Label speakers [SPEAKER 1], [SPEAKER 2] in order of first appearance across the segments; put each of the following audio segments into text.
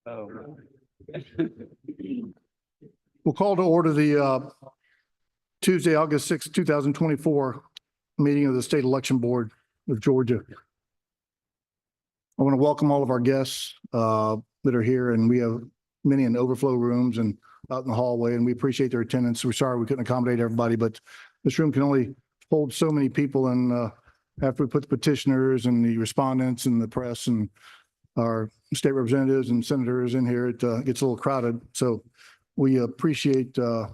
[SPEAKER 1] Oh.
[SPEAKER 2] We'll call to order the Tuesday, August 6, 2024 meeting of the State Election Board of Georgia. I want to welcome all of our guests that are here, and we have many in overflow rooms and out in the hallway, and we appreciate their attendance. We're sorry we couldn't accommodate everybody, but this room can only hold so many people, and after we put the petitioners and the respondents and the press and our state representatives and senators in here, it gets a little crowded. So we appreciate you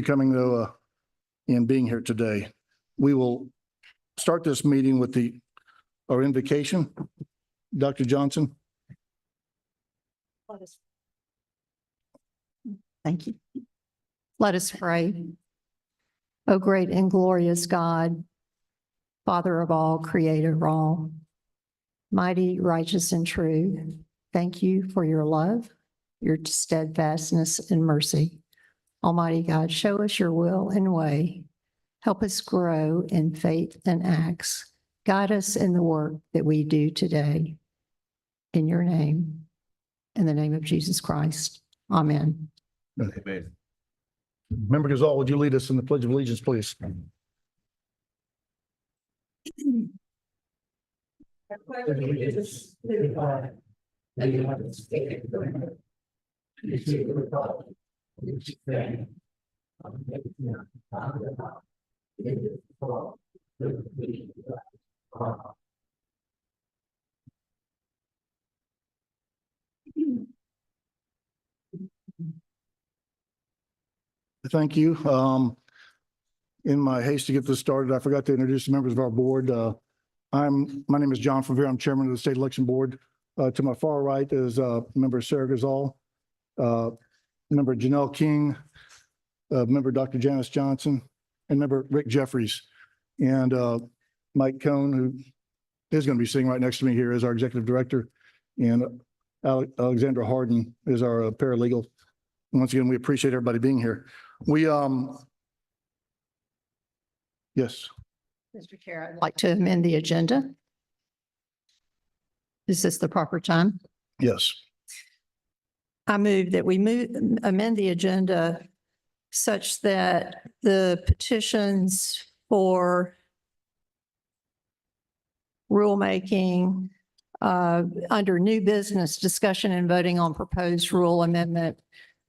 [SPEAKER 2] coming though and being here today. We will start this meeting with our invocation. Dr. Johnson.
[SPEAKER 3] Thank you. Let us pray. O great and glorious God, Father of all, creator of all, mighty, righteous, and true, thank you for your love, your steadfastness, and mercy. Almighty God, show us your will and way. Help us grow in faith and acts. Guide us in the work that we do today. In your name, in the name of Jesus Christ. Amen.
[SPEAKER 1] Amen.
[SPEAKER 2] Member Gazal, would you lead us in the Pledge of Allegiance, please?
[SPEAKER 4] I pledge allegiance to the flag of the United States of America, and to the republic which stands one nation under God, indivisible, with liberty and justice for all.
[SPEAKER 2] Thank you. In my haste to get this started, I forgot to introduce the members of our board. My name is John Favre. I'm chairman of the State Election Board. To my far right is member Sarah Gazal, member Janelle King, member Dr. Janice Johnson, and member Rick Jeffries. And Mike Cohn, who is going to be sitting right next to me here, is our executive director. And Alexandra Harden is our paralegal. And once again, we appreciate everybody being here. Yes.
[SPEAKER 3] Mr. Chair, I'd like to amend the agenda. Is this the proper time?
[SPEAKER 2] Yes.
[SPEAKER 3] I move that we amend the agenda such that the petitions for rulemaking under new business discussion and voting on proposed rule amendment,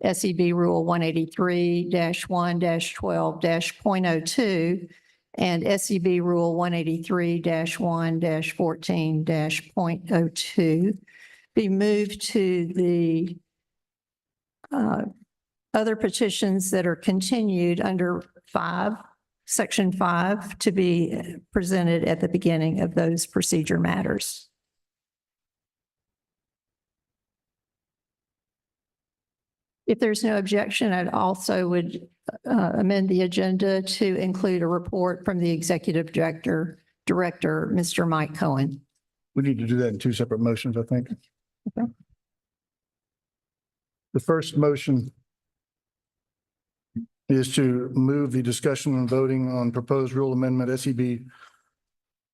[SPEAKER 3] SEB Rule 183-1-12-0.02 and SEB Rule 183-1-14-0.02 be moved to the other petitions that are continued under Section 5 to be presented at the beginning of those procedure matters. If there's no objection, I'd also would amend the agenda to include a report from the executive director, Mr. Mike Cohen.
[SPEAKER 2] We need to do that in two separate motions, I think.
[SPEAKER 3] Okay.
[SPEAKER 2] The first motion is to move the discussion and voting on proposed rule amendment SEB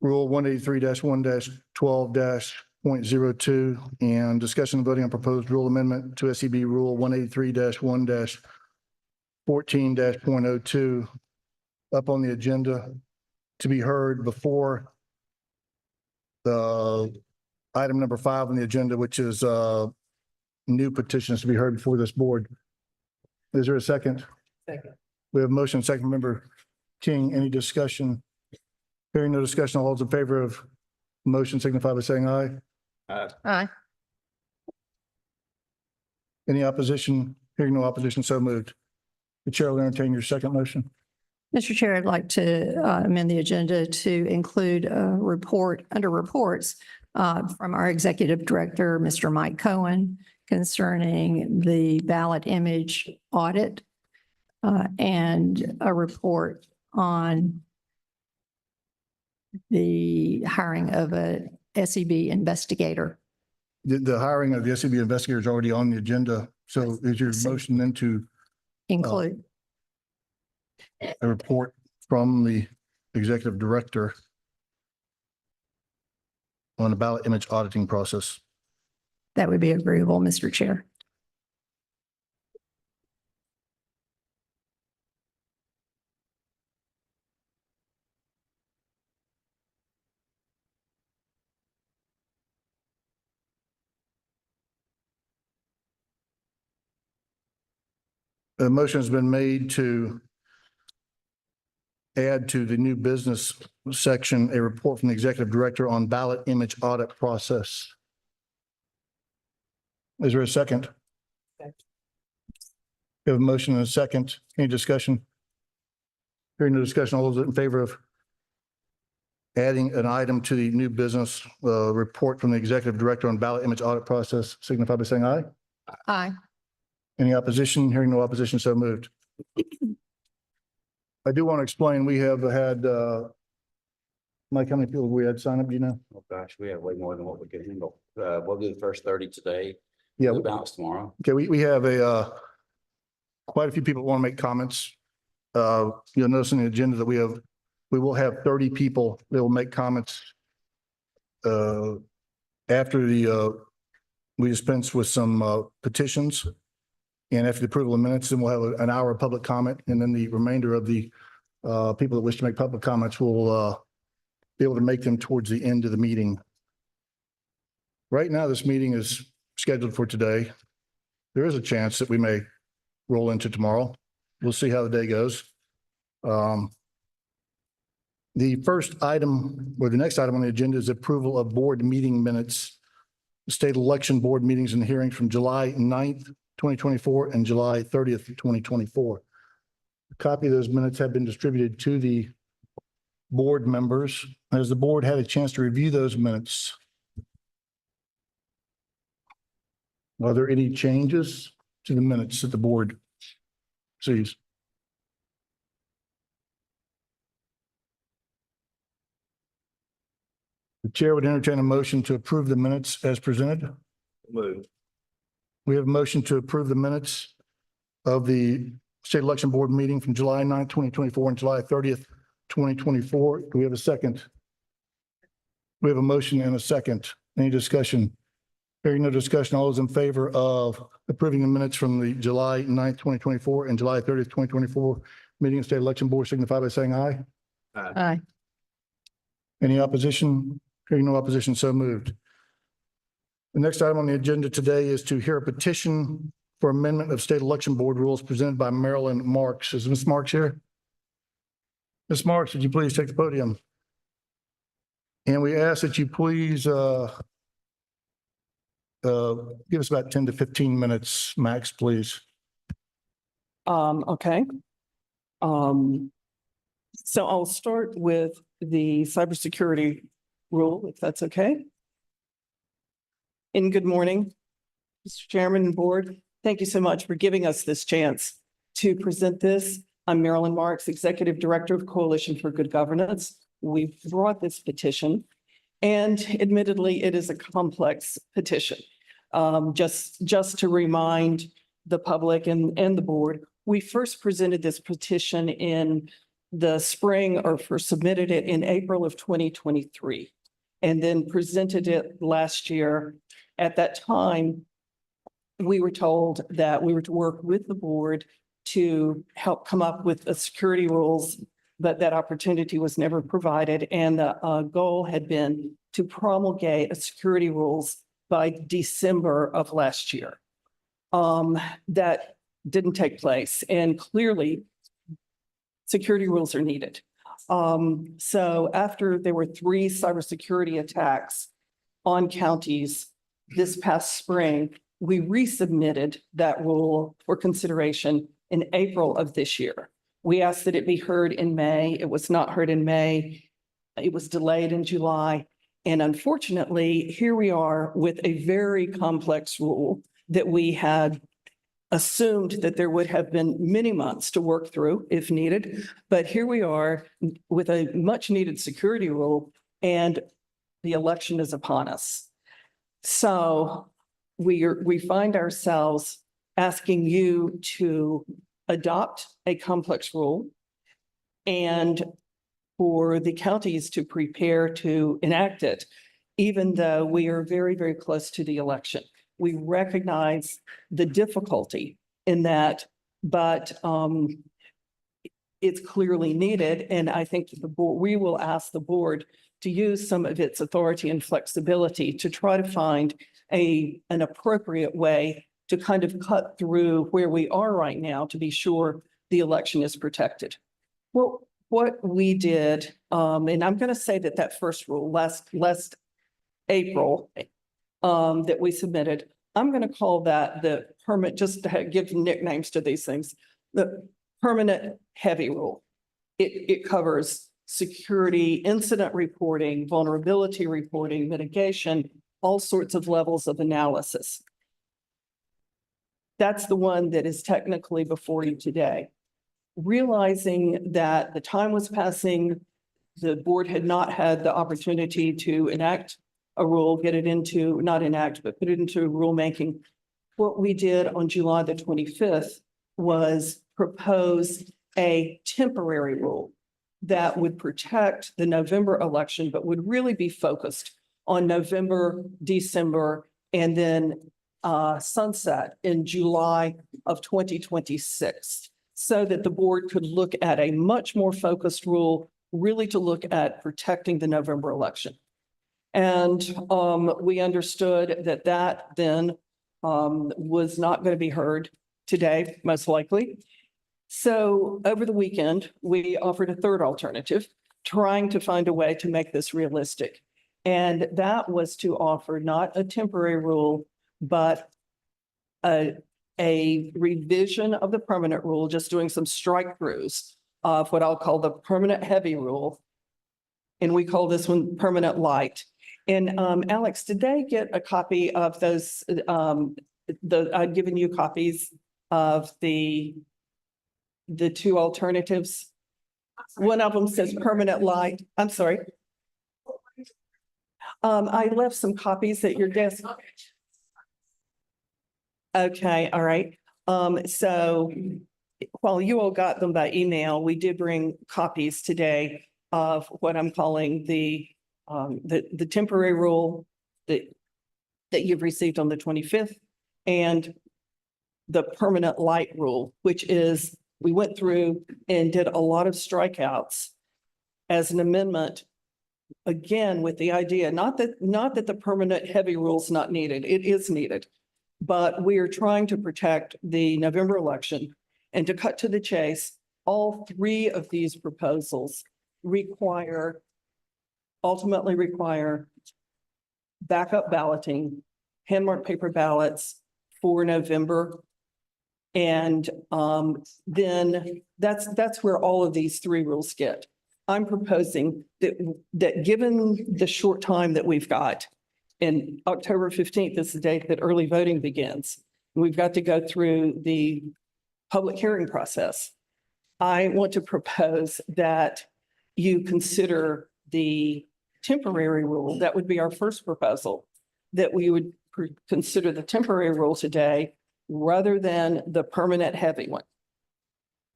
[SPEAKER 2] Rule 183-1-12-0.02 183.02 and discussion and voting on proposed rule amendment to SCB Rule 183-1-14-.02 up on the agenda to be heard before the item number 5 on the agenda, which is new petitions to be heard before this board. Is there a second?
[SPEAKER 4] Second.
[SPEAKER 2] We have a motion, second, Member King. Any discussion? Hearing no discussion, all those in favor of the motion signify by saying aye.
[SPEAKER 3] Aye.
[SPEAKER 2] Any opposition? Hearing no opposition, so moved. The chair will entertain your second motion.
[SPEAKER 3] Mr. Chair, I'd like to amend the agenda to include a report under reports from our Executive Director, Mr. Mike Cohen, concerning the ballot image audit and a report on the hiring of a SEB investigator.
[SPEAKER 2] The hiring of the SCB investigator is already on the agenda. So is your
[SPEAKER 3] Yes.
[SPEAKER 2] motion then to
[SPEAKER 3] Include,
[SPEAKER 2] a report from the executive director on the ballot image auditing process?
[SPEAKER 3] that would be agreeable, Mr. Chair.
[SPEAKER 2] A motion has been made to add to the new business section, a report from the executive director on ballot image audit process. Is there a second?
[SPEAKER 4] Second.
[SPEAKER 2] We have a motion and a second. Any discussion? Hearing no discussion, all those in favor of adding an item to the new business report from the executive director on ballot image audit process signify by saying aye.
[SPEAKER 3] Aye.
[SPEAKER 2] Any opposition? Hearing no opposition, so moved. I do want to explain, we have had, Mike, how many people we had sign up, do you know?
[SPEAKER 1] Oh, gosh, we have way more than what we can handle. We'll do the first 30 today,
[SPEAKER 2] Yeah,
[SPEAKER 1] the balance tomorrow.
[SPEAKER 2] okay, we have quite a few people want to make comments. You'll notice in the agenda that we will have 30 people that will make comments after we dispense with some petitions. And after the approval of minutes, then we'll have an hour of public comment, and then the remainder of the people that wish to make public comments will be able to make them towards the end of the meeting. Right now, this meeting is scheduled for today. There is a chance that we may roll into tomorrow. We'll see how the day goes. The first item, or the next item on the agenda, is approval of board meeting minutes, state election board meetings and hearings from July 9th, 2024 and July 30th, 2024. A copy of those minutes have been distributed to the board members. Has the board had a chance to review those minutes? Are there any changes to the minutes that the board sees? The chair would entertain a motion to approve the minutes as presented.
[SPEAKER 1] Move.
[SPEAKER 2] We have a motion to approve the minutes of the state election board meeting from July 9th, 2024 and July 30th, 2024. Do we have a second? We have a motion and a second. Any discussion? Hearing no discussion, all those in favor of approving the minutes from the July 9th, 2024 and July 30th, 2024 meeting of state election board signify by saying aye.
[SPEAKER 3] Aye.
[SPEAKER 2] Any opposition? Hearing no opposition, so moved. The next item on the agenda today is to hear a petition for amendment of state election board rules presented by Marilyn Marks. Is Ms. Marks here? Ms. Marks, would you please take the podium? And we ask that you please give us about 10 to 15 minutes max, please.
[SPEAKER 5] Okay. So I'll start with the cybersecurity rule, if that's okay. And good morning, Mr. Chairman and Board. Thank you so much for giving us this chance to present this. I'm Marilyn Marks, Executive Director of Coalition for Good Governance. We've brought this petition, and admittedly, it is a complex petition. Just to remind the public and the board, we first presented this petition in the spring, or first submitted it in April of 2023. and then presented it last year. At that time, we were told that we were to work with the board to help come up with the security rules, but that opportunity was never provided. And the goal had been to promulgate a security rules by December of last year. That didn't take place, and clearly security rules are needed. So after there were 3 cybersecurity attacks on counties this past spring, we resubmitted that rule for consideration in April of this year. We asked that it be heard in May. It was not heard in May. It was delayed in July. And unfortunately, here we are with a very complex rule that we had assumed that there would have been many months to work through if needed. But here we are with a much needed security rule, and the election is upon us. So we find ourselves asking you to adopt a complex rule and for the counties to prepare to enact it, even though we are very, very close to the election. We recognize the difficulty in that, but it's clearly needed. And I think the board, we will ask the board to use some of its authority and flexibility to try to find an appropriate way to kind of cut through where we are right now to be sure the election is protected. Well, what we did, and I'm going to say that first rule last April that we submitted, I'm going to call that the permit, just to give nicknames to these things, the permanent heavy rule. It covers security, incident reporting, vulnerability reporting, mitigation, all sorts of levels of analysis. That's the one that is technically before you today. Realizing that the time was passing, the board had not had the opportunity to enact a rule, get it into, not enact, but put it into rulemaking. What we did on July the 25th was propose a temporary rule that would protect the November election, but would really be focused on November, December, and then sunset in July of 2026, so that the board could look at a much more focused rule, really to look at protecting the November election. And we understood that then was not going to be heard today, most likely. So over the weekend, we offered a third alternative, trying to find a way to make this realistic. And that was to offer not a temporary rule, but a revision of the permanent rule, just doing some strike throughs of what I'll call the permanent heavy rule. And we call this one permanent light. And Alex, did they get a copy of those? I've given you copies of the 2 alternatives. One of them says permanent light. I'm sorry. I left some copies at your desk. Okay, all right. So while you all got them by email, we did bring copies today of what I'm calling the temporary rule that you've received on the 25th, and the permanent light rule, which is we went through and did a lot of strikeouts as an amendment, again, with the idea, not that the permanent heavy rule is not needed, it is needed, but we are trying to protect the November election. And to cut to the chase, all 3 of these proposals ultimately require backup balloting, hand-marked paper ballots for November. And then that's where all of these 3 rules get. I'm proposing that given the short time that we've got, and October 15th is the date that early voting begins, we've got to go through the public hearing process. I want to propose that you consider the temporary rule. That would be our first proposal, that we would consider the temporary rule today rather than the permanent heavy one.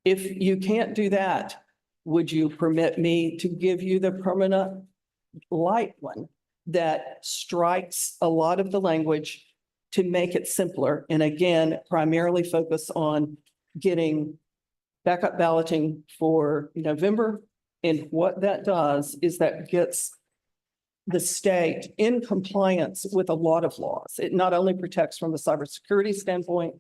[SPEAKER 5] If you can't do that, would you permit me to give you the permanent light one that strikes a lot of the language to make it simpler. And again, primarily focus on getting backup balloting for November. And what that does is that gets the state in compliance with a lot of laws. It not only protects from a cybersecurity standpoint,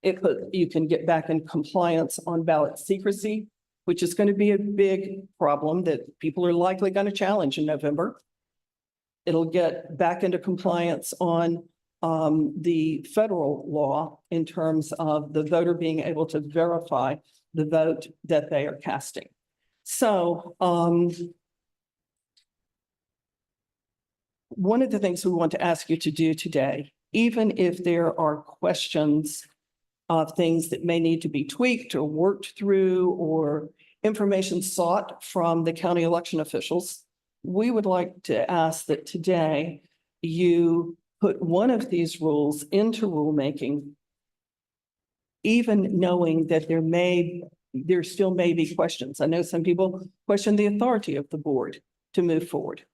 [SPEAKER 5] you can get back in compliance on ballot secrecy, which is going to be a big problem that people are likely going to challenge in November. It'll get back into compliance on the federal law in terms of the voter being able to verify the vote that they are casting. So one of the things we want to ask you to do today, even if there are questions of things that may need to be tweaked or worked through or information sought from the county election officials, we would like to ask that today you put one of these rules into rulemaking, even knowing that there still may be questions. I know some people question the authority of the board to move forward.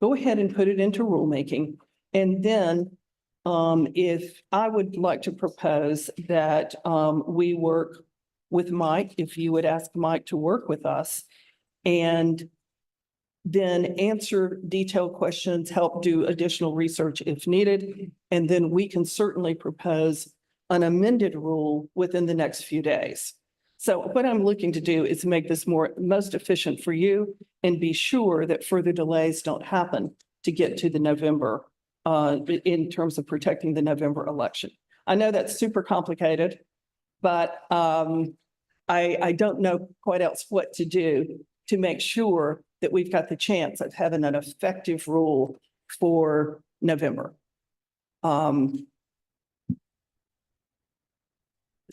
[SPEAKER 5] Go ahead and put it into rulemaking. And then if I would like to propose that we work with Mike, if you would ask Mike to work with us and then answer detailed questions, help do additional research if needed, and then we can certainly propose an amended rule within the next few days. So what I'm looking to do is make this most efficient for you and be sure that further delays don't happen to get to the November, in terms of protecting the November election. I know that's super complicated, but I don't know quite else what to do to make sure that we've got the chance of having an effective rule for November.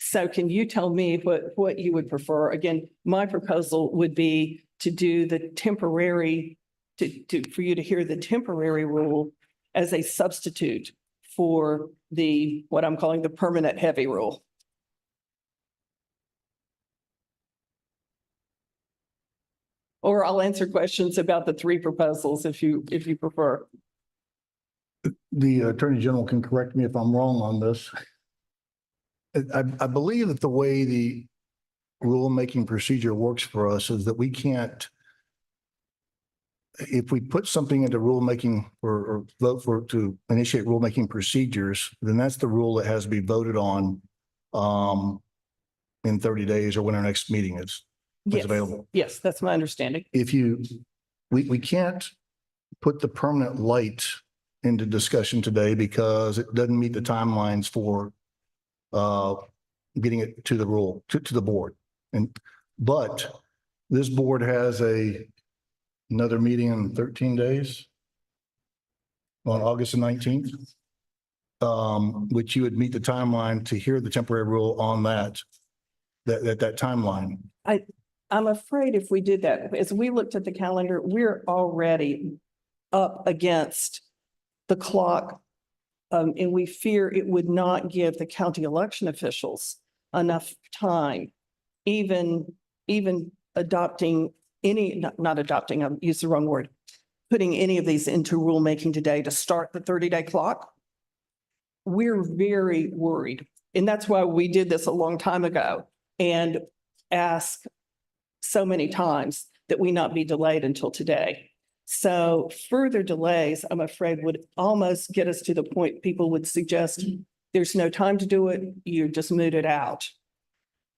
[SPEAKER 5] So can you tell me what you would prefer? Again, my proposal would be to do the temporary, for you to hear the temporary rule as a substitute for what I'm calling the permanent heavy rule. Or I'll answer questions about the three proposals if you prefer.
[SPEAKER 2] The Attorney General can correct me if I'm wrong on this. I believe that the way the rulemaking procedure works for us is that we can't, if we put something into rulemaking or vote to initiate rulemaking procedures, then that's the rule that has to be voted on in 30 days or when our next meeting is available.
[SPEAKER 5] Yes, that's my understanding.
[SPEAKER 2] We can't put the permanent light into discussion today because it doesn't meet the timelines for getting it to the board. But this board has another meeting in 13 days on August the 19th, which you would meet the timeline to hear the temporary rule on that timeline.
[SPEAKER 5] I'm afraid if we did that, as we looked at the calendar, we're already up against the clock. And we fear it would not give the county election officials enough time, even adopting not adopting, I used the wrong word, putting any of these into rulemaking today to start the 30-day clock. We're very worried. And that's why we did this a long time ago and asked so many times that we not be delayed until today. So further delays, I'm afraid, would almost get us to the point people would suggest there's no time to do it, you just moot it out.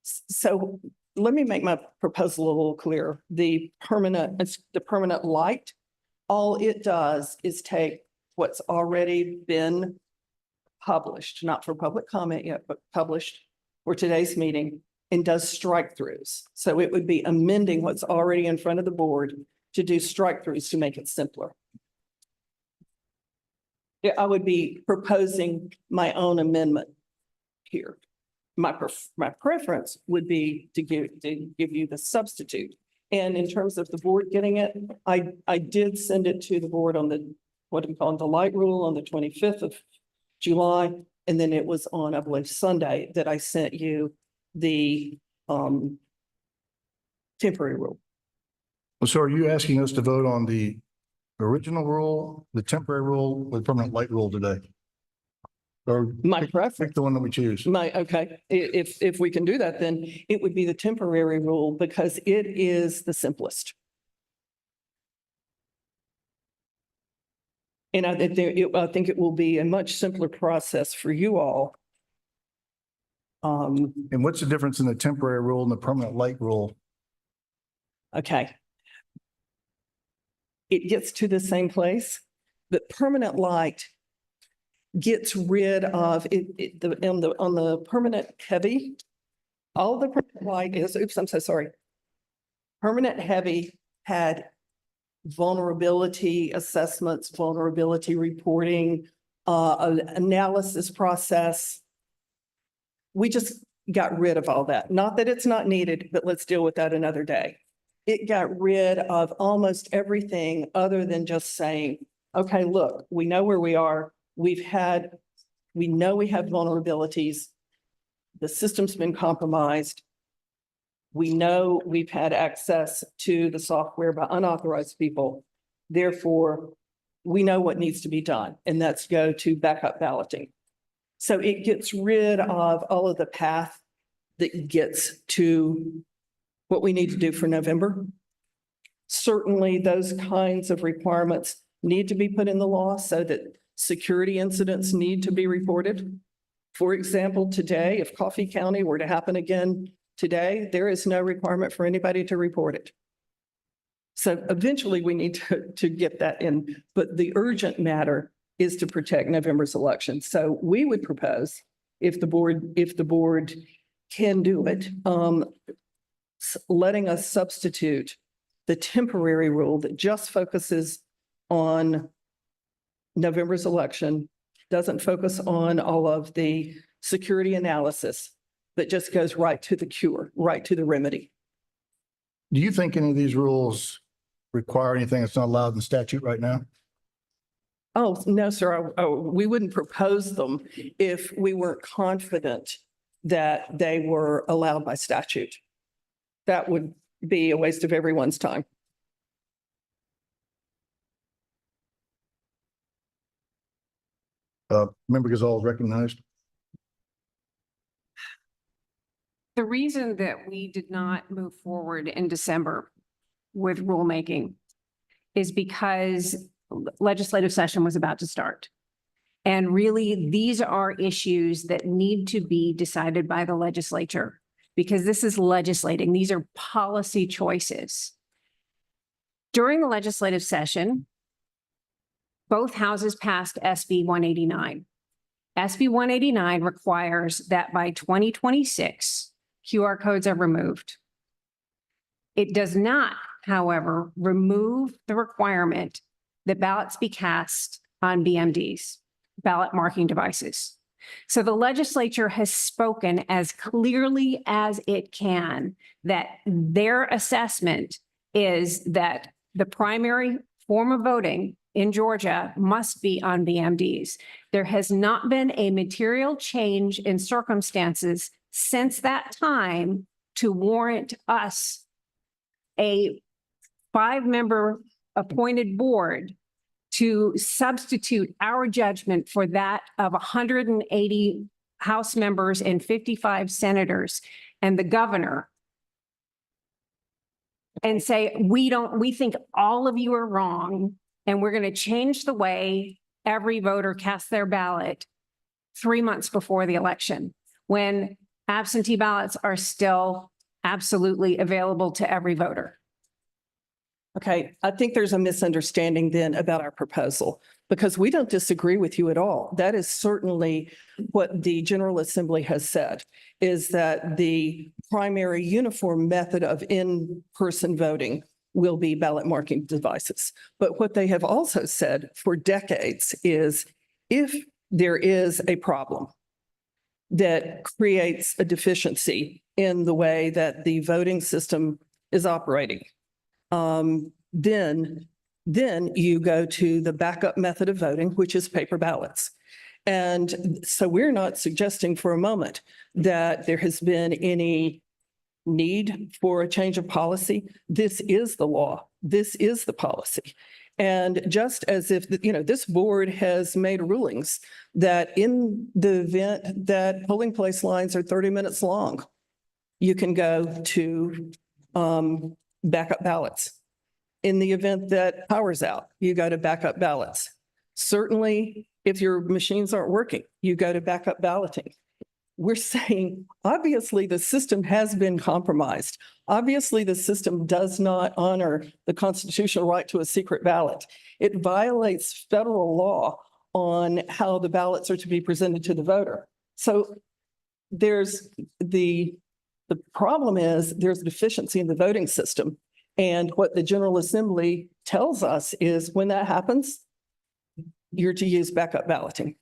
[SPEAKER 5] So let me make my proposal a little clearer. The permanent light, all it does is take what's already been published, not for public comment yet, but published for today's meeting, and does strike-throughs. So it would be amending what's already in front of the board to do strike-throughs to make it simpler. Yeah, I would be proposing my own amendment here. My preference would be to give you the substitute. And in terms of the board getting it, I did send it to the board on what we call the light rule on the 25th of July. And then it was on, I believe, Sunday that I sent you the temporary rule.
[SPEAKER 2] So are you asking us to vote on the original rule, the temporary rule, with permanent light rule today? Or
[SPEAKER 5] My
[SPEAKER 2] pick
[SPEAKER 5] preference,
[SPEAKER 2] the one that we choose.
[SPEAKER 5] okay, if we can do that, then it would be the temporary rule because it is the simplest. And I think it will be a much simpler process for you all.
[SPEAKER 2] And what's the difference in the temporary rule and the permanent light rule?
[SPEAKER 5] Okay. It gets to the same place, but permanent light gets rid of on the permanent heavy, all the permanent light is, oops, I'm so sorry. Permanent heavy had vulnerability assessments, vulnerability reporting, analysis process. We just got rid of all that. Not that it's not needed, but let's deal with that another day. It got rid of almost everything other than just saying, okay, look, we know where we are. We know we have vulnerabilities. The system's been compromised. We know we've had access to the software by unauthorized people. Therefore, we know what needs to be done, and that's go to backup balloting. So it gets rid of all of the path that gets to what we need to do for November. Certainly, those kinds of requirements need to be put in the law so that security incidents need to be reported. For example, today, if Coffee County were to happen again today, there is no requirement for anybody to report it. So eventually we need to get that in, but the urgent matter is to protect November's election. So we would propose, if the board can do it, letting us substitute the temporary rule that just focuses on November's election, doesn't focus on all of the security analysis, but just goes right to the cure, right to the remedy.
[SPEAKER 2] Do you think any of these rules require anything that's not allowed in statute right now?
[SPEAKER 5] Oh, no, sir. We wouldn't propose them if we weren't confident that they were allowed by statute. That would be a waste of everyone's time.
[SPEAKER 2] Member Gazal recognized.
[SPEAKER 6] The reason that we did not move forward in December with rulemaking is because legislative session was about to start. And really, these are issues that need to be decided by the legislature because this is legislating. These are policy choices. During the legislative session, both houses passed SB 189. SB 189 requires that by 2026, QR codes are removed. It does not, however, remove the requirement that ballots be cast on BMDs, ballot marking devices. So the legislature has spoken as clearly as it can that their assessment is that the primary form of voting in Georgia must be on BMDs. There has not been a material change in circumstances since that time to warrant us a 5-member appointed board to substitute our judgment for that of 180 House members and 55 senators and the governor and say, we think all of you are wrong and we're going to change the way every voter casts their ballot 3 months before the election, when absentee ballots are still absolutely available to every voter.
[SPEAKER 5] Okay, I think there's a misunderstanding then about our proposal because we don't disagree with you at all. That is certainly what the General Assembly has said, is that the primary uniform method of in-person voting will be ballot marking devices. But what they have also said for decades is if there is a problem that creates a deficiency in the way that the voting system is operating, then you go to the backup method of voting, which is paper ballots. And so we're not suggesting for a moment that there has been any need for a change of policy. This is the law. This is the policy. And just as if, this board has made rulings that in the event that polling place lines are 30 minutes long, you can go to backup ballots. In the event that power's out, you go to backup ballots. Certainly, if your machines aren't working, you go to backup balloting. We're saying, obviously, the system has been compromised. Obviously, the system does not honor the constitutional right to a secret ballot. It violates federal law on how the ballots are to be presented to the voter. So there's the problem is there's a deficiency in the voting system. And what the General Assembly tells us is when that happens, you're to use backup balloting.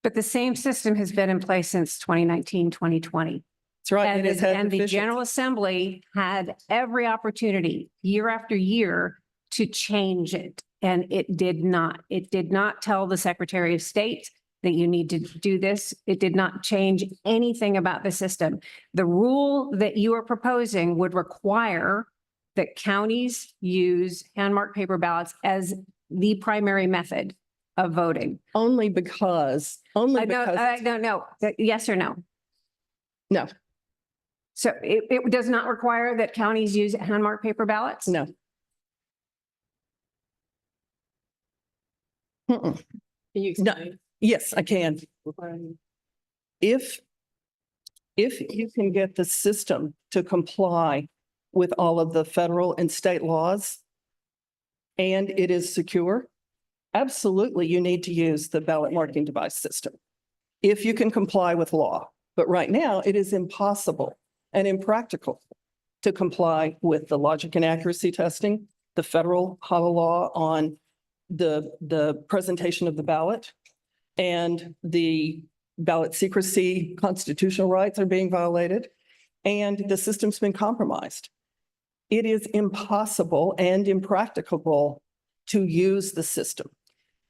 [SPEAKER 6] But the same system has been in place since 2019, 2020.
[SPEAKER 5] That's right.
[SPEAKER 6] And,
[SPEAKER 5] it has had
[SPEAKER 6] and the
[SPEAKER 5] deficiencies.
[SPEAKER 6] General Assembly had every opportunity year after year to change it. And it did not. It did not tell the Secretary of State that you need to do this. It did not change anything about the system. The rule that you are proposing would require that counties use hand-marked paper ballots as the primary method of voting.
[SPEAKER 5] Only because.
[SPEAKER 6] No. Yes or no?
[SPEAKER 5] No.
[SPEAKER 6] So it does not require that counties use hand-marked paper ballots?
[SPEAKER 5] No. Mm-mm.
[SPEAKER 4] Can you
[SPEAKER 5] No.
[SPEAKER 4] explain?
[SPEAKER 5] Yes, I can. If you can get the system to comply with all of the federal and state laws and it is secure, absolutely you need to use the ballot marking device system if you can comply with law. But right now it is impossible and impractical to comply with the logic and accuracy testing, the federal HALA law on the presentation of the ballot, and the ballot secrecy constitutional rights are being violated, and the system's been compromised. It is impossible and impracticable to use the system.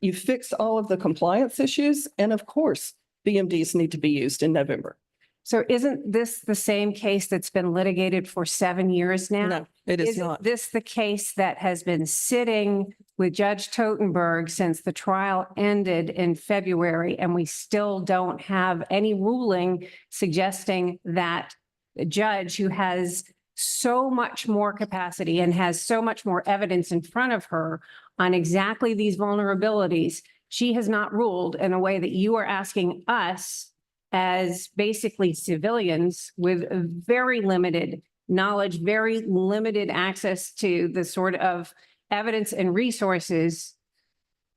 [SPEAKER 5] You fix all of the compliance issues, and of course, BMDs need to be used in November.
[SPEAKER 6] So isn't this the same case that's been litigated for 7 years now?
[SPEAKER 5] No, it is
[SPEAKER 6] Isn't
[SPEAKER 5] not.
[SPEAKER 6] this the case that has been sitting with Judge Totenberg since the trial ended in February, and we still don't have any ruling suggesting that the judge, who has so much more capacity and has so much more evidence in front of her on exactly these vulnerabilities, she has not ruled in a way that you are asking us as basically civilians with very limited knowledge, very limited access to the sort of evidence and resources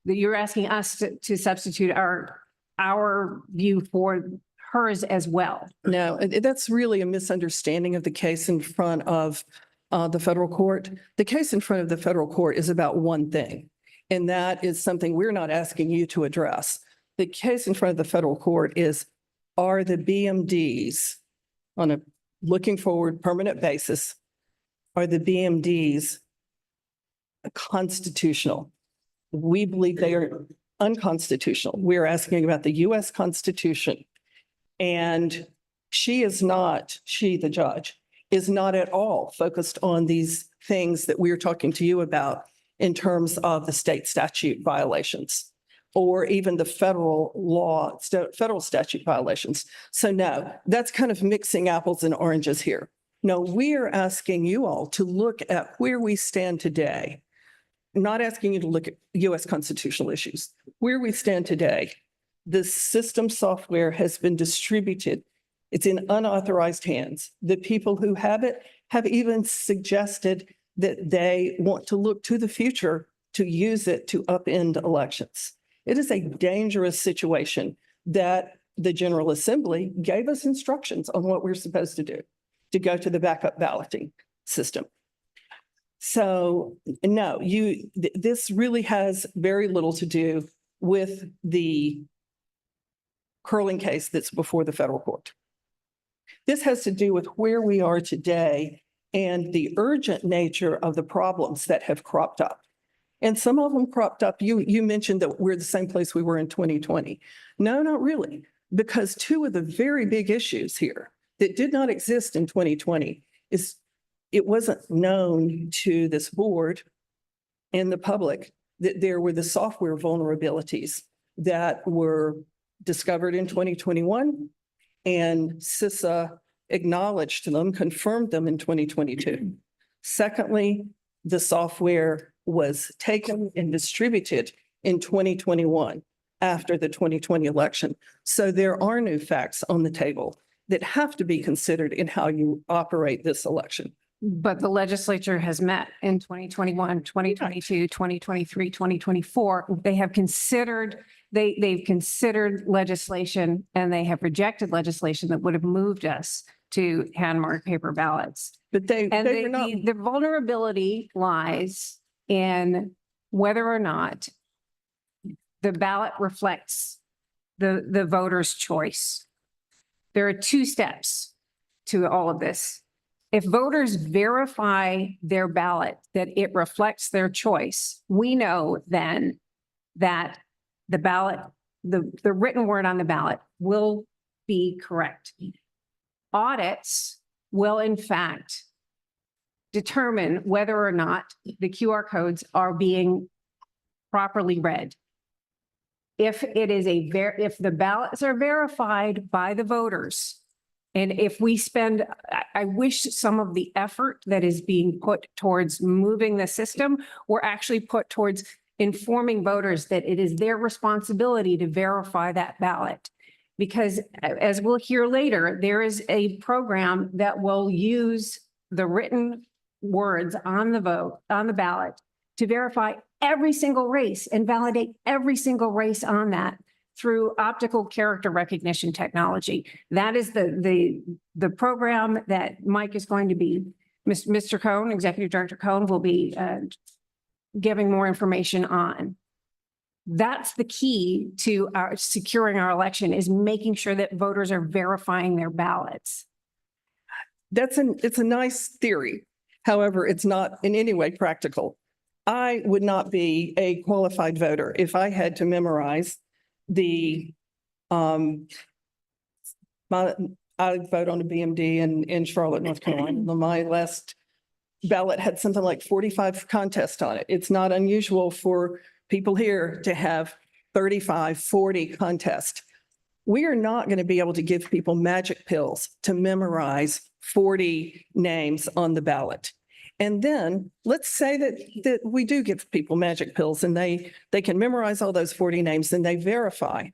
[SPEAKER 6] that you're asking us to substitute our view for hers as well.
[SPEAKER 5] No, that's really a misunderstanding of the case in front of the federal court. The case in front of the federal court is about one thing, and that is something we're not asking you to address. The case in front of the federal court is, are the BMDs on a looking forward permanent basis, are the BMDs constitutional? We believe they are unconstitutional. We're asking about the U.S. Constitution. And the judge, is not at all focused on these things that we're talking to you about in terms of the state statute violations or even the federal law, federal statute violations. So no, that's kind of mixing apples and oranges here. No, we are asking you all to look at where we stand today, not asking you to look at U.S. constitutional issues. Where we stand today, the system software has been distributed. It's in unauthorized hands. The people who have it have even suggested that they want to look to the future to use it to upend elections. It is a dangerous situation that the General Assembly gave us instructions on what we're supposed to do, to go to the backup balloting system. So no, this really has very little to do with the curling case that's before the federal court. This has to do with where we are today and the urgent nature of the problems that have cropped up. And some of them cropped up. You mentioned that we're the same place we were in 2020. No, not really, because two of the very big issues here that did not exist in 2020 is it wasn't known to this board and the public that there were the software vulnerabilities that were discovered in 2021, and CISA acknowledged them, confirmed them in 2022. Secondly, the software was taken and distributed in 2021 after the 2020 election. So there are new facts on the table that have to be considered in how you operate this election.
[SPEAKER 6] But the legislature has met in 2021, 2022, 2023, 2024. They have considered, they've considered legislation and they have rejected legislation that would have moved us to hand-marked paper ballots.
[SPEAKER 5] But they
[SPEAKER 6] And
[SPEAKER 5] were not,
[SPEAKER 6] the vulnerability lies in whether or not the ballot reflects the voter's choice. There are two steps to all of this. If voters verify their ballot that it reflects their choice, we know then that the ballot, the written word on the ballot will be correct. Audits will in fact determine whether or not the QR codes are being properly read. If it is if the ballots are verified by the voters, and if we spend, I wish some of the effort that is being put towards moving the system were actually put towards informing voters that it is their responsibility to verify that ballot. Because as we'll hear later, there is a program that will use the written words on the ballot to verify every single race and validate every single race on that through optical character recognition technology. That is the program that Mike is going to be, Mr. Cohn, Executive Director Cohn, will be giving more information on. That's the key to our securing our election, is making sure that voters are verifying their ballots.
[SPEAKER 5] it's a nice theory. However, it's not in any way practical. I would not be a qualified voter if I had to memorize I vote on a BMD in Charlotte, North Carolina. My last ballot had something like 45 contests on it. It's not unusual for people here to have 35, 40 contests. We are not going to be able to give people magic pills to memorize 40 names on the ballot. And then let's say that we do give people magic pills and they can memorize all those 40 names and they verify.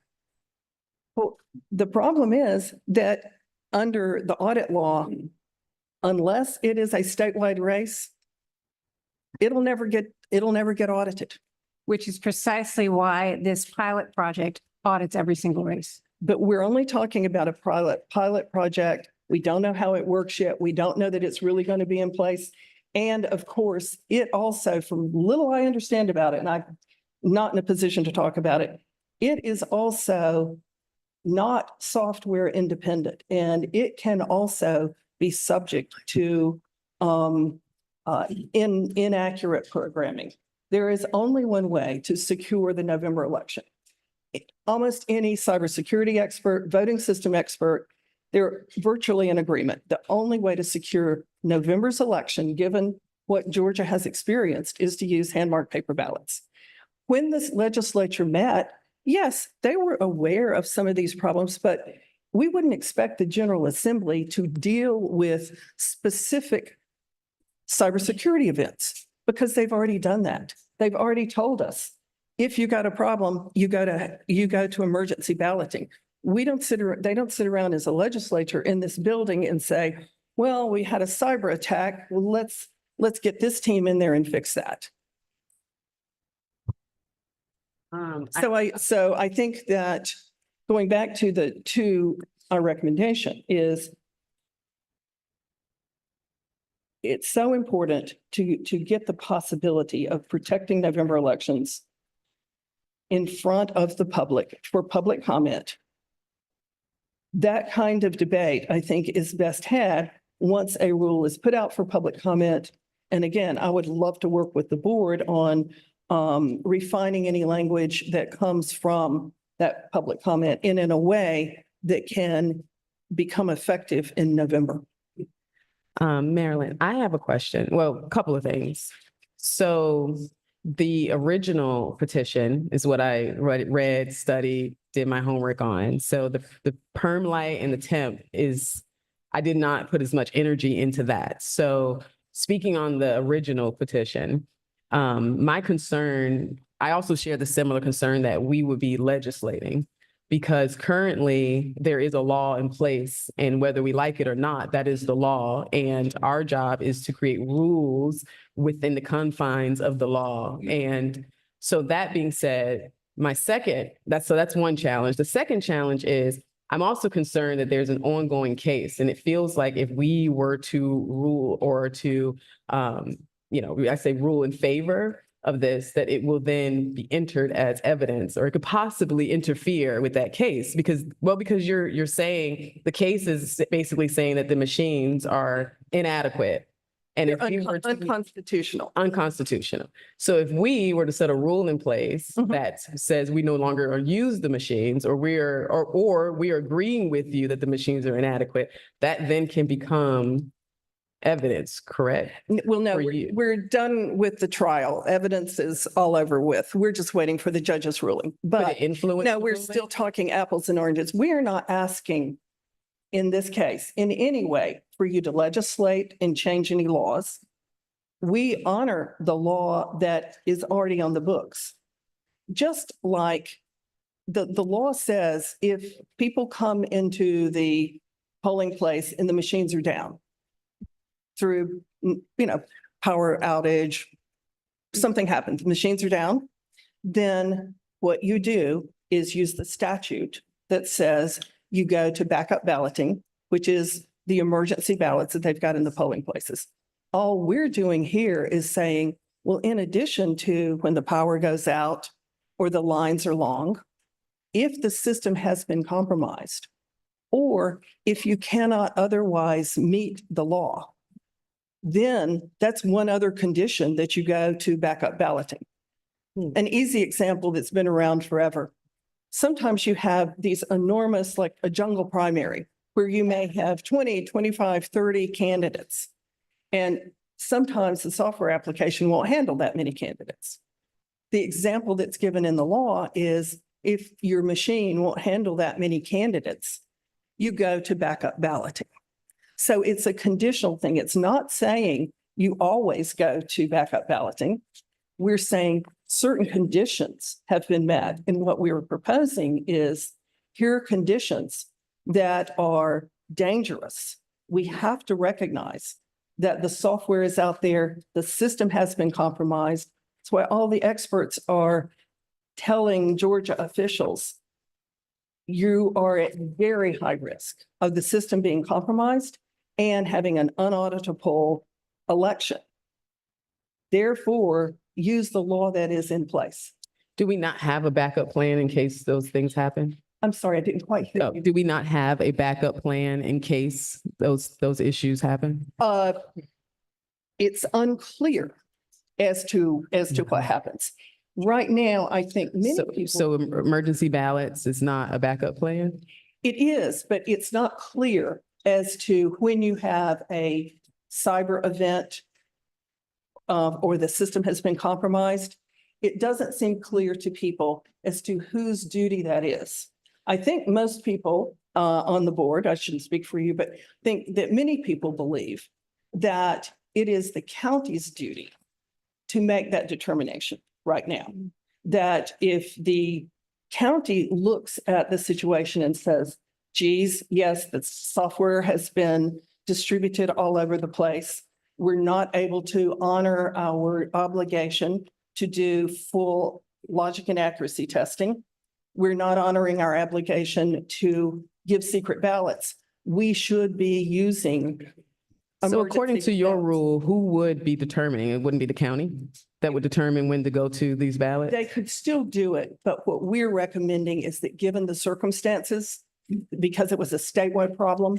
[SPEAKER 5] Well, the problem is that under the audit law, unless it is a statewide race, it'll never get audited.
[SPEAKER 6] Which is precisely why this pilot project audits every single race.
[SPEAKER 5] But we're only talking about a pilot project. We don't know how it works yet. We don't know that it's really going to be in place. And of course, it also, from little I understand about it, and I'm not in a position to talk about it, it is also not software independent, and it can also be subject to inaccurate programming. There is only one way to secure the November election. Almost any cybersecurity expert, voting system expert, they're virtually in agreement. The only way to secure November's election, given what Georgia has experienced, is to use hand-marked paper ballots. When this legislature met, yes, they were aware of some of these problems, but we wouldn't expect the General Assembly to deal with specific cybersecurity events because they've already done that. They've already told us, if you got a problem, you go to emergency balloting. They don't sit around as a legislature in this building and say, well, we had a cyber attack. Well, let's get this team in there and fix that. So I think that going back to our recommendation is it's so important to get the possibility of protecting November elections in front of the public for public comment. That kind of debate, I think, is best had once a rule is put out for public comment. And again, I would love to work with the board on refining any language that comes from that public comment in a way that can become effective in November.
[SPEAKER 7] Marilyn, I have a question. Well, a couple of things. So the original petition is what I read, studied, did my homework on. So the perm light and the temp I did not put as much energy into that. So speaking on the original petition, my concern, I also share the similar concern that we would be legislating, because currently there is a law in place, and whether we like it or not, that is the law. And our job is to create rules within the confines of the law. And so that being said, that's one challenge. The second challenge is I'm also concerned that there's an ongoing case, and it feels like if we were to rule or to, I say rule in favor of this, that it will then be entered as evidence, or it could possibly interfere with that case because you're saying the case is basically saying that the machines are inadequate. And if we were to
[SPEAKER 5] Unconstitutional.
[SPEAKER 7] unconstitutional. So if we were to set a rule in place that says we no longer use the machines, or we are agreeing with you that the machines are inadequate, that then can become evidence, correct?
[SPEAKER 5] Well, no,
[SPEAKER 7] For you.
[SPEAKER 5] we're done with the trial. Evidence is all over with. We're just waiting for the judge's ruling.
[SPEAKER 7] Could
[SPEAKER 5] But
[SPEAKER 7] it influence?
[SPEAKER 5] no,
[SPEAKER 7] the
[SPEAKER 5] we're
[SPEAKER 7] ruling?
[SPEAKER 5] still talking apples and oranges. We are not asking in this case in any way for you to legislate and change any laws. We honor the law that is already on the books. Just like the law says, if people come into the polling place and the machines are down through, power outage, something happened, the machines are down, then what you do is use the statute that says you go to backup balloting, which is the emergency ballots that they've got in the polling places. All we're doing here is saying, well, in addition to when the power goes out or the lines are long, if the system has been compromised, or if you cannot otherwise meet the law, then that's one other condition that you go to backup balloting. An easy example that's been around forever. Sometimes you have these enormous, like a jungle primary, where you may have 20, 25, 30 candidates. And sometimes the software application won't handle that many candidates. The example that's given in the law is if your machine won't handle that many candidates, you go to backup balloting. So it's a conditional thing. It's not saying you always go to backup balloting. We're saying certain conditions have been met. And what we were proposing is here are conditions that are dangerous. We have to recognize that the software is out there, the system has been compromised. That's why all the experts are telling Georgia officials, you are at very high risk of the system being compromised and having an unauditable election. Therefore, use the law that is in place.
[SPEAKER 7] Do we not have a backup plan in case those things happen?
[SPEAKER 5] I'm sorry, I didn't quite hear you.
[SPEAKER 7] Do we not have a backup plan in case those issues happen?
[SPEAKER 5] It's unclear as to what happens. Right now, I think many people.
[SPEAKER 7] So emergency ballots is not a backup plan?
[SPEAKER 5] It is, but it's not clear as to when you have a cyber event or the system has been compromised. It doesn't seem clear to people as to whose duty that is. I think most people on the board, I shouldn't speak for you, but think that many people believe that it is the county's duty to make that determination right now. That if the county looks at the situation and says, geez, yes, the software has been distributed all over the place. We're not able to honor our obligation to do full logic and accuracy testing. We're not honoring our obligation to give secret ballots. We should be using.
[SPEAKER 7] So according to
[SPEAKER 5] emergency
[SPEAKER 7] your
[SPEAKER 5] ballots.
[SPEAKER 7] rule, who would be determining? It wouldn't be the county that would determine when to go to these ballots?
[SPEAKER 5] They could still do it, but what we're recommending is that given the circumstances, because it was a statewide problem,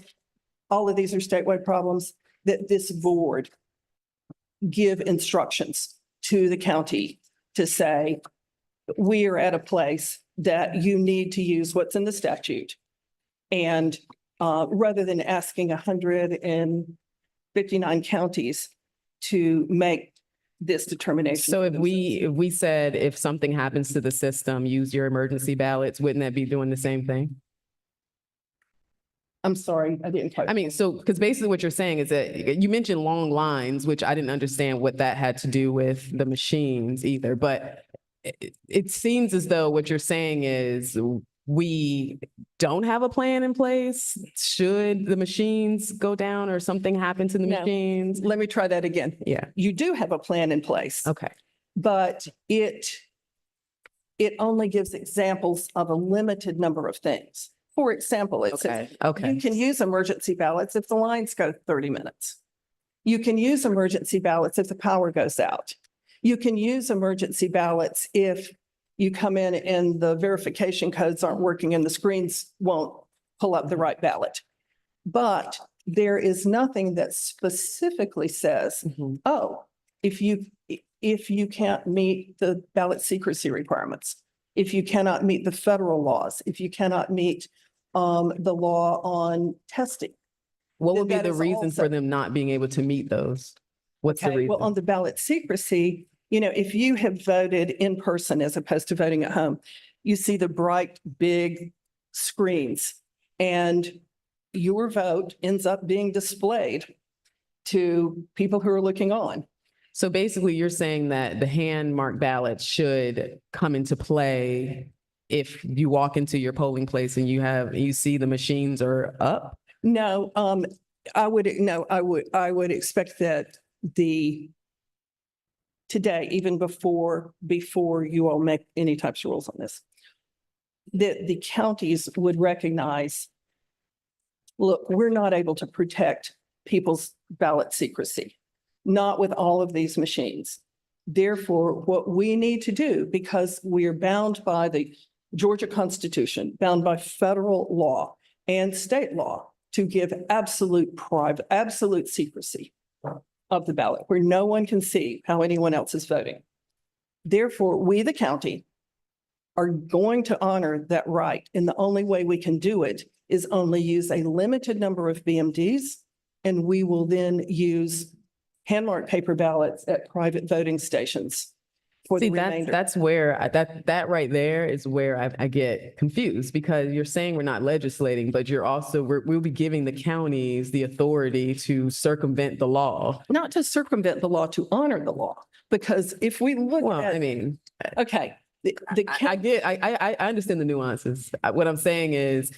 [SPEAKER 5] all of these are statewide problems, that this board give instructions to the county to say, we are at a place that you need to use what's in the statute. And rather than asking 159 counties to make this determination.
[SPEAKER 7] So
[SPEAKER 5] for
[SPEAKER 7] if
[SPEAKER 5] themselves.
[SPEAKER 7] we said if something happens to the system, use your emergency ballots, wouldn't that be doing the same thing?
[SPEAKER 5] I'm sorry, I didn't quite.
[SPEAKER 7] I mean, so, because basically what you're saying is that you mentioned long lines, which I didn't understand what that had to do with the machines either, but it seems as though what you're saying is we don't have a plan in place. Should the machines go down or something happen to the
[SPEAKER 5] No.
[SPEAKER 7] machines?
[SPEAKER 5] Let me try that again.
[SPEAKER 7] Yeah,
[SPEAKER 5] You do have a plan in place,
[SPEAKER 7] okay.
[SPEAKER 5] but it only gives examples of a limited number of things. For example, it says
[SPEAKER 7] Okay, okay.
[SPEAKER 5] you can use emergency ballots if the lines go 30 minutes. You can use emergency ballots if the power goes out. You can use emergency ballots if you come in and the verification codes aren't working and the screens won't pull up the right ballot. But there is nothing that specifically says,
[SPEAKER 7] Mhm.
[SPEAKER 5] oh, if you can't meet the ballot secrecy requirements, if you cannot meet the federal laws, if you cannot meet the law on testing.
[SPEAKER 7] What would be
[SPEAKER 5] that
[SPEAKER 7] the
[SPEAKER 5] is
[SPEAKER 7] reason
[SPEAKER 5] also-
[SPEAKER 7] for them not being able to meet those? What's the
[SPEAKER 5] Okay, well, on
[SPEAKER 7] reason?
[SPEAKER 5] the ballot secrecy, if you have voted in person as opposed to voting at home, you see the bright, big screens and your vote ends up being displayed to people who are looking on.
[SPEAKER 7] So basically, you're saying that the hand marked ballots should come into play if you walk into your polling place and you see the machines are up?
[SPEAKER 5] No, I would expect that today, even before you all make any types of rules on this, that the counties would recognize, look, we're not able to protect people's ballot secrecy, not with all of these machines. Therefore, what we need to do, because we are bound by the Georgia Constitution, bound by federal law and state law to give absolute secrecy of the ballot, where no one can see how anyone else is voting. Therefore, we, the county, are going to honor that right. And the only way we can do it is only use a limited number of BMDs, and we will then use hand-marked paper ballots at private voting stations for the
[SPEAKER 7] See,
[SPEAKER 5] remainder.
[SPEAKER 7] that's where, that right there is where I get confused, because you're saying we're not legislating, but you're also, we'll be giving the counties the authority to circumvent the law.
[SPEAKER 5] Not to circumvent the law, to honor the law. Because if we look
[SPEAKER 7] Well, I
[SPEAKER 5] at,
[SPEAKER 7] mean,
[SPEAKER 5] okay,
[SPEAKER 7] I understand the nuances. What I'm saying is,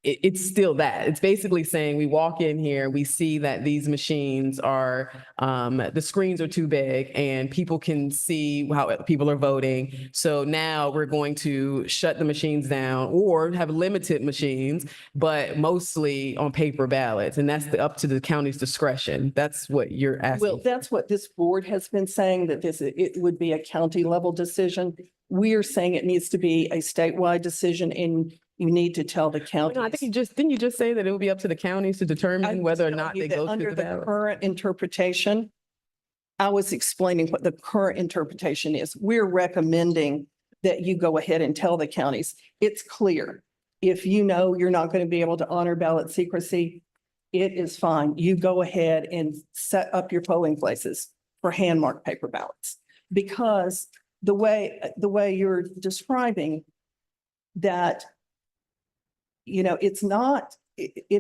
[SPEAKER 7] it's still that. It's basically saying we walk in here, we see that these machines are, the screens are too big and people can see how people are voting. So now we're going to shut the machines down or have limited machines, but mostly on paper ballots. And that's up to the county's discretion. That's what you're asking.
[SPEAKER 5] well, that's what this board has been saying, that it would be a county level decision. We are saying it needs to be a statewide decision, and you need to tell the county.
[SPEAKER 7] No, I think didn't you just say that it would be up to the counties to determine whether or not they go to
[SPEAKER 5] Under
[SPEAKER 7] the
[SPEAKER 5] the
[SPEAKER 7] ballot?
[SPEAKER 5] current interpretation, I was explaining what the current interpretation is. We're recommending that you go ahead and tell the counties. It's clear. If you know you're not going to be able to honor ballot secrecy, it is fine. You go ahead and set up your polling places for hand-marked paper ballots. Because the way you're describing that, it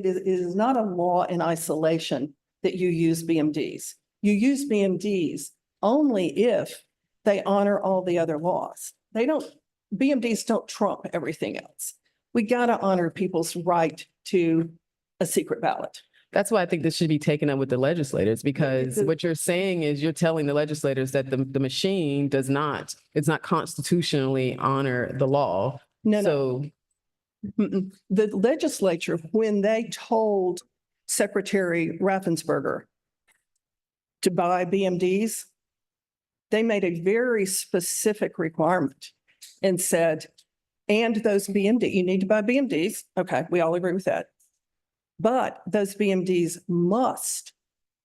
[SPEAKER 5] is not a law in isolation that you use BMDs. You use BMDs only if they honor all the other laws. BMDs don't trump everything else. We got to honor people's right to a secret ballot.
[SPEAKER 7] That's why I think this should be taken up with the legislators, because what you're saying is you're telling the legislators that the machine it's not constitutionally honor the law.
[SPEAKER 5] No.
[SPEAKER 7] So
[SPEAKER 5] The legislature, when they told Secretary Raffensperger to buy BMDs, they made a very specific requirement and said, and those BMD, you need to buy BMDs. Okay, we all agree with that. But those BMDs must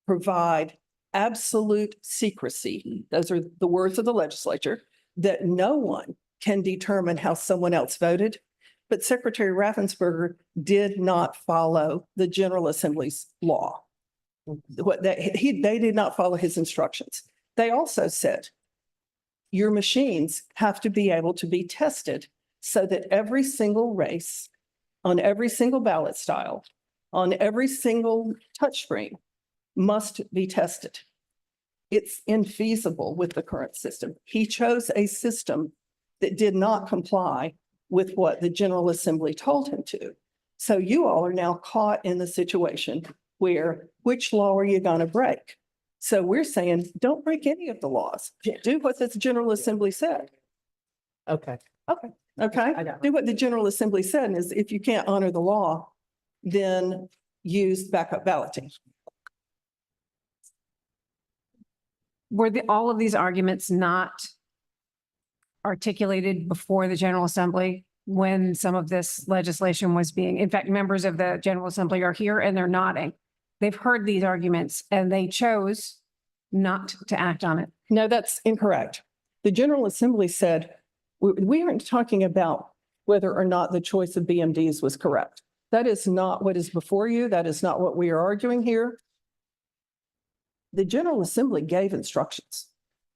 [SPEAKER 5] provide absolute secrecy. Those are the words of the legislature, that no one can determine how someone else voted. But Secretary Raffensperger did not follow the General Assembly's law. They did not follow his instructions. They also said your machines have to be able to be tested so that every single race, on every single ballot style, on every single touchscreen must be tested. It's infeasible with the current system. He chose a system that did not comply with what the General Assembly told him to. So you all are now caught in the situation where which law are you going to break? So we're saying, don't break any of the laws. Do what the General Assembly said.
[SPEAKER 7] Okay.
[SPEAKER 5] Okay. Okay?
[SPEAKER 7] I got it.
[SPEAKER 5] Do what the General Assembly said, and is if you can't honor the law, then use backup balloting.
[SPEAKER 6] Were all of these arguments not articulated before the General Assembly when some of this legislation was being, in fact, members of the General Assembly are here and they're nodding. They've heard these arguments and they chose not to act on it.
[SPEAKER 5] No, that's incorrect. The General Assembly said, we aren't talking about whether or not the choice of BMDs was correct. That is not what is before you. That is not what we are arguing here. The General Assembly gave instructions.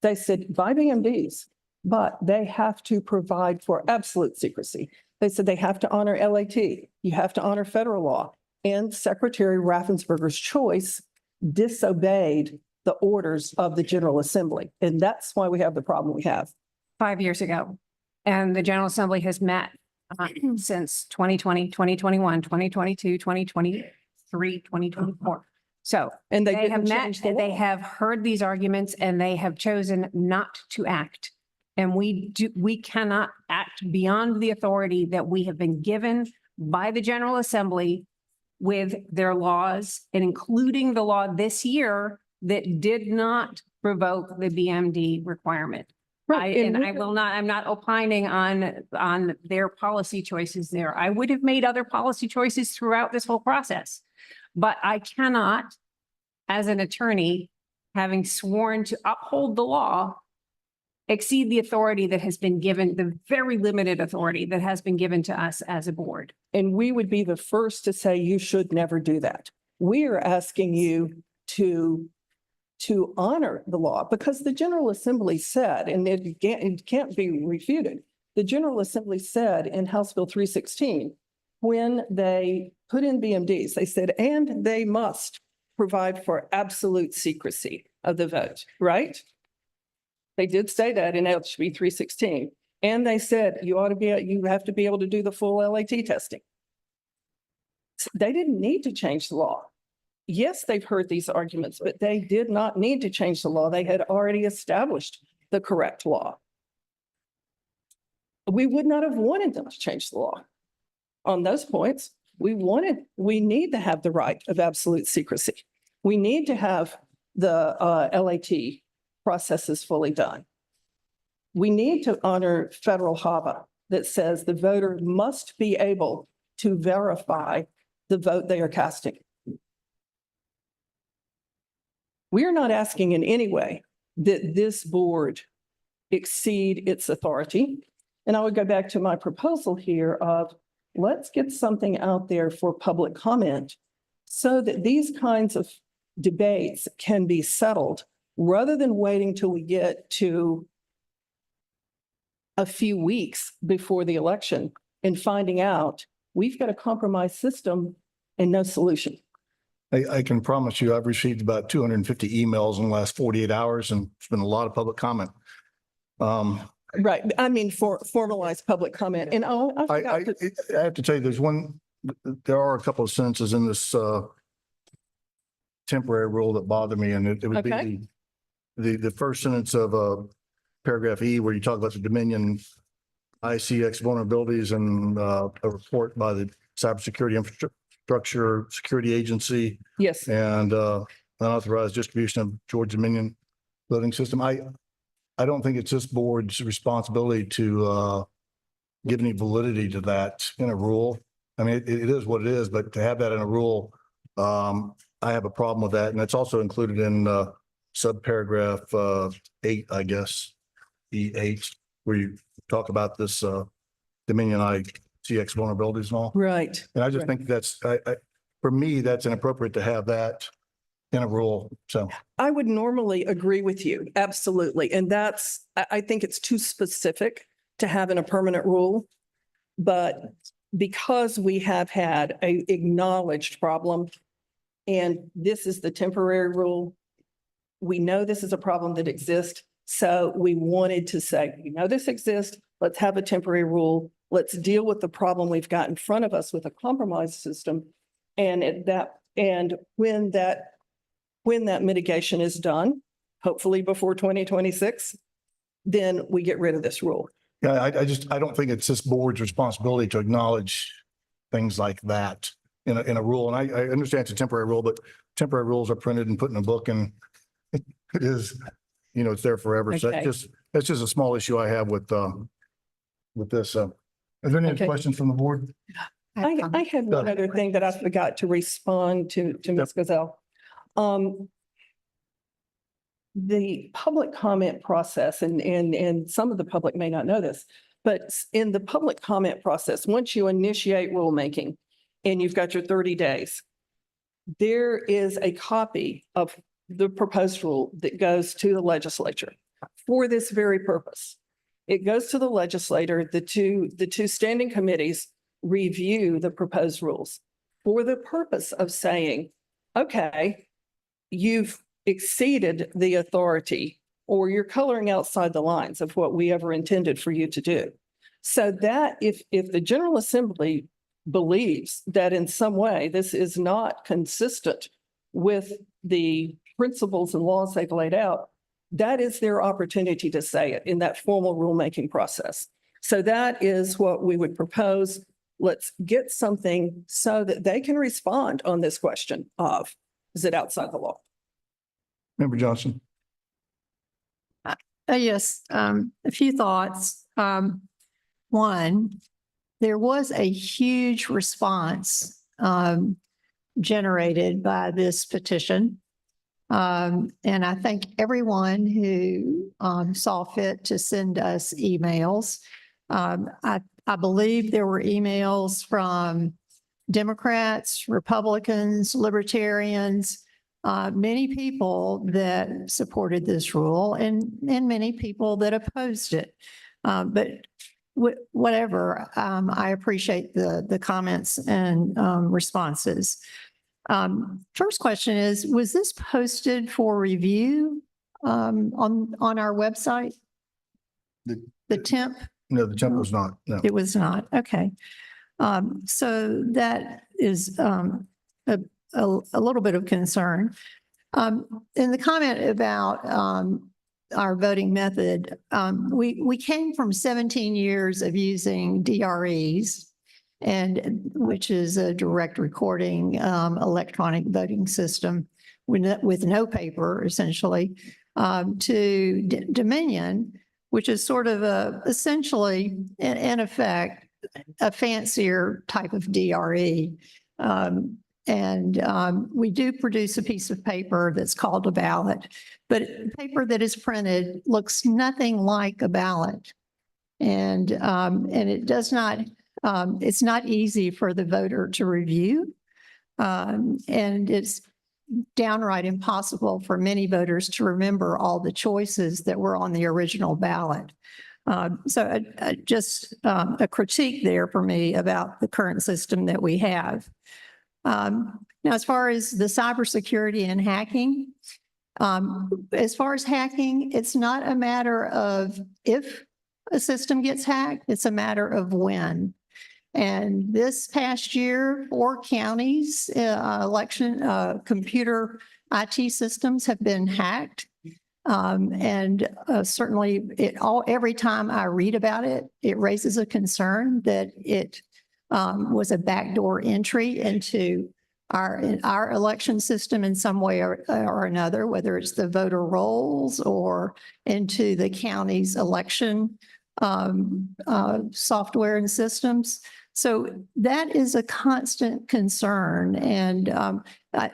[SPEAKER 5] They said, buy BMDs, but they have to provide for absolute secrecy. They said they have to honor LAT. You have to honor federal law. And Secretary Raffensperger's choice disobeyed the orders of the General Assembly. And that's why we have the problem we have.
[SPEAKER 6] 5 years ago. And the General Assembly has met since 2020, 2021, 2022, 2023, 2024. So
[SPEAKER 5] And they
[SPEAKER 6] they have
[SPEAKER 5] didn't
[SPEAKER 6] met,
[SPEAKER 5] change the
[SPEAKER 6] and they
[SPEAKER 5] law.
[SPEAKER 6] have heard these arguments and they have chosen not to act. And we cannot act beyond the authority that we have been given by the General Assembly with their laws, and including the law this year that did not revoke the BMD requirement.
[SPEAKER 5] Right, and we-
[SPEAKER 6] I'm not opining on their policy choices there. I would have made other policy choices throughout this whole process. But I cannot, as an attorney, having sworn to uphold the law, exceed the authority that has been given, the very limited authority that has been given to us as a board.
[SPEAKER 5] And we would be the first to say you should never do that. We are asking you to honor the law because the General Assembly said, and it can't be refuted. The General Assembly said in House Bill 316, when they put in BMDs, they said, and they must provide for absolute secrecy of the vote, right? They did say that in HB 316. And they said you have to be able to do the full LAT testing. They didn't need to change the law. Yes, they've heard these arguments, but they did not need to change the law. They had already established the correct law. We would not have wanted them to change the law. On those points, we need to have the right of absolute secrecy. We need to have the LAT processes fully done. We need to honor federal HAVA that says the voter must be able to verify the vote they are casting. We are not asking in any way that this board exceed its authority. And I would go back to my proposal here of let's get something out there for public comment so that these kinds of debates can be settled rather than waiting till we get to a few weeks before the election and finding out we've got a compromised system and no solution.
[SPEAKER 2] I can promise you, I've received about 250 emails in the last 48 hours and it's been a lot of public comment.
[SPEAKER 5] Right. I mean, for formalized public comment. And I
[SPEAKER 2] I
[SPEAKER 5] forgot to,
[SPEAKER 2] have to tell you, there are a couple of sentences in this temporary rule that bother me, and it would
[SPEAKER 5] Okay.
[SPEAKER 2] be the first sentence of paragraph E, where you talk about the Dominion ICX vulnerabilities and a report by the Cybersecurity Infrastructure Security Agency
[SPEAKER 5] yes,
[SPEAKER 2] and unauthorized distribution of Georgia Dominion voting system. I don't think it's this board's responsibility to give any validity to that in a rule. I mean, it is what it is, but to have that in a rule, I have a problem with that. And it's also included in subparagraph 8, I guess, E8, where you talk about this Dominion ICX vulnerabilities and all.
[SPEAKER 5] right.
[SPEAKER 2] And I just
[SPEAKER 5] Right.
[SPEAKER 2] think that's, for me, that's inappropriate to have that in a rule. So
[SPEAKER 5] I would normally agree with you, absolutely. And that's, I think it's too specific to have in a permanent rule. But because we have had a acknowledged problem, and this is the temporary rule, we know this is a problem that exists. So we wanted to say, we know this exists, let's have a temporary rule. Let's deal with the problem we've got in front of us with a compromise system. And when that mitigation is done, hopefully before 2026, then we get rid of this rule.
[SPEAKER 2] yeah, I don't think it's this board's responsibility to acknowledge things like that in a rule. And I understand it's a temporary rule, but temporary rules are printed and put in a book, and it is, it's there forever. So
[SPEAKER 5] Okay.
[SPEAKER 2] that's just a small issue I have with this. Are there any
[SPEAKER 5] Okay.
[SPEAKER 2] questions from the board?
[SPEAKER 5] I had one other thing that I forgot to respond to Ms. Gazelle. The public comment process, and some of the public may not know this, but in the public comment process, once you initiate rulemaking and you've got your 30 days, there is a copy of the proposed rule that goes to the legislature for this very purpose. It goes to the legislator, the two standing committees review the proposed rules for the purpose of saying, okay, you've exceeded the authority, or you're coloring outside the lines of what we ever intended for you to do. So that if the General Assembly believes that in some way this is not consistent with the principles and laws they've laid out, that is their opportunity to say it in that formal rulemaking process. So that is what we would propose. Let's get something so that they can respond on this question of, is it outside the law?
[SPEAKER 2] Member Johnson?
[SPEAKER 3] Yes, a few thoughts. One, there was a huge response generated by this petition. And I thank everyone who saw fit to send us emails. I believe there were emails from Democrats, Republicans, Libertarians, many people that supported this rule, and many people that opposed it. But whatever, I appreciate the comments and responses. First question is, was this posted for review on our website? The temp?
[SPEAKER 2] No, the temp was not. No.
[SPEAKER 3] It was not. Okay. So that is a little bit of concern. In the comment about our voting method, we came from 17 years of using DREs, and which is a direct recording electronic voting system with no paper, essentially, to Dominion, which is sort of essentially, in effect, a fancier type of DRE. We do produce a piece of paper that's called a ballot, but paper that is printed looks nothing like a ballot. And it does not, it's not easy for the voter to review. And it's downright impossible for many voters to remember all the choices that were on the original ballot. So just a critique there for me about the current system that we have. Now, as far as the cybersecurity and hacking, as far as hacking, it's not a matter of if a system gets hacked, it's a matter of when. And this past year, 4 counties, election computer IT systems have been hacked. Certainly every time I read about it, it raises a concern that it was a backdoor entry into our election system in some way or another, whether it's the voter rolls or into the county's election software and systems. So that is a constant concern. And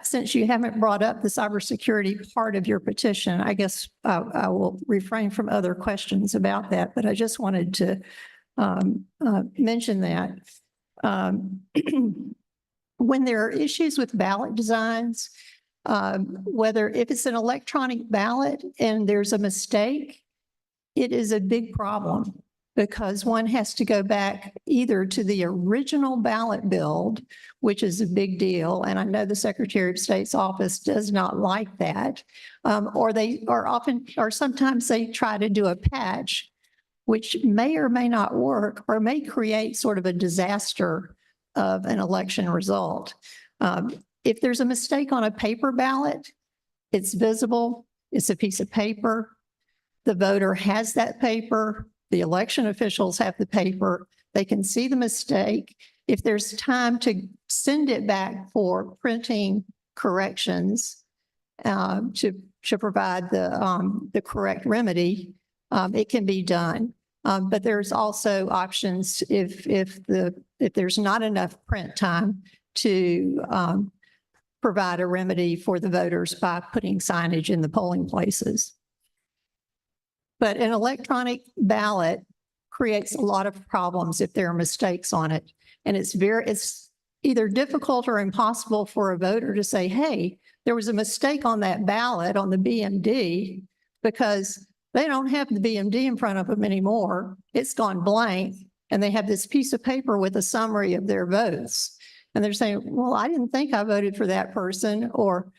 [SPEAKER 3] since you haven't brought up the cybersecurity part of your petition, I guess I will refrain from other questions about that, but I just wanted to mention that. When there are issues with ballot designs, Whether if it's an electronic ballot and there's a mistake, it is a big problem because one has to go back either to the original ballot build, which is a big deal. And I know the Secretary of State's office does not like that. Or they are often, or sometimes they try to do a patch, which may or may not work or may create sort of a disaster of an election result. If there's a mistake on a paper ballot, it's visible, it's a piece of paper. The voter has that paper. The election officials have the paper. They can see the mistake. If there's time to send it back for printing corrections to provide the correct remedy, it can be done. But there's also options if there's not enough print time to provide a remedy for the voters by putting signage in the polling places. But an electronic ballot creates a lot of problems if there are mistakes on it. And it's either difficult or impossible for a voter to say, hey, there was a mistake on that ballot on the BMD because they don't have the BMD in front of them anymore. It's gone blank. And they have this piece of paper with a summary of their votes. And they're saying, well, I didn't think I voted for that person, or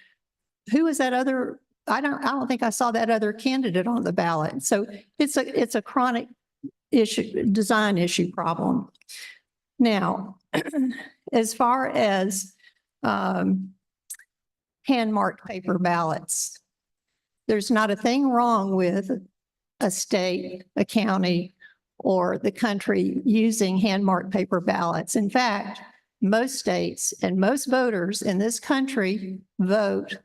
[SPEAKER 3] who is that other? I don't think I saw that other candidate on the ballot. So it's a chronic issue, design issue problem. Now, as far as hand-marked paper ballots, there's not a thing wrong with a state, a county, or the country using hand-marked paper ballots. In fact, most states and most voters in this country vote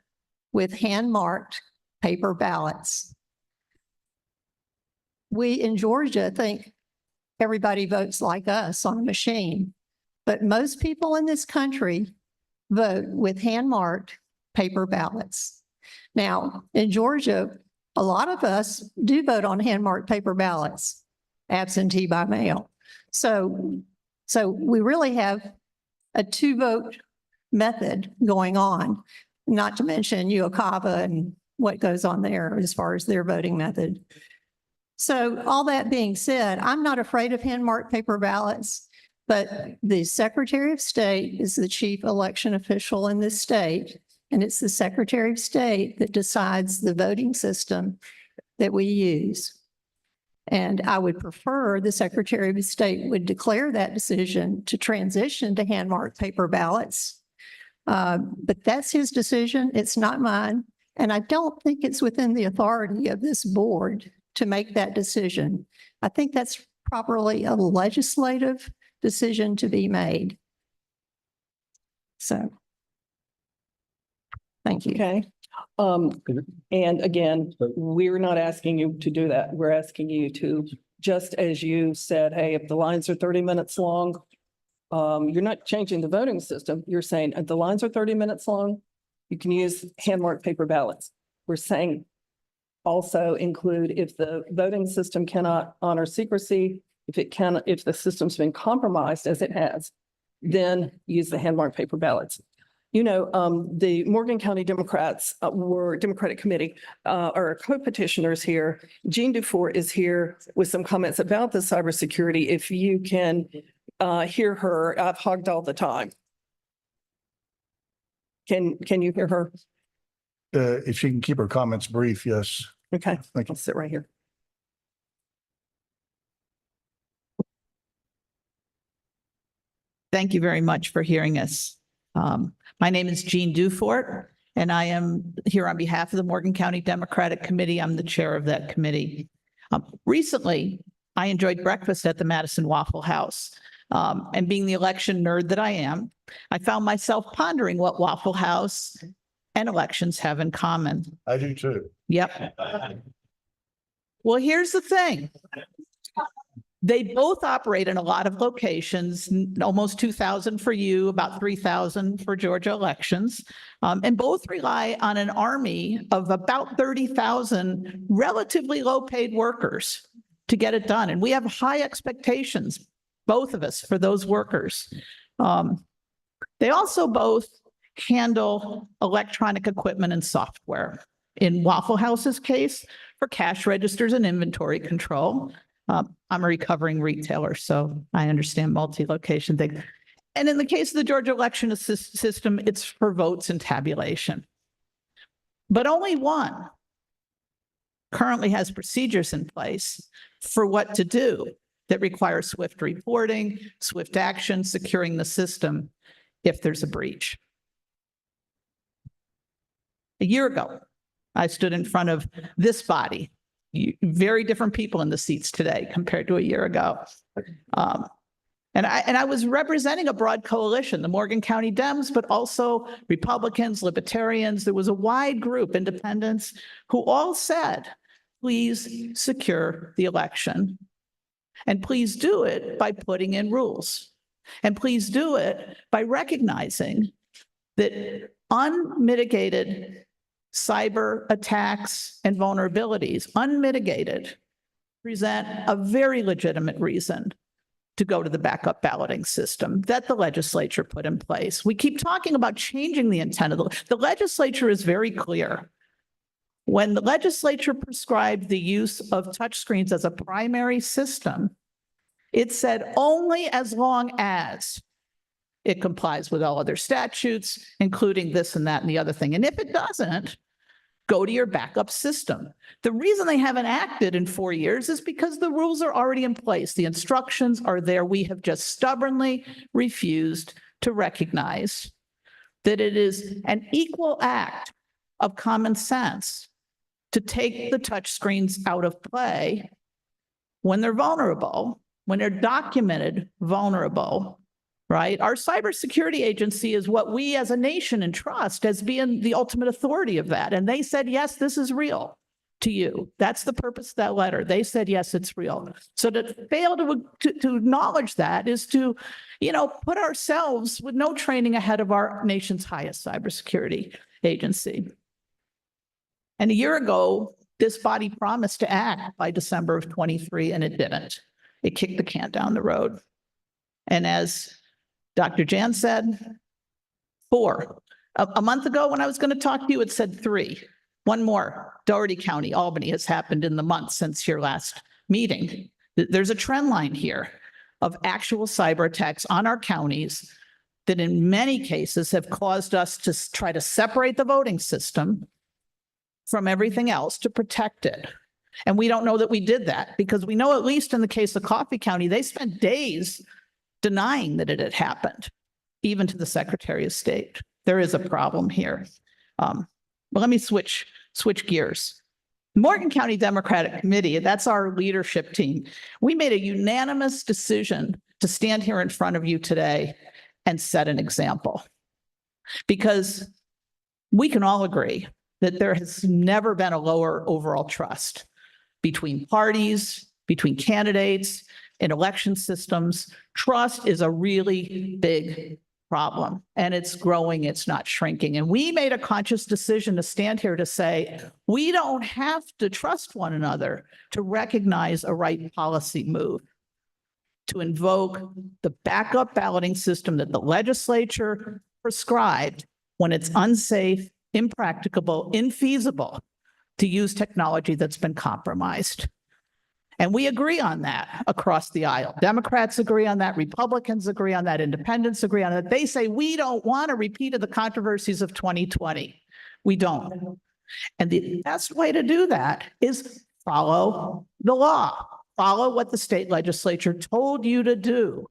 [SPEAKER 3] with hand-marked paper ballots. We in Georgia think everybody votes like us on a machine, but most people in this country vote with hand-marked paper ballots. Now, in Georgia, a lot of us do vote on hand-marked paper ballots, absentee by mail. So we really have a two-vote method going on, not to mention UOCAVA and what goes on there as far as their voting method. So all that being said, I'm not afraid of hand-marked paper ballots, but the Secretary of State is the chief election official in this state, and it's the Secretary of State that decides the voting system that we use. And I would prefer the Secretary of State would declare that decision to transition to hand-marked paper ballots. But that's his decision. It's not mine. And I don't think it's within the authority of this board to make that decision. I think that's properly a legislative decision to be made. So, thank you.
[SPEAKER 5] Okay. And again, we're not asking you to do that. We're asking you to, just as you said, hey, if the lines are 30 minutes long, you're not changing the voting system. You're saying if the lines are 30 minutes long, you can use hand-marked paper ballots. We're saying also include if the voting system cannot honor secrecy, if the system's been compromised as it has, then use the hand-marked paper ballots. You know, the Morgan County Democrats Democratic Committee are co-petitioners here. Jean Dufour is here with some comments about the cybersecurity. If you can hear her, I've hogged all the time. Can you hear her?
[SPEAKER 2] If she can keep her comments brief, yes.
[SPEAKER 5] Okay,
[SPEAKER 2] Thank you.
[SPEAKER 5] I'll sit right here.
[SPEAKER 8] Thank you very much for hearing us. My name is Jean Dufort, and I am here on behalf of the Morgan County Democratic Committee. I'm the chair of that committee. Recently, I enjoyed breakfast at the Madison Waffle House. And being the election nerd that I am, I found myself pondering what Waffle House and elections have in common.
[SPEAKER 2] I do too.
[SPEAKER 8] Yep. Well, here's the thing. They both operate in a lot of locations, almost 2,000 for you, about 3,000 for Georgia elections. And both rely on an army of about 30,000 relatively low-paid workers to get it done. And we have high expectations, both of us, for those workers. They also both handle electronic equipment and software. In Waffle House's case, for cash registers and inventory control. I'm a recovering retailer, so I understand multi-location things. And in the case of the Georgia election system, it's for votes and tabulation. But only one currently has procedures in place for what to do that require swift reporting, swift action, securing the system if there's a breach. A year ago, I stood in front of this body, very different people in the seats today compared to a year ago. And I was representing a broad coalition, the Morgan County Dems, but also Republicans, Libertarians. There was a wide group, independents, who all said, please secure the election. And please do it by putting in rules. And please do it by recognizing that unmitigated cyber attacks and vulnerabilities, unmitigated, present a very legitimate reason to go to the backup balloting system that the legislature put in place. We keep talking about changing the intent of the legislature is very clear. When the legislature prescribed the use of touchscreens as a primary system, it said only as long as it complies with all other statutes, including this and that and the other thing. And if it doesn't, go to your backup system. The reason they haven't acted in 4 years is because the rules are already in place. The instructions are there. We have just stubbornly refused to recognize that it is an equal act of common sense to take the touchscreens out of play when they're vulnerable, when they're documented vulnerable, right? Our cybersecurity agency is what we as a nation entrust as being the ultimate authority of that. And they said, yes, this is real to you. That's the purpose of that letter. They said, yes, it's real. So to fail to acknowledge that is to, put ourselves with no training ahead of our nation's highest cybersecurity agency. And a year ago, this body promised to act by December of 23, and it didn't. It kicked the can down the road. And as Dr. Jan said, 4. A month ago when I was going to talk to you, it said 3. One more, Dougherty County, Albany, has happened in the month since your last meeting. There's a trend line here of actual cyber attacks on our counties that in many cases have caused us to try to separate the voting system from everything else to protect it. And we don't know that we did that because we know, at least in the case of Coffee County, they spent days denying that it had happened, even to the Secretary of State. There is a problem here. But let me switch gears. Morgan County Democratic Committee, that's our leadership team. We made a unanimous decision to stand here in front of you today and set an example. Because we can all agree that there has never been a lower overall trust between parties, between candidates, in election systems. Trust is a really big problem, and it's growing, it's not shrinking. And we made a conscious decision to stand here to say, we don't have to trust one another to recognize a right policy move, to invoke the backup balloting system that the legislature prescribed when it's unsafe, impracticable, infeasible to use technology that's been compromised. And we agree on that across the aisle. Democrats agree on that. Republicans agree on that. Independents agree on that. They say we don't want a repeat of the controversies of 2020. We don't. And the best way to do that is follow the law. Follow what the state legislature told you to do.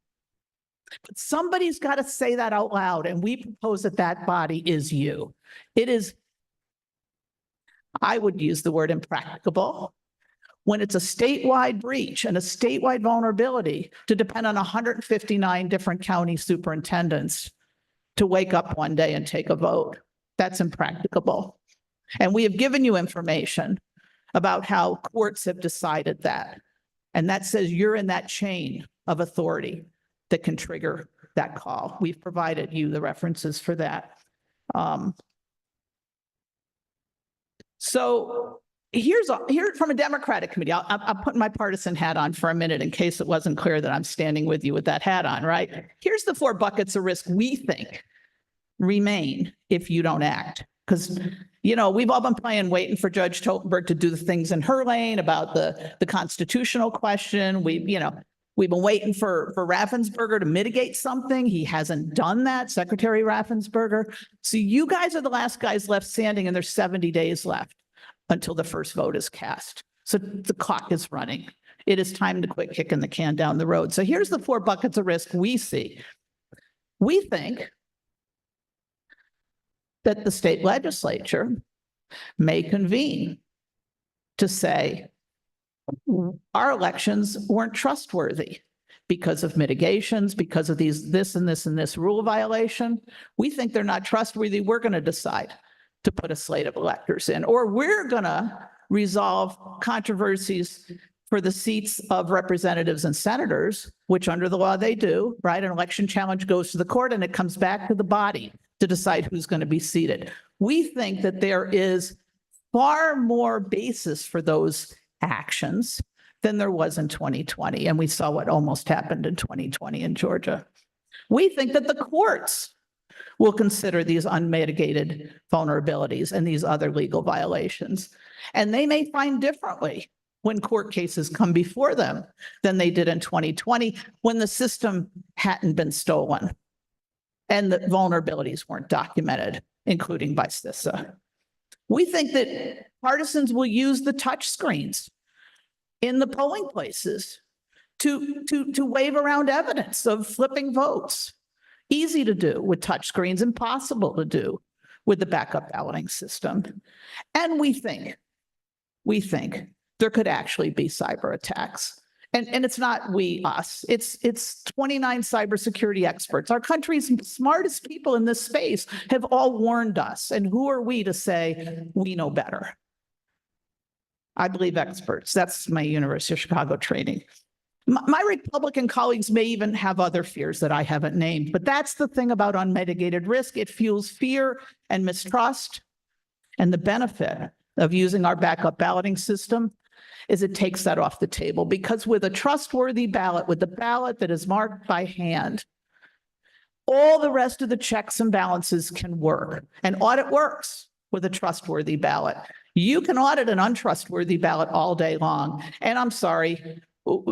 [SPEAKER 8] But somebody's got to say that out loud. And we propose that that body is you. It is, I would use the word impracticable, when it's a statewide breach and a statewide vulnerability to depend on 159 different county superintendents to wake up one day and take a vote. That's impracticable. And we have given you information about how courts have decided that. And that says you're in that chain of authority that can trigger that call. We've provided you the references for that. So here's from a Democratic committee. I'll put my partisan hat on for a minute in case it wasn't clear that I'm standing with you with that hat on, right? Here's the 4 buckets of risk we think remain if you don't act. Because, you know, we've all been waiting for Judge Totenberg to do the things in her lane about the constitutional question. We've been waiting for Raffensperger to mitigate something. He hasn't done that, Secretary Raffensperger. So you guys are the last guys left standing, and there's 70 days left until the first vote is cast. So the clock is running. It is time to quit kicking the can down the road. So here's the 4 buckets of risk we see. We think that the state legislature may convene to say our elections weren't trustworthy because of mitigations, because of this and this rule violation. We think they're not trustworthy. We're going to decide to put a slate of electors in, or we're going to resolve controversies for the seats of representatives and senators, which under the law they do, right? An election challenge goes to the court and it comes back to the body to decide who's going to be seated. We think that there is far more basis for those actions than there was in 2020. And we saw what almost happened in 2020 in Georgia. We think that the courts will consider these unmitigated vulnerabilities and these other legal violations. And they may find differently when court cases come before them than they did in 2020, when the system hadn't been stolen and the vulnerabilities weren't documented, including by CISA. We think that partisans will use the touch screens in the polling places to wave around evidence of flipping votes. Easy to do with touch screens, impossible to do with the backup balloting system. And we think there could actually be cyber attacks. And it's not us, it's 29 cybersecurity experts. Our country's smartest people in this space have all warned us. And who are we to say we know better? I believe experts. That's my University of Chicago training. My Republican colleagues may even have other fears that I haven't named, but that's the thing about unmitigated risk. It fuels fear and mistrust. And the benefit of using our backup balloting system is it takes that off the table, because with a trustworthy ballot, with the ballot that is marked by hand, all the rest of the checks and balances can work. And audit works with a trustworthy ballot. You can audit an untrustworthy ballot all day long. And I'm sorry,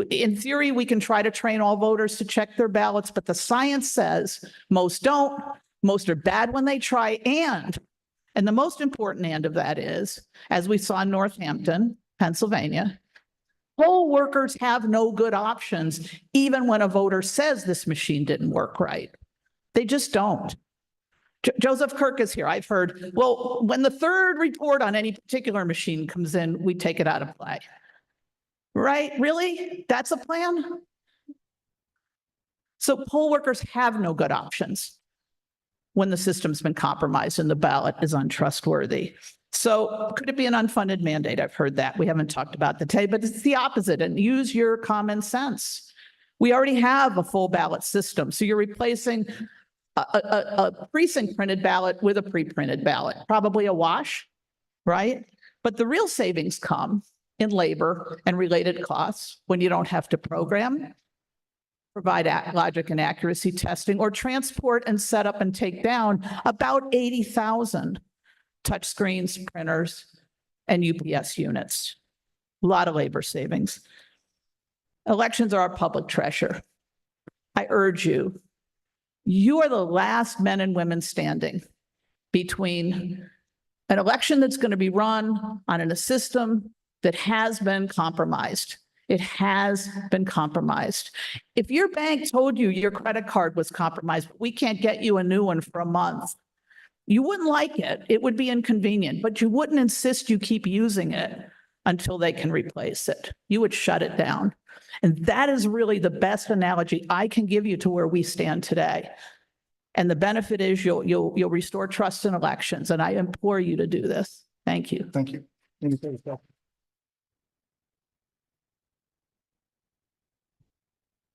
[SPEAKER 8] in theory, we can try to train all voters to check their ballots, but the science says most don't, most are bad when they try. And the most important and of that is, as we saw in Northampton, Pennsylvania, poll workers have no good options, even when a voter says this machine didn't work right. They just don't. Joseph Kirk is here. I've heard, well, when the third report on any particular machine comes in, we take it out of play. Right? Really? That's a plan? So poll workers have no good options when the system's been compromised and the ballot is untrustworthy. So could it be an unfunded mandate? I've heard that. We haven't talked about that today, but it's the opposite. And use your common sense. We already have a full ballot system. So you're replacing a precinct printed ballot with a pre-printed ballot, probably a wash, right? But the real savings come in labor and related costs when you don't have to program, provide logic and accuracy testing, or transport and set up and take down about 80,000 touchscreens, printers, and UPS units. A lot of labor savings. Elections are our public treasure. I urge you, you are the last men and women standing between an election that's going to be run on a system that has been compromised. It has been compromised. If your bank told you your credit card was compromised, but we can't get you a new one for a month, you wouldn't like it. It would be inconvenient, but you wouldn't insist you keep using it until they can replace it. You would shut it down. And that is really the best analogy I can give you to where we stand today. And the benefit is you'll restore trust in elections. And I implore you to do this. Thank you.
[SPEAKER 2] Thank you. Any further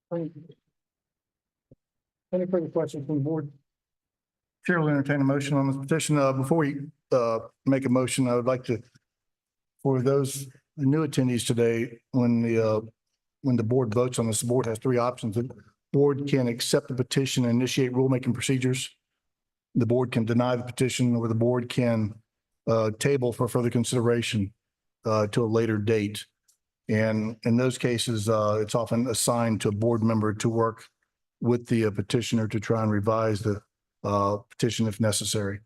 [SPEAKER 2] questions? Any further questions from the board? Chair will entertain a motion on this petition. Before we make a motion, I would like to, for those new attendees today, when the board votes on this, the board has three options. The board can accept the petition and initiate rulemaking procedures. the board can deny the petition or the board can table for further consideration to a later date. And in those cases, it's often assigned to a board member to work with the petitioner to try and revise the petition if necessary.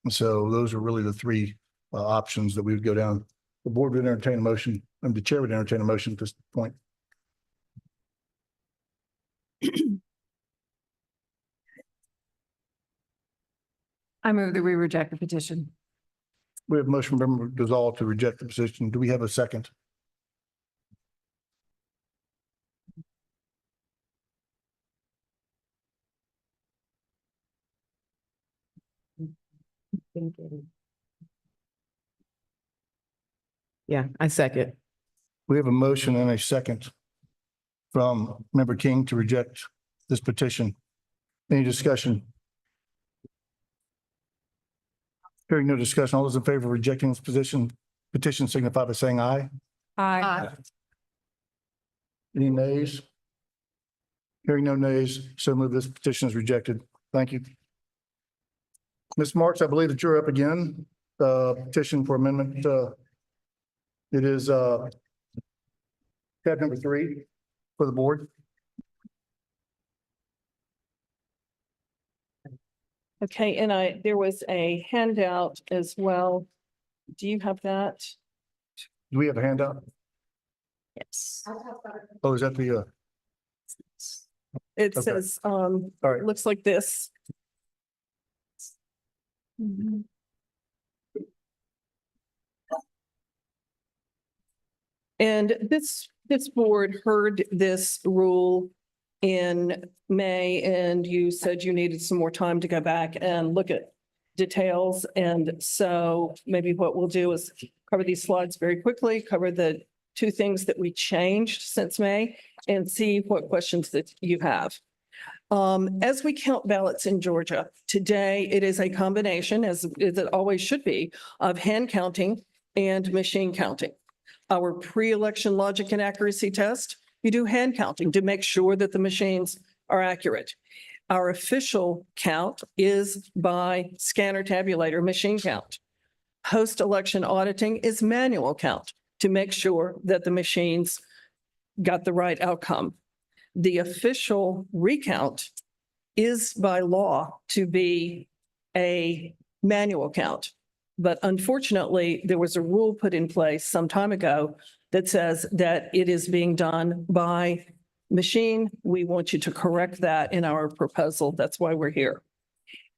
[SPEAKER 2] And so those are really the three options that we would go down. The board would entertain a motion, and the chair would entertain a motion at this point.
[SPEAKER 6] I move that we reject the petition.
[SPEAKER 2] We have a motion from Member Gazal to reject the petition. Do we have a second?
[SPEAKER 7] Yeah, I second.
[SPEAKER 2] We have a motion and a second from Member King to reject this petition. Any discussion? Hearing no discussion, all those in favor of rejecting this petition signify by saying aye.
[SPEAKER 6] Aye.
[SPEAKER 2] Any nays? Hearing no nays, so move this petition is rejected. Thank you. Ms. Marks, I believe that you're up again. Petition for amendment. It is tab number 3 for the board.
[SPEAKER 5] Okay, and there was a handout as well. Do you have that?
[SPEAKER 2] Do we have a handout?
[SPEAKER 6] Yes.
[SPEAKER 2] Oh, is that the,
[SPEAKER 5] It
[SPEAKER 2] Okay.
[SPEAKER 5] says,
[SPEAKER 2] all right.
[SPEAKER 5] it looks like this. And this board heard this rule in May, and you said you needed some more time to go back and look at details. And so maybe what we'll do is cover these slides very quickly, cover the 2 things that we changed since May, and see what questions that you have. As we count ballots in Georgia, today it is a combination, as it always should be, of hand counting and machine counting. Our pre-election logic and accuracy test, you do hand counting to make sure that the machines are accurate. Our official count is by scanner tabulator machine count. Post-election auditing is manual count to make sure that the machines got the right outcome. The official recount is by law to be a manual count. But unfortunately, there was a rule put in place some time ago that says that it is being done by machine. We want you to correct that in our proposal. That's why we're here.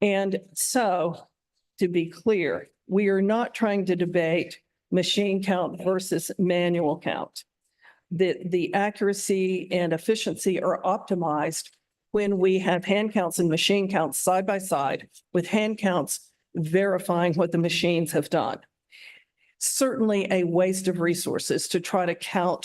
[SPEAKER 5] And so, to be clear, we are not trying to debate machine count versus manual count. The accuracy and efficiency are optimized when we have hand counts and machine counts side by side, with hand counts verifying what the machines have done. Certainly a waste of resources to try to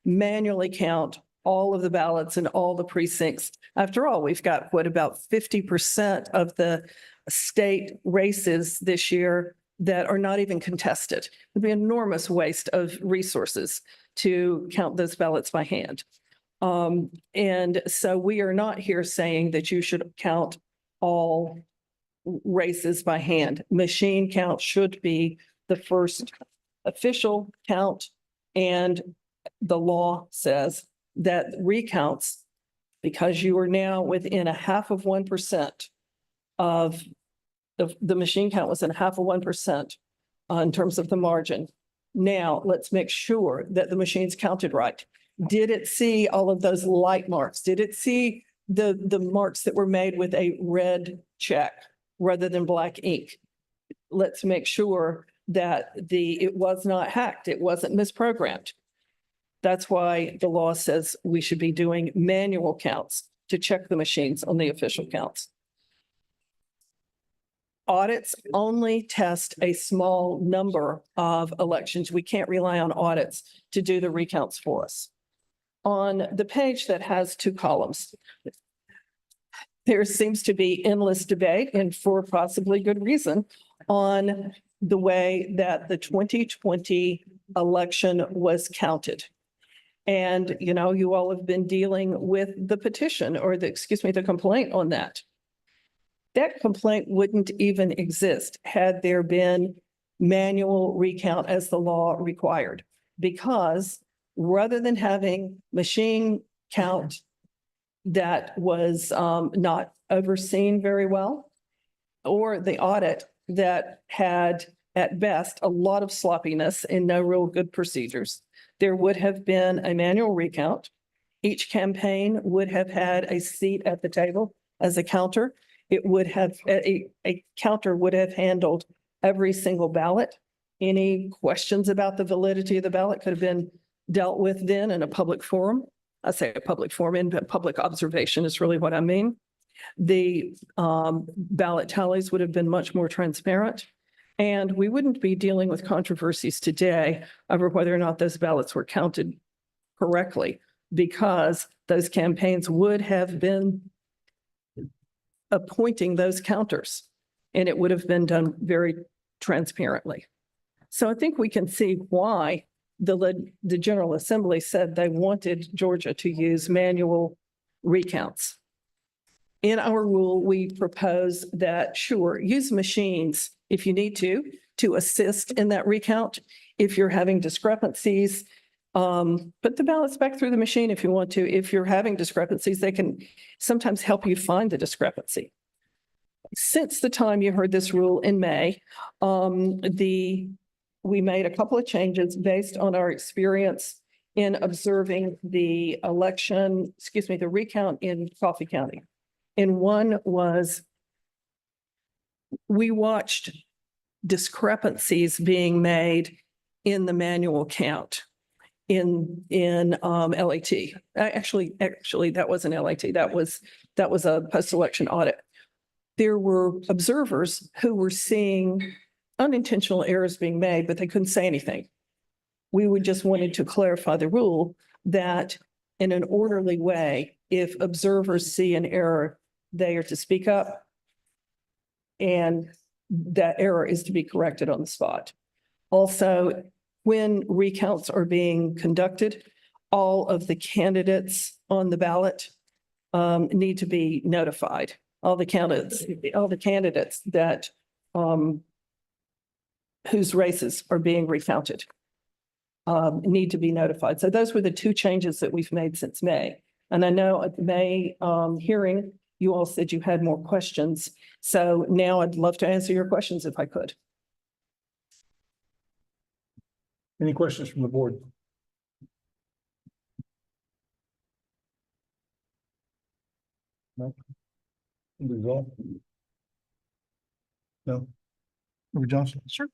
[SPEAKER 5] manually count all of the ballots in all the precincts. After all, we've got about 50% of the state races this year that are not even contested. It'd be an enormous waste of resources to count those ballots by hand. And so we are not here saying that you should count all races by hand. Machine count should be the first official count, and the law says that recounts, because you are now within 0.5% of the machine count was in 0.5% in terms of the margin. Now, let's make sure that the machine's counted right. Did it see all of those light marks? Did it see the marks that were made with a red check rather than black ink? Let's make sure that it was not hacked. It wasn't misprogrammed. That's why the law says we should be doing manual counts to check the machines on the official counts. Audits only test a small number of elections. We can't rely on audits to do the recounts for us. On the page that has 2 columns, there seems to be endless debate, and for possibly good reason, on the way that the 2020 election was counted. And, you all have been dealing with the petition or the complaint on that. That complaint wouldn't even exist had there been manual recount as the law required. Because rather than having machine count that was not overseen very well, or the audit that had at best a lot of sloppiness and no real good procedures, there would have been a manual recount. Each campaign would have had a seat at the table as a counter. It would have, a counter would have handled every single ballot. Any questions about the validity of the ballot could have been dealt with then in a public forum. I say a public forum, in public observation is really what I mean. The ballot tallies would have been much more transparent. And we wouldn't be dealing with controversies today over whether or not those ballots were counted correctly, because those campaigns would have been appointing those counters, and it would have been done very transparently. So I think we can see why the General Assembly said they wanted Georgia to use manual recounts. In our rule, we propose that, sure, use machines if you need to assist in that recount. If you're having discrepancies, put the ballots back through the machine if you want to. If you're having discrepancies, they can sometimes help you find the discrepancy. Since the time you heard this rule in May, we made a couple of changes based on our experience in observing the the recount in Coffee County. And one was, we watched discrepancies being made in the manual count in LAT. Actually, that wasn't LAT. That was a post-election audit. There were observers who were seeing unintentional errors being made, but they couldn't say anything. We would just wanted to clarify the rule that in an orderly way, if observers see an error, they are to speak up, and that error is to be corrected on the spot. Also, when recounts are being conducted, all of the candidates on the ballot need to be notified. All the candidates that whose races are being recounted need to be notified. So those were the two changes that we've made since May. And I know at the May hearing, you all said you had more questions. So now I'd love to answer your questions if I could.
[SPEAKER 2] Any questions from the board? No? Resolve? No? Member Johnson?
[SPEAKER 3] Sure.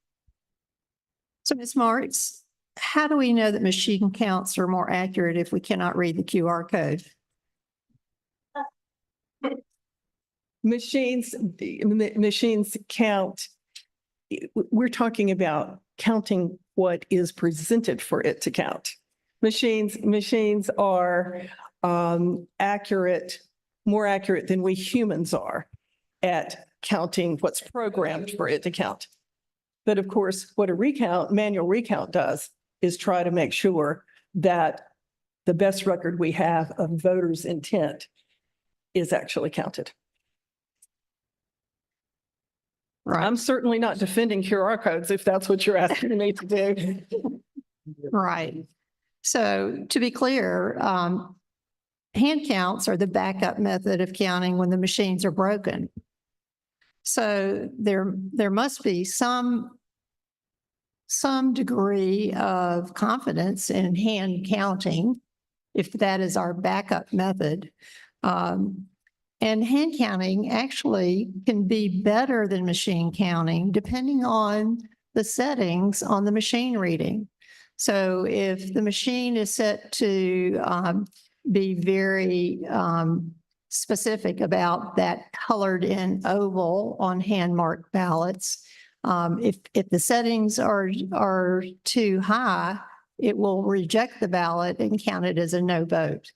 [SPEAKER 3] So Ms. Marks, how do we know that machine counts are more accurate if we cannot read the QR code?
[SPEAKER 5] Machines count. We're talking about counting what is presented for it to count. Machines are accurate, more accurate than we humans are at counting what's programmed for it to count. But of course, what a manual recount does is try to make sure that the best record we have of voters' intent is actually counted.
[SPEAKER 3] Right.
[SPEAKER 5] I'm certainly not defending QR codes if that's what you're asking me to do.
[SPEAKER 3] Right. So to be clear, hand counts are the backup method of counting when the machines are broken. So there must be some degree of confidence in hand counting, if that is our backup method. And hand counting actually can be better than machine counting, depending on the settings on the machine reading. So if the machine is set to be very specific about that colored in oval on hand marked ballots, if the settings are too high, it will reject the ballot and count it as a no vote.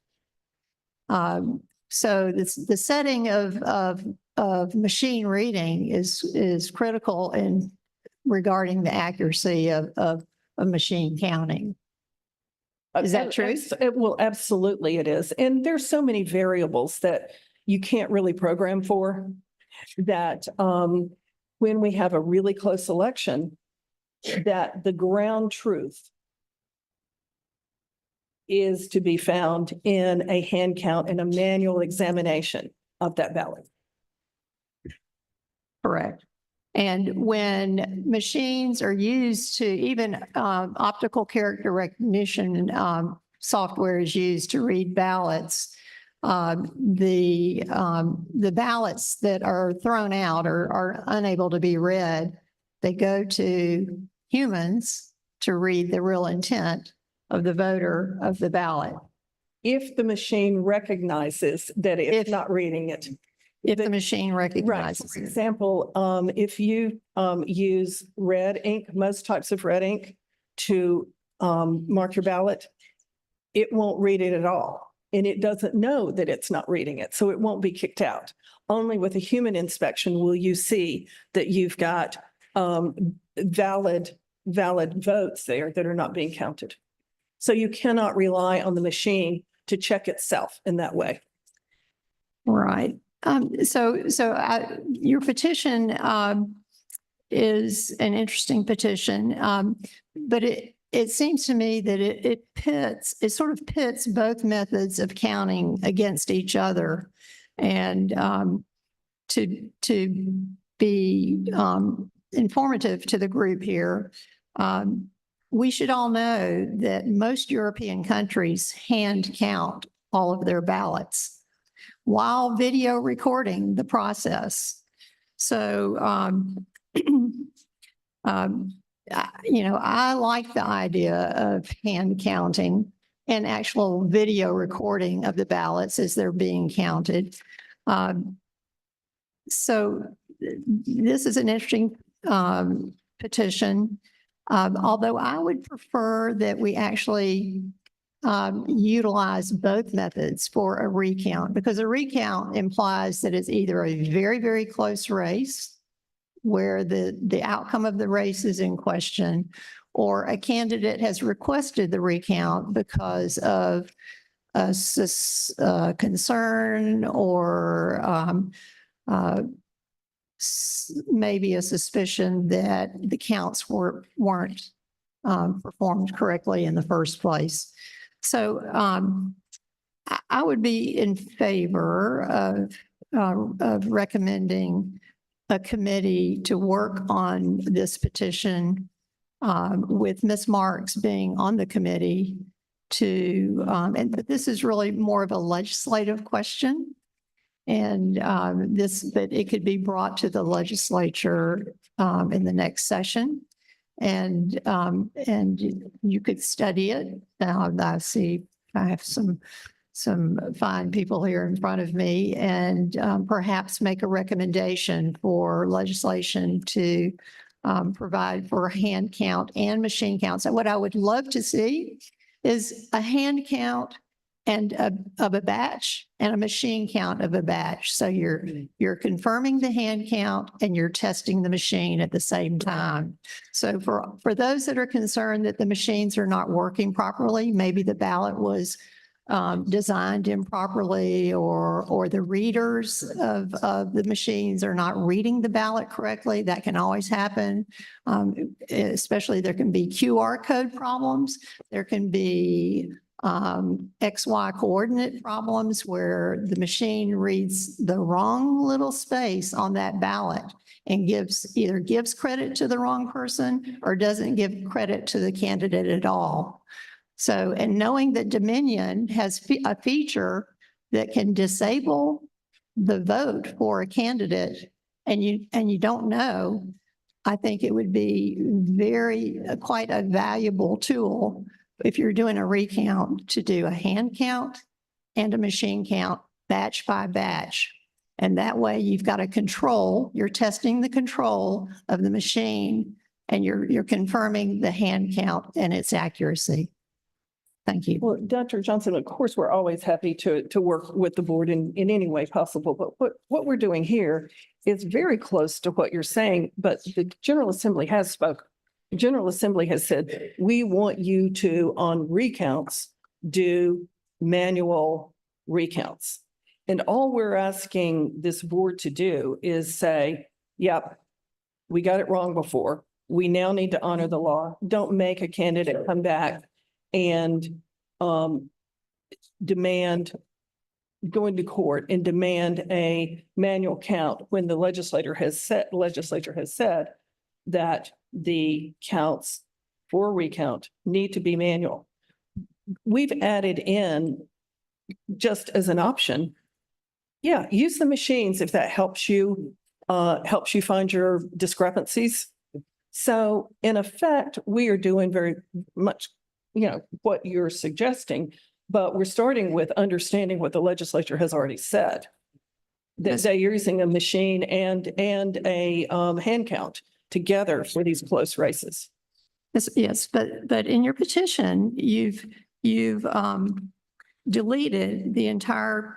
[SPEAKER 3] So the setting of machine reading is critical in regarding the accuracy of machine counting. Is that true?
[SPEAKER 5] Well, absolutely it is. And there's so many variables that you can't really program for. that when we have a really close election, that the ground truth is to be found in a hand count and a manual examination of that ballot.
[SPEAKER 3] Correct. And when machines are used to, even optical character recognition software is used to read ballots, the ballots that are thrown out or are unable to be read, they go to humans to read the real intent of the voter of the ballot.
[SPEAKER 5] If the machine recognizes that it's not reading it.
[SPEAKER 3] If the machine
[SPEAKER 5] Right.
[SPEAKER 3] recognizes
[SPEAKER 5] For
[SPEAKER 3] it.
[SPEAKER 5] example, if you use red ink, most types of red ink to mark your ballot, it won't read it at all. And it doesn't know that it's not reading it, so it won't be kicked out. Only with a human inspection will you see that you've got valid votes there that are not being counted. So you cannot rely on the machine to check itself in that way.
[SPEAKER 3] Right. Your petition is an interesting petition, but it seems to me that it sort of pits both methods of counting against each other. And to be informative to the group here, we should all know that most European countries hand count all of their ballots while video recording the process. So, I like the idea of hand counting and actual video recording of the ballots as they're being counted. So this is an interesting petition, although I would prefer that we actually utilize both methods for a recount, because a recount implies that it's either a very, very close race where the outcome of the race is in question, or a candidate has requested the recount because of a concern or maybe a suspicion that the counts weren't performed correctly in the first place. So I would be in favor of recommending a committee to work on this petition with Ms. Marks being on the committee but this is really more of a legislative question. And but it could be brought to the legislature in the next session. And you could study it. I see I have some fine people here in front of me, and perhaps make a recommendation for legislation to provide for a hand count and machine count. So what I would love to see is a hand count of a batch and a machine count of a batch. So you're confirming the hand count and you're testing the machine at the same time. So for those that are concerned that the machines are not working properly, maybe the ballot was designed improperly, or the readers of the machines are not reading the ballot correctly. That can always happen. Especially there can be QR code problems. There can be XY coordinate problems where the machine reads the wrong little space on that ballot and either gives credit to the wrong person or doesn't give credit to the candidate at all. So, and knowing that Dominion has a feature that can disable the vote for a candidate and you don't know, I think it would be quite a valuable tool if you're doing a recount to do a hand count and a machine count batch by batch. And that way you've got a control, you're testing the control of the machine and you're confirming the hand count and its accuracy. Thank you.
[SPEAKER 5] Well, Dr. Johnson, of course, we're always happy to work with the board in any way possible. But what we're doing here is very close to what you're saying, but the General Assembly has spoken. The General Assembly has said, we want you to, on recounts, do manual recounts. And all we're asking this board to do is say, yep, we got it wrong before. We now need to honor the law. Don't make a candidate come back and demand, go into court and demand a manual count when the legislature has said that the counts for recount need to be manual. We've added in, just as an option, yeah, use the machines if that helps you find your discrepancies. So in effect, we are doing very much, what you're suggesting, but we're starting with understanding what the legislature has already said. That they're using a machine and a hand count together for these close races.
[SPEAKER 3] Yes, but in your petition, you've deleted the entire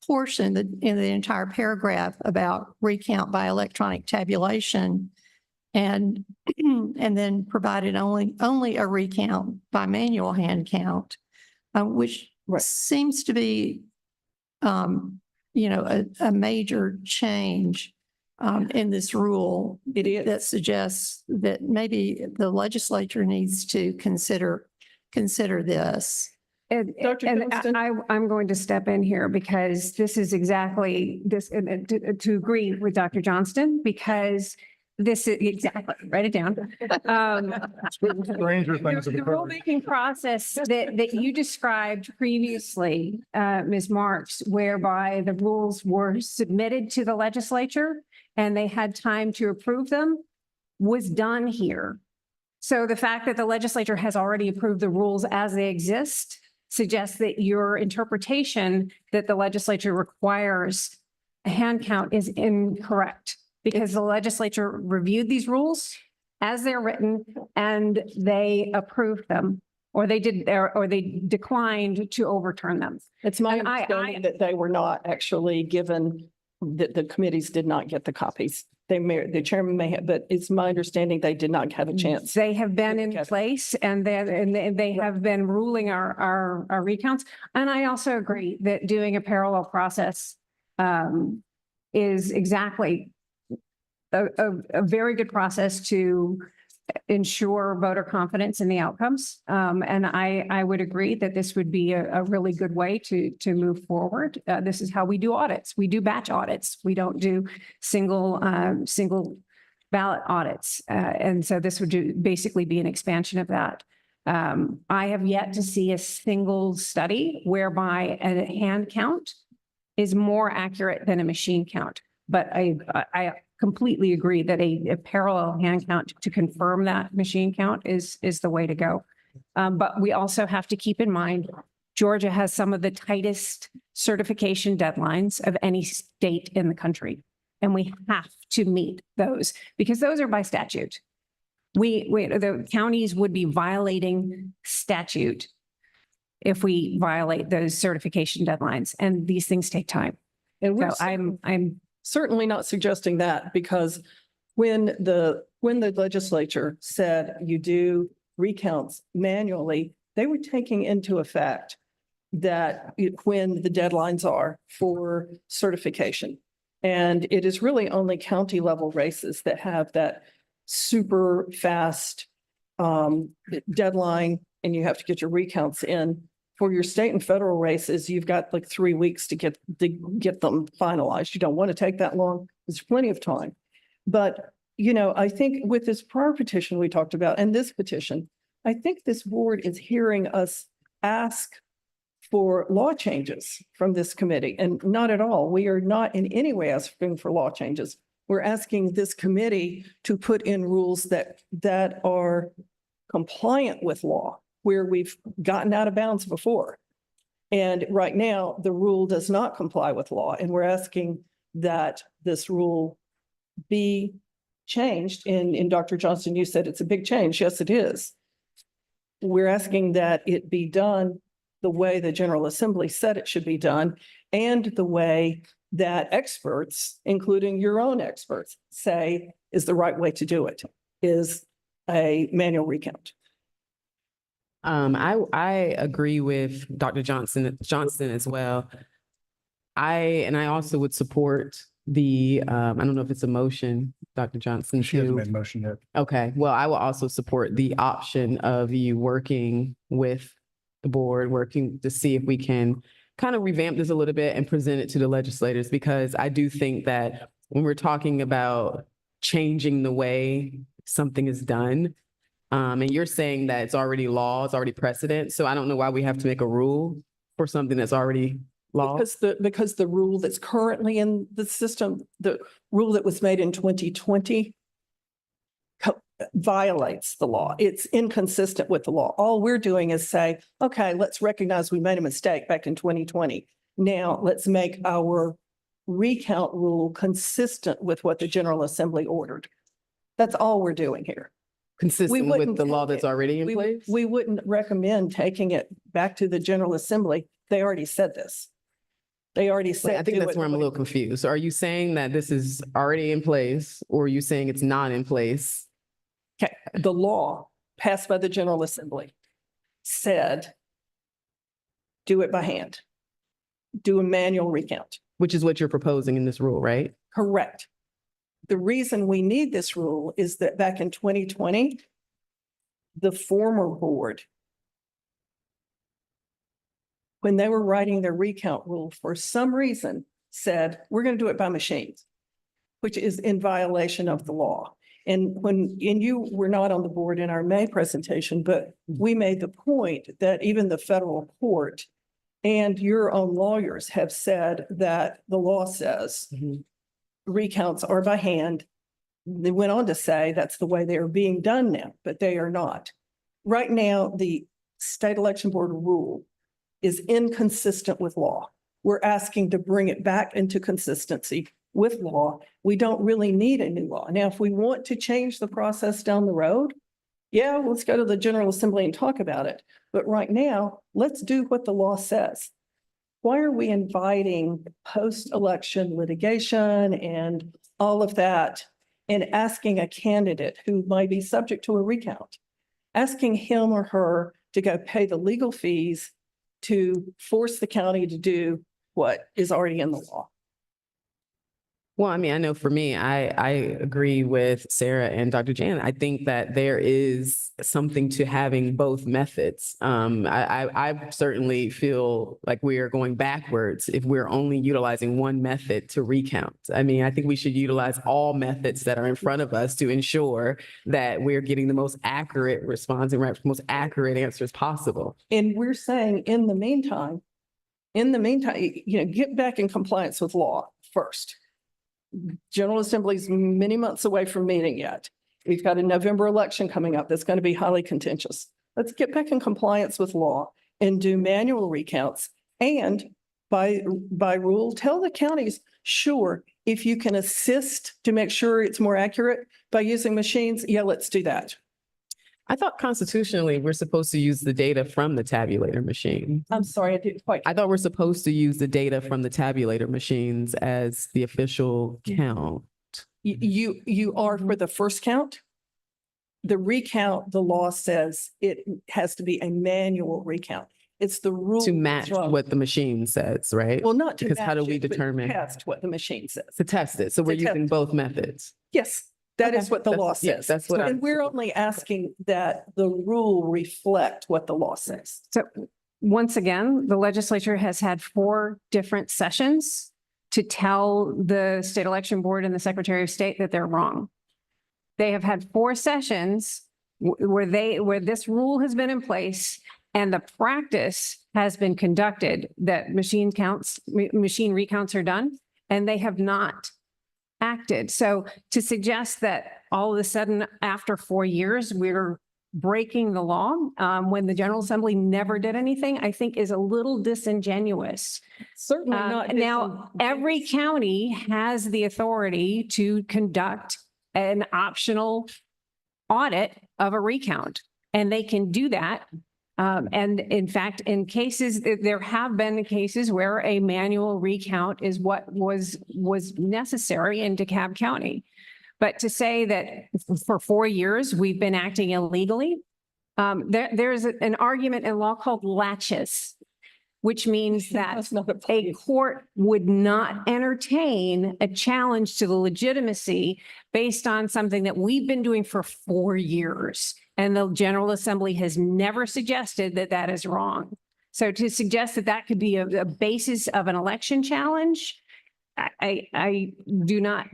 [SPEAKER 3] portion in the entire paragraph about recount by electronic tabulation, and then provided only a recount by manual hand count, which
[SPEAKER 5] Right.
[SPEAKER 3] seems to be, a major change in this rule.
[SPEAKER 5] It is.
[SPEAKER 3] That suggests that maybe the legislature needs to consider this.
[SPEAKER 6] And,
[SPEAKER 5] Dr.
[SPEAKER 6] and
[SPEAKER 5] Johnston?
[SPEAKER 6] I'm going to step in here because this is exactly this, and to agree with Dr. Johnston, because this is exactly, write it down.
[SPEAKER 2] Stranger things have
[SPEAKER 6] The
[SPEAKER 2] occurred.
[SPEAKER 6] rulemaking process that you described previously, Ms. Marks, whereby the rules were submitted to the legislature and they had time to approve them, was done here. So the fact that the legislature has already approved the rules as they exist suggests that your interpretation that the legislature requires a hand count is incorrect, because the legislature reviewed these rules as they're written and they approved them, or they declined to overturn them.
[SPEAKER 5] It's my
[SPEAKER 6] And I-
[SPEAKER 5] understanding that they were not actually given, that the committees did not get the copies. The chairman may have, but it's my understanding they did not have a chance.
[SPEAKER 6] They have been in
[SPEAKER 5] Look at it.
[SPEAKER 6] place and they have been ruling our recounts. And I also agree that doing a parallel process is exactly a very good process to ensure voter confidence in the outcomes. And I would agree that this would be a really good way to move forward. This is how we do audits. We do batch audits. We don't do single ballot audits. And so this would basically be an expansion of that. I have yet to see a single study whereby a hand count is more accurate than a machine count. But I completely agree that a parallel hand count to confirm that machine count is the way to go. But we also have to keep in mind, Georgia has some of the tightest certification deadlines of any state in the country. And we have to meet those because those are by statute. The counties would be violating statute if we violate those certification deadlines, and these things take time.
[SPEAKER 5] And
[SPEAKER 6] So
[SPEAKER 5] we're
[SPEAKER 6] I'm
[SPEAKER 5] certainly not suggesting that, because when the legislature said you do recounts manually, they were taking into effect that when the deadlines are for certification. And it is really only county level races that have that super fast deadline, and you have to get your recounts in. For your state and federal races, you've got like 3 weeks to get them finalized. You don't want to take that long. There's plenty of time. But, I think with this prior petition we talked about and this petition, I think this board is hearing us ask for law changes from this committee, and not at all. We are not in any way asking for law changes. We're asking this committee to put in rules that are compliant with law, where we've gotten out of bounds before. And right now, the rule does not comply with law, and we're asking that this rule be changed. And Dr. Johnston, you said it's a big change. Yes, it is. We're asking that it be done the way the General Assembly said it should be done, and the way that experts, including your own experts, say is the right way to do it, is a manual recount.
[SPEAKER 7] I agree with Dr. Johnson as well. I also would support the, I don't know if it's a motion, Dr. Johnson,
[SPEAKER 2] She hasn't
[SPEAKER 7] to,
[SPEAKER 2] made a motion yet.
[SPEAKER 7] okay, well, I will also support the option of you working with the board, working to see if we can kind of revamp this a little bit and present it to the legislators, because I do think that when we're talking about changing the way something is done, and you're saying that it's already law, it's already precedent, so I don't know why we have to make a rule for something that's already law.
[SPEAKER 5] Because the rule that's currently in the system, the rule that was made in 2020 violates the law. It's inconsistent with the law. All we're doing is say, okay, let's recognize we made a mistake back in 2020. Now let's make our recount rule consistent with what the General Assembly ordered. That's all we're doing here.
[SPEAKER 7] Consistent with
[SPEAKER 5] wouldn't
[SPEAKER 7] the law
[SPEAKER 5] take
[SPEAKER 7] that's
[SPEAKER 5] it.
[SPEAKER 7] already in place?
[SPEAKER 5] We wouldn't recommend taking it back to the General Assembly. They already said this. They already
[SPEAKER 7] Wait,
[SPEAKER 5] said.
[SPEAKER 7] I think
[SPEAKER 5] do
[SPEAKER 7] that's
[SPEAKER 5] it
[SPEAKER 7] where I'm a
[SPEAKER 5] the way-
[SPEAKER 7] little confused. So are you saying that this is already in place, or are you saying it's not in place?
[SPEAKER 5] Okay, the law passed by the General Assembly said, do it by hand. Do a manual recount.
[SPEAKER 7] Which is what you're proposing in this rule, right?
[SPEAKER 5] Correct. The reason we need this rule is that back in 2020, the former board, when they were writing their recount rule, for some reason said, we're going to do it by machines, which is in violation of the law. And you were not on the board in our May presentation, but we made the point that even the federal court and your own lawyers have said that the law says recounts are by hand. They went on to say that's the way they are being done now, but they are not. Right now, the state election board rule is inconsistent with law. We're asking to bring it back into consistency with law. We don't really need a new law. Now, if we want to change the process down the road, yeah, let's go to the General Assembly and talk about it. But right now, let's do what the law says. Why are we inviting post-election litigation and all of that and asking a candidate who might be subject to a recount, asking him or her to go pay the legal fees to force the county to do what is already in the law?
[SPEAKER 7] Well, I mean, I know for me, I agree with Sarah and Dr. Jan. I think that there is something to having both methods. I certainly feel like we are going backwards if we're only utilizing one method to recount. I mean, I think we should utilize all methods that are in front of us to ensure that we're getting the most accurate response and most accurate answers possible.
[SPEAKER 5] And we're saying in the meantime, get back in compliance with law first. General Assembly's many months away from meeting yet. We've got a November election coming up that's going to be highly contentious. Let's get back in compliance with law and do manual recounts. And by rule, tell the counties, sure, if you can assist to make sure it's more accurate by using machines, yeah, let's do that.
[SPEAKER 7] I thought constitutionally, we're supposed to use the data from the tabulator machine.
[SPEAKER 5] I'm sorry, I didn't quite.
[SPEAKER 7] I thought we're supposed to use the data from the tabulator machines as the official count.
[SPEAKER 5] You are for the first count. The recount, the law says it has to be a manual recount. It's the rule.
[SPEAKER 7] To match what the machine says, right?
[SPEAKER 5] Well, not to
[SPEAKER 7] Because how do
[SPEAKER 5] match
[SPEAKER 7] we
[SPEAKER 5] it, but
[SPEAKER 7] determine?
[SPEAKER 5] test what the machine says.
[SPEAKER 7] To test it. So we're
[SPEAKER 5] To test
[SPEAKER 7] using both methods.
[SPEAKER 5] Yes, that is
[SPEAKER 7] Okay.
[SPEAKER 5] what the law
[SPEAKER 7] That's- yeah,
[SPEAKER 5] says.
[SPEAKER 7] that's what I-
[SPEAKER 5] And we're only asking that the rule reflect what the law says.
[SPEAKER 6] So once again, the legislature has had 4 different sessions to tell the state election board and the Secretary of State that they're wrong. They have had 4 sessions where this rule has been in place and the practice has been conducted that machine recounts are done, and they have not acted. So to suggest that all of a sudden after 4 years, we're breaking the law when the General Assembly never did anything, I think is a little disingenuous.
[SPEAKER 5] Certainly not.
[SPEAKER 6] Now, every county has the authority to conduct an optional audit of a recount, and they can do that. And in fact, in cases, there have been cases where a manual recount is what was necessary in DeKalb County. But to say that for 4 years, we've been acting illegally, there's an argument in law called laches. which means that
[SPEAKER 5] That's not a
[SPEAKER 6] a
[SPEAKER 5] police.
[SPEAKER 6] court would not entertain a challenge to the legitimacy based on something that we've been doing for 4 years. And the General Assembly has never suggested that that is wrong. So to suggest that that could be a basis of an election challenge, I do not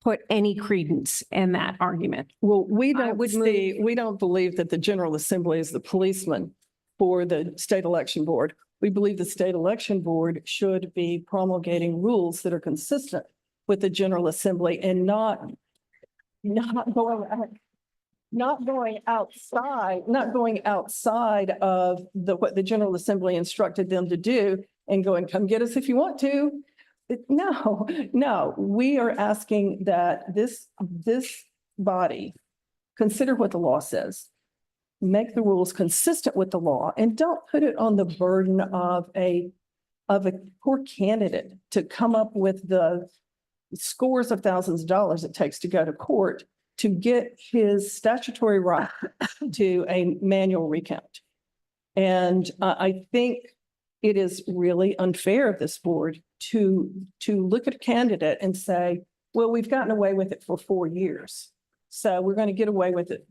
[SPEAKER 6] put any credence in that argument.
[SPEAKER 5] Well, we
[SPEAKER 6] I
[SPEAKER 5] don't
[SPEAKER 6] would
[SPEAKER 5] see, we don't believe that the General Assembly is the policeman for the state election board. We believe the state election board should be promulgating rules that are consistent with the General Assembly and not going outside of what the General Assembly instructed them to do and going, come get us if you want to. No, we are asking that this body consider what the law says, make the rules consistent with the law, and don't put it on the burden of a poor candidate to come up with the scores of thousands of dollars it takes to go to court to get his statutory right to a manual recount. And I think it is really unfair of this board to look at a candidate and say, well, we've gotten away with it for 4 years, so we're going to get away with it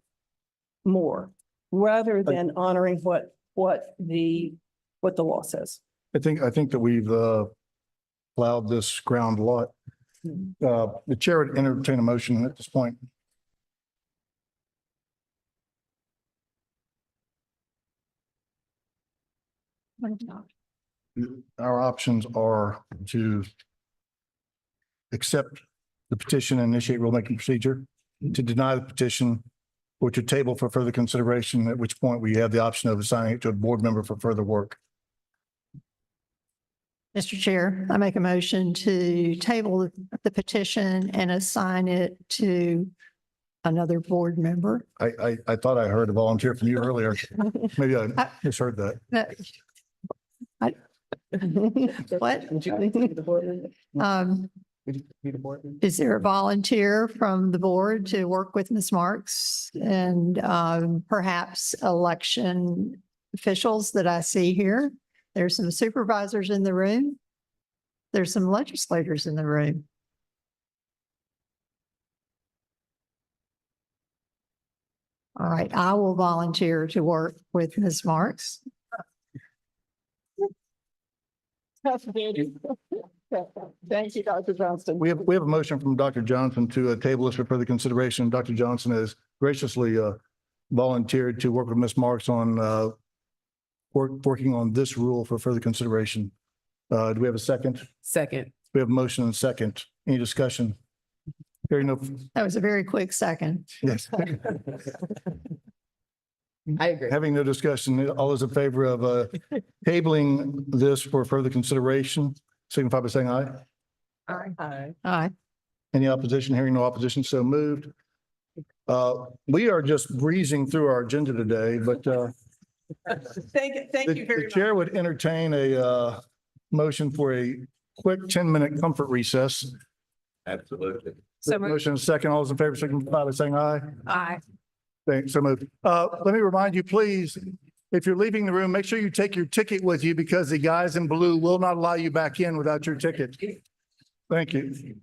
[SPEAKER 5] more, rather than honoring what the law says.
[SPEAKER 2] I think that we've plowed this ground a lot. The chair would entertain a motion at this point. Our options are to accept the petition and initiate rulemaking procedure, to deny the petition, or to table for further consideration, at which point we have the option of assigning it to a board member for further work.
[SPEAKER 3] Mr. Chair, I make a motion to table the petition and assign it to another board member.
[SPEAKER 2] I thought I heard a volunteer from you earlier. Maybe I misheard that.
[SPEAKER 3] What?
[SPEAKER 5] Would you like to be the board member?
[SPEAKER 3] Is there a volunteer from the board to work with Ms. Marks and perhaps election officials that I see here? There's some supervisors in the room. There's some legislators in the room. All right, I will volunteer to work with Ms. Marks.
[SPEAKER 5] Thank you, Dr. Johnston.
[SPEAKER 2] We have a motion from Dr. Johnson to table this for further consideration. Dr. Johnson has graciously volunteered to work with Ms. Marks on working on this rule for further consideration. Do we have a second?
[SPEAKER 7] Second.
[SPEAKER 2] We have a motion and a second. Any discussion? Hearing no,
[SPEAKER 3] That was a very quick second.
[SPEAKER 2] yes.
[SPEAKER 7] I agree.
[SPEAKER 2] Having no discussion, all those in favor of tabling this for further consideration, signify by saying aye.
[SPEAKER 5] Aye.
[SPEAKER 3] Aye.
[SPEAKER 2] Any opposition? Hearing no opposition, so moved. We are just breezing through our agenda today, but
[SPEAKER 5] Thank you very
[SPEAKER 2] the
[SPEAKER 5] much.
[SPEAKER 2] chair would entertain a motion for a quick 10-minute comfort recess.
[SPEAKER 1] Absolutely.
[SPEAKER 6] So moved.
[SPEAKER 2] Motion is second. All those in favor, signify by saying aye.
[SPEAKER 6] Aye.
[SPEAKER 2] Thanks, so moved. Let me remind you, please, if you're leaving the room, make sure you take your ticket with you because the guys in blue will not allow you back in without your ticket. Thank you.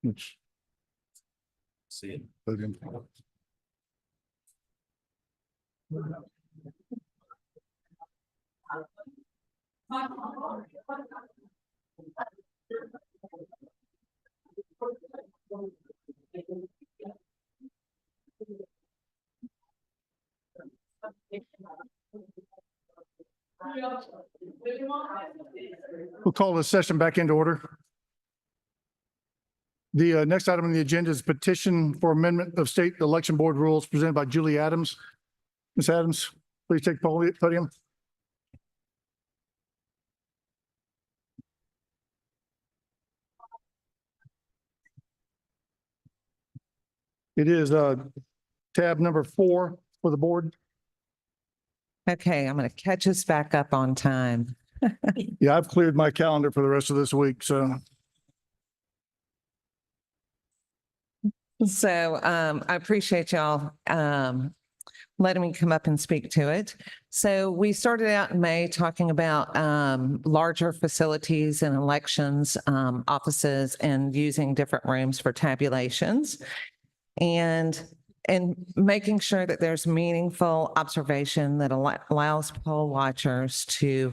[SPEAKER 2] Which,
[SPEAKER 1] See it.
[SPEAKER 2] podium. We'll call this session back into order. The next item on the agenda is petition for amendment of state election board rules presented by Julie Adams. Ms. Adams, please take the podium. It is tab number 4 for the board.
[SPEAKER 9] Okay, I'm going to catch us back up on time.
[SPEAKER 2] Yeah, I've cleared my calendar for the rest of this week, so.
[SPEAKER 9] So I appreciate y'all letting me come up and speak to it. So we started out in May talking about larger facilities and elections offices and using different rooms for tabulations and making sure that there's meaningful observation that allows poll watchers to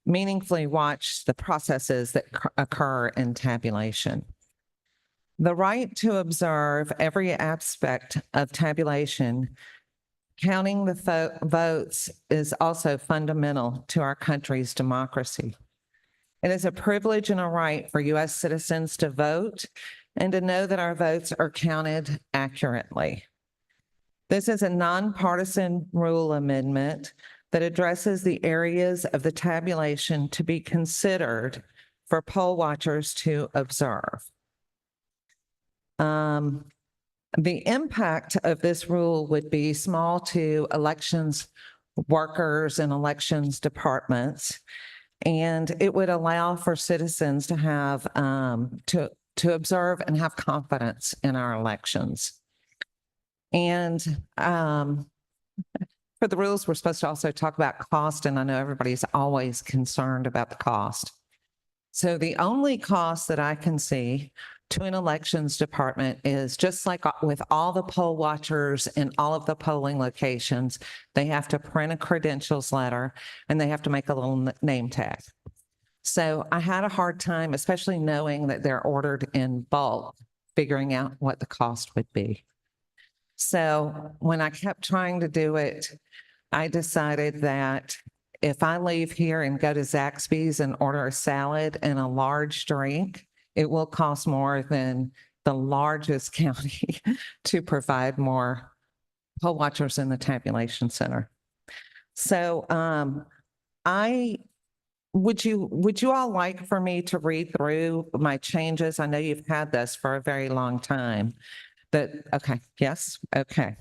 [SPEAKER 9] meaningfully watch the processes that occur in tabulation. The right to observe every aspect of tabulation, counting the votes, is also fundamental to our country's democracy. It is a privilege and a right for U.S. citizens to vote and to know that our votes are counted accurately. This is a nonpartisan rule amendment that addresses the areas of the tabulation to be considered for poll watchers to observe. The impact of this rule would be small to elections workers and elections departments, and it would allow for citizens to have to observe and have confidence in our elections. And for the rules, we're supposed to also talk about cost, and I know everybody's always concerned about the cost. So the only cost that I can see to an elections department is just like with all the poll watchers in all of the polling locations, they have to print a credentials letter and they have to make a little name tag. So I had a hard time, especially knowing that they're ordered in bulk, figuring out what the cost would be. So when I kept trying to do it, I decided that if I leave here and go to Zaxby's and order a salad and a large drink, it will cost more than the largest county to provide more poll watchers in the tabulation center. So would you all like for me to read through my changes? I know you've had this for a very long time. Okay, yes, okay.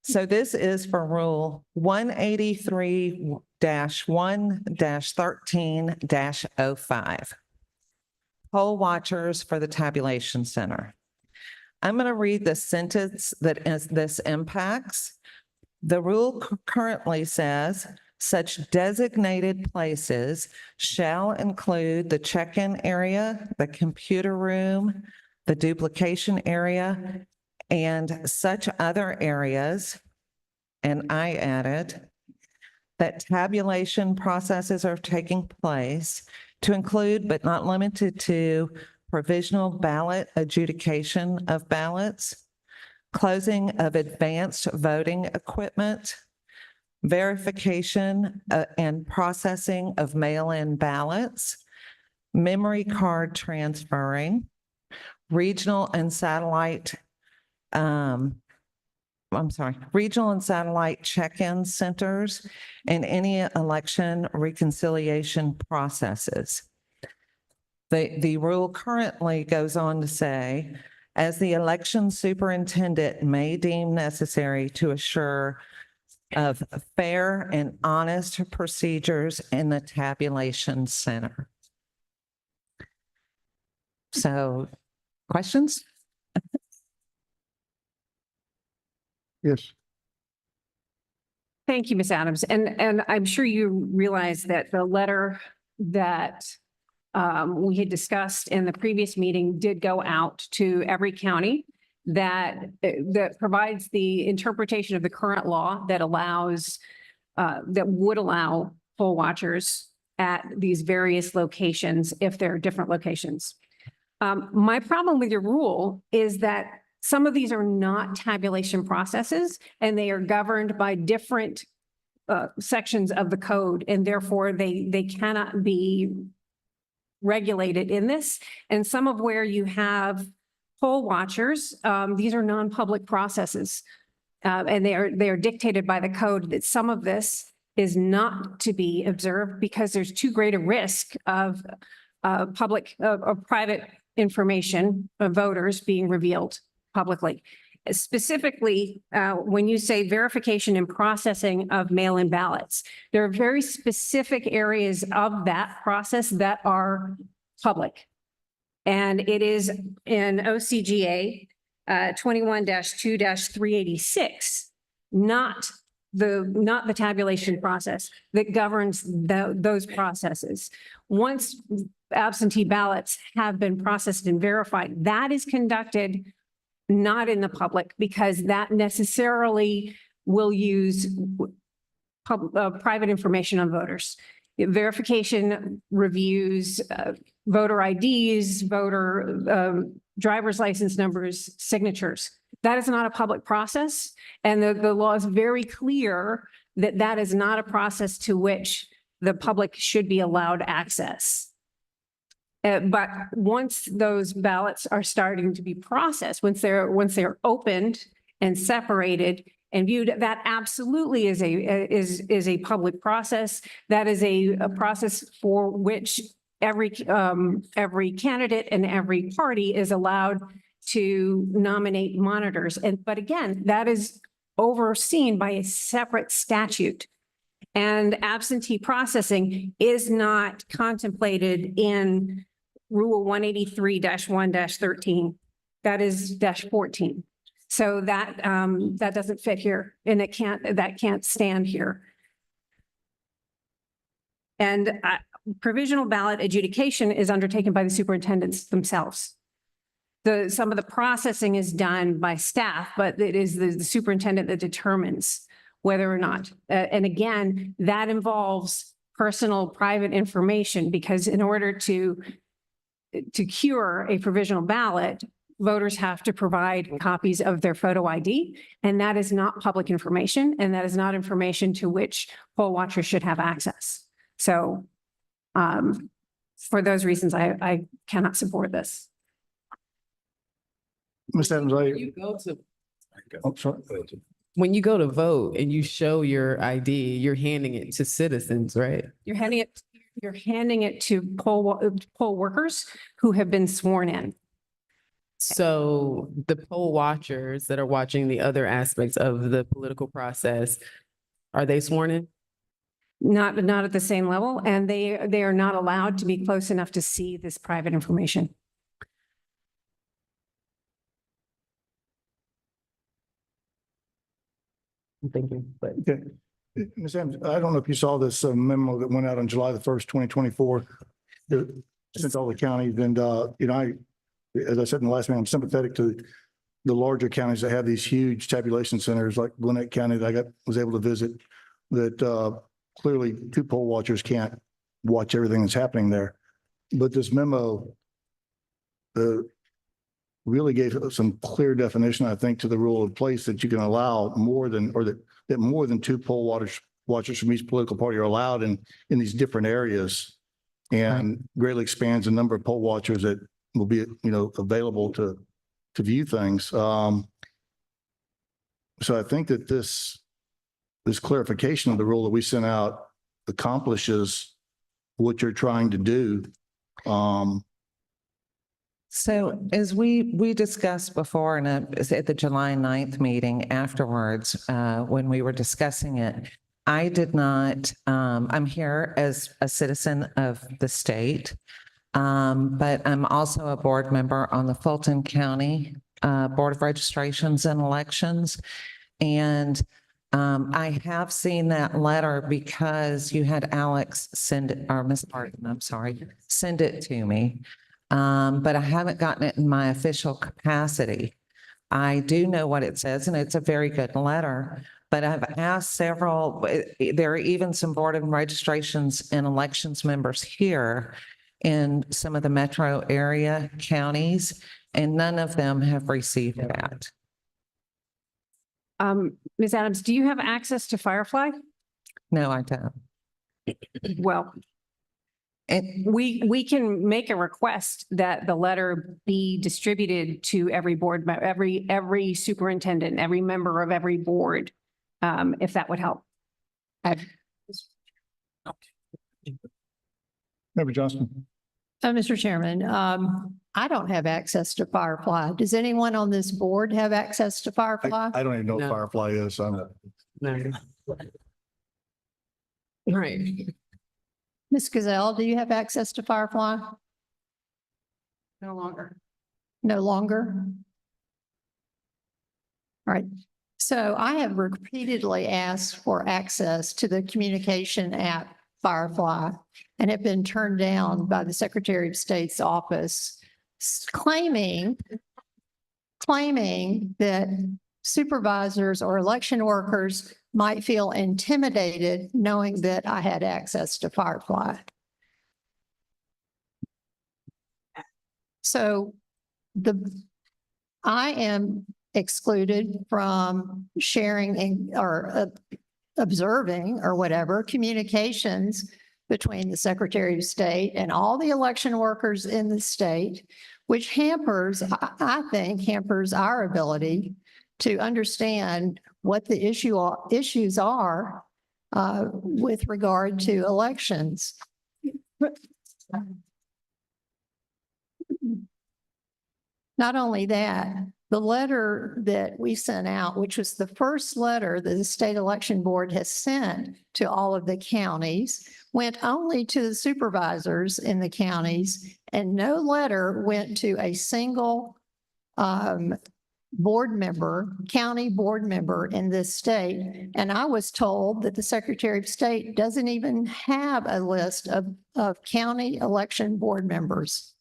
[SPEAKER 9] So this is for Rule 183-1-13-05. Poll watchers for the tabulation center. I'm going to read the sentence that this impacts. The rule currently says, such designated places shall include the check-in area, the computer room, the duplication area, and such other areas, and I added, that tabulation processes are taking place to include, but not limited to, provisional ballot adjudication of ballots, closing of advanced voting equipment, verification and processing of mail-in ballots, memory card transferring, regional and satellite check-in centers, and any election reconciliation processes. The rule currently goes on to say, as the election superintendent may deem necessary to assure of fair and honest procedures in the tabulation center. So, questions?
[SPEAKER 2] Yes.
[SPEAKER 6] Thank you, Ms. Adams. And I'm sure you realize that the letter that we had discussed in the previous meeting did go out to every county that provides the interpretation of the current law that allows, that would allow poll watchers at these various locations if there are different locations. My problem with your rule is that some of these are not tabulation processes and they are governed by different sections of the code, and therefore they cannot be regulated in this. And some of where you have poll watchers, these are non-public processes. And they are dictated by the code that some of this is not to be observed because there's too great a risk of private information of voters being revealed publicly. Specifically, when you say verification and processing of mail-in ballots, there are very specific areas of that process that are public. And it is in OCGA 21-2-386, not the tabulation process that governs those processes. Once absentee ballots have been processed and verified, that is conducted not in the public because that necessarily will use private information on voters. Verification reviews voter IDs, voter driver's license numbers, signatures. That is not a public process. And the law is very clear that that is not a process to which the public should be allowed access. But once those ballots are starting to be processed, once they're opened and separated and viewed, that absolutely is a public process. That is a process for which every candidate and every party is allowed to nominate monitors. But again, that is overseen by a separate statute. And absentee processing is not contemplated in Rule 183-1-13. That is -14. So that doesn't fit here, and that can't stand here. And provisional ballot adjudication is undertaken by the superintendents themselves. Some of the processing is done by staff, but it is the superintendent that determines whether or not. And again, that involves personal private information because in order to cure a provisional ballot, voters have to provide copies of their photo ID, and that is not public information, and that is not information to which poll watchers should have access. So for those reasons, I cannot support this.
[SPEAKER 2] Ms. Adams, sorry.
[SPEAKER 7] When you go to vote and you show your ID, you're handing it to citizens, right?
[SPEAKER 6] You're handing it to poll workers who have been sworn in.
[SPEAKER 7] So the poll watchers that are watching the other aspects of the political process, are they sworn in?
[SPEAKER 6] Not at the same level, and they are not allowed to be close enough to see this private information.
[SPEAKER 7] I'm thinking, but
[SPEAKER 2] Okay. Ms. Adams, I don't know if you saw this memo that went out on July the 1st, 2024. Sent all the counties and, as I said in the last meeting, I'm sympathetic to the larger counties that have these huge tabulation centers like Gwinnett County that I was able to visit that clearly two poll watchers can't watch everything that's happening there. But this memo really gave some clear definition, I think, to the rule of place that you can allow more than, or that more than two poll watchers from each political party are allowed in these different areas, and greatly expands the number of poll watchers that will be, available to view things. So I think that this clarification of the rule that we sent out accomplishes what you're trying to do.
[SPEAKER 9] So as we discussed before at the July 9th meeting afterwards, when we were discussing it, I did not, I'm here as a citizen of the state, but I'm also a board member on the Fulton County Board of Registrations and Elections. And I have seen that letter because you had Alex send it, or Miss Barton, I'm sorry, send it to me. But I haven't gotten it in my official capacity. I do know what it says, and it's a very good letter, but I've asked several, there are even some board of registrations and elections members here in some of the metro area counties, and none of them have received that.
[SPEAKER 6] Ms. Adams, do you have access to Firefly?
[SPEAKER 9] No, I don't.
[SPEAKER 6] Well,
[SPEAKER 9] And
[SPEAKER 6] we can make a request that the letter be distributed to every board, every superintendent, every member of every board, if that would help.
[SPEAKER 2] Member Johnson.
[SPEAKER 3] Mr. Chairman, I don't have access to Firefly. Does anyone on this board have access to Firefly?
[SPEAKER 2] I don't even know what
[SPEAKER 7] No.
[SPEAKER 2] Firefly is. So
[SPEAKER 7] No. Right.
[SPEAKER 3] Ms. Gazelle, do you have access to Firefly?
[SPEAKER 6] No longer.
[SPEAKER 3] No longer? All right. So I have repeatedly asked for access to the communication app Firefly and have been turned down by the Secretary of State's office, claiming that supervisors or election workers might feel intimidated knowing that I had access to Firefly. So I am excluded from sharing or observing or whatever communications between the Secretary of State and all the election workers in the state, which I think hampers our ability to understand what the issues are with regard to elections. Not only that, the letter that we sent out, which was the first letter that the State Election Board has sent to all of the counties, went only to the supervisors in the counties, and no letter went to a single board member, county board member in this state. And I was told that the Secretary of State doesn't even have a list of county election board members.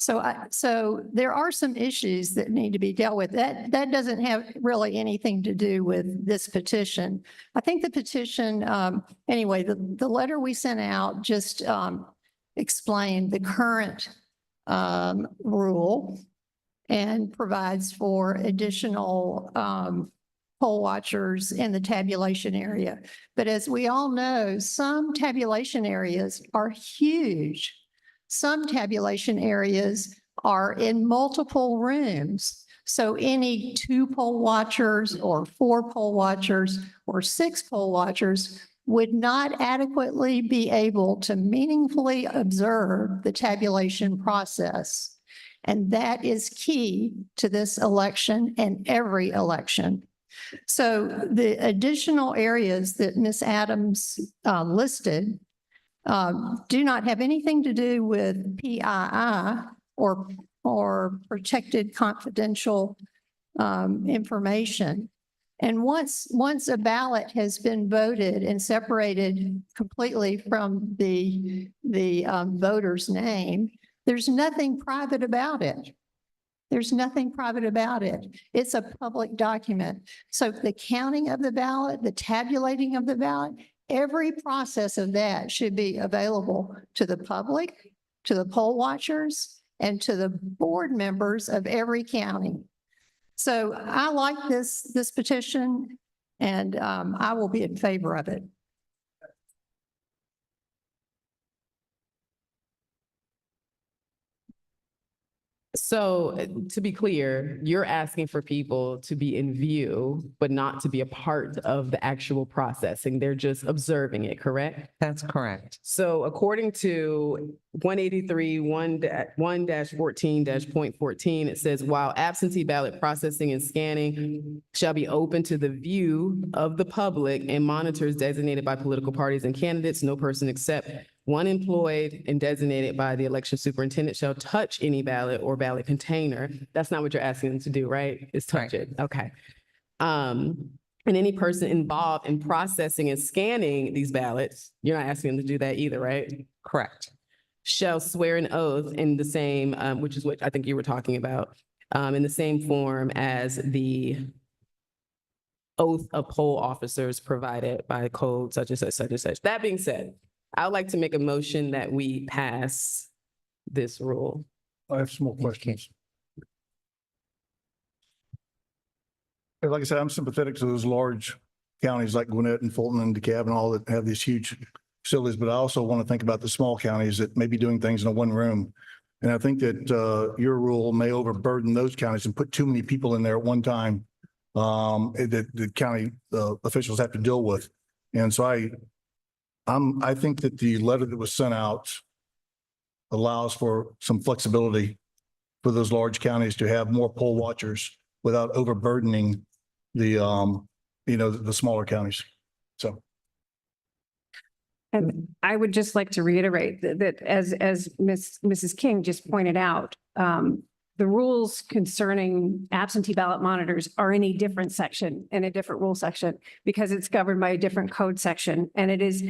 [SPEAKER 3] So there are some issues that need to be dealt with. That doesn't have really anything to do with this petition. I think the petition, anyway, the letter we sent out just explained the current rule and provides for additional poll watchers in the tabulation area. But as we all know, some tabulation areas are huge. Some tabulation areas are in multiple rooms. So any 2 poll watchers or 4 poll watchers or 6 poll watchers would not adequately be able to meaningfully observe the tabulation process. And that is key to this election and every election. So the additional areas that Ms. Adams listed do not have anything to do with PII or protected confidential information. And once a ballot has been voted and separated completely from the voter's name, there's nothing private about it. There's nothing private about it. It's a public document. So the counting of the ballot, the tabulating of the ballot, every process of that should be available to the public, to the poll watchers, and to the board members of every county. So I like this petition, and I will be in favor of it.
[SPEAKER 7] So to be clear, you're asking for people to be in view, but not to be a part of the actual processing. They're just observing it, correct?
[SPEAKER 9] that's correct.
[SPEAKER 7] So according to 183, 1-14-.14, it says, while absentee ballot processing and scanning shall be open to the view of the public and monitors designated by political parties and candidates, no person except one employed and designated by the election superintendent shall touch any ballot or ballot container. That's not what you're asking them to do, right? Is touch it. Okay. And any person involved in processing and scanning these ballots, you're not asking them to do that either, right?
[SPEAKER 9] Correct.
[SPEAKER 7] Shall swear an oath in the same, which is what I think you were talking about, in the same form as the oath of poll officers provided by code such and such, such and such. That being said, I would like to make a motion that we pass this rule.
[SPEAKER 2] I have some more questions. Like I said, I'm sympathetic to those large counties like Gwinnett and Fulton and DeKalb and all that have these huge facilities, but I also want to think about the small counties that may be doing things in a one room. And I think that your rule may overburden those counties and put too many people in there at one time that the county officials have to deal with. And so I think that the letter that was sent out allows for some flexibility for those large counties to have more poll watchers without overburdening the smaller counties. So.
[SPEAKER 6] And I would just like to reiterate that as Mrs. King just pointed out, the rules concerning absentee ballot monitors are in a different section, in a different rule section, because it's governed by a different code section. And it is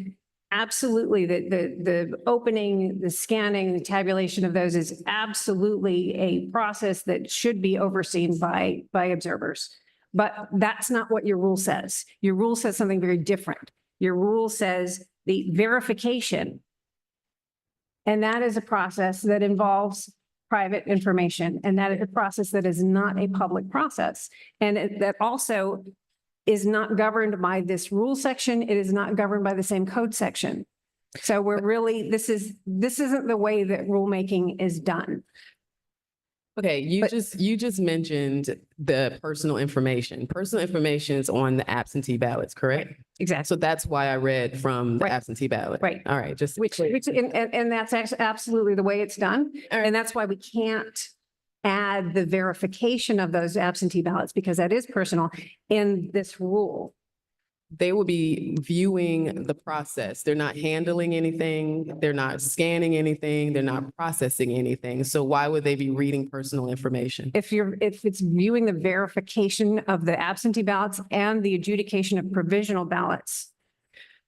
[SPEAKER 6] absolutely the opening, the scanning, the tabulation of those is absolutely a process that should be overseen by observers. But that's not what your rule says. Your rule says something very different. Your rule says the verification. And that is a process that involves private information. And that is a process that is not a public process. And that also is not governed by this rule section. It is not governed by the same code section. So we're really, this isn't the way that rulemaking is done.
[SPEAKER 7] Okay, you just mentioned the personal information. Personal information is on the absentee ballots, correct?
[SPEAKER 6] Exactly.
[SPEAKER 7] So that's why I read from the
[SPEAKER 6] Right.
[SPEAKER 7] absentee ballot.
[SPEAKER 6] Right.
[SPEAKER 7] All right, just.
[SPEAKER 6] And that's absolutely the way it's done.
[SPEAKER 7] All right.
[SPEAKER 6] And that's why we can't add the verification of those absentee ballots, because that is personal in this rule.
[SPEAKER 7] They will be viewing the process. They're not handling anything. They're not scanning anything. They're not processing anything. So why would they be reading personal information?
[SPEAKER 6] If it's viewing the verification of the absentee ballots and the adjudication of provisional ballots.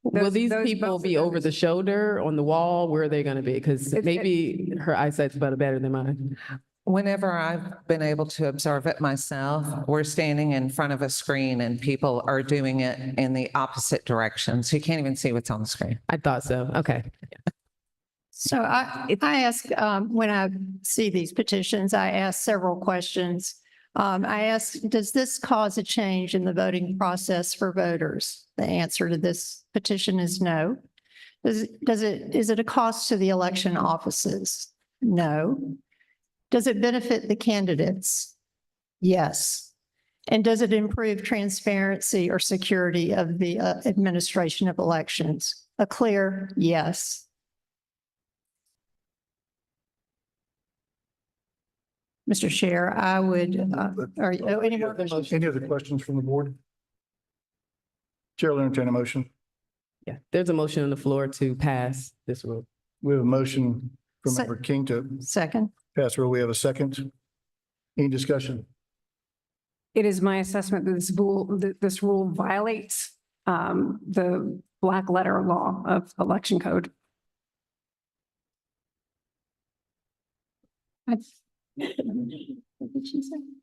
[SPEAKER 7] Will these
[SPEAKER 6] those
[SPEAKER 7] people
[SPEAKER 6] both
[SPEAKER 7] be
[SPEAKER 6] of
[SPEAKER 7] over
[SPEAKER 6] those-
[SPEAKER 7] the shoulder, on the wall? Where are they going to be? Because maybe her eyesight's better than mine.
[SPEAKER 9] Whenever I've been able to observe it myself, we're standing in front of a screen and people are doing it in the opposite direction. So you can't even see what's on the screen.
[SPEAKER 7] I thought so. Okay.
[SPEAKER 3] So I ask, when I see these petitions, I ask several questions. I ask, does this cause a change in the voting process for voters? The answer to this petition is no. Is it a cost to the election offices? No. Does it benefit the candidates? Yes. And does it improve transparency or security of the administration of elections? A clear yes. Mr. Chair, I would, any more?
[SPEAKER 2] Any other questions from the board? Chair will entertain a motion.
[SPEAKER 7] Yeah, there's a motion on the floor to pass this rule.
[SPEAKER 2] We have a motion from
[SPEAKER 3] Se-
[SPEAKER 2] Member King to
[SPEAKER 3] Second.
[SPEAKER 2] pass rule. We have a second. Any discussion?
[SPEAKER 6] It is my assessment that this rule violates the black letter law of election code.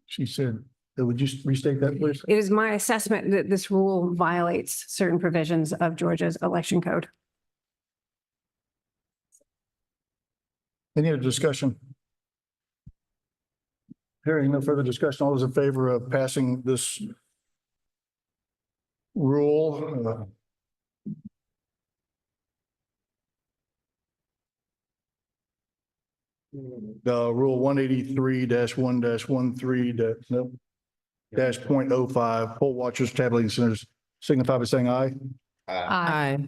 [SPEAKER 2] She said, would you restate that, please?
[SPEAKER 6] It is my assessment that this rule violates certain provisions of Georgia's election code.
[SPEAKER 2] Any other discussion? Hearing no further discussion, all those in favor of passing this rule? The rule 183-1-13 nope, -0.05, poll watchers, tabulating centers signify by saying aye.
[SPEAKER 7] Aye.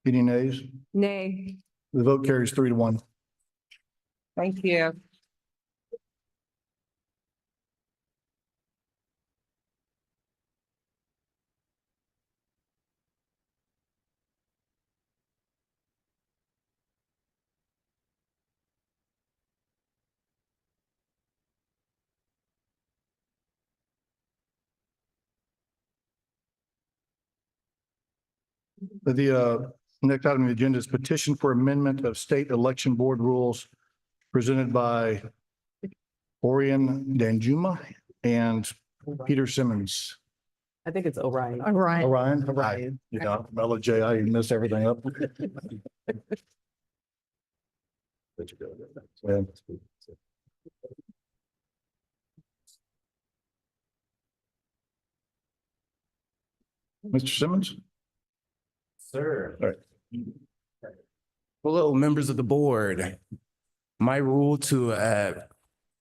[SPEAKER 2] Any nays?
[SPEAKER 6] Nay.
[SPEAKER 2] The vote carries 3-1.
[SPEAKER 9] Thank you.
[SPEAKER 2] The next item on the agenda is petition for amendment of state election board rules presented by Orion Danjuma and Peter Simmons.
[SPEAKER 7] I think it's Orion.
[SPEAKER 3] All right.
[SPEAKER 2] Orion?
[SPEAKER 7] Orion.
[SPEAKER 2] You know, Mellow J, I mess everything up. Yeah. Mr. Simmons?
[SPEAKER 10] Sir.
[SPEAKER 2] All right.
[SPEAKER 10] Hello, members of the board. My rule to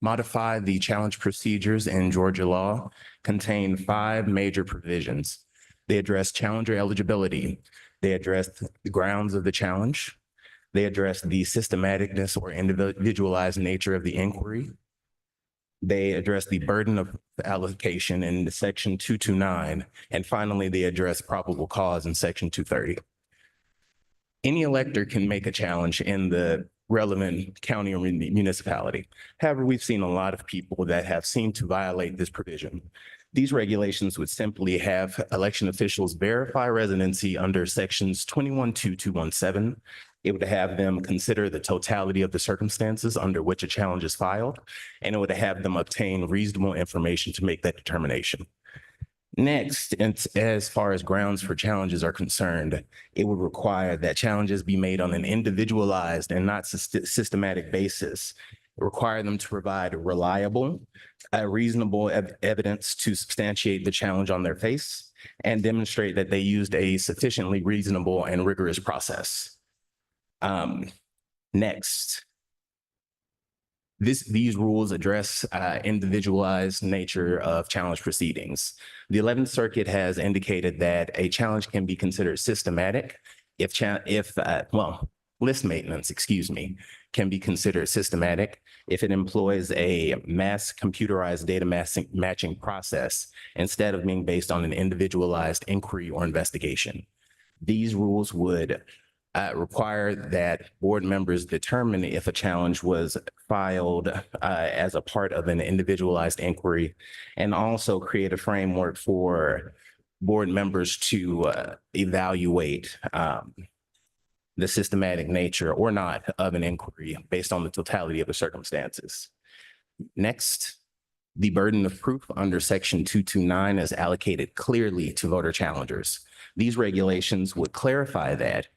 [SPEAKER 10] modify the challenge procedures in Georgia law contain 5 major provisions. They address challenger eligibility. They address the grounds of the challenge. They address the systematicness or individualized nature of the inquiry. They address the burden of allocation in section 229. And finally, they address probable cause in section 230. Any elector can make a challenge in the relevant county or municipality. However, we've seen a lot of people that have seemed to violate this provision. These regulations would simply have election officials verify residency under sections 212217. It would have them consider the totality of the circumstances under which a challenge is filed, and it would have them obtain reasonable information to make that determination. Next, and as far as grounds for challenges are concerned, it would require that challenges be made on an individualized and not systematic basis. Require them to provide reliable, reasonable evidence to substantiate the challenge on their face and demonstrate that they used a sufficiently reasonable and rigorous process. Next, these rules address individualized nature of challenge proceedings. The 11th Circuit has indicated that a challenge can be considered systematic list maintenance, can be considered systematic if it employs a mass computerized data matching process instead of being based on an individualized inquiry or investigation. These rules would require that board members determine if a challenge was filed as a part of an individualized inquiry, and also create a framework for board members to evaluate the systematic nature or not of an inquiry based on the totality of the circumstances. Next, the burden of proof under section 229 is allocated clearly to voter challengers. These regulations would clarify that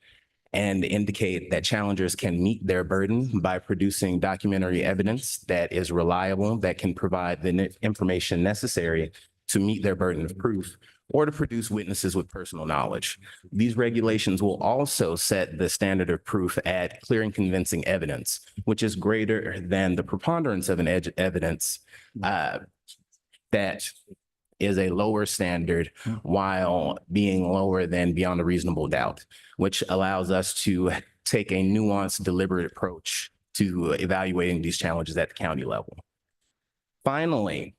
[SPEAKER 10] and indicate that challengers can meet their burden by producing documentary evidence that is reliable, that can provide the information necessary to meet their burden of proof, or to produce witnesses with personal knowledge. These regulations will also set the standard of proof at clear and convincing evidence, which is greater than the preponderance of an evidence that is a lower standard while being lower than beyond a reasonable doubt, which allows us to take a nuanced, deliberate approach to evaluating these challenges at the county level. Finally,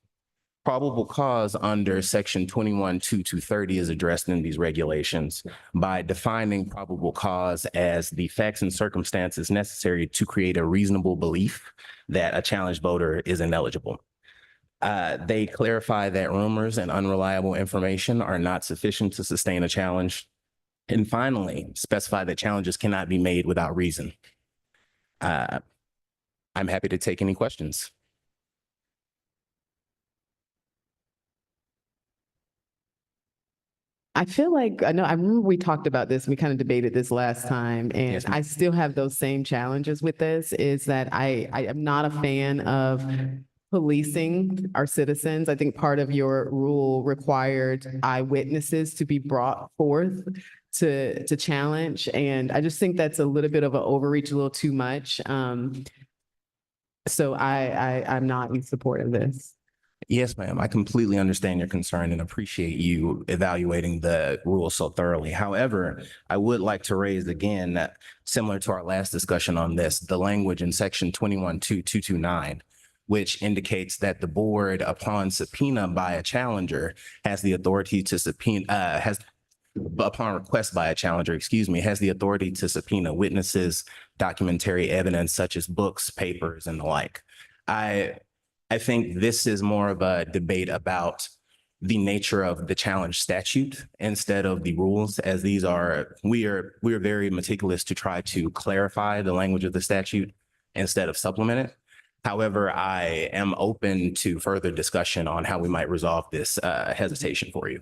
[SPEAKER 10] probable cause under section 212230 is addressed in these regulations by defining probable cause as the facts and circumstances necessary to create a reasonable belief that a challenged voter is ineligible. They clarify that rumors and unreliable information are not sufficient to sustain a challenge. And finally, specify that challenges cannot be made without reason. I'm happy to take any questions.
[SPEAKER 7] I feel like, I remember we talked about this, we kind of debated this last time, and
[SPEAKER 10] Yes, ma'am.
[SPEAKER 7] I still have those same challenges with this, is that I am not a fan of policing our citizens. I think part of your rule required eyewitnesses to be brought forth to challenge, and I just think that's a little bit of an overreach, a little too much. So I'm not in support of this.
[SPEAKER 10] Yes, ma'am. I completely understand your concern and appreciate you evaluating the rules so thoroughly. However, I would like to raise again that, similar to our last discussion on this, the language in section 212229, which indicates that the board, upon subpoena by a challenger, has the authority to subpoena, upon request by a challenger, has the authority to subpoena witnesses, documentary evidence such as books, papers, and the like. I think this is more of a debate about the nature of the challenge statute instead of the rules, as these are, we are very meticulous to try to clarify the language of the statute instead of supplement it. However, I am open to further discussion on how we might resolve this hesitation for you.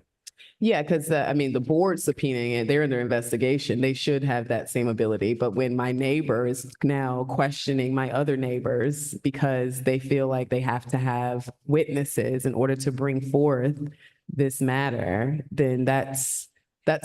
[SPEAKER 7] Yeah, because I mean, the board subpoenaing it, they're in their investigation. They should have that same ability. But when my neighbor is now questioning my other neighbors because they feel like they have to have witnesses in order to bring forth this matter, then that's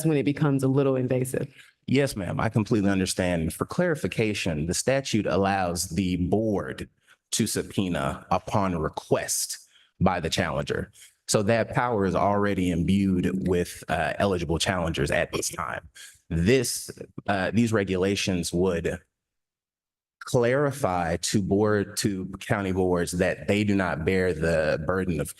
[SPEAKER 7] when it becomes a little invasive.
[SPEAKER 10] Yes, ma'am, I completely understand. For clarification, the statute allows the board to subpoena upon request by the challenger. So that power is already imbued with eligible challengers at this time. These regulations would clarify to county boards that they do not bear the burden of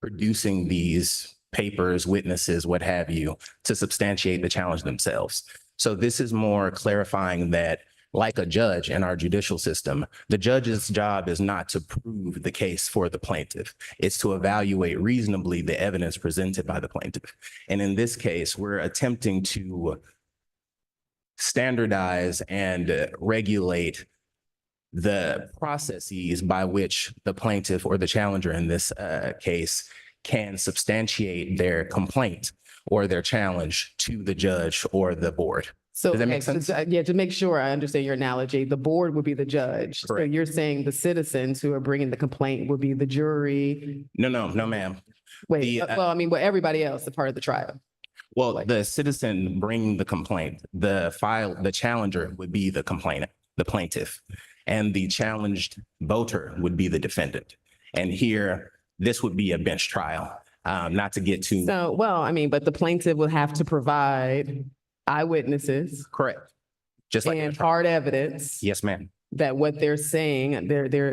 [SPEAKER 10] producing these papers, witnesses, what have you, to substantiate the challenge themselves. So this is more clarifying that, like a judge in our judicial system, the judge's job is not to prove the case for the plaintiff. It's to evaluate reasonably the evidence presented by the plaintiff. And in this case, we're attempting to standardize and regulate the processes by which the plaintiff or the challenger in this case can substantiate their complaint or their challenge to the judge or the board.
[SPEAKER 7] So,
[SPEAKER 10] Does that make sense?
[SPEAKER 7] Yeah, to make sure I understand your analogy, the board would be the judge. So
[SPEAKER 10] Correct.
[SPEAKER 7] you're saying the citizens who are bringing the complaint would be the jury?
[SPEAKER 10] No, ma'am.
[SPEAKER 7] Wait,
[SPEAKER 10] The,
[SPEAKER 7] well, I mean, everybody else, a part of the trial.
[SPEAKER 10] Well, the citizen bringing the complaint, the challenger would be the complainant, the plaintiff, and the challenged voter would be the defendant. And here, this would be a bench trial, not to get too.
[SPEAKER 7] So, well, I mean, but the plaintiff will have to provide eyewitnesses
[SPEAKER 10] Correct. Just like.
[SPEAKER 7] and hard evidence
[SPEAKER 10] Yes, ma'am.
[SPEAKER 7] that what they're saying,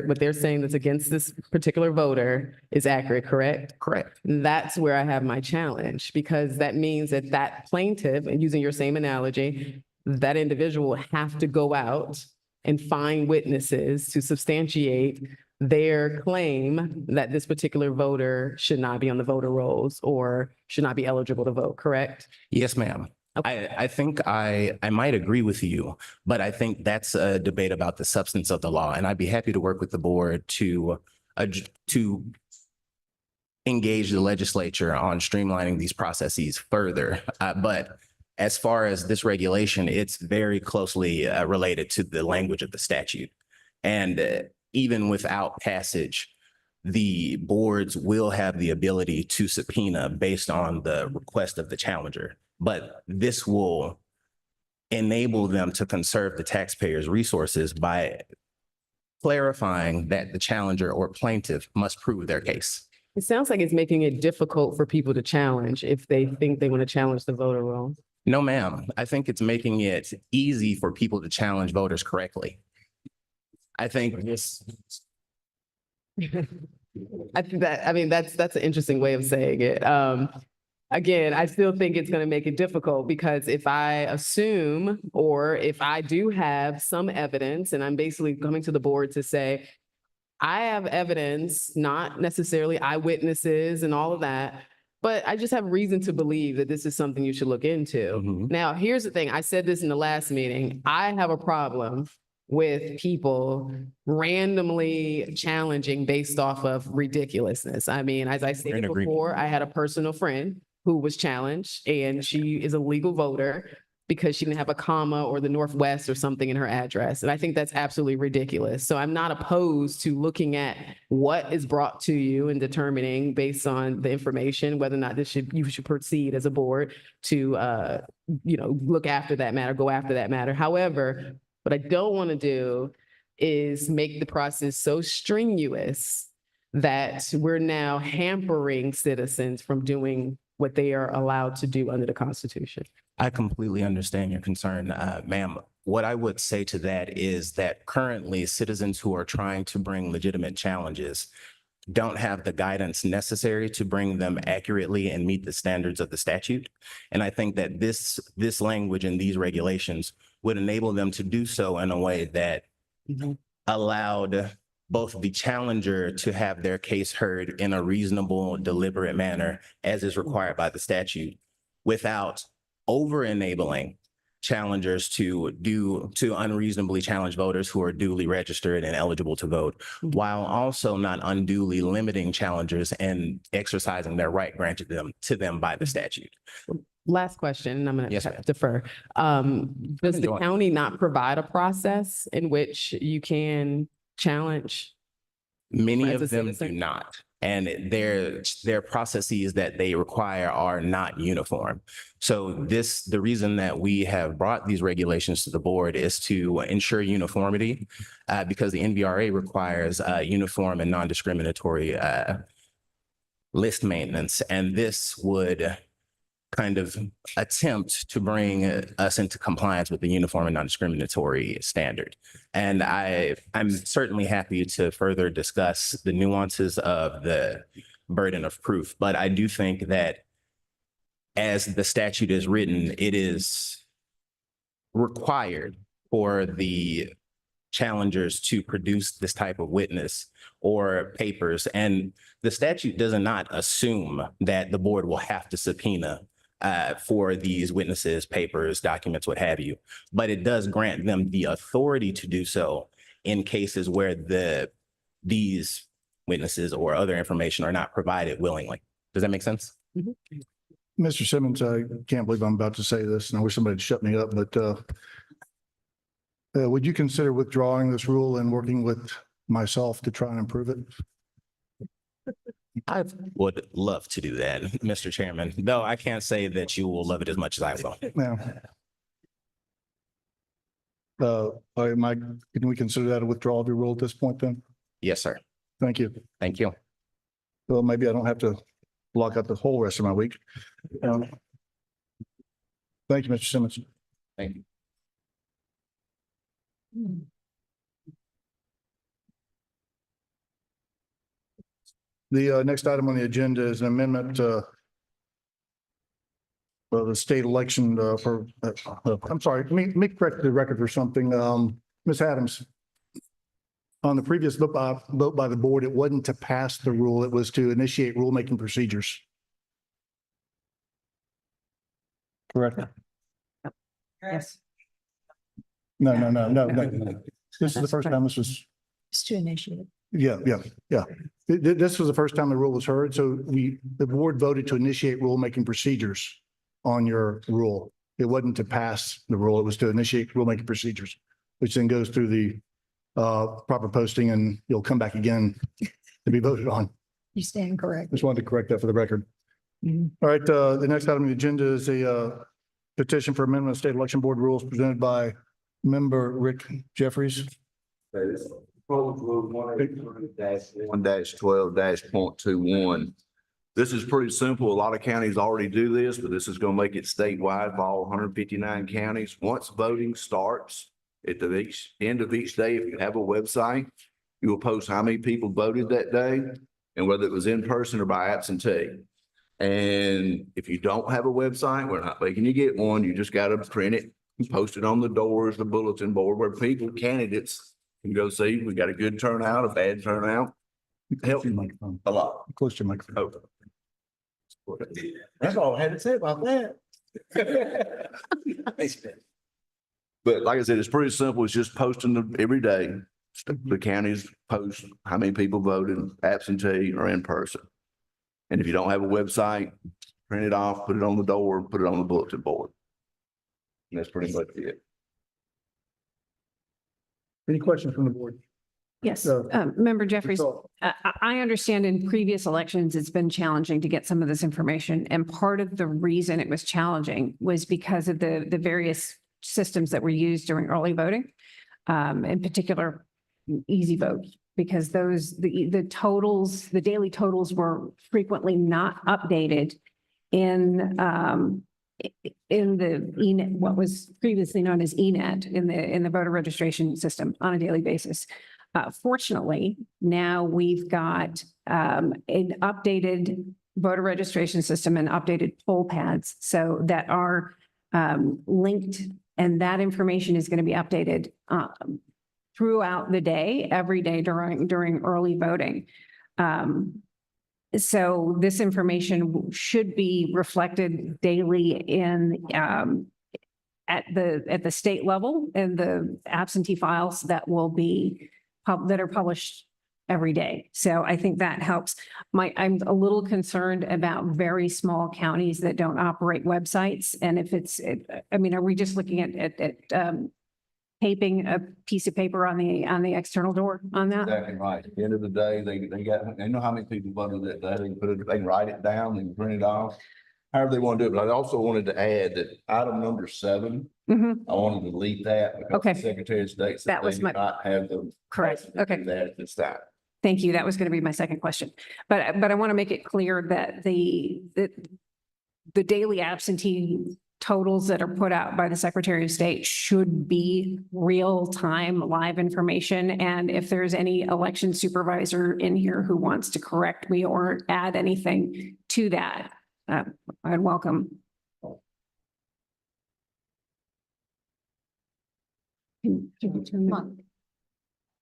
[SPEAKER 7] what they're saying that's against this particular voter is accurate, correct?
[SPEAKER 10] Correct.
[SPEAKER 7] That's where I have my challenge, because that means that that plaintiff, and using your same analogy, that individual will have to go out and find witnesses to substantiate their claim that this particular voter should not be on the voter rolls or should not be eligible to vote, correct?
[SPEAKER 10] Yes, ma'am. I think I might agree with you, but I think that's a debate about the substance of the law, and I'd be happy to work with the board to engage the legislature on streamlining these processes further. But as far as this regulation, it's very closely related to the language of the statute. And even without passage, the boards will have the ability to subpoena based on the request of the challenger. But this will enable them to conserve the taxpayers' resources by clarifying that the challenger or plaintiff must prove their case.
[SPEAKER 7] It sounds like it's making it difficult for people to challenge if they think they want to challenge the voter roll.
[SPEAKER 10] No, ma'am. I think it's making it easy for people to challenge voters correctly. I think this.
[SPEAKER 7] I think that, I mean, that's an interesting way of saying it. Again, I still think it's going to make it difficult because if I assume, or if I do have some evidence, and I'm basically coming to the board to say, I have evidence, not necessarily eyewitnesses and all of that, but I just have reason to believe that this is something you should look into.
[SPEAKER 10] Mhm.
[SPEAKER 7] Now, here's the thing. I said this in the last meeting. I have a problem with people randomly challenging based off of ridiculousness. I mean, as I stated
[SPEAKER 10] agreement.
[SPEAKER 7] before, I had a personal friend who was challenged, and she is a legal voter because she didn't have a comma or the Northwest or something in her address. And I think that's absolutely ridiculous. So I'm not opposed to looking at what is brought to you and determining based on the information, whether or not you should proceed as a board to, look after that matter, go after that matter. However, what I don't want to do is make the process so strenuous that we're now hampering citizens from doing what they are allowed to do under the Constitution.
[SPEAKER 10] I completely understand your concern, ma'am. What I would say to that is that currently citizens who are trying to bring legitimate challenges don't have the guidance necessary to bring them accurately and meet the standards of the statute. And I think that this language and these regulations would enable them to do so in a way that allowed both the challenger to have their case heard in a reasonable, deliberate manner, as is required by the statute, without over-enabling challengers to unreasonably challenge voters who are duly registered and eligible to vote, while also not unduly limiting challengers and exercising their right granted to them by the statute.
[SPEAKER 7] Last question, and I'm going
[SPEAKER 10] Yes,
[SPEAKER 7] to
[SPEAKER 10] ma'am.
[SPEAKER 7] defer. Does the
[SPEAKER 10] Enjoy.
[SPEAKER 7] county not provide a process in which you can challenge?
[SPEAKER 10] Many
[SPEAKER 7] As a
[SPEAKER 10] of them do
[SPEAKER 7] citizen?
[SPEAKER 10] not. And their processes that they require are not uniform. So the reason that we have brought these regulations to the board is to ensure uniformity, because the NVRA requires uniform and non-discriminatory list maintenance. And this would kind of attempt to bring us into compliance with the uniform and non-discriminatory standard. And I'm certainly happy to further discuss the nuances of the burden of proof, but I do think that as the statute is written, it is required for the challengers to produce this type of witness or papers. And the statute does not assume that the board will have to subpoena for these witnesses, papers, documents, what have you. But it does grant them the authority to do so in cases where these witnesses or other information are not provided willingly. Does that make sense?
[SPEAKER 2] Mr. Simmons, I can't believe I'm about to say this, and I wish somebody would shut me up, but would you consider withdrawing this rule and working with myself to try and improve it?
[SPEAKER 10] I would love to do that, Mr. Chairman, though I can't say that you will love it as much as I will.
[SPEAKER 2] Now, can we consider that a withdrawal of your rule at this point then?
[SPEAKER 10] Yes, sir.
[SPEAKER 2] Thank you.
[SPEAKER 10] Thank you.
[SPEAKER 2] Well, maybe I don't have to block out the whole rest of my week. Thank you, Mr. Simmons.
[SPEAKER 10] Thank you.
[SPEAKER 2] The next item on the agenda is an amendment to the state election I'm sorry, let me correct the record for something. Ms. Adams, on the previous vote by the board, it wasn't to pass the rule, it was to initiate rulemaking procedures. Correct?
[SPEAKER 5] Yes.
[SPEAKER 2] No. This is the first time this was.
[SPEAKER 3] Just to initiate.
[SPEAKER 2] Yeah. This was the first time the rule was heard, so the board voted to initiate rulemaking procedures on your rule. It wasn't to pass the rule, it was to initiate rulemaking procedures, which then goes through the proper posting and you'll come back again to be voted on.
[SPEAKER 3] You stand correct.
[SPEAKER 2] Just wanted to correct that for the record. All right, the next item on the agenda is a petition for amendment of state election board rules presented by member Rick Jeffries.
[SPEAKER 1] One 12-.21. This is pretty simple. A lot of counties already do this, but this is going to make it statewide for all 159 counties. Once voting starts at the end of each day, if you have a website, you will post how many people voted that day and whether it was in person or by absentee. And if you don't have a website, we're not making you get one. You just got to print it and post it on the doors, the bulletin board, where candidates can go see. We got a good turnout, a bad turnout. Help a lot.
[SPEAKER 2] Close to your microphone.
[SPEAKER 1] Oh. That's all I had to say about that. But like I said, it's pretty simple. It's just posting every day. The counties post how many people voted, absentee or in person. And if you don't have a website, print it off, put it on the door, put it on the bulletin board. And that's pretty much it.
[SPEAKER 2] Any questions from the board?
[SPEAKER 6] Yes,
[SPEAKER 2] No.
[SPEAKER 6] Member Jeffries,
[SPEAKER 2] So,
[SPEAKER 6] I understand in previous elections, it's been challenging to get some of this information. And part of the reason it was challenging was because of the various systems that were used during early voting, in particular, easy vote, because the totals, the daily totals were frequently not updated in the ENET, what was previously known as ENET in the voter registration system on a daily basis. Fortunately, now we've got an updated voter registration system and updated poll pads so that are linked, and that information is going to be updated throughout the day, every day during early voting. So this information should be reflected daily in, at the state level and the absentee files that will be, that are published every day. So I think that helps. I'm a little concerned about very small counties that don't operate websites. And if I mean, are we just looking at taping a piece of paper on the external door on that?
[SPEAKER 1] Exactly right. At the end of the day, they know how many people voted that day. They can put it, they can write it down, they can print it off, however they want to do it. But I also wanted to add that item number 7,
[SPEAKER 6] Mhm.
[SPEAKER 1] I wanted to delete that because
[SPEAKER 6] Okay.
[SPEAKER 1] the Secretary of State said
[SPEAKER 6] That
[SPEAKER 1] they
[SPEAKER 6] was
[SPEAKER 1] do
[SPEAKER 6] my-
[SPEAKER 1] not have the.
[SPEAKER 6] Correct.
[SPEAKER 1] capacity to
[SPEAKER 6] Okay.
[SPEAKER 1] do that at this time.
[SPEAKER 6] Thank you. That was going to be my second question. But I want to make it clear that the daily absentee totals that are put out by the Secretary of State should be real-time live information. And if there's any election supervisor in here who wants to correct me or add anything to that, I'd welcome. Can you turn that on?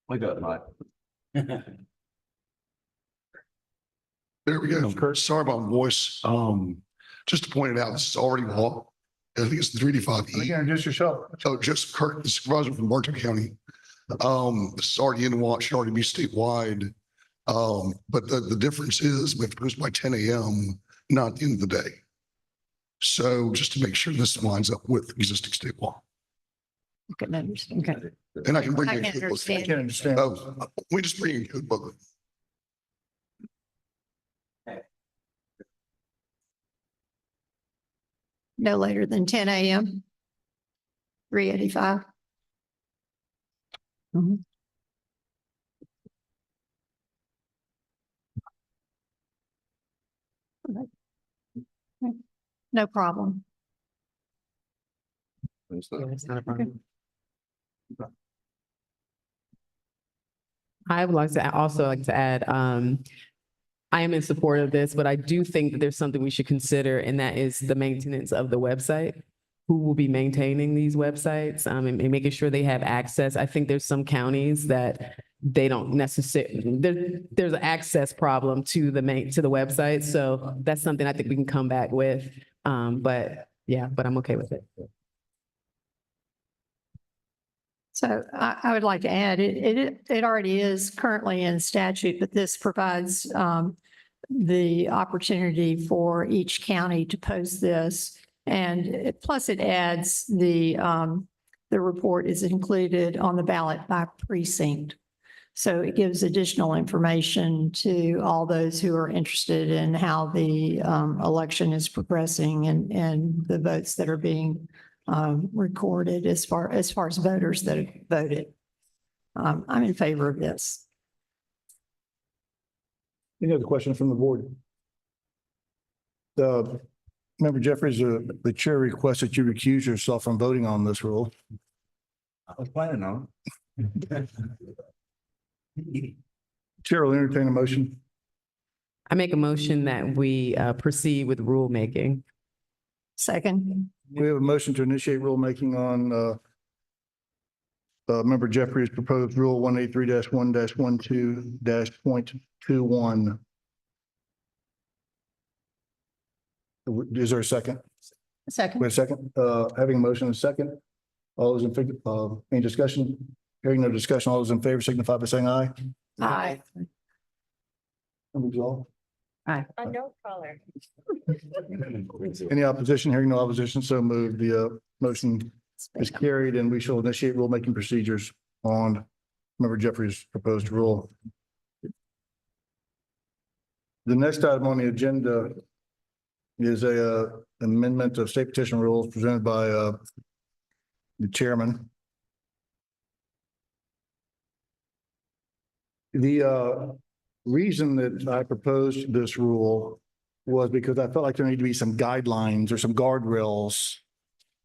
[SPEAKER 1] We got it, Mike.
[SPEAKER 11] There we go. Kurt, sorry about my voice. Just to point it out, this is already law. I think it's 385E.
[SPEAKER 2] Introduce yourself.
[SPEAKER 11] Oh, just Kurt, the supervisor from Bartow County. This is already in law, it should already be statewide. But the difference is we have to post by 10 a.m., not the end of the day. So just to make sure this lines up with existing state law.
[SPEAKER 3] I can understand.
[SPEAKER 6] Okay.
[SPEAKER 11] And I can bring
[SPEAKER 3] I
[SPEAKER 11] in.
[SPEAKER 3] can
[SPEAKER 11] code book.
[SPEAKER 3] understand.
[SPEAKER 2] I can understand.
[SPEAKER 11] Oh, we just bring in code book.
[SPEAKER 3] No later than 10 a.m. 385. No problem.
[SPEAKER 7] Yeah, it's not a problem. I would like to also like to add, I am in support of this, but I do think that there's something we should consider, and that is the maintenance of the website. Who will be maintaining these websites, and making sure they have access. I think there's some counties that they don't necessarily, there's an access problem to the website. So that's something I think we can come back with. But I'm okay with it.
[SPEAKER 3] So I would like to add, it already is currently in statute, but this provides the opportunity for each county to post this. And plus it adds the report is included on the ballot by precinct. So it gives additional information to all those who are interested in how the election is progressing and the votes that are being recorded as far as voters that have voted. I'm in favor of this.
[SPEAKER 2] Any other questions from the board? Member Jeffries, the chair requests that you recuse yourself from voting on this rule.
[SPEAKER 1] I was planning on.
[SPEAKER 2] Chair will entertain a motion.
[SPEAKER 7] I make a motion that we proceed with rulemaking.
[SPEAKER 3] Second.
[SPEAKER 2] We have a motion to initiate rulemaking on Member Jeffries' proposed Rule 183-1-12-.21. Is there a second?
[SPEAKER 3] Second.
[SPEAKER 2] Wait a second. Having a motion and a second. All those in favor, any discussion? Hearing no discussion, all those in favor signify by saying aye.
[SPEAKER 3] Aye.
[SPEAKER 4] No color.
[SPEAKER 2] Any opposition? Hearing no opposition, so moved. The motion is carried, and we shall initiate rulemaking procedures on Member Jeffries' proposed rule. The next item on the agenda is a amendment of state petition rules presented by the chairman. The reason that I proposed this rule was because I felt like there need to be some guidelines or some guardrails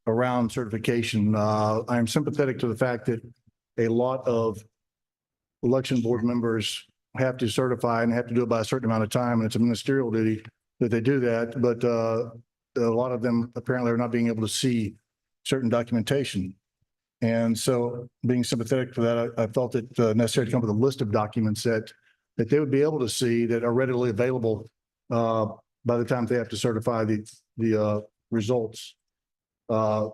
[SPEAKER 2] around certification. I am sympathetic to the fact that a lot of election board members have to certify and have to do it by a certain amount of time, and it's a ministerial duty that they do that. But a lot of them apparently are not being able to see certain documentation. And so being sympathetic to that, I felt it necessary to come up with a list of documents that they would be able to see that are readily available by the time they have to certify the results. And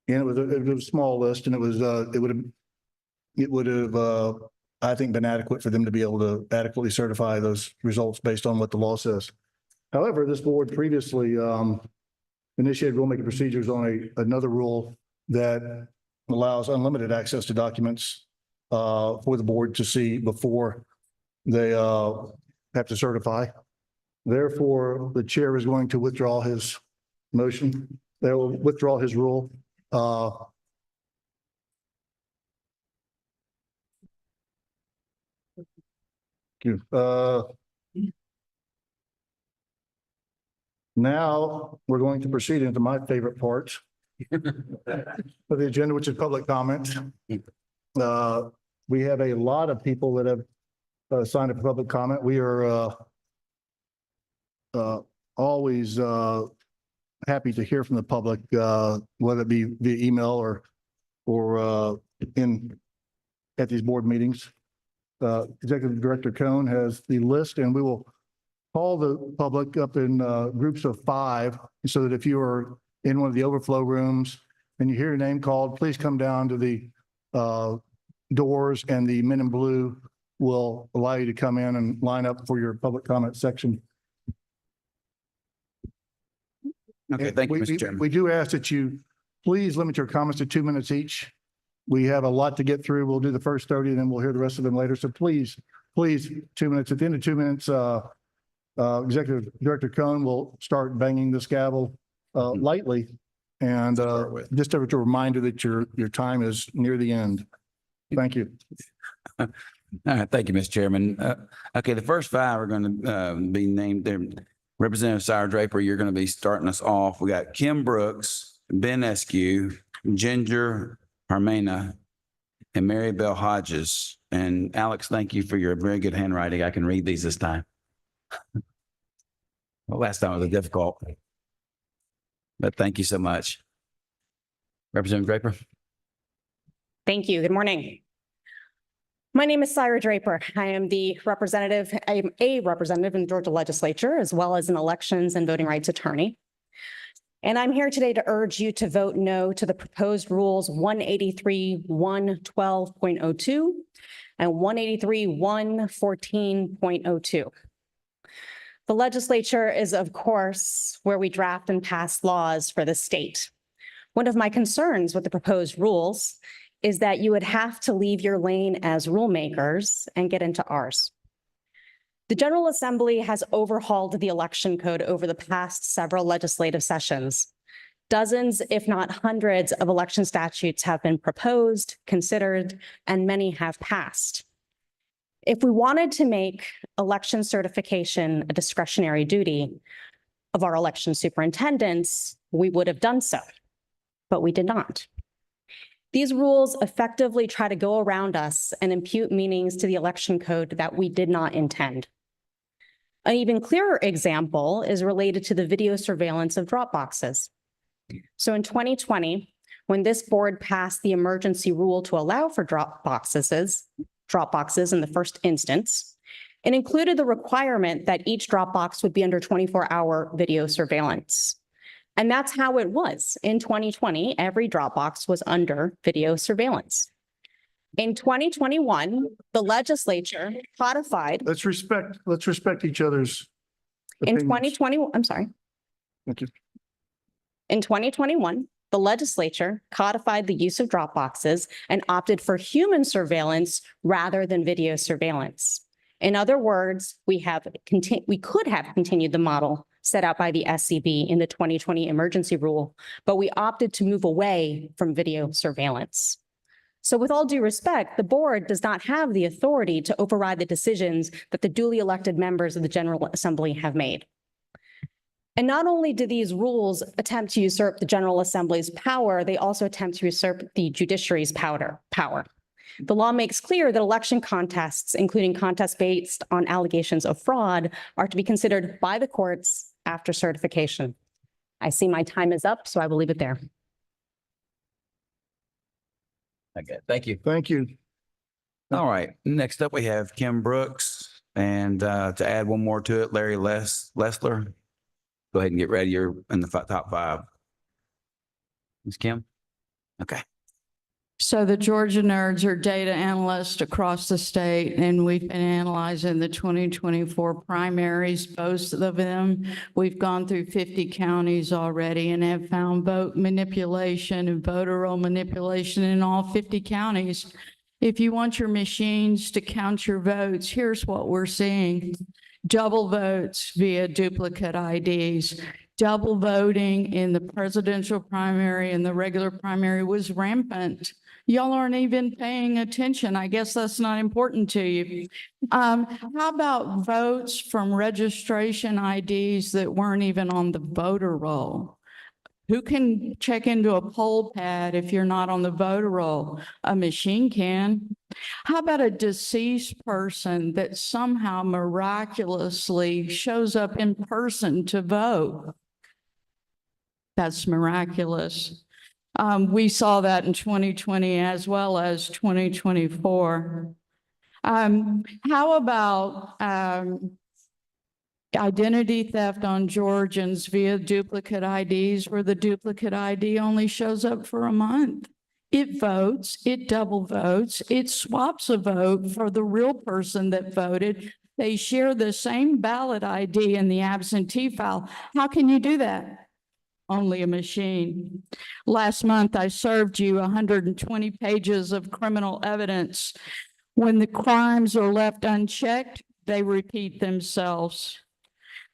[SPEAKER 2] it was a small list, and it would have I think been adequate for them to be able to adequately certify those results based on what the law says. However, this board previously initiated rulemaking procedures on another rule that allows unlimited access to documents for the board to see before they have to certify. Therefore, the chair is going to withdraw his motion. They will withdraw his rule. Now we're going to proceed into my favorite part of the agenda, which is public comment. We have a lot of people that have signed up for public comment. We are always happy to hear from the public, whether it be via email or at these board meetings. Executive Director Cohn has the list, and we will call the public up in groups of 5, so that if you are in one of the overflow rooms and you hear your name called, please come down to the doors, and the men in blue will allow you to come in and line up for your public comment section.
[SPEAKER 12] Okay, thank you, Mr. Chairman.
[SPEAKER 2] We do ask that you please limit your comments to 2 minutes each. We have a lot to get through. We'll do the first 30, and then we'll hear the rest of them later. So please, 2 minutes. At the end of 2 minutes, Executive Director Cohn will start banging this gavel lightly. And just a reminder that your time is near the end. Thank you.
[SPEAKER 12] All right, thank you, Mr. Chairman. Okay, the first 5 are going to be named there. Representative Cyrus Draper, you're going to be starting us off. We got Kim Brooks, Ben Eskew, Ginger Harmena, and Mary Bell Hodges. And Alex, thank you for your very good handwriting. I can read these this time. Well, last time was difficult, but thank you so much. Representative Draper.
[SPEAKER 13] Thank you. Good morning. My name is Cyrus Draper. I am a representative in the Georgia legislature, as well as an elections and voting rights attorney. And I'm here today to urge you to vote no to the proposed rules 183-112.02 and 183-114.02. The legislature is, of course, where we draft and pass laws for the state. One of my concerns with the proposed rules is that you would have to leave your lane as rulemakers and get into ours. The General Assembly has overhauled the election code over the past several legislative sessions. Dozens, if not hundreds, of election statutes have been proposed, considered, and many have passed. If we wanted to make election certification a discretionary duty of our election superintendents, we would have done so, but we did not. These rules effectively try to go around us and impute meanings to the election code that we did not intend. An even clearer example is related to the video surveillance of drop boxes. So in 2020, when this board passed the emergency rule to allow for drop boxes in the first instance, it included the requirement that each drop box would be under 24-hour video surveillance. And that's how it was. In 2020, every Dropbox was under video surveillance. In 2021, the legislature codified.
[SPEAKER 2] Let's respect each other's
[SPEAKER 13] In
[SPEAKER 2] opinions.
[SPEAKER 13] 2020, I'm sorry.
[SPEAKER 2] Thank you.
[SPEAKER 13] In 2021, the legislature codified the use of Dropboxes and opted for human surveillance rather than video surveillance. In other words, we could have continued the model set out by the SCB in the 2020 emergency rule, but we opted to move away from video surveillance. So with all due respect, the board does not have the authority to override the decisions that the duly elected members of the General Assembly have made. And not only do these rules attempt to usurp the General Assembly's power, they also attempt to usurp the judiciary's power. The law makes clear that election contests, including contests based on allegations of fraud, are to be considered by the courts after certification. I see my time is up, so I will leave it there.
[SPEAKER 12] Okay, thank you.
[SPEAKER 2] Thank you.
[SPEAKER 12] All right, next up, we have Kim Brooks, and to add one more to it, Larry Lessler. Go ahead and get ready. You're in the top five. Ms. Kim? Okay.
[SPEAKER 14] So the Georgia nerds are data analysts across the state, and we've been analyzing the 2024 primaries, both of them. We've gone through 50 counties already and have found vote manipulation and voter roll manipulation in all 50 counties. If you want your machines to count your votes, here's what we're seeing. Double votes via duplicate IDs. Double voting in the presidential primary and the regular primary was rampant. Y'all aren't even paying attention. I guess that's not important to you. How about votes from registration IDs that weren't even on the voter roll? Who can check into a poll pad if you're not on the voter roll? A machine can. How about a deceased person that somehow miraculously shows up in person to vote? That's miraculous. We saw that in 2020 as well as 2024. How about identity theft on Georgians via duplicate IDs, where the duplicate ID only shows up for a month? It votes, it double votes, it swaps a vote for the real person that voted. They share the same ballot ID in the absentee file. How can you do that? Only a machine. Last month, I served you 120 pages of criminal evidence. When the crimes are left unchecked, they repeat themselves.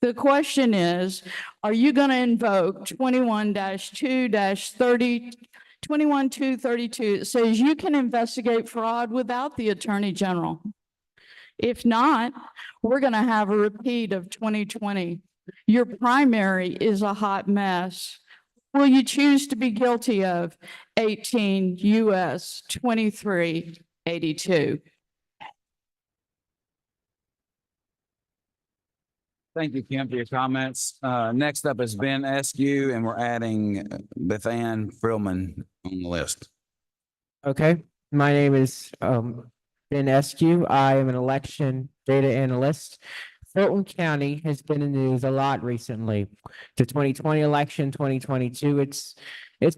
[SPEAKER 14] The question is, are you going to invoke 21-2-32? It says you can investigate fraud without the Attorney General. If not, we're going to have a repeat of 2020. Your primary is a hot mess. Will you choose to be guilty of 18 U.S. 2382?
[SPEAKER 12] Thank you, Kim, for your comments. Next up is Ben Askew, and we're adding Beth Ann Frillman on the list.
[SPEAKER 15] Okay, my name is Ben Askew. I am an election data analyst. Fulton County has been in the news a lot recently. The 2020 election, 2022, it's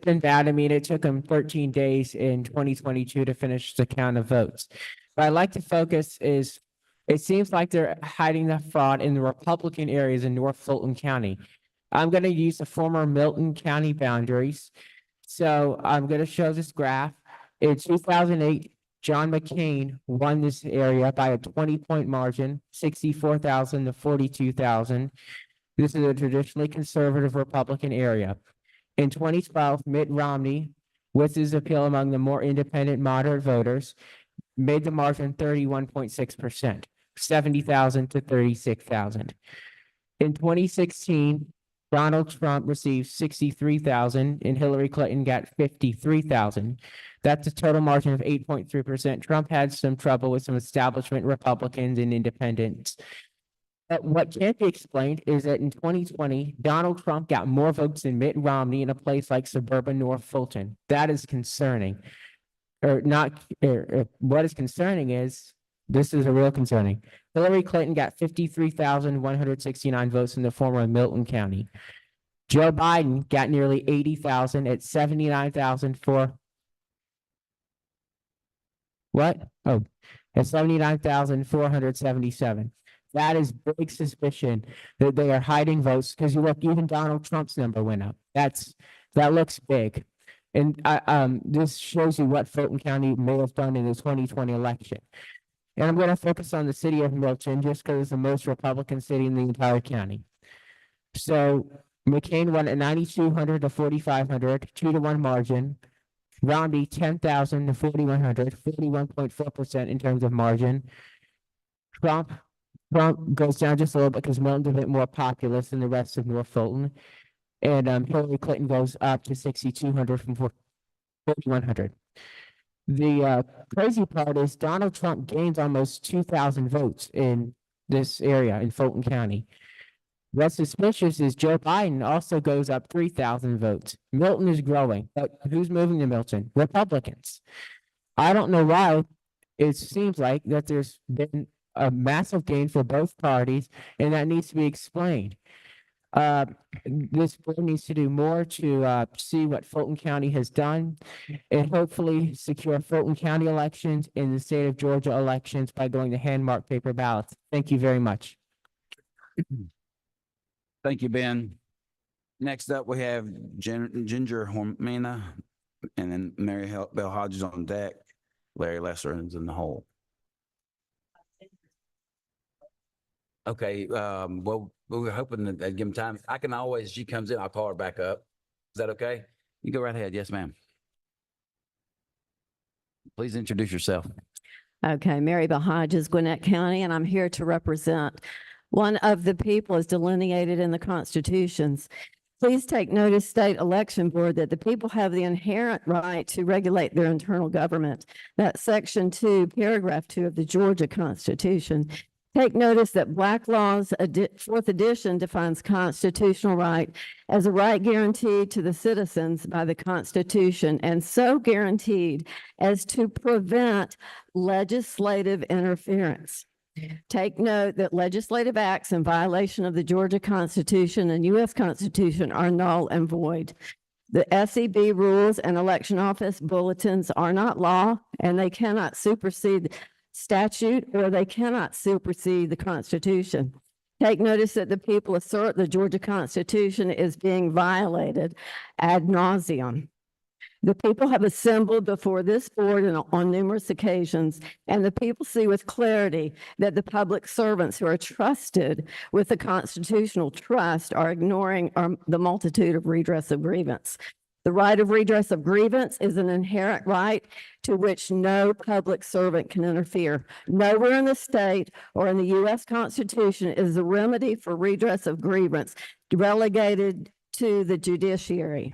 [SPEAKER 15] been bad. I mean, it took them 13 days in 2022 to finish the count of votes. What I'd like to focus is, it seems like they're hiding the fraud in the Republican areas in North Fulton County. I'm going to use the former Milton County boundaries. So I'm going to show this graph. In 2008, John McCain won this area by a 20-point margin, 64,000 to 42,000. This is a traditionally conservative Republican area. In 2012, Mitt Romney, with his appeal among the more independent moderate voters, made the margin 31.6%, 70,000 to 36,000. In 2016, Donald Trump received 63,000 and Hillary Clinton got 53,000. That's a total margin of 8.3%. Trump had some trouble with some establishment Republicans and independents. But what can't be explained is that in 2020, Donald Trump got more votes than Mitt Romney in a place like suburban North Fulton. That is concerning. What is concerning is, this is a real concerning. Hillary Clinton got 53,169 votes in the former Milton County. Joe Biden got nearly 80,000 at 79,000 for what? Oh, at 79,477. That is big suspicion that they are hiding votes, because you look, even Donald Trump's number went up. That looks big. And this shows you what Fulton County may have done in the 2020 election. And I'm going to focus on the city of Milton just because it's the most Republican city in the entire county. So McCain won at 9,200 to 4,500, 2-to-1 margin. Romney 10,000 to 4,100, 41.4% in terms of margin. Trump goes down just a little bit because Milton's a bit more populous than the rest of North Fulton. And Hillary Clinton goes up to 6,200 from 4,100. The crazy part is Donald Trump gains almost 2,000 votes in this area in Fulton County. What's suspicious is Joe Biden also goes up 3,000 votes. Milton is growing, but who's moving to Milton? Republicans. I don't know why it seems like that there's been a massive gain for both parties, and that needs to be explained. This board needs to do more to see what Fulton County has done and hopefully secure Fulton County elections and the state of Georgia elections by going to hand-marked paper ballots. Thank you very much.
[SPEAKER 12] Thank you, Ben. Next up, we have Ginger Hormina and then Mary Bell Hodges on deck. Larry Lesser is in the hole. Okay, well, we were hoping that they'd give him time. I can always, she comes in, I'll call her back up. Is that okay? You go right ahead. Yes, ma'am. Please introduce yourself.
[SPEAKER 16] Okay, Mary Bell Hodges, Gwinnett County, and I'm here to represent one of the people as delineated in the constitutions. Please take notice, State Election Board, that the people have the inherent right to regulate their internal government. That's Section 2, Paragraph 2 of the Georgia Constitution. Take notice that Black Law's fourth edition defines constitutional right as a right guaranteed to the citizens by the Constitution and so guaranteed as to prevent legislative interference. Take note that legislative acts in violation of the Georgia Constitution and U.S. Constitution are null and void. The SEB rules and election office bulletins are not law, and they cannot supersede statute, or they cannot supersede the Constitution. Take notice that the people assert the Georgia Constitution is being violated ad nauseum. The people have assembled before this board on numerous occasions, and the people see with clarity that the public servants who are trusted with the constitutional trust are ignoring the multitude of redress of grievance. The right of redress of grievance is an inherent right to which no public servant can interfere. Nowhere in the state or in the U.S. Constitution is the remedy for redress of grievance relegated to the judiciary.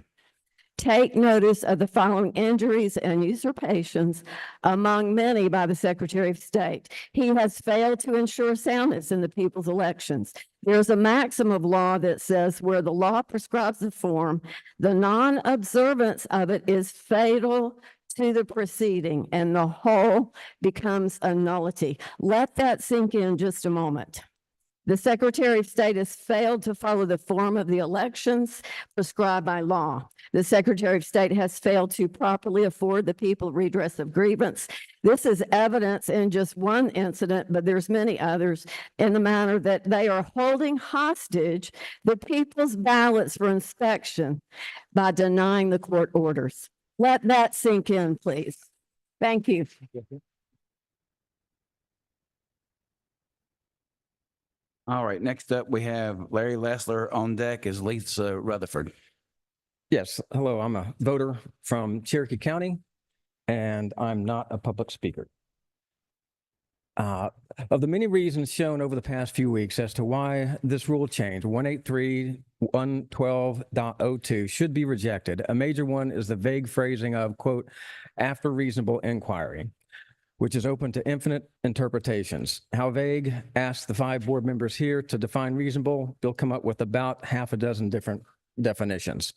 [SPEAKER 16] Take notice of the following injuries and usurpations among many by the Secretary of State. He has failed to ensure soundness in the people's elections. There's a maxim of law that says where the law prescribes the form, the non-observance of it is fatal to the proceeding and the whole becomes a nullity. Let that sink in just a moment. The Secretary of State has failed to follow the form of the elections prescribed by law. The Secretary of State has failed to properly afford the people redress of grievance. This is evidence in just one incident, but there's many others, in the manner that they are holding hostage the people's ballots for inspection by denying the court orders. Let that sink in, please. Thank you.
[SPEAKER 12] All right, next up, we have Larry Lessler on deck as Lisa Rutherford.
[SPEAKER 17] Yes, hello, I'm a voter from Cherokee County, and I'm not a public speaker. Of the many reasons shown over the past few weeks as to why this rule change, 183.112.02, should be rejected, a major one is the vague phrasing of, quote, after reasonable inquiry, which is open to infinite interpretations. How vague? Ask the 5 board members here to define reasonable. They'll come up with about half a dozen different definitions.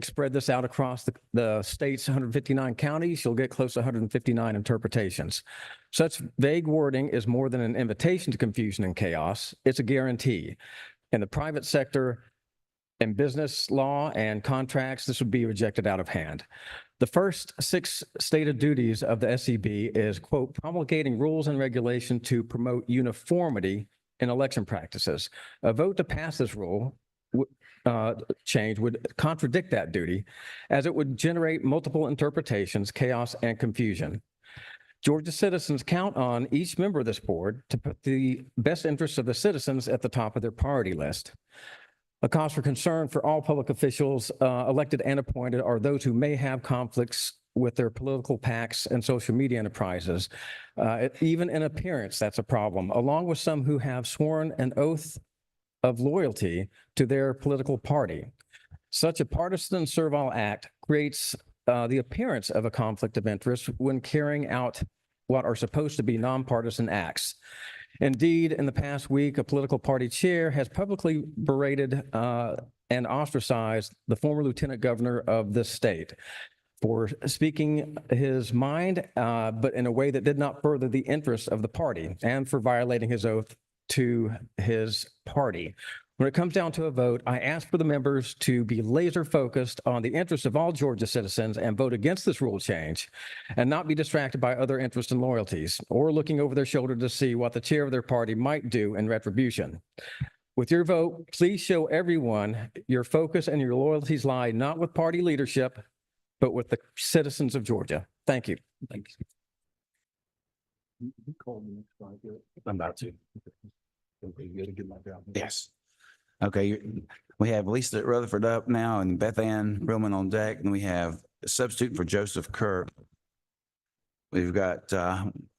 [SPEAKER 17] Spread this out across the state's 159 counties, you'll get close to 159 interpretations. Such vague wording is more than an invitation to confusion and chaos. It's a guarantee. In the private sector, in business law and contracts, this would be rejected out of hand. The first 6 stated duties of the SEB is, quote, promulgating rules and regulation to promote uniformity in election practices. A vote to pass this rule change would contradict that duty, as it would generate multiple interpretations, chaos, and confusion. Georgia citizens count on each member of this board to put the best interests of the citizens at the top of their priority list. A cause for concern for all public officials, elected and appointed, are those who may have conflicts with their political PACs and social media enterprises. Even in appearance, that's a problem, along with some who have sworn an oath of loyalty to their political party. Such a partisan servile act creates the appearance of a conflict of interest when carrying out what are supposed to be nonpartisan acts. Indeed, in the past week, a political party chair has publicly berated and ostracized the former lieutenant governor of this state. for speaking his mind, but in a way that did not further the interests of the party, and for violating his oath to his party. When it comes down to a vote, I ask for the members to be laser focused on the interests of all Georgia citizens and vote against this rule change, and not be distracted by other interests and loyalties, or looking over their shoulder to see what the chair of their party might do in retribution. With your vote, please show everyone your focus and your loyalties lie not with party leadership, but with the citizens of Georgia. Thank you.
[SPEAKER 12] I'm about to. Yes. Okay, we have Lisa Rutherford up now and Beth Ann Rillman on deck, and we have a substitute for Joseph Kirk. We've got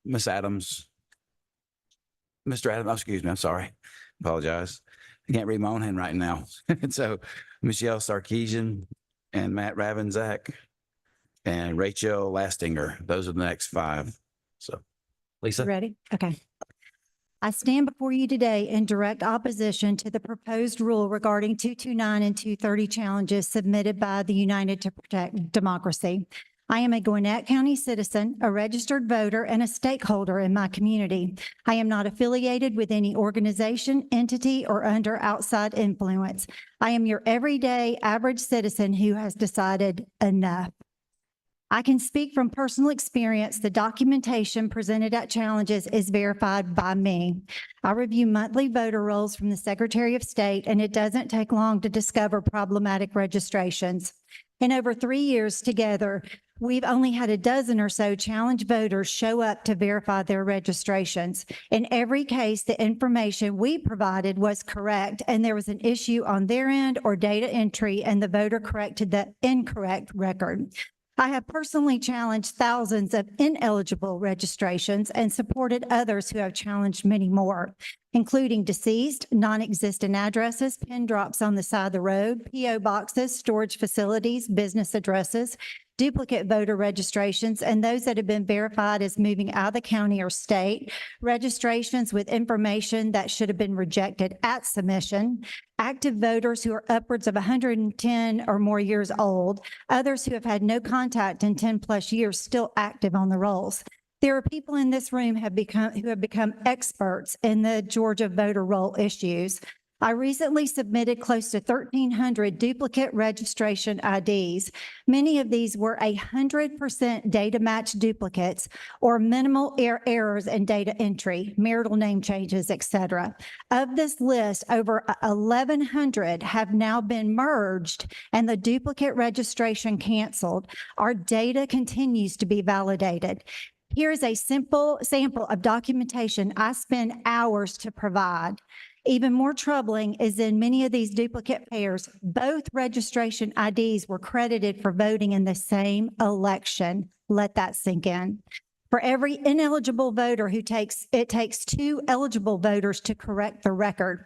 [SPEAKER 12] Miss Adams. Mr. Adams, excuse me, I'm sorry. Apologize. I can't read my own handwriting now. And so Michelle Sarkeesian and Matt Ravenczak and Rachel Lastinger. Those are the next 5. So Lisa.
[SPEAKER 18] Ready? Okay. I stand before you today in direct opposition to the proposed rule regarding 229 and 230 challenges submitted by the United to Protect Democracy. I am a Gwinnett County citizen, a registered voter, and a stakeholder in my community. I am not affiliated with any organization, entity, or under outside influence. I am your everyday average citizen who has decided enough. I can speak from personal experience. The documentation presented at challenges is verified by me. I review monthly voter rolls from the Secretary of State, and it doesn't take long to discover problematic registrations. In over 3 years together, we've only had a dozen or so challenge voters show up to verify their registrations. In every case, the information we provided was correct, and there was an issue on their end or data entry, and the voter corrected the incorrect record. I have personally challenged thousands of ineligible registrations and supported others who have challenged many more, including deceased, non-existent addresses, pin drops on the side of the road, PO boxes, storage facilities, business addresses, duplicate voter registrations, and those that have been verified as moving out of the county or state, registrations with information that should have been rejected at submission, active voters who are upwards of 110 or more years old, others who have had no contact in 10 plus years still active on the rolls. There are people in this room who have become experts in the Georgia voter roll issues. I recently submitted close to 1,300 duplicate registration IDs. Many of these were 100% data match duplicates or minimal errors in data entry, marital name changes, etc. Of this list, over 1,100 have now been merged and the duplicate registration canceled. Our data continues to be validated. Here is a simple sample of documentation I spend hours to provide. Even more troubling is in many of these duplicate pairs, both registration IDs were credited for voting in the same election. Let that sink in. For every ineligible voter it takes 2 eligible voters to correct the record.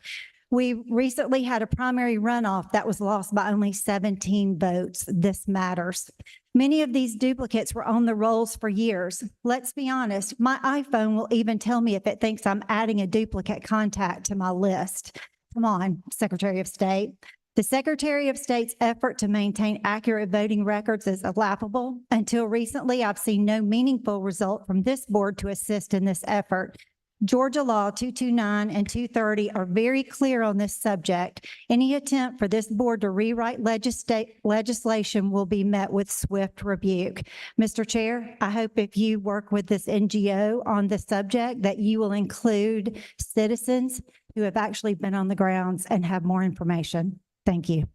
[SPEAKER 18] We recently had a primary runoff that was lost by only 17 votes. This matters. Many of these duplicates were on the rolls for years. Let's be honest, my iPhone will even tell me if it thinks I'm adding a duplicate contact to my list. Come on, Secretary of State. The Secretary of State's effort to maintain accurate voting records is laughable. Until recently, I've seen no meaningful result from this board to assist in this effort. Georgia law 229 and 230 are very clear on this subject. Any attempt for this board to rewrite legislation will be met with swift rebuke. Mr. Chair, I hope if you work with this NGO on the subject that you will include citizens who have actually been on the grounds and have more information. Thank you.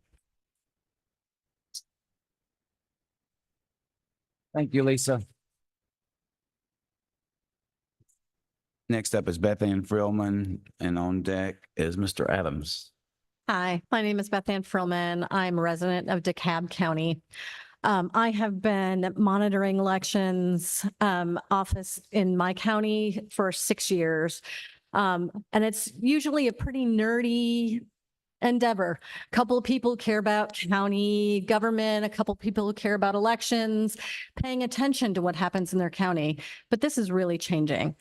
[SPEAKER 12] Thank you, Lisa. Next up is Beth Ann Frillman, and on deck is Mr. Adams.
[SPEAKER 13] Hi, my name is Beth Ann Frillman. I'm a resident of DeKalb County. I have been monitoring elections office in my county for 6 years. And it's usually a pretty nerdy endeavor. A couple of people care about county government, a couple of people care about elections, paying attention to what happens in their county. But this is really changing.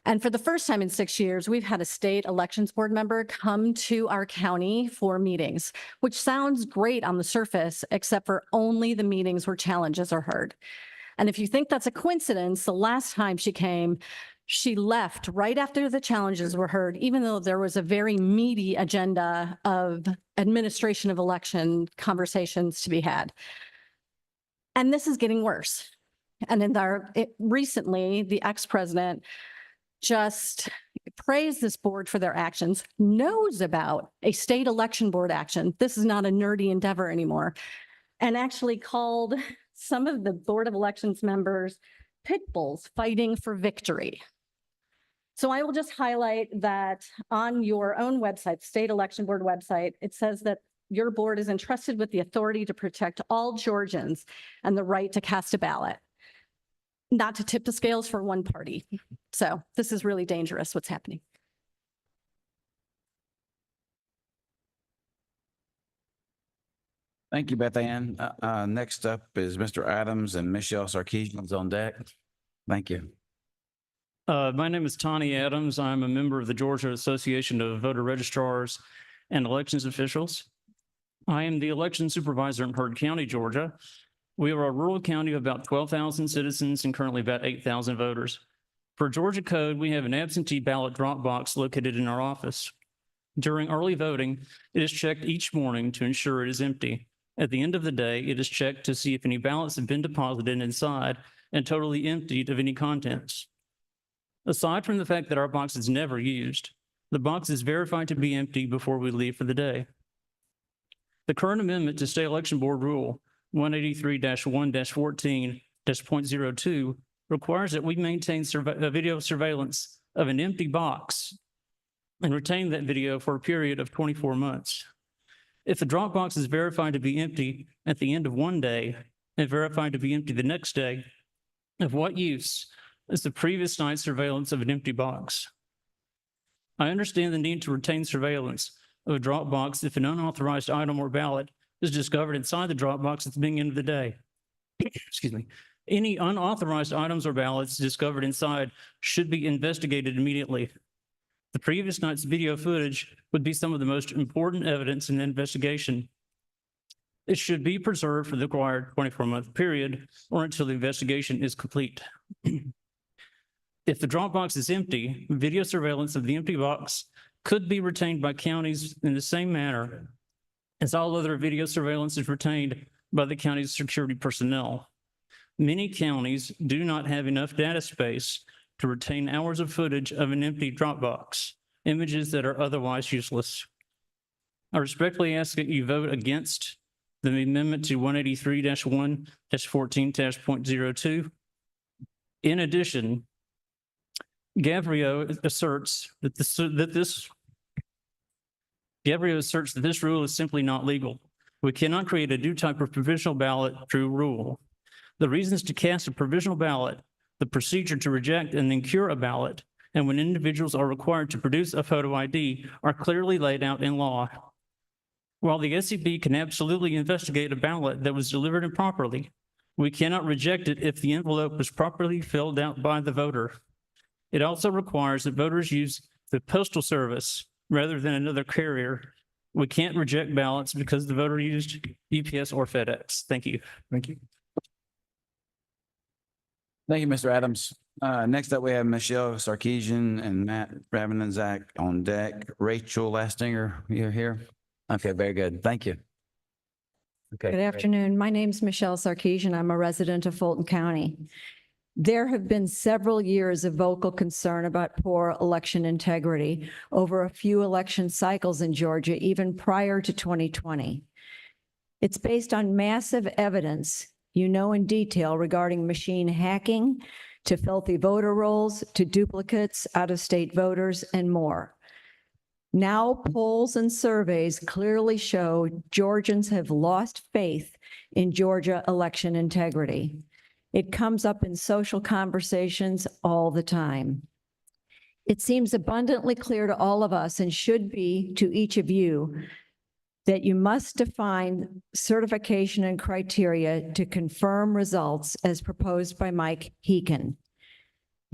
[SPEAKER 13] And for the first time in 6 years, we've had a state elections board member come to our county for meetings, which sounds great on the surface, except for only the meetings where challenges are heard. And if you think that's a coincidence, the last time she came, she left right after the challenges were heard, even though there was a very meaty agenda of administration of election conversations to be had. And this is getting worse. And recently, the ex-president just praised this board for their actions, knows about a state election board action. This is not a nerdy endeavor anymore, and actually called some of the Board of Elections members pit bulls fighting for victory. So I will just highlight that on your own website, State Election Board website, it says that your board is entrusted with the authority to protect all Georgians and the right to cast a ballot, not to tip the scales for one party. So this is really dangerous, what's happening.
[SPEAKER 12] Thank you, Beth Ann. Next up is Mr. Adams, and Michelle Sarkeesian's on deck. Thank you.
[SPEAKER 19] My name is Tawny Adams. I'm a member of the Georgia Association of Voter Registrars and Elections Officials. I am the election supervisor in Heard County, Georgia. We are a rural county of about 12,000 citizens and currently about 8,000 voters. For Georgia code, we have an absentee ballot drop box located in our office. During early voting, it is checked each morning to ensure it is empty. At the end of the day, it is checked to see if any ballots have been deposited inside and totally emptied of any contents. Aside from the fact that our box is never used, the box is verified to be empty before we leave for the day. The current amendment to State Election Board Rule 183-1-14-.02 requires that we maintain video surveillance of an empty box and retain that video for a period of 24 months. If the drop box is verified to be empty at the end of one day and verified to be empty the next day, of what use is the previous night's surveillance of an empty box? I understand the need to retain surveillance of a drop box if an unauthorized item or ballot is discovered inside the drop box at the beginning of the day. Excuse me. Any unauthorized items or ballots discovered inside should be investigated immediately. The previous night's video footage would be some of the most important evidence in the investigation. It should be preserved for the required 24-month period or until the investigation is complete. If the drop box is empty, video surveillance of the empty box could be retained by counties in the same manner as all other video surveillance is retained by the county's security personnel. Many counties do not have enough data space to retain hours of footage of an empty drop box, images that are otherwise useless. I respectfully ask that you vote against the amendment to 183-1-14-.02. In addition, Gabriel asserts that this rule is simply not legal. We cannot create a new type of provisional ballot through rule. The reasons to cast a provisional ballot, the procedure to reject and then cure a ballot, and when individuals are required to produce a photo ID are clearly laid out in law. While the SCB can absolutely investigate a ballot that was delivered improperly, we cannot reject it if the envelope was properly filled out by the voter. It also requires that voters use the postal service rather than another carrier. We can't reject ballots because the voter used UPS or FedEx. Thank you.
[SPEAKER 2] Thank you.
[SPEAKER 12] Thank you, Mr. Adams. Next up, we have Michelle Sarkeesian and Matt Ravenizak on deck. Rachel Lastinger, you're here? Okay, very good. Thank you. Okay.
[SPEAKER 3] Good afternoon. My name's Michelle Sarkeesian. I'm a resident of Fulton County. There have been several years of vocal concern about poor election integrity over a few election cycles in Georgia, even prior to 2020. It's based on massive evidence, you know, in detail regarding machine hacking, to filthy voter rolls, to duplicates, out-of-state voters, and more. Now, polls and surveys clearly show Georgians have lost faith in Georgia election integrity. It comes up in social conversations all the time. It seems abundantly clear to all of us, and should be to each of you, that you must define certification and criteria to confirm results as proposed by Mike Heekin.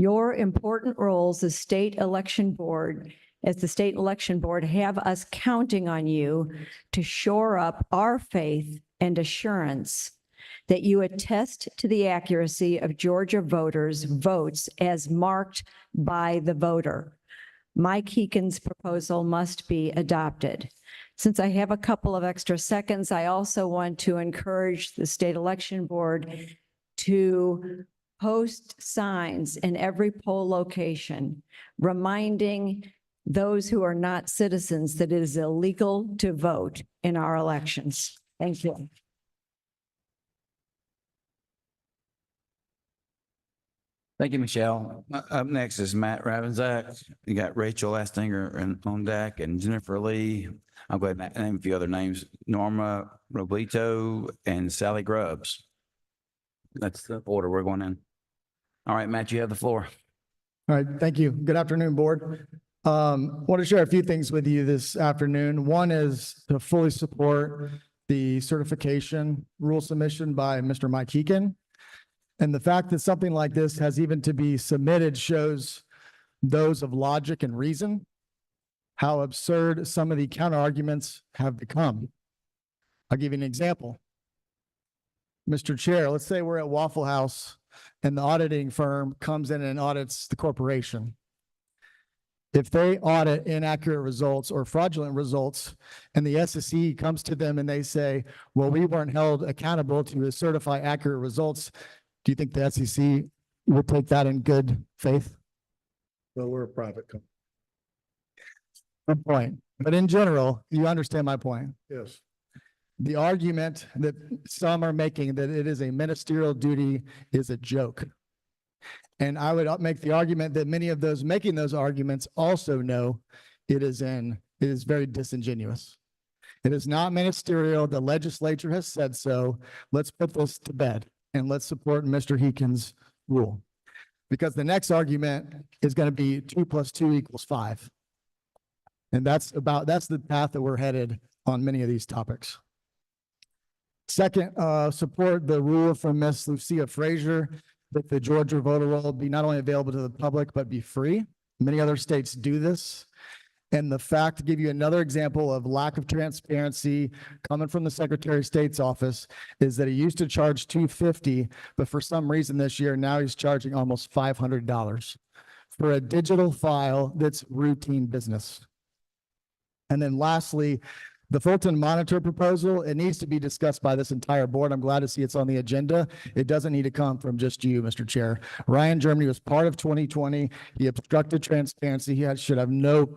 [SPEAKER 3] Your important roles as state election board, as the state election board, have us counting on you to shore up our faith and assurance that you attest to the accuracy of Georgia voters' votes as marked by the voter. Mike Heekin's proposal must be adopted. Since I have a couple of extra seconds, I also want to encourage the state election board to post signs in every poll location reminding those who are not citizens that it is illegal to vote in our elections. Thank you.
[SPEAKER 12] Thank you, Michelle. Up next is Matt Ravenzak. You got Rachel Astinger on deck and Jennifer Lee. I'll go ahead and name a few other names. Norma Roblito and Sally Grubbs. That's the order we're going in. All right, Matt, you have the floor.
[SPEAKER 20] All right, thank you. Good afternoon, board. Want to share a few things with you this afternoon. One is to fully support the certification rule submission by Mr. Mike Heekin. And the fact that something like this has even to be submitted shows those of logic and reason, how absurd some of the counter arguments have become. I'll give you an example. Mr. Chair, let's say we're at Waffle House and the auditing firm comes in and audits the corporation. If they audit inaccurate results or fraudulent results and the SEC comes to them and they say, well, we weren't held accountable to certify accurate results, do you think the SEC will take that in good faith?
[SPEAKER 2] Well, we're a private company.
[SPEAKER 20] Good point. But in general, you understand my point.
[SPEAKER 2] Yes.
[SPEAKER 20] The argument that some are making that it is a ministerial duty is a joke. And I would make the argument that many of those making those arguments also know it is very disingenuous. It is not ministerial. The legislature has said so. Let's put this to bed and let's support Mr. Heekin's rule. Because the next argument is going to be 2 + 2 = 5. And that's the path that we're headed on many of these topics. Second, support the rule from Ms. Lucia Frazier that the Georgia voter roll be not only available to the public, but be free. Many other states do this. And the fact, to give you another example of lack of transparency coming from the Secretary of State's office, is that he used to charge $250, but for some reason this year, now he's charging almost $500 for a digital file that's routine business. And then lastly, the Fulton Monitor proposal, it needs to be discussed by this entire board. I'm glad to see it's on the agenda. It doesn't need to come from just you, Mr. Chair. Ryan Germany was part of 2020. He obstructed transparency. He should have no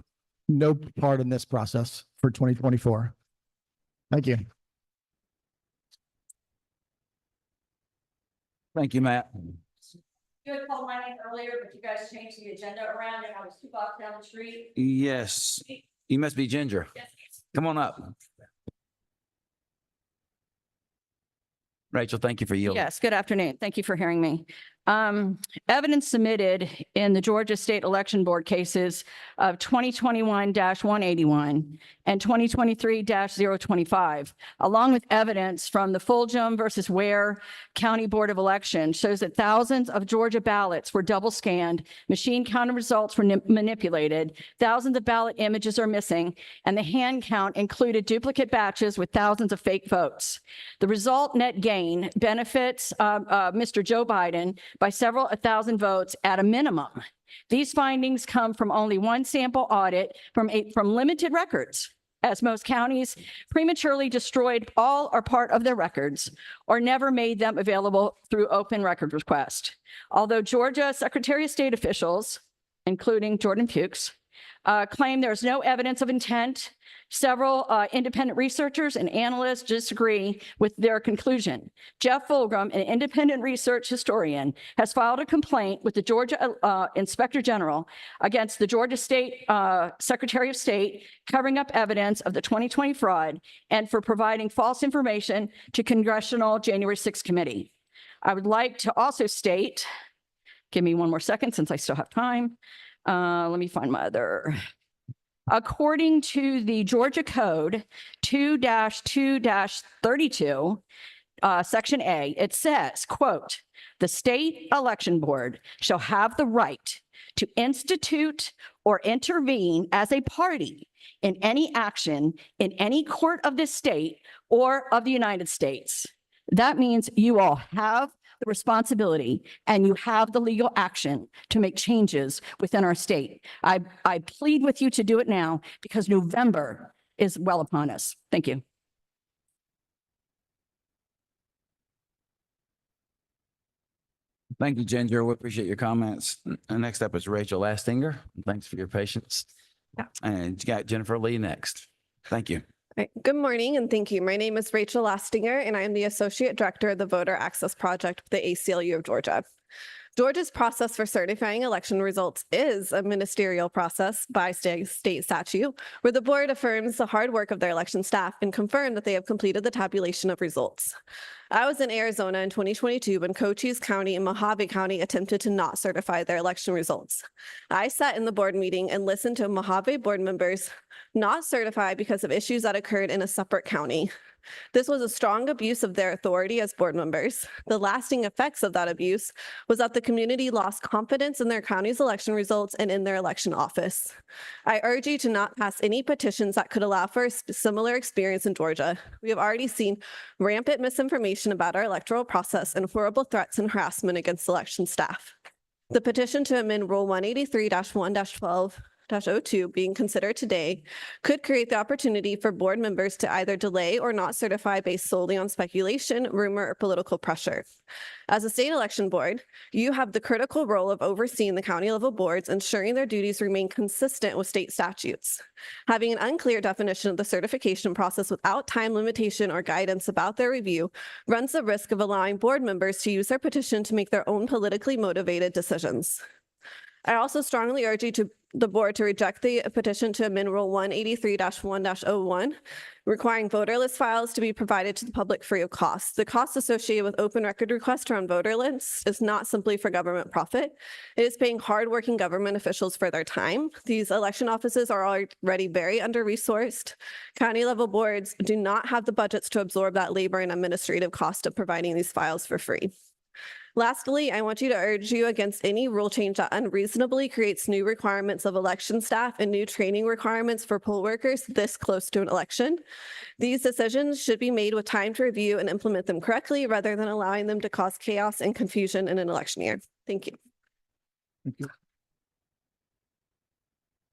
[SPEAKER 20] part in this process for 2024. Thank you.
[SPEAKER 12] Thank you, Matt.
[SPEAKER 13] You had called my name earlier, but you guys changed the agenda around and I was 2 blocks down the street.
[SPEAKER 12] Yes, you must be Ginger.
[SPEAKER 13] Yes.
[SPEAKER 12] Come on up. Rachel, thank you for yielding.
[SPEAKER 21] Yes, good afternoon. Thank you for hearing me. Evidence submitted in the Georgia State Election Board cases of 2021-181 and 2023-025, along with evidence from the Fulgham versus Ware County Board of Elections, shows that thousands of Georgia ballots were double scanned, machine counted results were manipulated, thousands of ballot images are missing, and the hand count included duplicate batches with thousands of fake votes. The result net gain benefits Mr. Joe Biden by several 1,000 votes at a minimum. These findings come from only one sample audit from limited records, as most counties prematurely destroyed all or part of their records or never made them available through open record request. Although Georgia Secretary of State officials, including Jordan Fuchs, claim there's no evidence of intent, several independent researchers and analysts disagree with their conclusion. Jeff Fulgham, an independent research historian, has filed a complaint with the Georgia Inspector General against the Georgia State Secretary of State covering up evidence of the 2020 fraud and for providing false information to Congressional January 6th committee. I would like to also state, give me one more second since I still have time. Let me find my other. According to the Georgia Code 2-2-32, Section A, it says, quote, "The state election board shall have the right to institute or intervene as a party in any action in any court of this state or of the United States." That means you all have the responsibility and you have the legal action to make changes within our state. I plead with you to do it now because November is well upon us. Thank you.
[SPEAKER 12] Thank you, Ginger. We appreciate your comments. Next up is Rachel Lastinger. Thanks for your patience. And you got Jennifer Lee next. Thank you.
[SPEAKER 8] Right. Good morning and thank you. My name is Rachel Lastinger and I am the Associate Director of the Voter Access Project with the ACLU of Georgia. Georgia's process for certifying election results is a ministerial process by state statute, where the board affirms the hard work of their election staff and confirm that they have completed the tabulation of results. I was in Arizona in 2022 when Cochise County and Mojave County attempted to not certify their election results. I sat in the board meeting and listened to Mojave board members not certify because of issues that occurred in a separate county. This was a strong abuse of their authority as board members. The lasting effects of that abuse was that the community lost confidence in their county's election results and in their election office. I urge you to not pass any petitions that could allow for a similar experience in Georgia. We have already seen rampant misinformation about our electoral process and horrible threats and harassment against election staff. The petition to amend Rule 183-1-12 -02 being considered today could create the opportunity for board members to either delay or not certify based solely on speculation, rumor, or political pressure. As a state election board, you have the critical role of overseeing the county level boards, ensuring their duties remain consistent with state statutes. Having an unclear definition of the certification process without time limitation or guidance about their review runs the risk of allowing board members to use their petition to make their own politically motivated decisions. I also strongly urge the board to reject the petition to amend Rule 183-1-01, requiring voter list files to be provided to the public free of cost. The cost associated with open record requests to run voter lists is not simply for government profit. It is paying hardworking government officials for their time. These election offices are already very under-resourced. County level boards do not have the budgets to absorb that labor and administrative cost of providing these files for free. Lastly, I want you to urge you against any rule change that unreasonably creates new requirements of election staff and new training requirements for poll workers this close to an election. These decisions should be made with time to review and implement them correctly rather than allowing them to cause chaos and confusion in an election year. Thank you.
[SPEAKER 12] Thank you.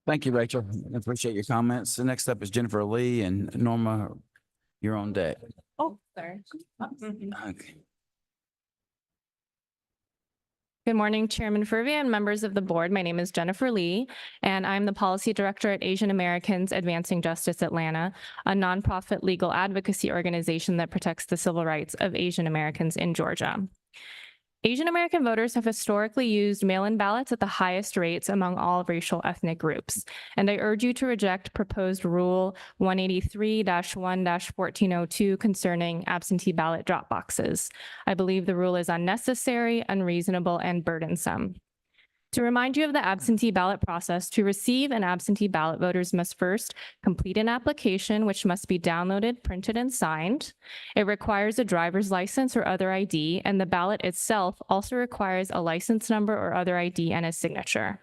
[SPEAKER 12] Thank you, Rachel. I appreciate your comments. The next up is Jennifer Lee, and Norma, you're on deck.
[SPEAKER 22] Oh, sorry.
[SPEAKER 12] Okay.
[SPEAKER 22] Good morning, Chairman Furby and members of the board. My name is Jennifer Lee, and I'm the Policy Director at Asian Americans Advancing Justice Atlanta, a nonprofit legal advocacy organization that protects the civil rights of Asian Americans in Georgia. Asian American voters have historically used mail-in ballots at the highest rates among all racial ethnic groups, and I urge you to reject proposed Rule 183-1-1402 concerning absentee ballot drop boxes. I believe the rule is unnecessary, unreasonable, and burdensome. To remind you of the absentee ballot process, to receive an absentee ballot, voters must first complete an application, which must be downloaded, printed, and signed. It requires a driver's license or other ID, and the ballot itself also requires a license number or other ID and a signature.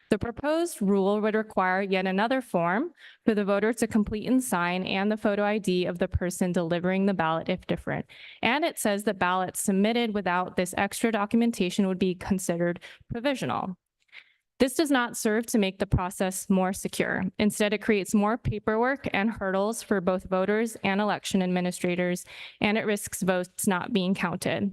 [SPEAKER 22] The proposed rule would require yet another form for the voter to complete and sign, and the photo ID of the person delivering the ballot if different. And it says that ballots submitted without this extra documentation would be considered provisional. This does not serve to make the process more secure. Instead, it creates more paperwork and hurdles for both voters and election administrators, and it risks votes not being counted.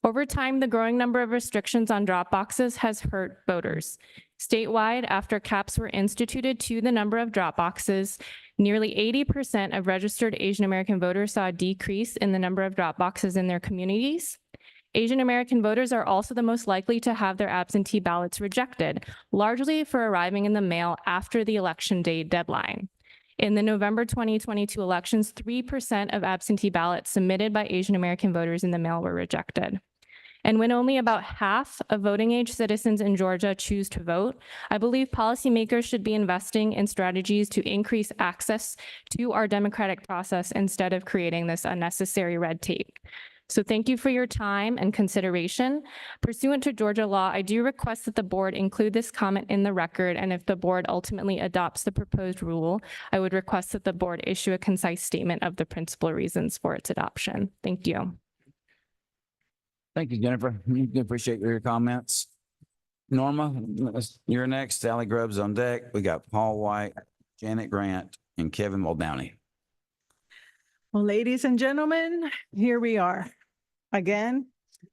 [SPEAKER 22] Over time, the growing number of restrictions on drop boxes has hurt voters. Statewide, after caps were instituted to the number of drop boxes, nearly 80% of registered Asian American voters saw a decrease in the number of drop boxes in their communities. Asian American voters are also the most likely to have their absentee ballots rejected, largely for arriving in the mail after the election day deadline. In the November 2022 elections, 3% of absentee ballots submitted by Asian American voters in the mail were rejected. And when only about half of voting age citizens in Georgia choose to vote, I believe policymakers should be investing in strategies to increase access to our democratic process instead of creating this unnecessary red tape. So thank you for your time and consideration. Pursuant to Georgia law, I do request that the board include this comment in the record, and if the board ultimately adopts the proposed rule, I would request that the board issue a concise statement of the principal reasons for its adoption. Thank you.
[SPEAKER 12] Thank you, Jennifer. We appreciate your comments. Norma, you're next. Sally Grubbs on deck. We got Paul White, Janet Grant, and Kevin Muldowney.
[SPEAKER 9] Well, ladies and gentlemen, here we are. Again,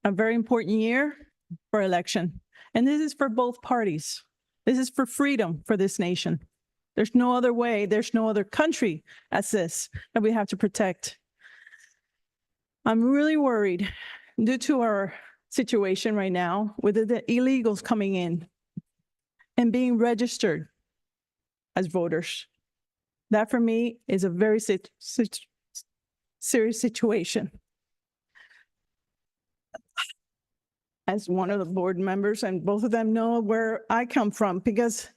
[SPEAKER 9] a very important year for election. And this is for both parties. This is for freedom for this nation. There's no other way, there's no other country as this that we have to protect. I'm really worried due to our situation right now with the illegals coming in and being registered as voters. That for me is a very serious situation. As one of the board members, and both of them know where I come from because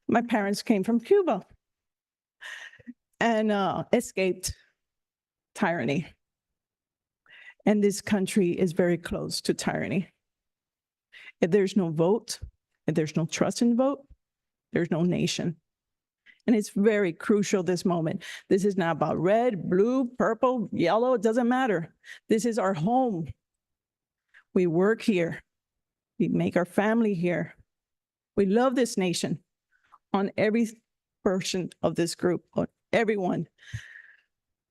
[SPEAKER 9] my parents came from Cuba and escaped tyranny. And this country is very close to tyranny. If there's no vote, if there's no trust in the vote, there's no nation. And it's very crucial this moment. This is not about red, blue, purple, yellow, it doesn't matter. This is our home. We work here. We make our family here. We love this nation on every person of this group, on everyone.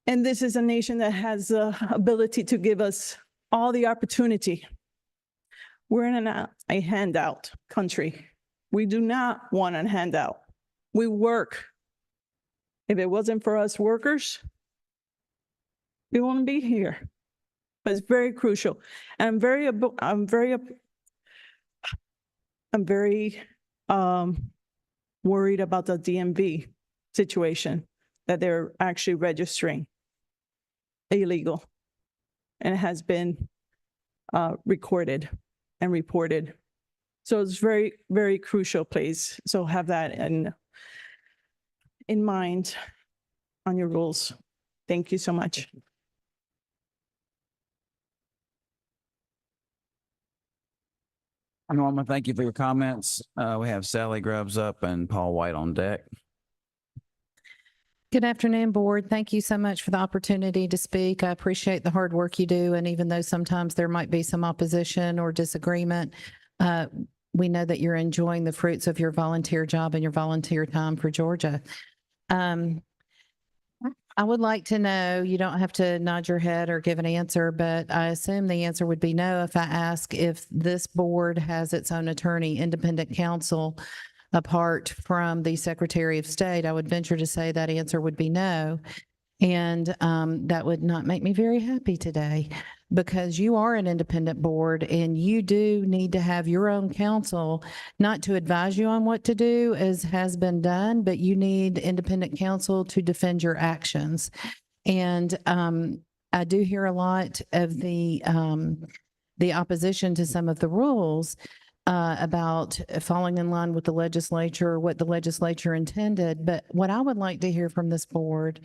[SPEAKER 9] And this is a nation that has the ability to give us all the opportunity. We're in a handout country. We do not want a handout. We work. If it wasn't for us workers, we wouldn't be here. But it's very crucial. And I'm very worried about the DMV situation, that they're actually registering illegal. And it has been recorded and reported. So it's very, very crucial, please. So have that in mind on your rules. Thank you so much.
[SPEAKER 12] Norma, thank you for your comments. We have Sally Grubbs up and Paul White on deck.
[SPEAKER 10] Good afternoon, board. Thank you so much for the opportunity to speak. I appreciate the hard work you do. And even though sometimes there might be some opposition or disagreement, we know that you're enjoying the fruits of your volunteer job and your volunteer time for Georgia. I would like to know, you don't have to nod your head or give an answer, but I assume the answer would be no if I ask if this board has its own attorney, independent counsel, apart from the Secretary of State. I would venture to say that answer would be no. And that would not make me very happy today, because you are an independent board and you do need to have your own counsel, not to advise you on what to do as has been done, but you need independent counsel to defend your actions. And I do hear a lot of the opposition to some of the rules about falling in line with the legislature, what the legislature intended. But what I would like to hear from this board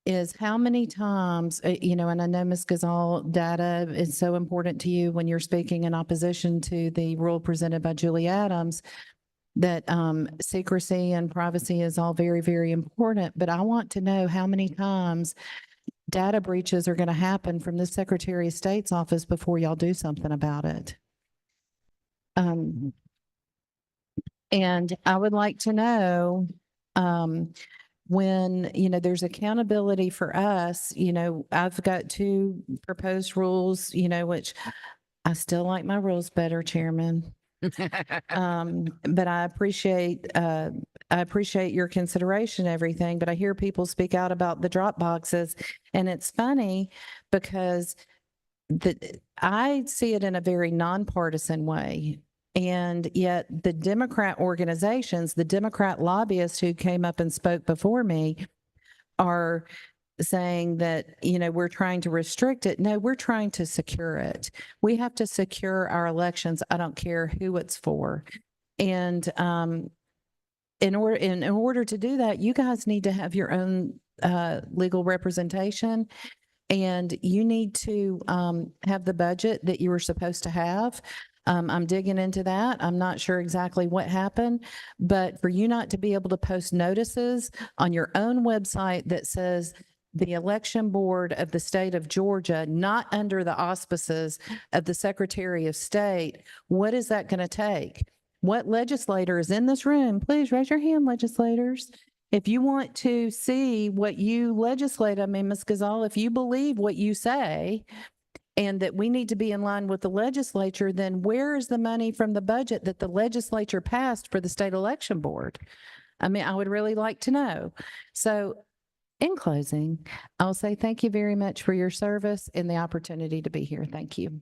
[SPEAKER 10] is how many times, and I know Ms. Gazal, data is so important to you when you're speaking in opposition to the rule presented by Julie Adams, that secrecy and privacy is all very, very important. But I want to know how many times data breaches are going to happen from the Secretary of State's office before y'all do something about it. And I would like to know, when, there's accountability for us, I've got 2 proposed rules, which I still like my rules better, Chairman. But I appreciate your consideration, everything, but I hear people speak out about the drop boxes, and it's funny because I see it in a very nonpartisan way. And yet the Democrat organizations, the Democrat lobbyists who came up and spoke before me, are saying that, we're trying to restrict it. No, we're trying to secure it. We have to secure our elections. I don't care who it's for. And in order to do that, you guys need to have your own legal representation. And you need to have the budget that you were supposed to have. I'm digging into that. I'm not sure exactly what happened, but for you not to be able to post notices on your own website that says the election board of the state of Georgia, not under the auspices of the Secretary of State, what is that going to take? What legislator is in this room? Please raise your hand, legislators. If you want to see what you legislate, Ms. Gazal, if you believe what you say and that we need to be in line with the legislature, then where is the money from the budget that the legislature passed for the state election board? I would really like to know. So in closing, I'll say thank you very much for your service and the opportunity to be here. Thank you.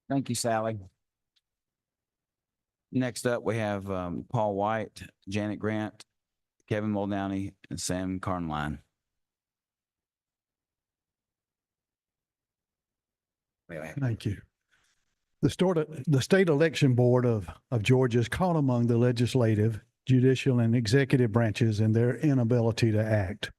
[SPEAKER 12] Thank you, Sally. Next up, we have Paul White, Janet Grant, Kevin Muldowney, and Sam Carnline.
[SPEAKER 2] Thank you. The state election board of Georgia is caught among the legislative, judicial, and executive branches in their inability to act.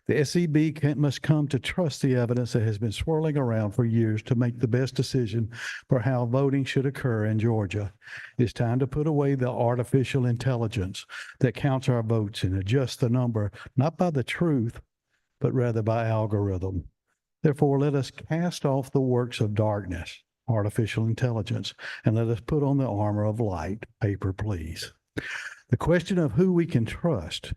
[SPEAKER 2] The SEB must come to trust the evidence that has been swirling around for years to make the best decision for how voting should occur in Georgia. It's time to put away the artificial intelligence that counts our votes and adjusts the number, not by the truth, but rather by algorithm. Therefore, let us cast off the works of darkness, artificial intelligence, and let us put on the armor of light. Paper, please. The question of who we can trust,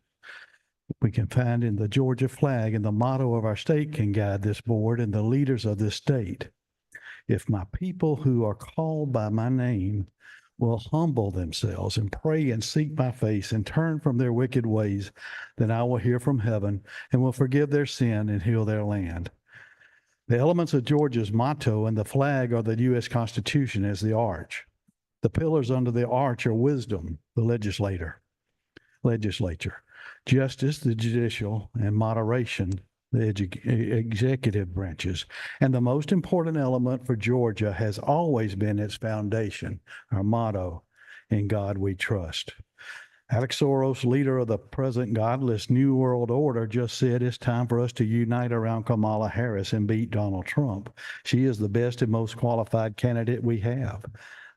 [SPEAKER 2] we can find in the Georgia flag, and the motto of our state can guide this board and the leaders of this state. If my people who are called by my name will humble themselves and pray and seek my face and turn from their wicked ways, then I will hear from heaven and will forgive their sin and heal their land. The elements of Georgia's motto and the flag are the U.S. Constitution as the arch. The pillars under the arch are wisdom, the legislature, justice, the judicial, and moderation, the executive branches. And the most important element for Georgia has always been its foundation, our motto, in God we trust. Alex Soros, leader of the present godless New World Order, just said it's time for us to unite around Kamala Harris and beat Donald Trump. She is the best and most qualified candidate we have.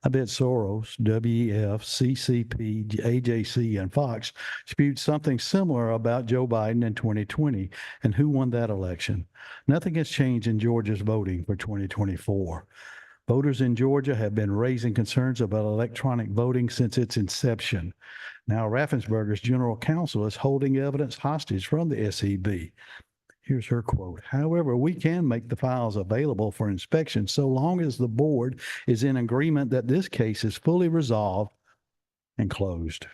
[SPEAKER 2] I bet Soros, WEF, CCP, AJC, and Fox spewed something similar about Joe Biden in 2020. And who won that election? Nothing has changed in Georgia's voting for 2024. Voters in Georgia have been raising concerns about electronic voting since its inception. Now, Raffensperger's general counsel is holding evidence hostage from the SEB. Here's her quote. However, we can make the files available for inspection so long as the board is in agreement that this case is fully resolved and closed.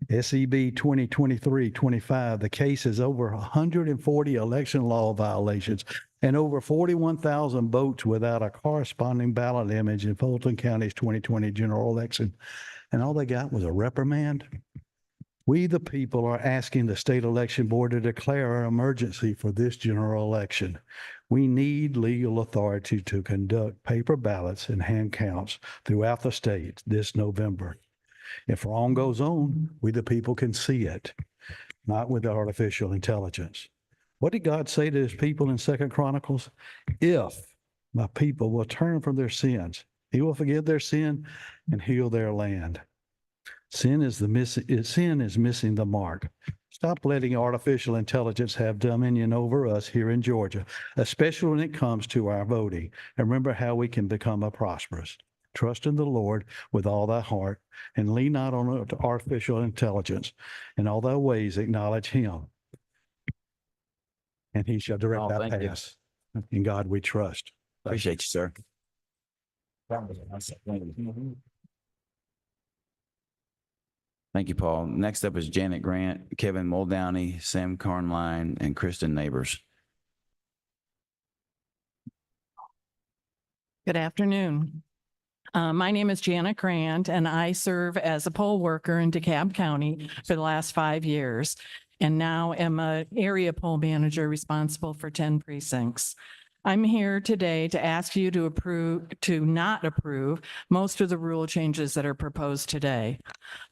[SPEAKER 2] SEB 2023-25, the case is over 140 election law violations and over 41,000 votes without a corresponding ballot image in Fulton County's 2020 general election. And all they got was a reprimand. We, the people, are asking the state election board to declare an emergency for this general election. We need legal authority to conduct paper ballots and hand counts throughout the state this November. If wrong goes on, we, the people, can see it, not with artificial intelligence. What did God say to his people in 2 Chronicles? If my people will turn from their sins, he will forgive their sin and heal their land. Sin is missing the mark. Stop letting artificial intelligence have dominion over us here in Georgia, especially when it comes to our voting. And remember how we can become prosperous. Trust in the Lord with all thy heart and lean not on artificial intelligence. In all thy ways acknowledge him, and he shall direct thy paths. In God we trust.
[SPEAKER 12] Appreciate you, sir. Thank you, Paul. Next up is Janet Grant, Kevin Muldowney, Sam Carnline, and Kristen Neighbors.
[SPEAKER 5] Good afternoon. My name is Janet Grant, and I serve as a poll worker in DeKalb County for the last 5 years. and now am an area poll manager responsible for 10 precincts. I'm here today to ask you to not approve most of the rule changes that are proposed today.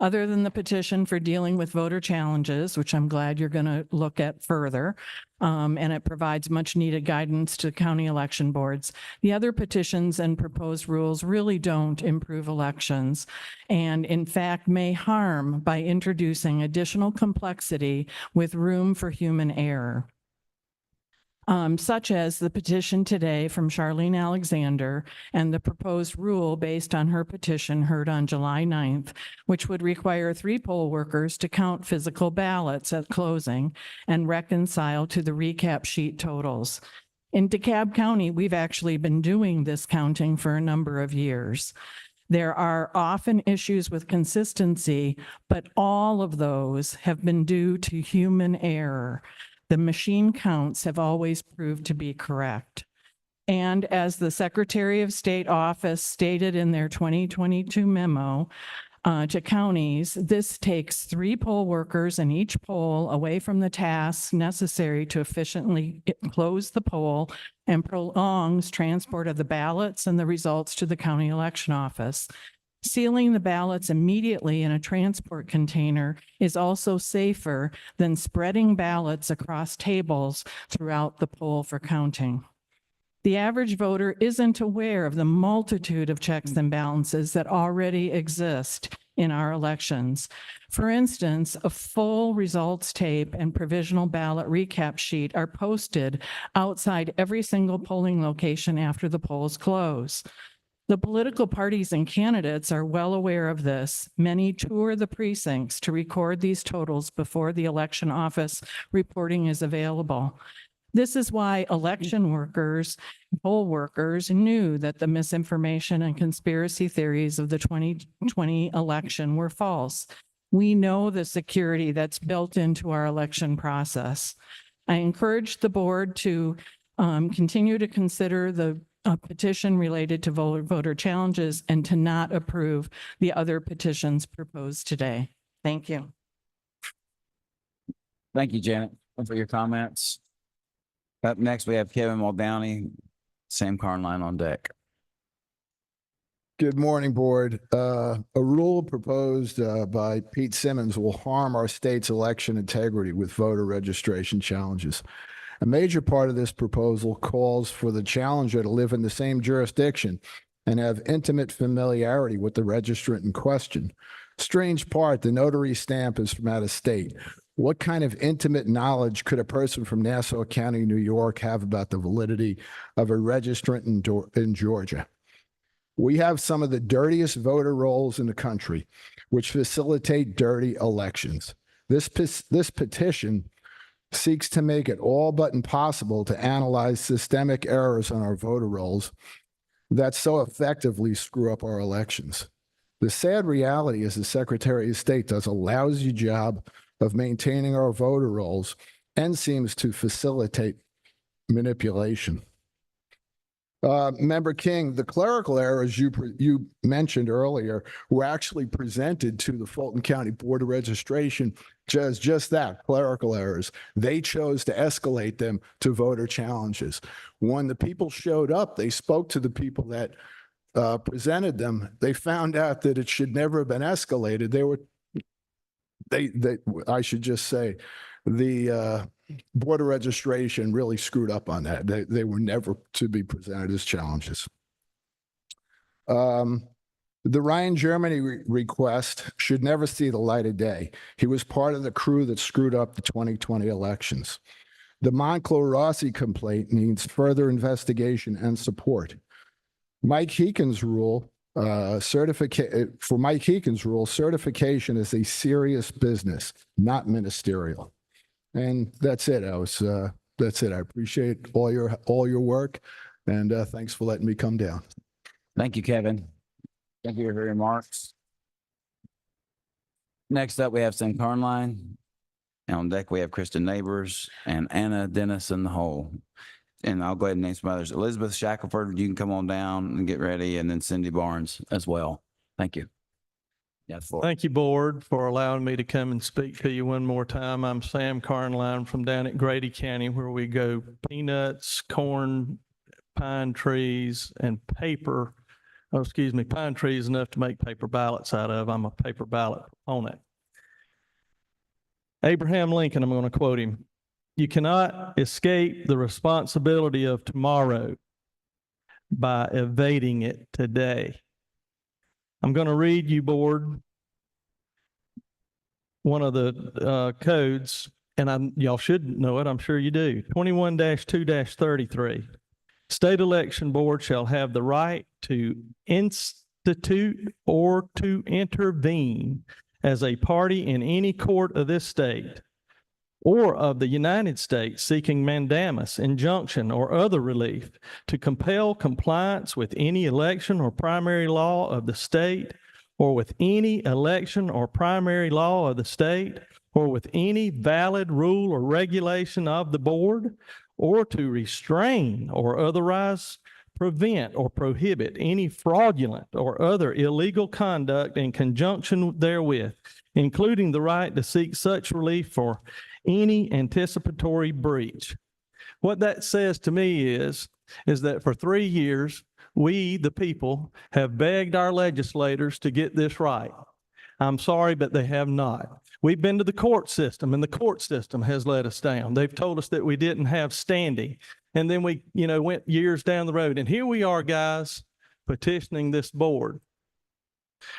[SPEAKER 5] Other than the petition for dealing with voter challenges, which I'm glad you're going to look at further, and it provides much needed guidance to county election boards. The other petitions and proposed rules really don't improve elections, and in fact may harm by introducing additional complexity with room for human error. Such as the petition today from Charlene Alexander and the proposed rule based on her petition heard on July 9th, which would require 3 poll workers to count physical ballots at closing and reconcile to the recap sheet totals. In DeKalb County, we've actually been doing this counting for a number of years. There are often issues with consistency, but all of those have been due to human error. The machine counts have always proved to be correct. And as the Secretary of State office stated in their 2022 memo to counties, this takes 3 poll workers in each poll away from the tasks necessary to efficiently close the poll and prolongs transport of the ballots and the results to the county election office. Sealing the ballots immediately in a transport container is also safer than spreading ballots across tables throughout the poll for counting. The average voter isn't aware of the multitude of checks and balances that already exist in our elections. For instance, a full results tape and provisional ballot recap sheet are posted outside every single polling location after the polls close. The political parties and candidates are well aware of this. Many tour the precincts to record these totals before the election office reporting is available. This is why election workers, poll workers knew that the misinformation and conspiracy theories of the 2020 election were false. We know the security that's built into our election process. I encourage the board to continue to consider the petition related to voter challenges and to not approve the other petitions proposed today. Thank you.
[SPEAKER 12] Thank you, Janet, for your comments. Up next, we have Kevin Muldowney, Sam Carnline on deck.
[SPEAKER 6] Good morning, Board. A rule proposed by Pete Simmons will harm our state's election integrity with voter registration challenges. A major part of this proposal calls for the challenger to live in the same jurisdiction and have intimate familiarity with the registrant in question. Strange part, the notary stamp is from out of state. What kind of intimate knowledge could a person from Nassau County, New York have about the validity of a registrant in Georgia? We have some of the dirtiest voter rolls in the country, which facilitate dirty elections. This petition seeks to make it all but impossible to analyze systemic errors on our voter rolls that so effectively screw up our elections. The sad reality is the Secretary of State does a lousy job of maintaining our voter rolls and seems to facilitate manipulation. Member King, the clerical errors you mentioned earlier were actually presented to the Fulton County Board of Registration as just that, clerical errors. They chose to escalate them to voter challenges. When the people showed up, they spoke to the people that presented them. They found out that it should never have been escalated. I should just say, the Board of Registration really screwed up on that. They were never to be presented as challenges. The Ryan Germany request should never see the light of day. He was part of the crew that screwed up the 2020 elections. The Monclo Rossi complaint needs further investigation and support. Mike Heekin's rule, certification is a serious business, not ministerial. And that's it. That's it. I appreciate all your work, and thanks for letting me come down.
[SPEAKER 12] Thank you, Kevin. Thank you for your remarks. Next up, we have Sam Carnline. And on deck, we have Kristen Neighbors and Anna Dennison Hole. And I'll go ahead and name some others. Elizabeth Shackelford, you can come on down and get ready, and then Cindy Barnes as well. Thank you. Yeah, for
[SPEAKER 1] Thank you, Board, for allowing me to come and speak to you one more time. I'm Sam Carnline from down at Grady County, where we go peanuts, corn, pine trees, and paper. Oh, excuse me, pine trees enough to make paper ballots out of. I'm a paper ballot proponent. Abraham Lincoln, I'm going to quote him. You cannot escape the responsibility of tomorrow by evading it today. I'm going to read you, Board, one of the codes, and y'all should know it, I'm sure you do. 21-2-33. State election board shall have the right to institute or to intervene as a party in any court of this state or of the United States seeking mandamus, injunction, or other relief to compel compliance with any election or primary law of the state, or with any election or primary law of the state, or with any valid rule or regulation of the board, or to restrain or otherwise prevent or prohibit any fraudulent or other illegal conduct in conjunction therewith, including the right to seek such relief for any anticipatory breach. What that says to me is that for 3 years, we, the people, have begged our legislators to get this right. I'm sorry, but they have not. We've been to the court system, and the court system has let us down. They've told us that we didn't have standing. And then we, went years down the road. And here we are, guys, petitioning this board.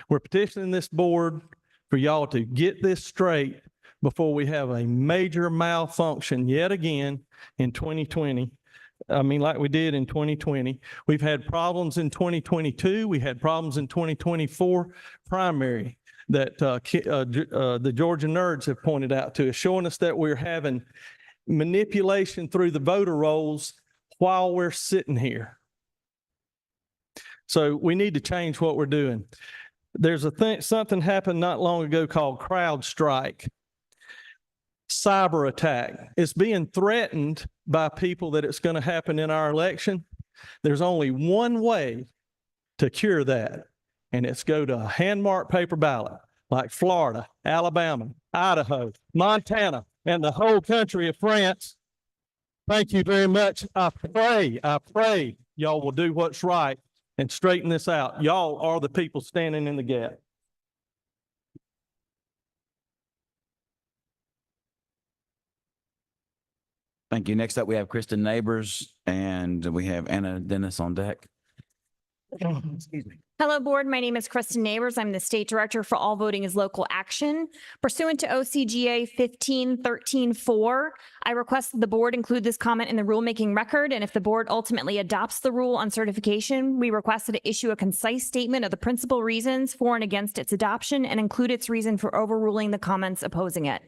[SPEAKER 1] We're petitioning this board for y'all to get this straight before we have a major malfunction yet again in 2020. I mean, like we did in 2020. We've had problems in 2022. We had problems in 2024 primary that the Georgia nerds have pointed out to us, showing us that we're having manipulation through the voter rolls while we're sitting here. So we need to change what we're doing. There's something happened not long ago called CrowdStrike. Cyber attack. It's being threatened by people that it's going to happen in our election. There's only one way to cure that, and it's go to a hand-marked paper ballot like Florida, Alabama, Idaho, Montana, and the whole country of France. Thank you very much. I pray y'all will do what's right and straighten this out. Y'all are the people standing in the gap.
[SPEAKER 12] Thank you. Next up, we have Kristen Neighbors, and we have Anna Dennis on deck.
[SPEAKER 1] Excuse me.
[SPEAKER 11] Hello, Board. My name is Kristen Neighbors. I'm the State Director for All Voting is Local Action. Pursuant to OCGA 1513-4, I request that the Board include this comment in the rulemaking record, and if the Board ultimately adopts the rule on certification, we request that it issue a concise statement of the principal reasons for and against its adoption and include its reason for overruling the comments opposing it.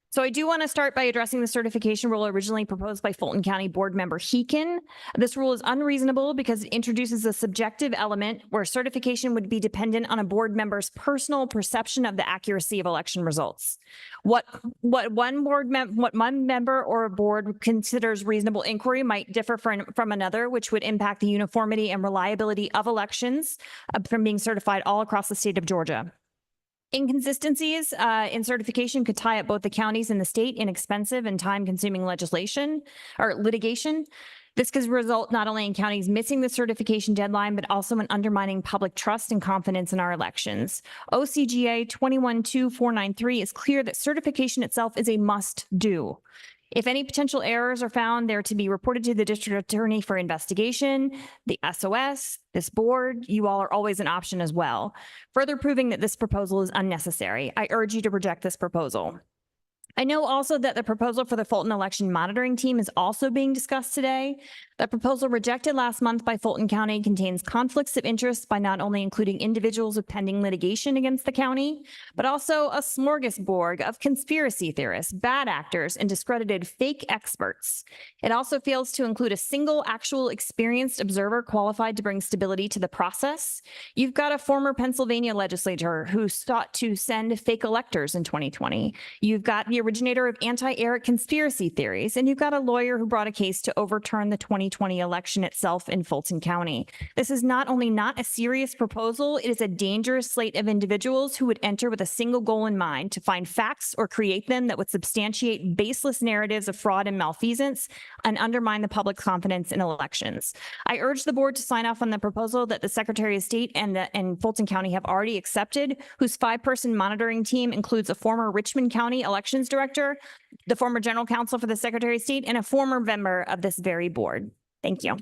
[SPEAKER 11] So I do want to start by addressing the certification rule originally proposed by Fulton County Board Member Heekin. This rule is unreasonable because it introduces a subjective element where certification would be dependent on a board member's personal perception of the accuracy of election results. What one member or a board considers reasonable inquiry might differ from another, which would impact the uniformity and reliability of elections from being certified all across the state of Georgia. Inconsistencies in certification could tie up both the counties and the state in expensive and time-consuming litigation. This could result not only in counties missing the certification deadline, but also in undermining public trust and confidence in our elections. OCGA 212493 is clear that certification itself is a must-do. If any potential errors are found, they're to be reported to the district attorney for investigation, the SOS, this board. You all are always an option as well. Further proving that this proposal is unnecessary, I urge you to reject this proposal. I know also that the proposal for the Fulton Election Monitoring Team is also being discussed today. The proposal rejected last month by Fulton County contains conflicts of interest by not only including individuals with pending litigation against the county, but also a smorgasbord of conspiracy theorists, bad actors, and discredited fake experts. It also fails to include a single actual experienced observer qualified to bring stability to the process. You've got a former Pennsylvania legislator who sought to send fake electors in 2020. You've got the originator of anti-Eric conspiracy theories, and you've got a lawyer who brought a case to overturn the 2020 election itself in Fulton County. This is not only not a serious proposal, it is a dangerous slate of individuals who would enter with a single goal in mind: to find facts or create them that would substantiate baseless narratives of fraud and malfeasance and undermine the public's confidence in elections. I urge the board to sign off on the proposal that the Secretary of State and Fulton County have already accepted, whose 5-person monitoring team includes a former Richmond County elections director, the former general counsel for the Secretary of State, and a former member of this very board. Thank you.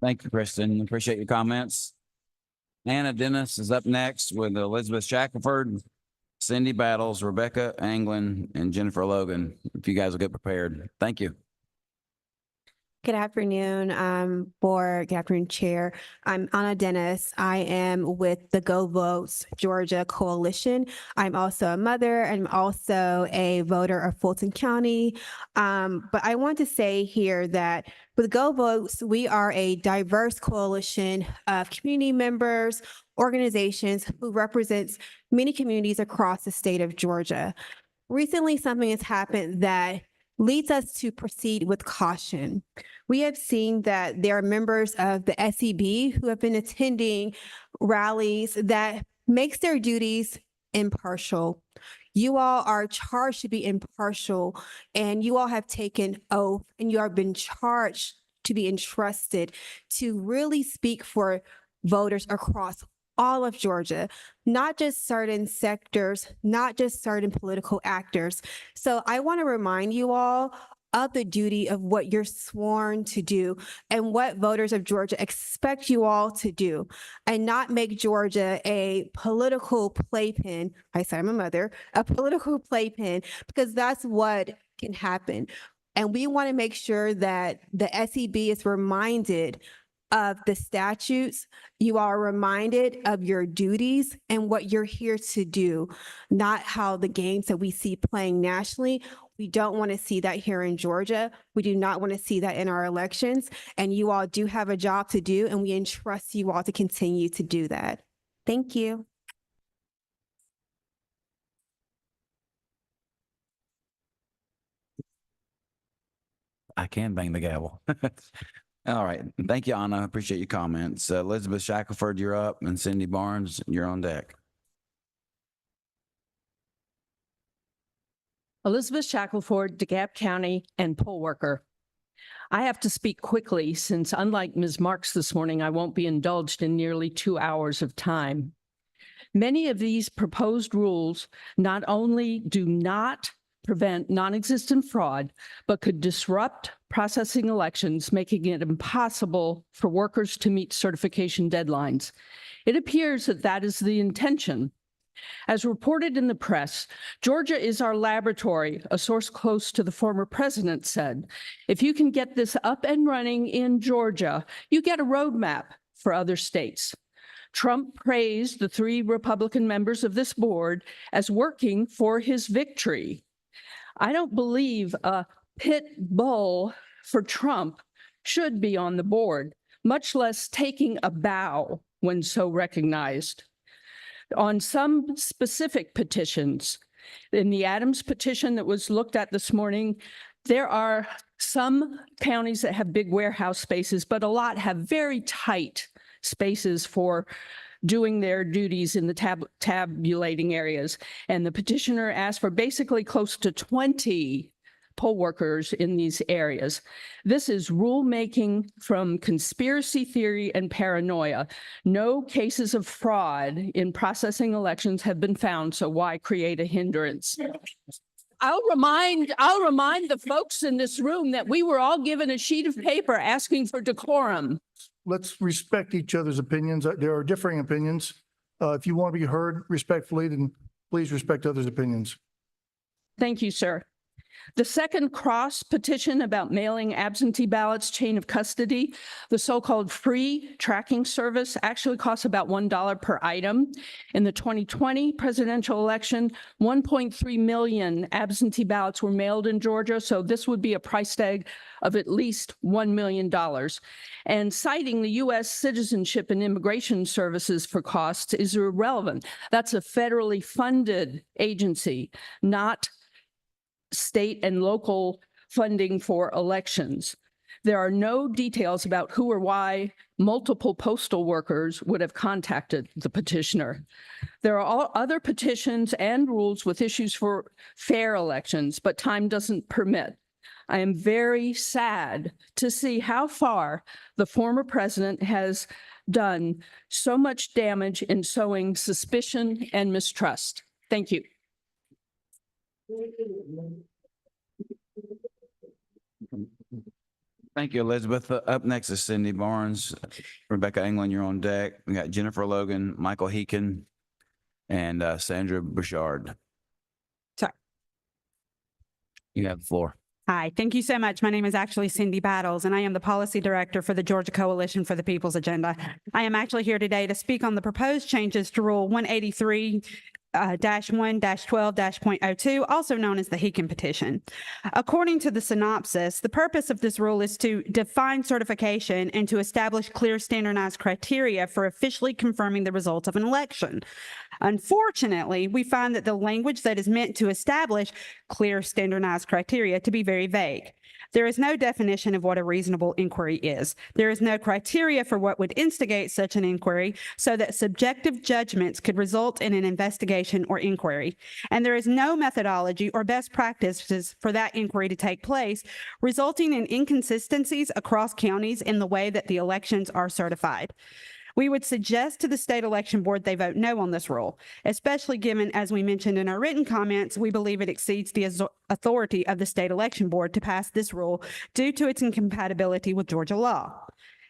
[SPEAKER 12] Thank you, Kristen. Appreciate your comments. Anna Dennis is up next with Elizabeth Shackelford, Cindy Battles, Rebecca Anglin, and Jennifer Logan. If you guys will get prepared. Thank you.
[SPEAKER 4] Good afternoon, Board. Good afternoon, Chair. I'm Anna Dennis. I am with the Go Votes Georgia Coalition. I'm also a mother and I'm also a voter of Fulton County. But I want to say here that with Go Votes, we are a diverse coalition of community members, organizations who represents many communities across the state of Georgia. Recently, something has happened that leads us to proceed with caution. We have seen that there are members of the SEB who have been attending rallies that makes their duties impartial. You all are charged to be impartial, and you all have taken oath, and you have been charged to be entrusted to really speak for voters across all of Georgia, not just certain sectors, not just certain political actors. So I want to remind you all of the duty of what you're sworn to do and what voters of Georgia expect you all to do, and not make Georgia a political playpen. I said I'm a mother, a political playpen, because that's what can happen. And we want to make sure that the SEB is reminded of the statutes. You are reminded of your duties and what you're here to do, not how the games that we see playing nationally. We don't want to see that here in Georgia. We do not want to see that in our elections. And you all do have a job to do, and we entrust you all to continue to do that. Thank you.
[SPEAKER 12] I can bang the gavel. All right. Thank you, Anna. Appreciate your comments. Elizabeth Shackelford, you're up, and Cindy Barnes, you're on deck.
[SPEAKER 7] Elizabeth Shackelford, DeKalb County, and poll worker. I have to speak quickly since, unlike Ms. Marks this morning, I won't be indulged in nearly 2 hours of time. Many of these proposed rules not only do not prevent non-existent fraud, but could disrupt processing elections, making it impossible for workers to meet certification deadlines. It appears that that is the intention. As reported in the press, Georgia is our laboratory, a source close to the former president said. If you can get this up and running in Georgia, you get a roadmap for other states. Trump praised the 3 Republican members of this board as working for his victory. I don't believe a pit bull for Trump should be on the board, much less taking a bow when so recognized. On some specific petitions, in the Adams petition that was looked at this morning, there are some counties that have big warehouse spaces, but a lot have very tight spaces for doing their duties in the tabulating areas. And the petitioner asked for basically close to 20 poll workers in these areas. This is rulemaking from conspiracy theory and paranoia. No cases of fraud in processing elections have been found, so why create a hindrance? I'll remind the folks in this room that we were all given a sheet of paper asking for decorum.
[SPEAKER 2] Let's respect each other's opinions. There are differing opinions. If you want to be heard respectfully, then please respect others' opinions.
[SPEAKER 7] Thank you, sir. The second cross petition about mailing absentee ballots chain of custody, the so-called free tracking service actually costs about $1 per item. In the 2020 presidential election, 1.3 million absentee ballots were mailed in Georgia, so this would be a price tag of at least $1 million. And citing the U.S. Citizenship and Immigration Services for costs is irrelevant. That's a federally funded agency, not state and local funding for elections. There are no details about who or why multiple postal workers would have contacted the petitioner. There are all other petitions and rules with issues for fair elections, but time doesn't permit. I am very sad to see how far the former president has done so much damage in sowing suspicion and mistrust. Thank you.
[SPEAKER 12] Thank you, Elizabeth. Up next is Cindy Barnes. Rebecca England, you're on deck. We got Jennifer Logan, Michael Heakin, and Sandra Bouchard.
[SPEAKER 14] Sorry.
[SPEAKER 12] You have the floor.
[SPEAKER 14] Hi, thank you so much. My name is actually Cindy Battles, and I am the Policy Director for the Georgia Coalition for the People's Agenda. I am actually here today to speak on the proposed changes to Rule 183 -1-12-.02, also known as the Heakin petition. According to the synopsis, the purpose of this rule is to define certification and to establish clear standardized criteria for officially confirming the results of an election. Unfortunately, we find that the language that is meant to establish clear standardized criteria to be very vague. There is no definition of what a reasonable inquiry is. There is no criteria for what would instigate such an inquiry so that subjective judgments could result in an investigation or inquiry. And there is no methodology or best practices for that inquiry to take place, resulting in inconsistencies across counties in the way that the elections are certified. We would suggest to the state election board they vote no on this rule, especially given, as we mentioned in our written comments, we believe it exceeds the authority of the state election board to pass this rule due to its incompatibility with Georgia law.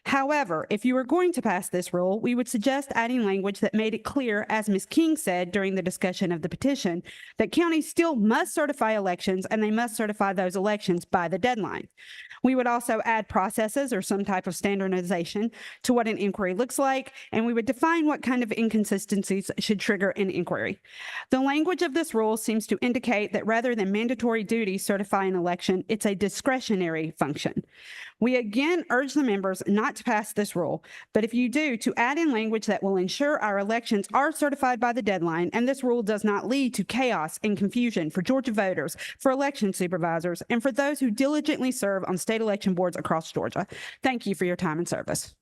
[SPEAKER 14] However, if you were going to pass this rule, we would suggest adding language that made it clear, as Ms. King said during the discussion of the petition, that counties still must certify elections and they must certify those elections by the deadline. We would also add processes or some type of standardization to what an inquiry looks like, and we would define what kind of inconsistencies should trigger an inquiry. The language of this rule seems to indicate that rather than mandatory duty certify an election, it's a discretionary function. We again urge the members not to pass this rule, but if you do, to add in language that will ensure our elections are certified by the deadline and this rule does not lead to chaos and confusion for Georgia voters, for election supervisors, and for those who diligently serve on state election boards across Georgia. Thank you for your time and service.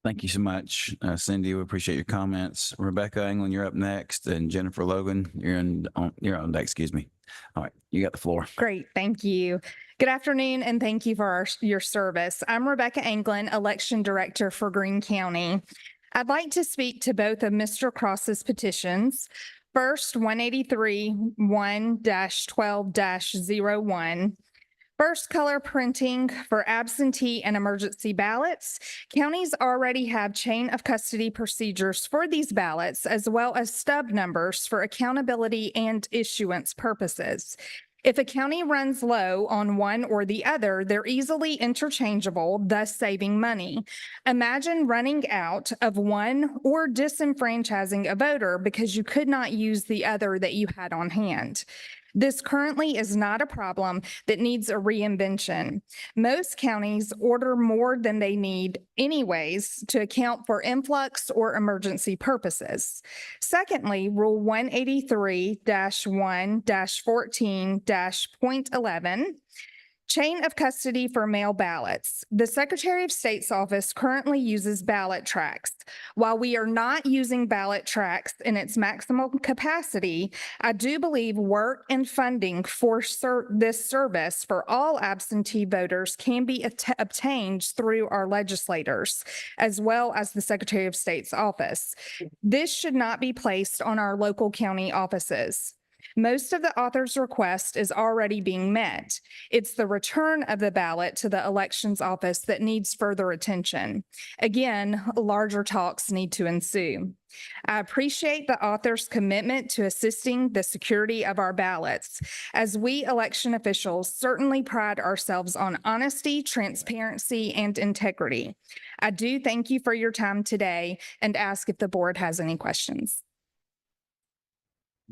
[SPEAKER 12] Thank you so much, Cindy. We appreciate your comments. Rebecca England, you're up next, and Jennifer Logan, you're on deck. Excuse me. All right, you got the floor.
[SPEAKER 15] Great, thank you. Good afternoon, and thank you for your service. I'm Rebecca England, Election Director for Greene County. I'd like to speak to both of Mr. Cross's petitions. First, 183-1-12-01. First, color printing for absentee and emergency ballots. Counties already have chain of custody procedures for these ballots, as well as stub numbers for accountability and issuance purposes. If a county runs low on one or the other, they're easily interchangeable, thus saving money. Imagine running out of one or disenfranchising a voter because you could not use the other that you had on hand. This currently is not a problem that needs a reinvention. Most counties order more than they need anyways to account for influx or emergency purposes. Secondly, Rule 183-1-14-.11. Chain of custody for mail ballots. The Secretary of State's office currently uses ballot tracks. While we are not using ballot tracks in its maximum capacity, I do believe work and funding for this service for all absentee voters can be obtained through our legislators, as well as the Secretary of State's office. This should not be placed on our local county offices. Most of the author's request is already being met. It's the return of the ballot to the elections office that needs further attention. Again, larger talks need to ensue. I appreciate the author's commitment to assisting the security of our ballots, as we election officials certainly pride ourselves on honesty, transparency, and integrity. I do thank you for your time today and ask if the board has any questions.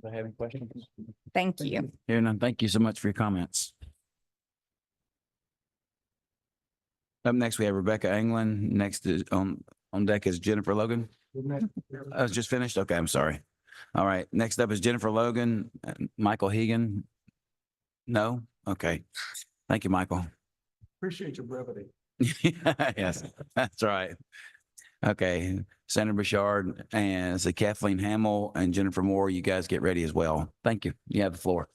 [SPEAKER 12] Do I have any questions?
[SPEAKER 15] Thank you.
[SPEAKER 12] Here none. Thank you so much for your comments. Up next, we have Rebecca Anglin. Next is on deck is Jennifer Logan. I was just finished. Okay, I'm sorry. All right. Next up is Jennifer Logan, Michael Hegan. No? Okay. Thank you, Michael.
[SPEAKER 2] Appreciate your brevity.
[SPEAKER 12] Yes, that's right. Okay, Senator Bouchard and so Kathleen Hamel and Jennifer Moore, you guys get ready as well. Thank you. You have the floor.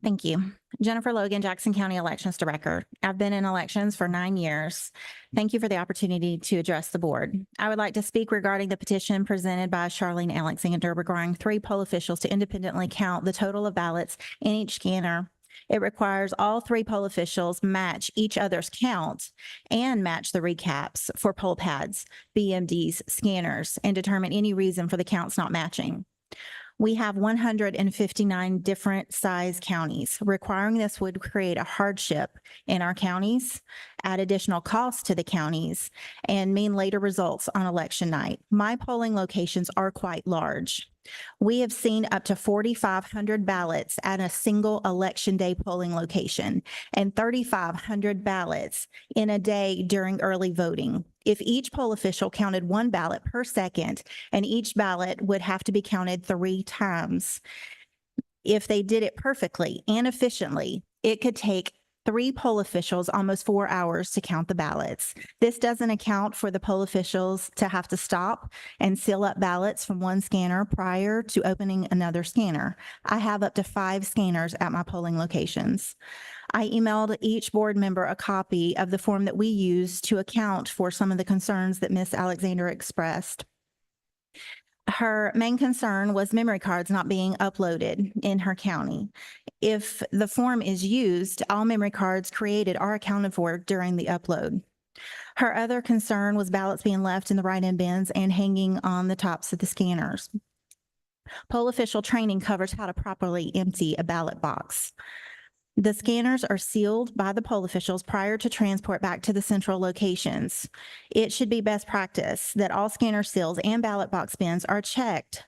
[SPEAKER 16] Thank you. Jennifer Logan, Jackson County Elections Director. I've been in elections for 9 years. Thank you for the opportunity to address the board. I would like to speak regarding the petition presented by Charlene Alexander requiring 3 poll officials to independently count the total of ballots in each scanner. It requires all 3 poll officials match each other's count and match the recaps for poll pads, BMDs, scanners, and determine any reason for the counts not matching. We have 159 different size counties. Requiring this would create a hardship in our counties, add additional costs to the counties, and mean later results on election night. My polling locations are quite large. We have seen up to 4,500 ballots at a single election day polling location and 3,500 ballots in a day during early voting. If each poll official counted 1 ballot per second, and each ballot would have to be counted 3 times. If they did it perfectly and efficiently, it could take 3 poll officials almost 4 hours to count the ballots. This doesn't account for the poll officials to have to stop and seal up ballots from one scanner prior to opening another scanner. I have up to 5 scanners at my polling locations. I emailed each board member a copy of the form that we use to account for some of the concerns that Ms. Alexander expressed. Her main concern was memory cards not being uploaded in her county. If the form is used, all memory cards created are accounted for during the upload. Her other concern was ballots being left in the write-in bins and hanging on the tops of the scanners. Poll official training covers how to properly empty a ballot box. The scanners are sealed by the poll officials prior to transport back to the central locations. It should be best practice that all scanner seals and ballot box bins are checked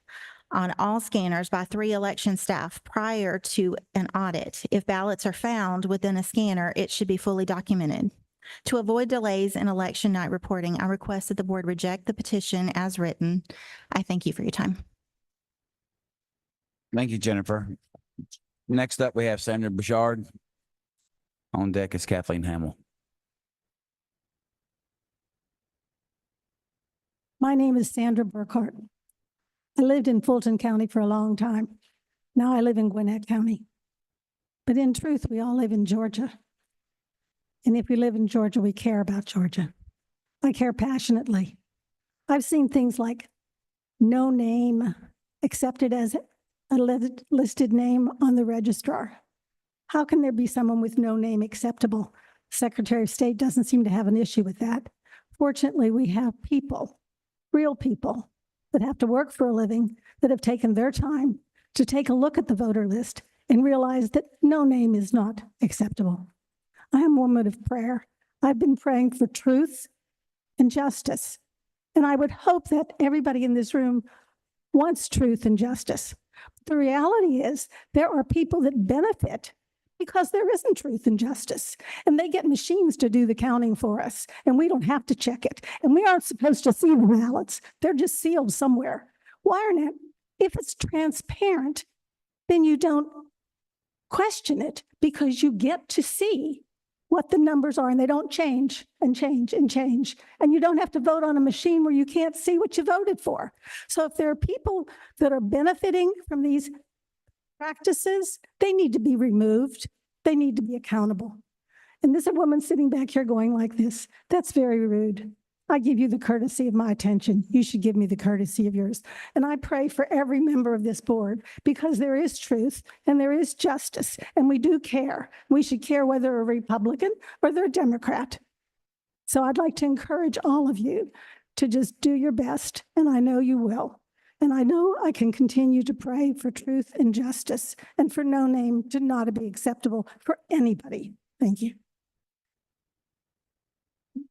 [SPEAKER 16] on all scanners by 3 election staff prior to an audit. If ballots are found within a scanner, it should be fully documented. To avoid delays in election night reporting, I request that the board reject the petition as written. I thank you for your time.
[SPEAKER 12] Thank you, Jennifer. Next up, we have Senator Bouchard. On deck is Kathleen Hamel.
[SPEAKER 17] My name is Sandra Burkhart. I lived in Fulton County for a long time. Now I live in Gwinnett County. But in truth, we all live in Georgia. And if we live in Georgia, we care about Georgia. I care passionately. I've seen things like no name accepted as a listed name on the registrar. How can there be someone with no name acceptable? Secretary of State doesn't seem to have an issue with that. Fortunately, we have people, real people, that have to work for a living, that have taken their time to take a look at the voter list and realize that no name is not acceptable. I am a woman of prayer. I've been praying for truth and justice. And I would hope that everybody in this room wants truth and justice. The reality is there are people that benefit because there isn't truth and justice, and they get machines to do the counting for us, and we don't have to check it, and we aren't supposed to see the ballots. They're just sealed somewhere. Why aren't it? If it's transparent, then you don't question it because you get to see what the numbers are, and they don't change and change and change. And you don't have to vote on a machine where you can't see what you voted for. So if there are people that are benefiting from these practices, they need to be removed. They need to be accountable. And there's a woman sitting back here going like this. That's very rude. I give you the courtesy of my attention. You should give me the courtesy of yours. And I pray for every member of this board because there is truth and there is justice and we do care. We should care whether they're a Republican or they're a Democrat. So I'd like to encourage all of you to just do your best, and I know you will. And I know I can continue to pray for truth and justice and for no name to not be acceptable for anybody. Thank you.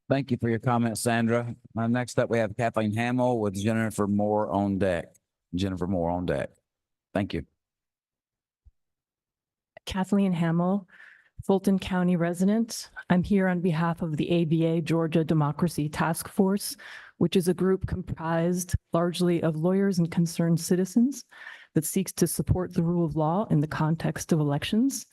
[SPEAKER 12] Thank you for your comments, Sandra. Next up, we have Kathleen Hamill with Jennifer Moore on deck. Jennifer Moore on deck. Thank you.
[SPEAKER 5] Kathleen Hamill, Fulton County resident. I'm here on behalf of the ABA Georgia Democracy Task Force, which is a group comprised largely of lawyers and concerned citizens that seeks to support the rule of law in the context of elections,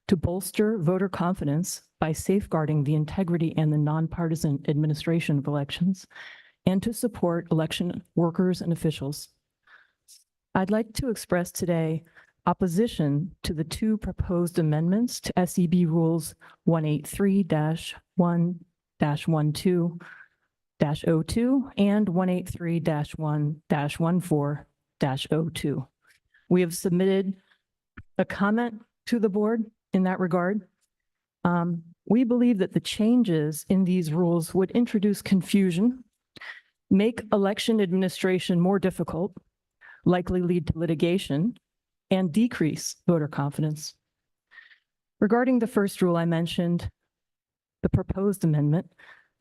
[SPEAKER 5] to bolster voter confidence by safeguarding the integrity and the nonpartisan administration of elections, and to support election workers and officials. I'd like to express today opposition to the two proposed amendments to SEB Rules 183-1-12-02 and 183-1-14-02. We have submitted a comment to the board in that regard. We believe that the changes in these rules would introduce confusion, make election administration more difficult, likely lead to litigation, and decrease voter confidence. Regarding the first rule I mentioned, the proposed amendment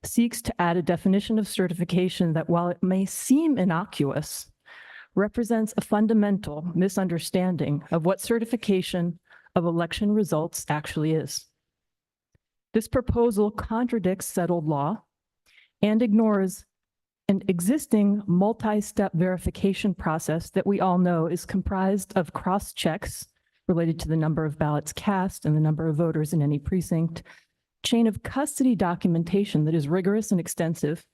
[SPEAKER 5] seeks to add a definition of certification that, while it may seem innocuous, represents a fundamental misunderstanding of what certification of election results actually is. This proposal contradicts settled law and ignores an existing multi-step verification process that we all know is comprised of cross-checks related to the number of ballots cast and the number of voters in any precinct, chain of custody documentation that is rigorous and extensive,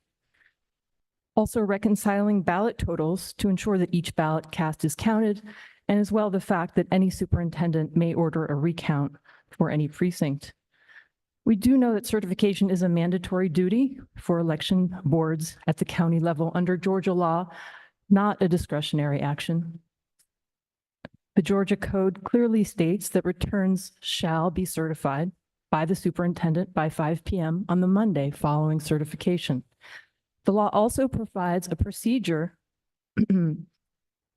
[SPEAKER 5] also reconciling ballot totals to ensure that each ballot cast is counted, and as well the fact that any superintendent may order a recount for any precinct. We do know that certification is a mandatory duty for election boards at the county level under Georgia law, not a discretionary action. The Georgia Code clearly states that returns shall be certified by the superintendent by 5 p.m. on the Monday following certification. The law also provides a procedure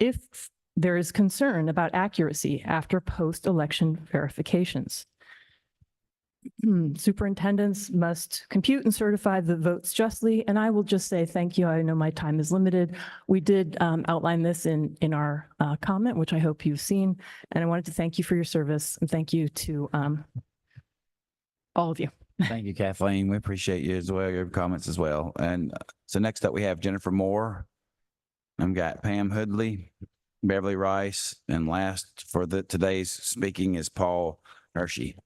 [SPEAKER 5] if there is concern about accuracy after post-election verifications. Superintendents must compute and certify the votes justly, and I will just say thank you. I know my time is limited. We did outline this in our comment, which I hope you've seen, and I wanted to thank you for your service and thank you to all of you.
[SPEAKER 12] Thank you, Kathleen. We appreciate you as well, your comments as well. And so next up, we have Jennifer Moore. I've got Pam Hoodley, Beverly Rice, and last for today's speaking is Paul Hershey.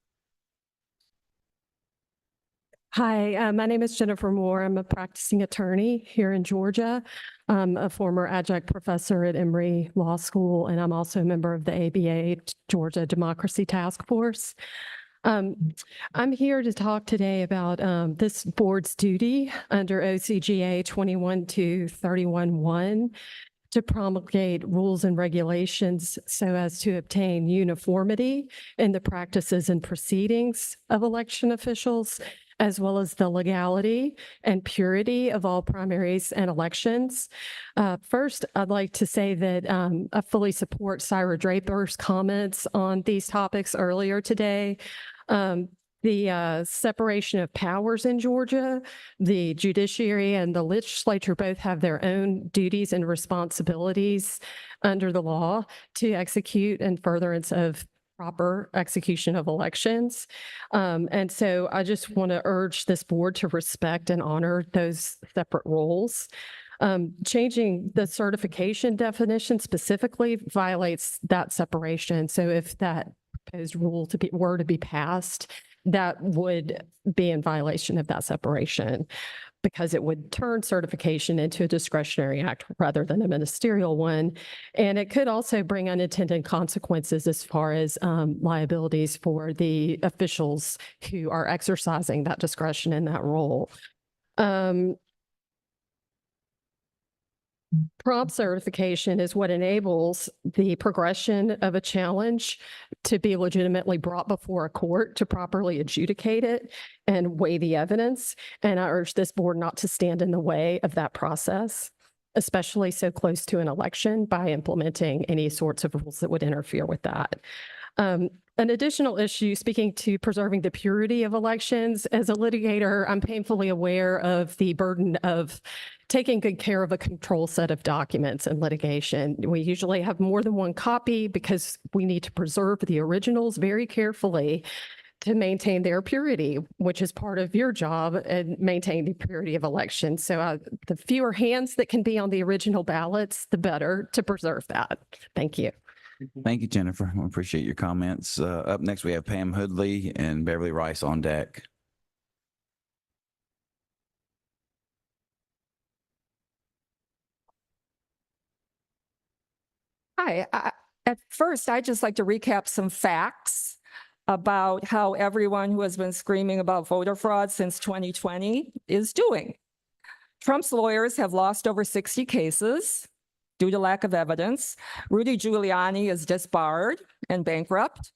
[SPEAKER 18] Hi, my name is Jennifer Moore. I'm a practicing attorney here in Georgia. I'm a former adjunct professor at Emory Law School, and I'm also a member of the ABA Georgia Democracy Task Force. I'm here to talk today about this board's duty under OCGA 21-231-1 to promulgate rules and regulations so as to obtain uniformity in the practices and proceedings of election officials, as well as the legality and purity of all primaries and elections. First, I'd like to say that I fully support Syra Draper's comments on these topics earlier today. The separation of powers in Georgia, the judiciary and the legislature both have their own duties and responsibilities under the law to execute in furtherance of proper execution of elections. And so I just want to urge this board to respect and honor those separate roles. Changing the certification definition specifically violates that separation. So if that proposed rule were to be passed, that would be in violation of that separation, because it would turn certification into a discretionary act rather than a ministerial one. And it could also bring unintended consequences as far as liabilities for the officials who are exercising that discretion in that role. Prompt certification is what enables the progression of a challenge to be legitimately brought before a court to properly adjudicate it and weigh the evidence. And I urge this board not to stand in the way of that process, especially so close to an election, by implementing any sorts of rules that would interfere with that. An additional issue, speaking to preserving the purity of elections, as a litigator, I'm painfully aware of the burden of taking good care of a control set of documents in litigation. We usually have more than one copy because we need to preserve the originals very carefully to maintain their purity, which is part of your job, and maintain the purity of elections. So the fewer hands that can be on the original ballots, the better to preserve that. Thank you.
[SPEAKER 12] Thank you, Jennifer. I appreciate your comments. Up next, we have Pam Hoodley and Beverly Rice on deck.
[SPEAKER 3] Hi. At first, I'd just like to recap some facts about how everyone who has been screaming about voter fraud since 2020 is doing. Trump's lawyers have lost over 60 cases due to lack of evidence. Rudy Giuliani is disbarred and bankrupt.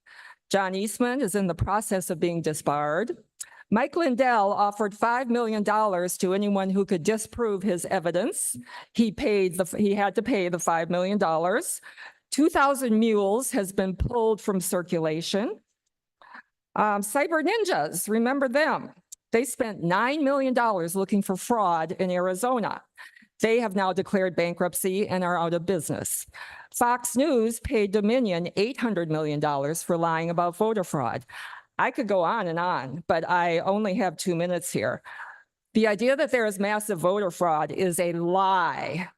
[SPEAKER 3] John Eastman is in the process of being disbarred. Mike Lindell offered $5 million to anyone who could disprove his evidence. He had to pay the $5 million. 2,000 mules has been pulled from circulation. Cyber ninjas, remember them? They spent $9 million looking for fraud in Arizona. They have now declared bankruptcy and are out of business. Fox News paid Dominion $800 million for lying about voter fraud. I could go on, but I only have 2 minutes here. The idea that there is massive voter fraud is a lie.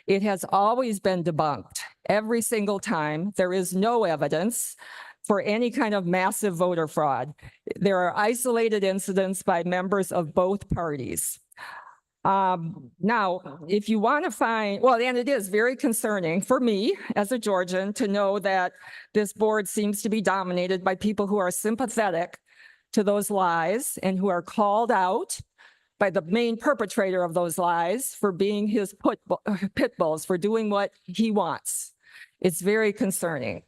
[SPEAKER 3] It has always been debunked. Every single time, there is no evidence for any kind of massive voter fraud. There are isolated incidents by members of both parties. Now, if you want to find, well, and it is very concerning for me as a Georgian to know that this board seems to be dominated by people who are sympathetic to those lies and who are called out by the main perpetrator of those lies for being his pit bulls, for doing what he wants. It's very concerning.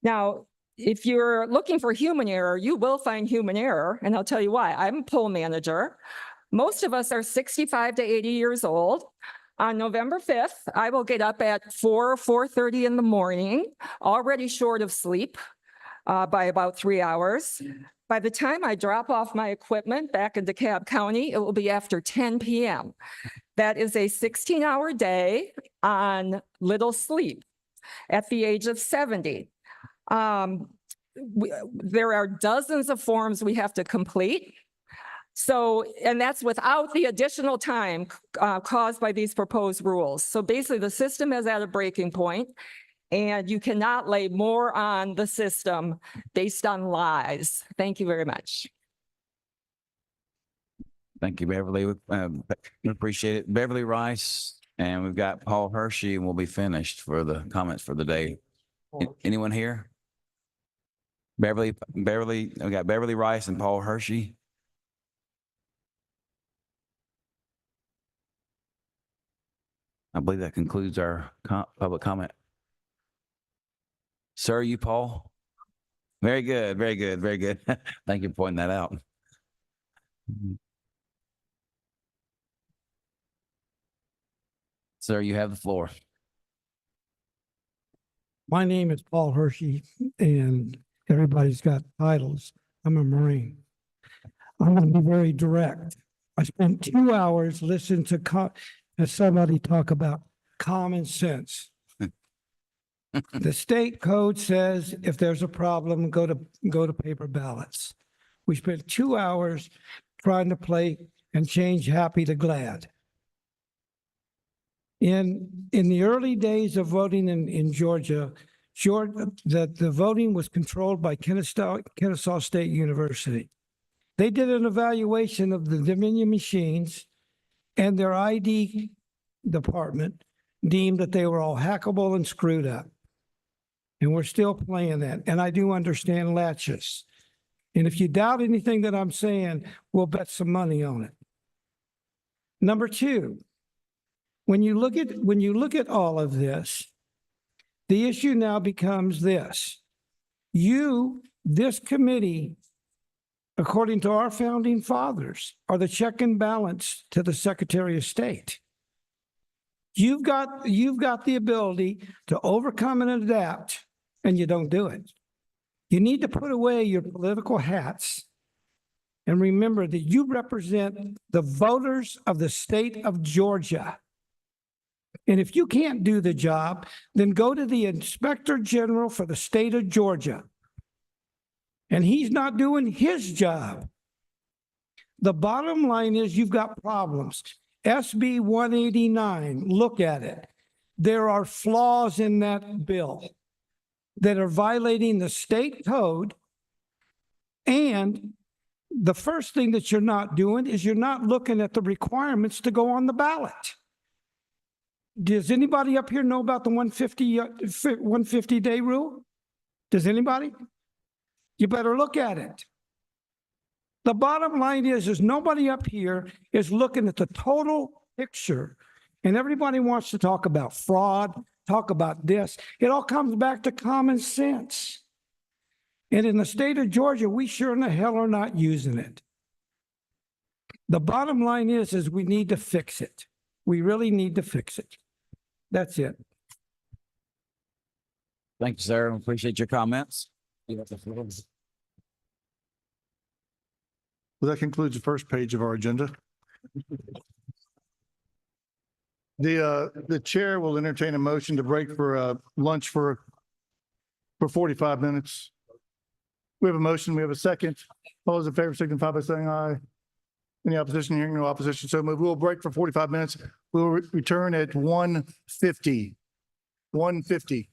[SPEAKER 3] Now, if you're looking for human error, you will find human error, and I'll tell you why. I'm a poll manager. Most of us are 65 to 80 years old. On November 5th, I will get up at 4:30 in the morning, already short of sleep by about 3 hours. By the time I drop off my equipment back in DeKalb County, it will be after 10 p.m. That is a 16-hour day on little sleep at the age of 70. There are dozens of forms we have to complete. So, and that's without the additional time caused by these proposed rules. So basically the system is at a breaking point and you cannot lay more on the system based on lies. Thank you very much.
[SPEAKER 12] Thank you, Beverly. We appreciate it. Beverly Rice, and we've got Paul Hershey, and we'll be finished for the comments for the day. Anyone here? Beverly, we got Beverly Rice and Paul Hershey. I believe that concludes our public comment. Sir, you, Paul? Very good, very good, very good. Thank you for pointing that out. Sir, you have the floor.
[SPEAKER 19] My name is Paul Hershey, and everybody's got titles. I'm a Marine. I'm going to be very direct. I spent 2 hours listening to somebody talk about common sense. The state code says if there's a problem, go to paper ballots. We spent 2 hours trying to play and change happy to glad. In the early days of voting in Georgia, the voting was controlled by Kennesaw State University. They did an evaluation of the Dominion machines, and their ID department deemed that they were all hackable and screwed up. And we're still playing that. And I do understand latches. And if you doubt anything that I'm saying, we'll bet some money on it. Number two, When you look at all of this, the issue now becomes this. This committee, according to our founding fathers, are the check and balance to the Secretary of State. You've got the ability to overcome and adapt, and you don't do it. You need to put away your political hats and remember that you represent the voters of the state of Georgia. And if you can't do the job, then go to the Inspector General for the state of Georgia. And he's not doing his job. The bottom line is you've got problems. SB 189, look at it. There are flaws in that bill that are violating the state code. And the first thing that you're not doing is you're not looking at the requirements to go on the ballot. Does anybody up here know about the 150-day rule? Does anybody? You better look at it. The bottom line is nobody up here is looking at the total picture, and everybody wants to talk about fraud, talk about this. It all comes back to common sense. And in the state of Georgia, we sure in the hell are not using it. The bottom line is we need to fix it. We really need to fix it. That's it.
[SPEAKER 12] Thank you, sir. Appreciate your comments.
[SPEAKER 2] Well, that concludes the first page of our agenda. The chair will entertain a motion to break for lunch for 45 minutes. We have a motion. We have a second. All those in favor signify by saying aye. Any opposition? Hearing no opposition, so moved. We will break for 45 minutes. We will return at 1:50. 1:50.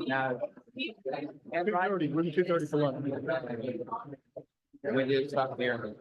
[SPEAKER 12] Now,
[SPEAKER 2] 2:30 for lunch.
[SPEAKER 12] we did stop there.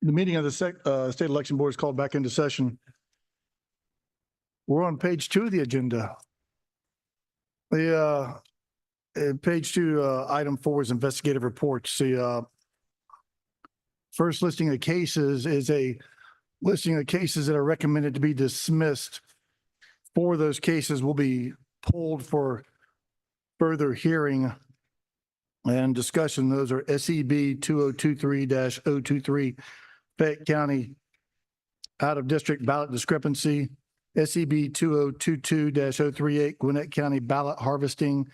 [SPEAKER 2] The meeting of the State Election Board is called back into session. We're on page 2 of the agenda. Page 2, item 4 is investigative reports. The first listing of cases is a listing of cases that are recommended to be dismissed. 4 of those cases will be pulled for further hearing and discussion. Those are SEB 2023-023, Fayette County out-of-district ballot discrepancy, SEB 2022-038, Gwinnett County ballot harvesting,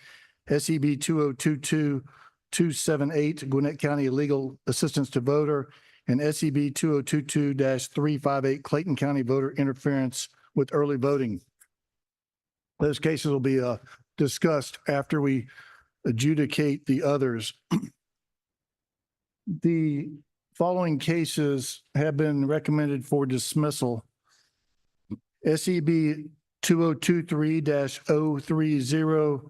[SPEAKER 2] SEB 2022-278, Gwinnett County illegal assistance to voter, and SEB 2022-358, Clayton County voter interference with early voting. Those cases will be discussed after we adjudicate the others. The following cases have been recommended for dismissal. SEB 2023-030,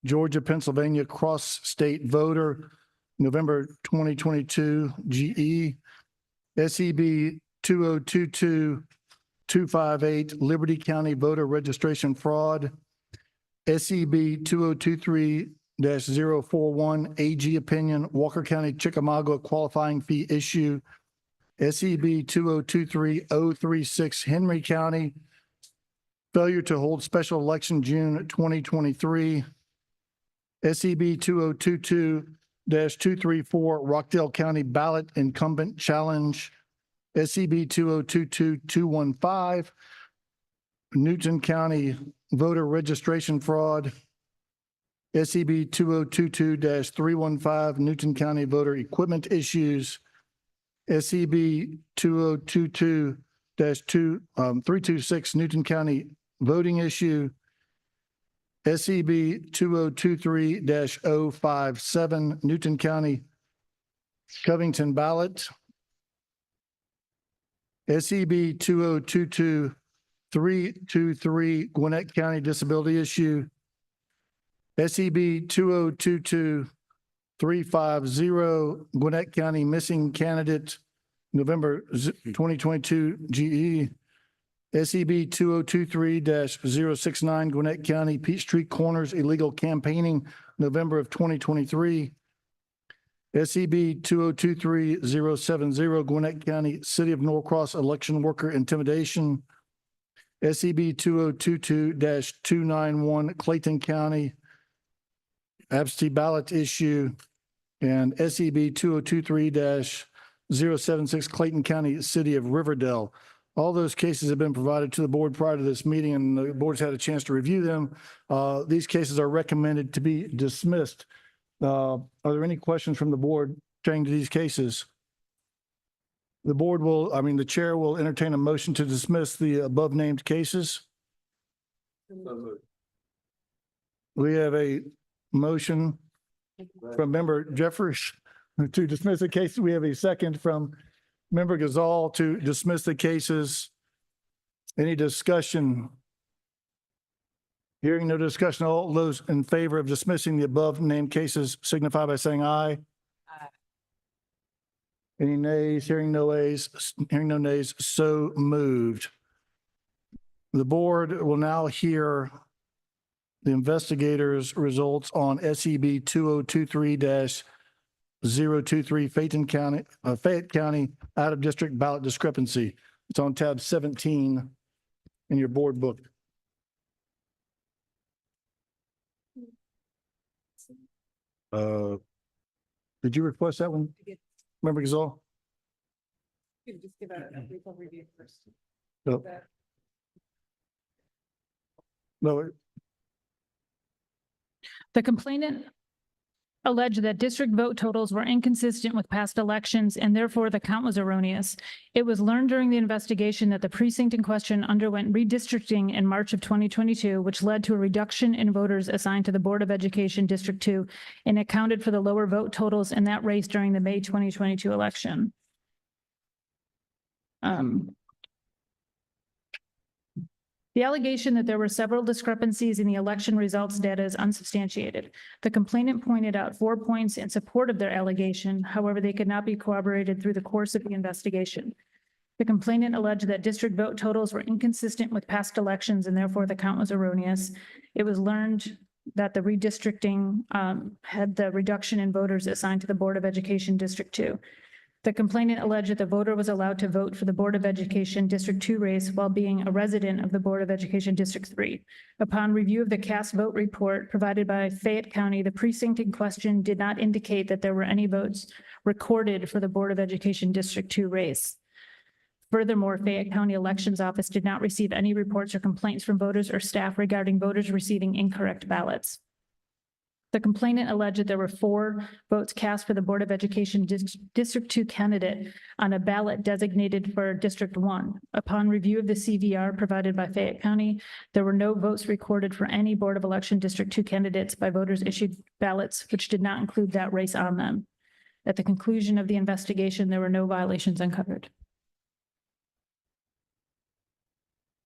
[SPEAKER 2] Georgia, Pennsylvania cross-state voter, November 2022, GE. SEB 2022-258, Liberty County voter registration fraud. SEB 2023-041, AG opinion, Walker County, Chickamauga qualifying fee issue. SEB 2023-036, Henry County, failure to hold special election June 2023. SEB 2022-234, Rockdale County ballot incumbent challenge. SEB 2022-215, Newton County voter registration fraud. SEB 2022-315, Newton County voter equipment issues. SEB 2022-326, Newton County voting issue. SEB 2023-057, Newton County Covington ballot. SEB 2022-323, Gwinnett County disability issue. SEB 2022-350, Gwinnett County missing candidate, November 2022, GE. SEB 2023-069, Gwinnett County Peachtree Corners illegal campaigning, November of 2023. SEB 2023-070, Gwinnett County City of Norcross election worker intimidation. SEB 2022-291, Clayton County absentee ballot issue. And SEB 2023-076, Clayton County City of Riverdale. All those cases have been provided to the board prior to this meeting, and the board's had a chance to review them. These cases are recommended to be dismissed. Are there any questions from the board pertaining to these cases? The chair will entertain a motion to dismiss the above named cases. We have a motion from member Jeffers to dismiss the case. We have a second from member Gazal to dismiss the cases. Any discussion? Hearing no discussion, all those in favor of dismissing the above named cases signify by saying aye. Aye. Any nays? Hearing no nays, so moved. The board will now hear the investigators' results on SEB 2023-023 Fayette County out-of-district ballot discrepancy. It's on tab 17 in your board book. Did you request that one? Member Gazal?
[SPEAKER 9] Just give a brief overview first.
[SPEAKER 2] No. No.
[SPEAKER 13] The complainant alleged that district vote totals were inconsistent with past elections and therefore the count was erroneous. It was learned during the investigation that the precinct in question underwent redistricting in March of 2022, which led to a reduction in voters assigned to the Board of Education District 2 and accounted for the lower vote totals in that race during the May 2022 election. The allegation that there were several discrepancies in the election results data is unsubstantiated. The complainant pointed out 4 points in support of their allegation. However, they could not be corroborated through the course of the investigation. The complainant alleged that district vote totals were inconsistent with past elections and therefore the count was erroneous. It was learned that the redistricting had the reduction in voters assigned to the Board of Education District 2. The complainant alleged that the voter was allowed to vote for the Board of Education District 2 race while being a resident of the Board of Education District 3. Upon review of the cast vote report provided by Fayette County, the precinct in question did not indicate that there were any votes recorded for the Board of Education District 2 race. Furthermore, Fayette County Elections Office did not receive any reports or complaints from voters or staff regarding voters receiving incorrect ballots. The complainant alleged that there were 4 votes cast for the Board of Education District 2 candidate on a ballot designated for District 1. Upon review of the CVR provided by Fayette County, there were no votes recorded for any Board of Election District 2 candidates by voters issued ballots which did not include that race on them. At the conclusion of the investigation, there were no violations uncovered.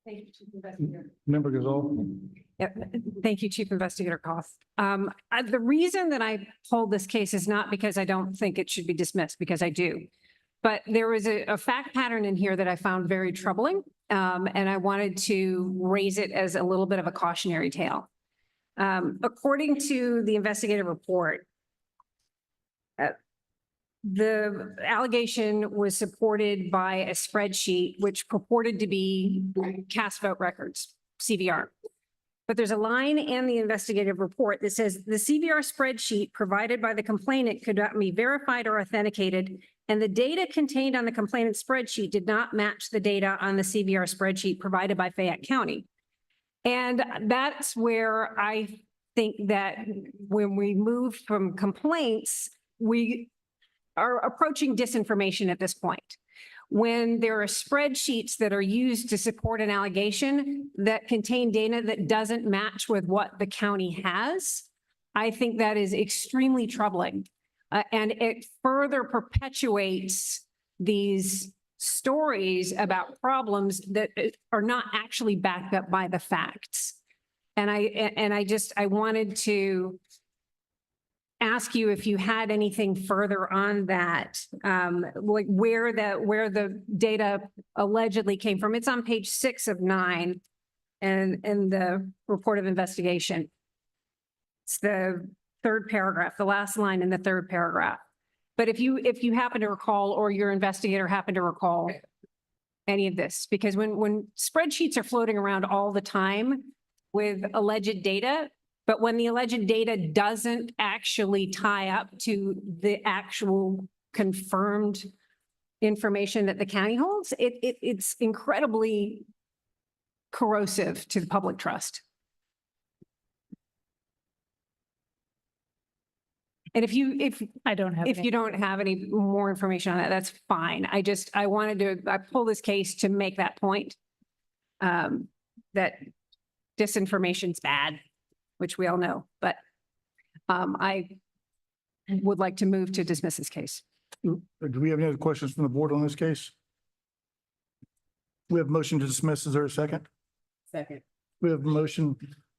[SPEAKER 20] Thank you, Chief Investigator.
[SPEAKER 2] Member Gazal.
[SPEAKER 20] Thank you, Chief Investigator Koth. The reason that I hold this case is not because I don't think it should be dismissed, because I do. But there was a fact pattern in here that I found very troubling, and I wanted to raise it as a little bit of a cautionary tale. According to the investigative report, the allegation was supported by a spreadsheet which purported to be cast vote records, CVR. But there's a line in the investigative report that says the CVR spreadsheet provided by the complainant could not be verified or authenticated, and the data contained on the complainant's spreadsheet did not match the data on the CVR spreadsheet provided by Fayette County. And that's where I think that when we move from complaints, we are approaching disinformation at this point. When there are spreadsheets that are used to support an allegation that contain data that doesn't match with what the county has, I think that is extremely troubling. And it further perpetuates these stories about problems that are not actually backed up by the facts. And I wanted to ask you if you had anything further on that, like where the data allegedly came from. It's on page 6 of 9 and in the report of investigation. It's the 3rd paragraph, the last line in the 3rd paragraph. But if you happen to recall, or your investigator happened to recall any of this, because when spreadsheets are floating around all the time with alleged data, but when the alleged data doesn't actually tie up to the actual confirmed information that the county holds, it's incredibly corrosive to the public trust. And if you don't have any more information on that, that's fine. I wanted to pull this case to make that point, that disinformation's bad, which we all know, but I would like to move to dismiss this case.
[SPEAKER 2] Do we have any other questions from the board on this case? We have a motion to dismiss. Is there a second?
[SPEAKER 20] Second.
[SPEAKER 2] We have a motion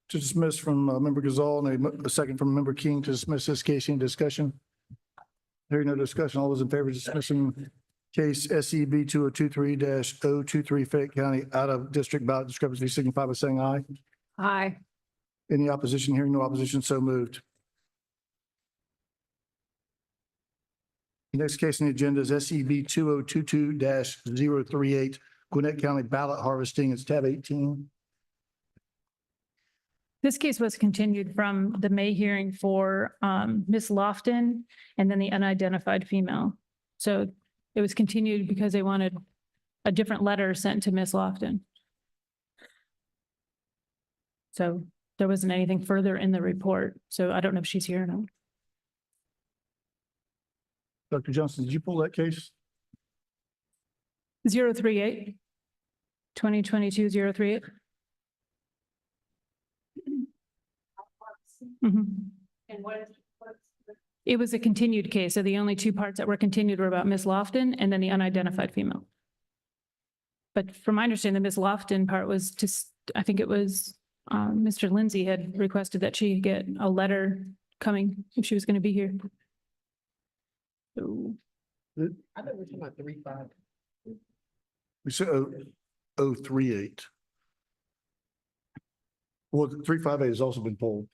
[SPEAKER 2] to dismiss from Member Gazal and a second from Member King to dismiss this case. Any discussion? Hearing no discussion, all those in favor of dismissing case SEB 2023-023 Fayette County out of district ballot discrepancy signify by saying aye.
[SPEAKER 20] Aye.
[SPEAKER 2] Any opposition? Hearing no opposition, so moved. The next case on the agenda is SEB 2022-038 Gwinnett County ballot harvesting. It's tab 18.
[SPEAKER 13] This case was continued from the May hearing for Ms. Lofton and then the unidentified female. So it was continued because they wanted a different letter sent to Ms. Lofton. So there wasn't anything further in the report. So I don't know if she's here or not.
[SPEAKER 2] Dr. Johnson, did you pull that case?
[SPEAKER 13] 038, 2022-038. And it was a continued case. So the only 2 parts that were continued were about Ms. Lofton and then the unidentified female. But from my understanding, the Ms. Lofton part was I think it was Mr. Lindsay had requested that she get a letter coming if she was going to be here. So
[SPEAKER 6] I thought we were talking about 3-5.
[SPEAKER 2] We said 038. Well, 358 has also been pulled.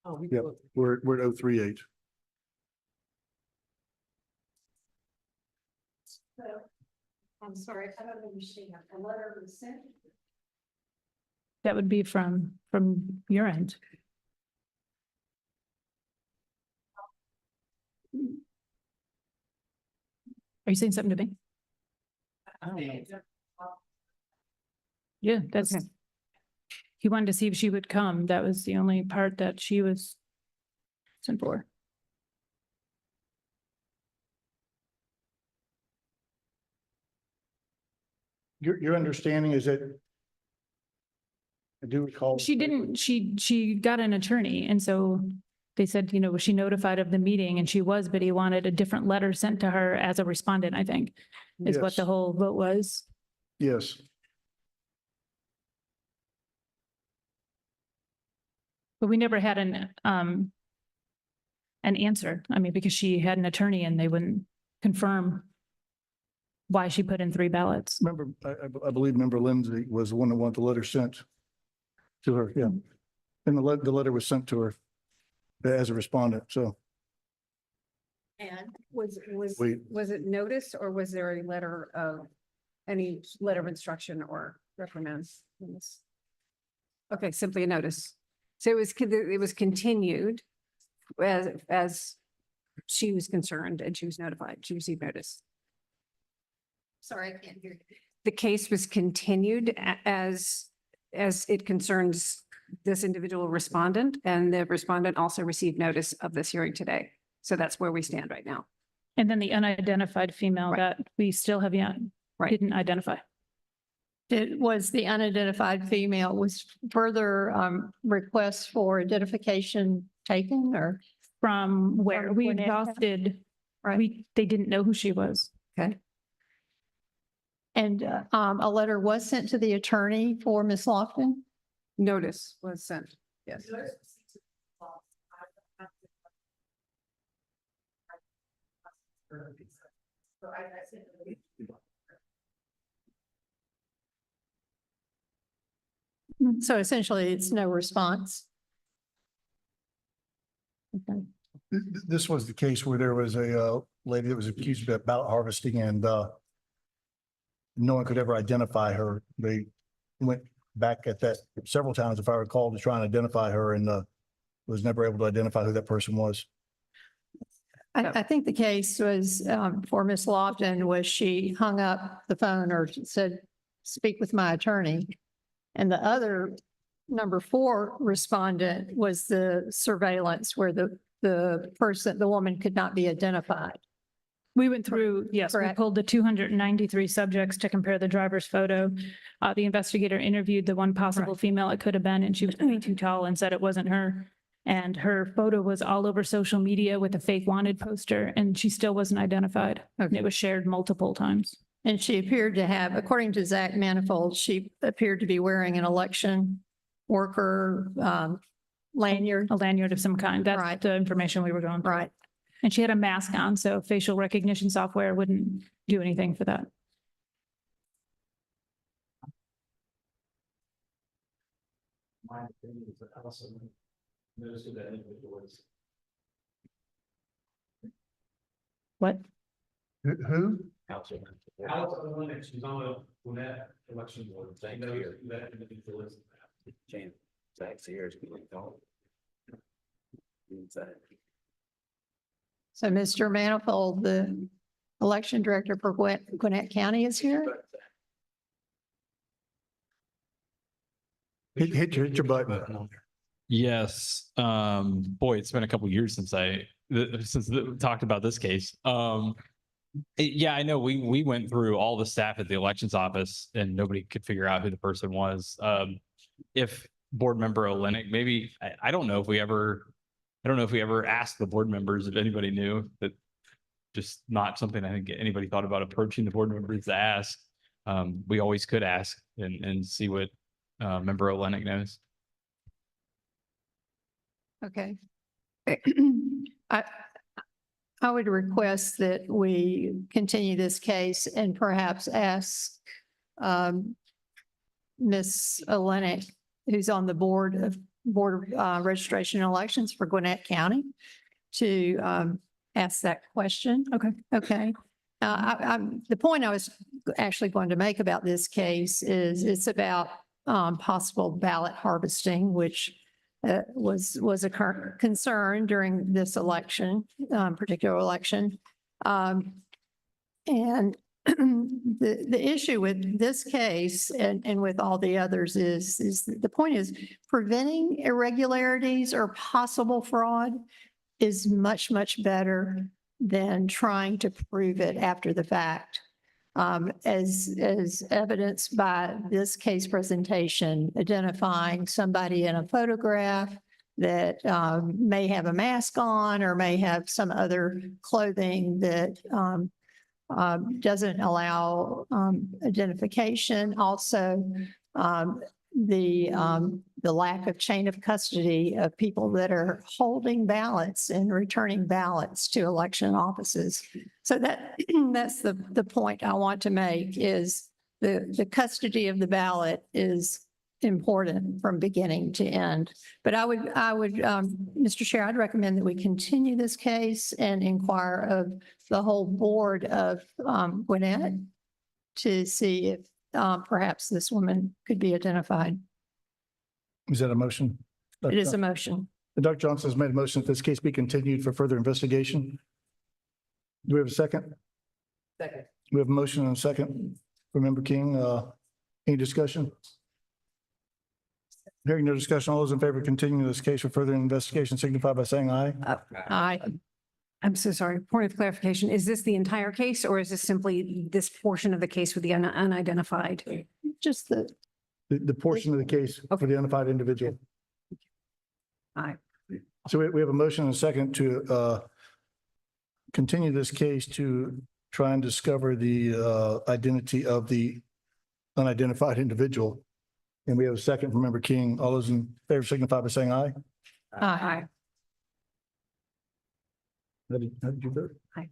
[SPEAKER 6] Oh, we
[SPEAKER 2] Yep, we're at 038.
[SPEAKER 20] I'm sorry, I don't understand. A letter was sent?
[SPEAKER 13] that would be from your end. Are you saying something to me?
[SPEAKER 6] I don't know.
[SPEAKER 13] Yeah, that's,
[SPEAKER 20] Okay.
[SPEAKER 13] he wanted to see if she would come. That was the only part that she was sent for.
[SPEAKER 2] Your understanding is that I do recall.
[SPEAKER 13] She didn't, she got an attorney, and so they said, you know, was she notified of the meeting? And she was, but he wanted a different letter sent to her as a respondent, I think, is what
[SPEAKER 2] Yes.
[SPEAKER 13] the whole vote was.
[SPEAKER 2] Yes.
[SPEAKER 13] But we never had an answer. I mean, because she had an attorney and they wouldn't confirm why she put in 3 ballots.
[SPEAKER 2] Remember, I believe member Lindsay was the one that wanted the letter sent to her. Yeah. And the letter was sent to her as a respondent. So
[SPEAKER 20] And was
[SPEAKER 2] Wait.
[SPEAKER 20] it noticed, or was there a letter of any letter of instruction or reprimands in this? Okay, simply a notice. So it was continued as she was concerned and she was notified. She received notice. Sorry, I can't hear you. The case was continued as it concerns this individual respondent, and the respondent also received notice of this hearing today. So that's where we stand right now.
[SPEAKER 13] And then the unidentified female
[SPEAKER 20] Right.
[SPEAKER 13] that we still have yet didn't identify.
[SPEAKER 8] It was the unidentified female. Was further requests for identification taken or?
[SPEAKER 13] From where we
[SPEAKER 8] Gwinnett County?
[SPEAKER 13] exhausted,
[SPEAKER 8] Right.
[SPEAKER 13] they didn't know who she was.
[SPEAKER 8] Okay. And a letter was sent to the attorney for Ms. Lofton?
[SPEAKER 20] Notice was sent, yes.
[SPEAKER 8] So essentially, it's no response. Okay.
[SPEAKER 2] this was the case where there was a lady that was accused of ballot harvesting and no one could ever identify her. They went back at that several times, if I recall, to try and identify her and was never able to identify who that person was.
[SPEAKER 8] I think the case was for Ms. Lofton was she hung up the phone or said, speak with my attorney. And the other number 4 respondent was the surveillance where the woman could not be identified.
[SPEAKER 13] We went through, yes, we
[SPEAKER 8] Correct.
[SPEAKER 13] pulled the 293 subjects to compare the driver's photo. The investigator interviewed the one possible female it could have been, and she was way too tall and said it wasn't her. And her photo was all over social media with a fake wanted poster, and she still wasn't identified. And it was shared multiple times.
[SPEAKER 8] And she appeared to have, according to Zach Manifold, she appeared to be wearing an election worker lanyard.
[SPEAKER 13] A lanyard of some kind. That's
[SPEAKER 8] Right.
[SPEAKER 13] the information we were going through.
[SPEAKER 8] Right.
[SPEAKER 13] And she had a mask on, so facial recognition software wouldn't do anything for that.
[SPEAKER 21] My opinion is that also notice who that individual is.
[SPEAKER 13] What?
[SPEAKER 2] Who?
[SPEAKER 21] Councilman. Alex Linux, she's on the Gwinnett election board. They know who that individual is.
[SPEAKER 12] James, Zach's here.
[SPEAKER 8] So Mr. Manifold, the election director for Gwinnett County is here.
[SPEAKER 2] Hit your button.
[SPEAKER 23] Yes. Boy, it's been a couple years since talked about this case. Yeah, I know we went through all the staff at the elections office and nobody could figure out who the person was. If board member Olenek, maybe, I don't know if we ever asked the board members if anybody knew. That just not something I think anybody thought about approaching the board members to ask. We always could ask and see what Member Olenek knows.
[SPEAKER 8] Okay. I, I would request that we continue this case and perhaps ask Ms. Olenek, who's on the board of Registration and Elections for Gwinnett County, to ask that question.
[SPEAKER 3] Okay.
[SPEAKER 8] Okay. The point I was actually going to make about this case is it's about possible ballot harvesting, which was a concern during this election, particular election. And the issue with this case and with all the others is the point is preventing irregularities or possible fraud is much, much better than trying to prove it after the fact. As evidenced by this case presentation, identifying somebody in a photograph that may have a mask on or may have some other clothing that doesn't allow identification. Also, the lack of chain of custody of people that are holding ballots and returning ballots to election offices. So that's the point I want to make is the custody of the ballot is important from beginning to end. But I would, Mr. Chair, I'd recommend that we continue this case and inquire of the whole board of Gwinnett to see if perhaps this woman could be identified.
[SPEAKER 2] Is that a motion?
[SPEAKER 8] It is a motion.
[SPEAKER 2] Dr. Johnson has made a motion that this case be continued for further investigation. Do we have a second?
[SPEAKER 8] Second.
[SPEAKER 2] We have a motion and a second from Member King. Any discussion? Hearing no discussion, all those in favor of continuing this case for further investigation signify by saying aye.
[SPEAKER 8] Aye.
[SPEAKER 20] I'm so sorry. Point of clarification. Is this the entire case or is this simply this portion of the case with the unidentified?
[SPEAKER 8] Just
[SPEAKER 2] The portion of the case for the unidentified individual.
[SPEAKER 20] Aye.
[SPEAKER 2] So we have a motion and a second to continue this case to try and discover the identity of the unidentified individual. And we have a second from Member King. All those in favor signify by saying aye.
[SPEAKER 8] Aye.
[SPEAKER 2] How did you vote?
[SPEAKER 20] Aye.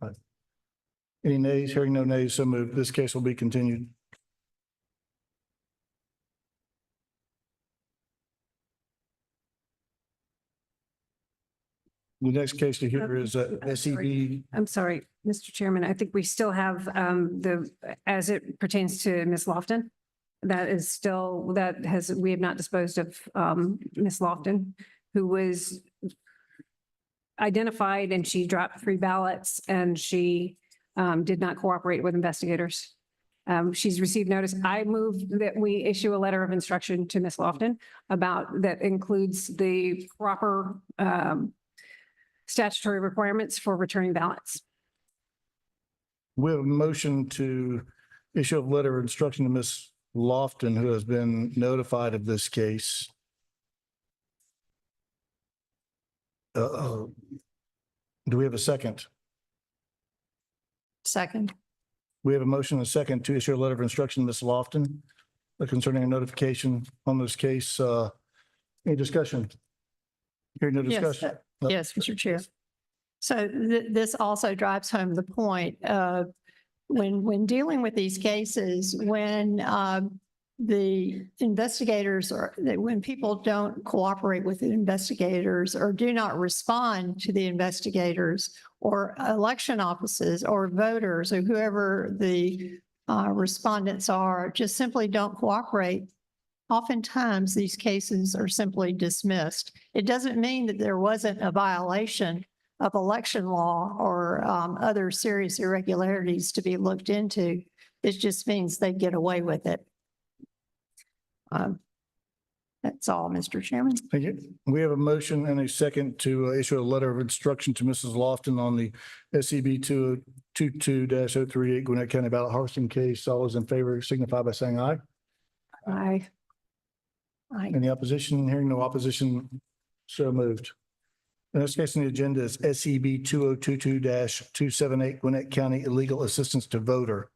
[SPEAKER 2] Any nays? Hearing no nays, so moved. This case will be continued. The next case to hear is SEB.
[SPEAKER 20] I'm sorry, Mr. Chairman. I think we still have as it pertains to Ms. Lofton. That is still, we have not disposed of Ms. Lofton, who was identified and she dropped 3 ballots and she did not cooperate with investigators. She's received notice. I move that we issue a letter of instruction to Ms. Lofton that includes the proper statutory requirements for returning ballots.
[SPEAKER 2] We have a motion to issue a letter of instruction to Ms. Lofton, who has been notified of this case. Do we have a second?
[SPEAKER 8] Second.
[SPEAKER 2] We have a motion and a second to issue a letter of instruction to Ms. Lofton concerning a notification on this case. Any discussion? Hearing no discussion.
[SPEAKER 8] Yes, Mr. Chair. So this also drives home the point of when dealing with these cases, when the investigators when people don't cooperate with the investigators or do not respond to the investigators or election offices or voters or whoever the respondents are, just simply don't cooperate. Oftentimes, these cases are simply dismissed. It doesn't mean that there wasn't a violation of election law or other serious irregularities to be looked into. It just means they get away with it. That's all, Mr. Chairman.
[SPEAKER 2] Thank you. We have a motion and a second to issue a letter of instruction to Mrs. Lofton on the SCB 222-038 Gwinnett County ballot harvesting case. All those in favor signify by saying aye.
[SPEAKER 8] Aye. Aye.
[SPEAKER 2] Any opposition? Hearing no opposition, so moved. The next case on the agenda is SCB 2022-278 Gwinnett County illegal assistance to voter.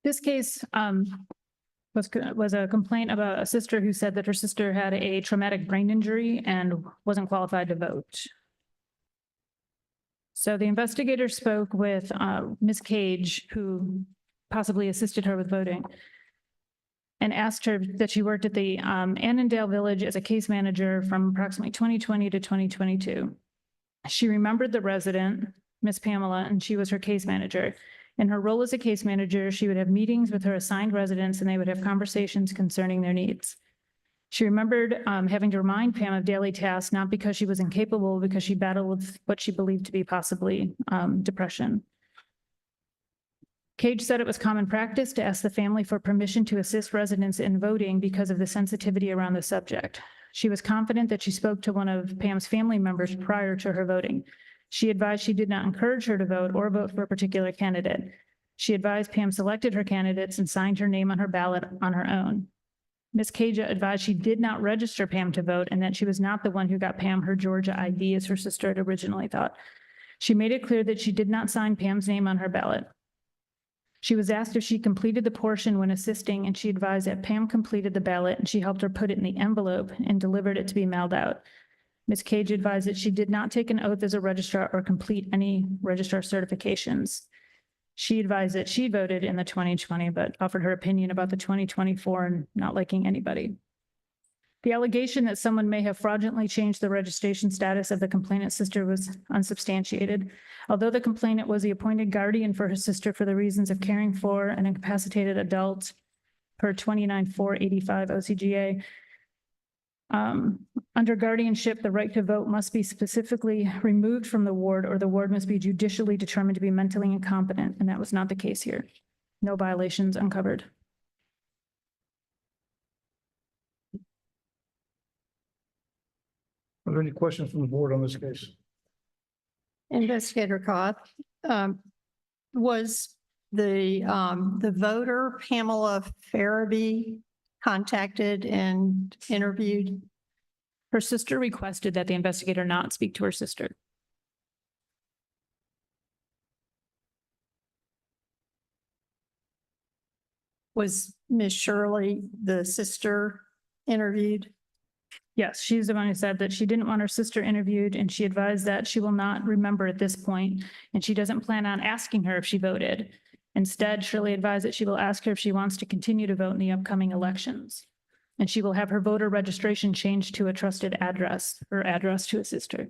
[SPEAKER 13] This case was a complaint about a sister who said that her sister had a traumatic brain injury and wasn't qualified to vote. So the investigator spoke with Ms. Cage, who possibly assisted her with voting, and asked her that she worked at the Annandale Village as a case manager from approximately 2020 to 2022. She remembered the resident, Miss Pamela, and she was her case manager. In her role as a case manager, she would have meetings with her assigned residents and they would have conversations concerning their needs. She remembered having to remind Pam of daily tasks, not because she was incapable, because she battled with what she believed to be possibly depression. Cage said it was common practice to ask the family for permission to assist residents in voting because of the sensitivity around the subject. She was confident that she spoke to one of Pam's family members prior to her voting. She advised she did not encourage her to vote or vote for a particular candidate. She advised Pam selected her candidates and signed her name on her ballot on her own. Ms. Cage advised she did not register Pam to vote and that she was not the one who got Pam her Georgia ID as her sister had originally thought. She made it clear that she did not sign Pam's name on her ballot. She was asked if she completed the portion when assisting, and she advised that Pam completed the ballot and she helped her put it in the envelope and delivered it to be mailed out. Ms. Cage advised that she did not take an oath as a registrar or complete any registrar certifications. She advised that she voted in the 2020, but offered her opinion about the 2024 and not liking anybody. The allegation that someone may have fraudulently changed the registration status of the complainant's sister was unsubstantiated. Although the complainant was the appointed guardian for her sister for the reasons of caring for an incapacitated adult per 29-485 OCGA, under guardianship, the right to vote must be specifically removed from the ward, or the ward must be judicially determined to be mentally incompetent, and that was not the case here. No violations uncovered.
[SPEAKER 2] Are there any questions from the board on this case?
[SPEAKER 8] Investigator Koth, was the voter Pamela Farabee contacted and interviewed?
[SPEAKER 13] Her sister requested that the investigator not speak to her sister.
[SPEAKER 8] Was Ms. Shirley, the sister, interviewed?
[SPEAKER 13] Yes, she's the one who said that she didn't want her sister interviewed, and she advised that she will not remember at this point, and she doesn't plan on asking her if she voted. Instead, Shirley advised that she will ask her if she wants to continue to vote in the upcoming elections. And she will have her voter registration changed to a trusted address, or address to a sister.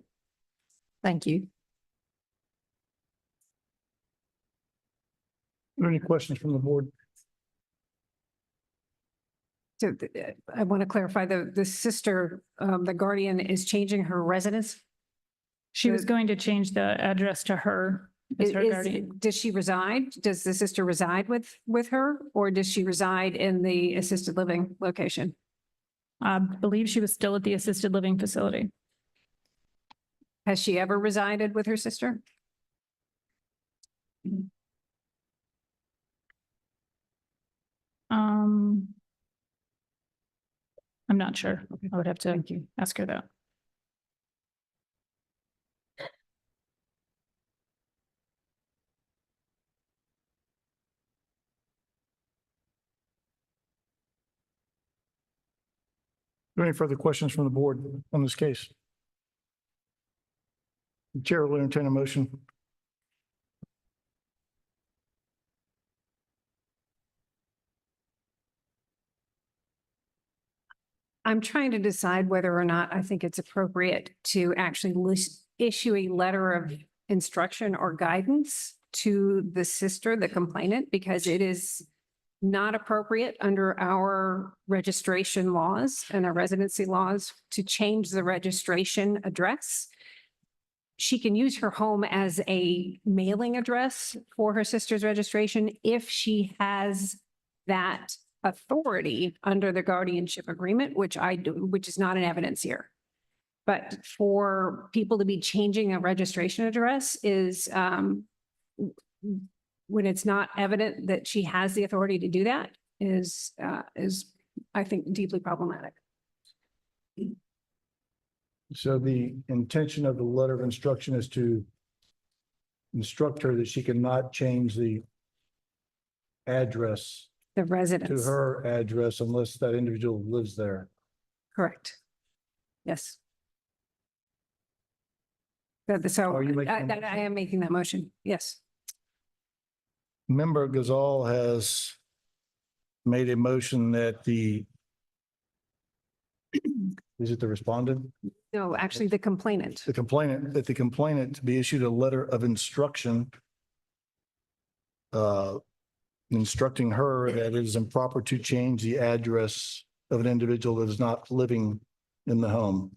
[SPEAKER 8] Thank you.
[SPEAKER 2] Are there any questions from the board?
[SPEAKER 20] So I want to clarify, the sister, the guardian is changing her residence?
[SPEAKER 13] She was going to change the address to her as her guardian.
[SPEAKER 20] Does she reside? Does the sister reside with her, or does she reside in the assisted living location?
[SPEAKER 13] I believe she was still at the assisted living facility.
[SPEAKER 20] Has she ever resided with her sister?
[SPEAKER 13] I'm not sure. I would have to ask her that.
[SPEAKER 2] Are there any further questions from the board on this case? The chair will entertain a motion.
[SPEAKER 20] I'm trying to decide whether or not I think it's appropriate to actually issue a letter of instruction or guidance to the sister, the complainant, because it is not appropriate under our registration laws and our residency laws to change the registration address. She can use her home as a mailing address for her sister's registration if she has that authority under the guardianship agreement, which I do, which is not in evidence here. But for people to be changing a registration address is when it's not evident that she has the authority to do that is I think deeply problematic.
[SPEAKER 2] So the intention of the letter of instruction is to instruct her that she cannot change the address
[SPEAKER 20] The
[SPEAKER 2] to
[SPEAKER 20] residence.
[SPEAKER 2] her address unless that individual lives there.
[SPEAKER 20] Correct. Yes. So
[SPEAKER 2] Are you making a
[SPEAKER 20] I am making that motion. Yes.
[SPEAKER 2] Member Gazal has made a motion that is it the respondent?
[SPEAKER 20] No, actually, the complainant.
[SPEAKER 2] The complainant be issued a letter of instruction instructing her that it is improper to change the address of an individual that is not living in the home.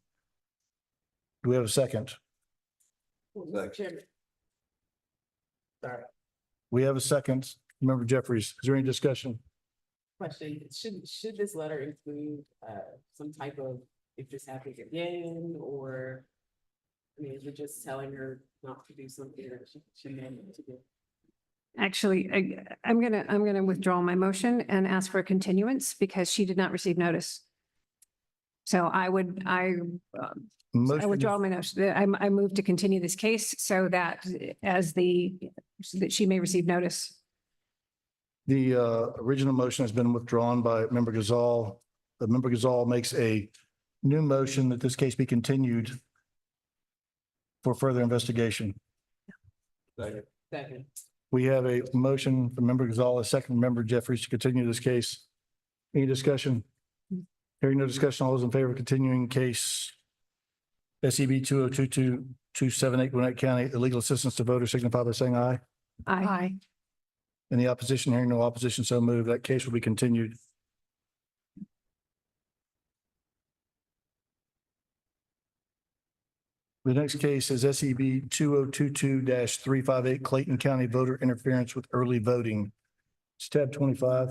[SPEAKER 2] Do we have a second? We have a second. Member Jeffries, is there any discussion?
[SPEAKER 1] Question, should this letter include some type of, if this happens again, or, I mean, is it just telling her not to do something that she meant to do?
[SPEAKER 20] Actually, I'm gonna withdraw my motion and ask for a continuance because she did not receive notice. So I withdraw my motion. I move to continue this case so that so that she may receive notice.
[SPEAKER 2] The original motion has been withdrawn by Member Gazal. Member Gazal makes a new motion that this case be continued for further investigation.
[SPEAKER 1] Second.
[SPEAKER 2] We have a motion from Member Gazal, a second from Member Jeffries to continue this case. Any discussion? Hearing no discussion, all those in favor of continuing case SEB 2022-278 Gwinnett County, illegal assistance to voters signify by saying aye.
[SPEAKER 20] Aye.
[SPEAKER 2] Any opposition? Hearing no opposition, so moved. That case will be continued. The next case is SEB 2022-358 Clayton County voter interference with early voting. It's tab 25.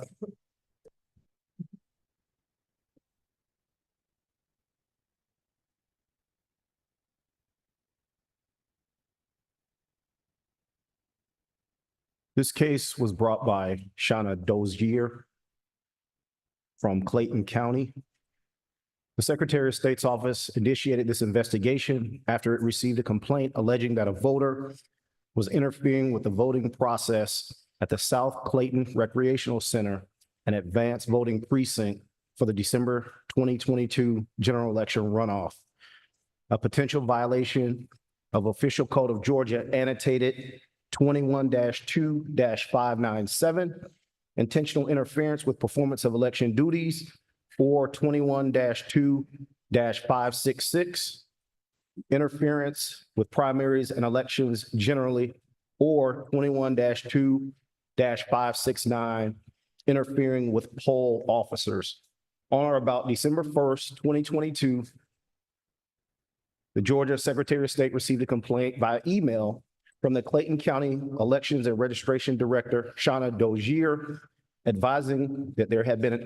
[SPEAKER 10] This case was brought by Shauna Dozier from Clayton County. The Secretary of State's office initiated this investigation after it received a complaint alleging that a voter was interfering with the voting process at the South Clayton Recreational Center, an advanced voting precinct for the December 2022 general election runoff. A potential violation of Official Code of Georgia annotated 21-2-597, intentional interference with performance of election duties, or 21-2-566, interference with primaries and elections generally, or 21-2-569, interfering with poll officers. On or about December 1st, 2022, the Georgia Secretary of State received a complaint via email from the Clayton County Elections and Registration Director, Shauna Dozier, advising that there had been an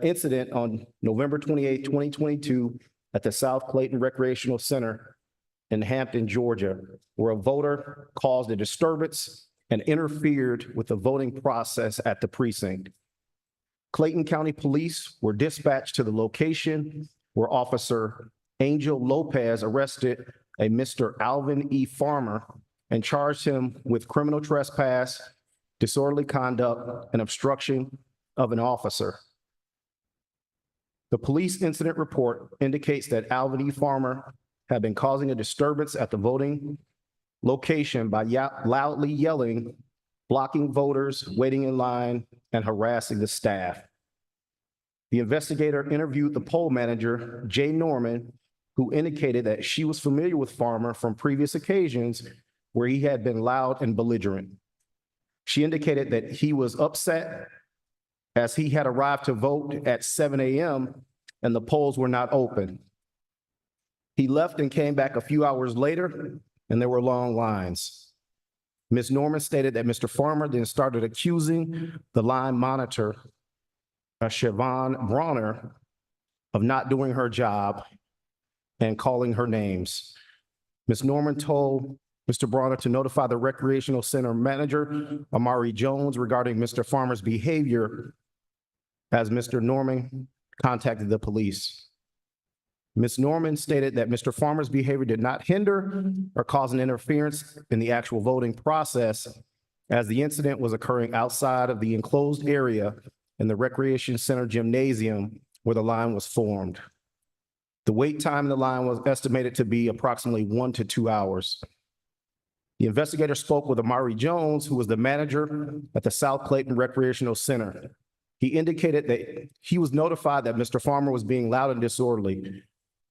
[SPEAKER 10] incident on November 28, 2022 at the South Clayton Recreational Center in Hampton, Georgia, where a voter caused a disturbance and interfered with the voting process at the precinct. Clayton County Police were dispatched to the location where Officer Angel Lopez arrested a Mr. Alvin E. Farmer and charged him with criminal trespass, disorderly conduct, and obstruction of an officer. The police incident report indicates that Alvin E. Farmer had been causing a disturbance at the voting location by loudly yelling, blocking voters waiting in line, and harassing the staff. The investigator interviewed the poll manager, Jay Norman, who indicated that she was familiar with Farmer from previous occasions where he had been loud and belligerent. She indicated that he was upset as he had arrived to vote at 7 a.m. and the polls were not open. He left and came back a few hours later, and there were long lines. Ms. Norman stated that Mr. Farmer then started accusing the line monitor, Siobhan Bronner, of not doing her job and calling her names. Ms. Norman told Mr. Bronner to notify the recreational center manager, Amari Jones, regarding Mr. Farmer's behavior as Mr. Norman contacted the police. Ms. Norman stated that Mr. Farmer's behavior did not hinder or cause an interference in the actual voting process, as the incident was occurring outside of the enclosed area in the Recreation Center gymnasium where the line was formed. The wait time in the line was estimated to be approximately 1 to 2 hours. The investigator spoke with Amari Jones, who was the manager at the South Clayton Recreational Center. He indicated that he was notified that Mr. Farmer was being loud and disorderly.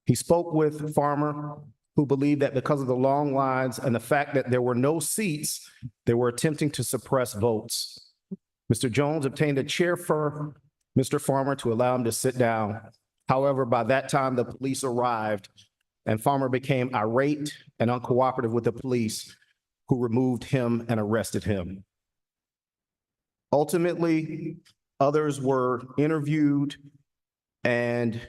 [SPEAKER 10] He spoke with Farmer, who believed that because of the long lines and the fact that there were no seats, they were attempting to suppress votes. Mr. Jones obtained a chair for Mr. Farmer to allow him to sit down. However, by that time, the police arrived and Farmer became irate and uncooperative with the police, who removed him and arrested him. Ultimately, others were interviewed, and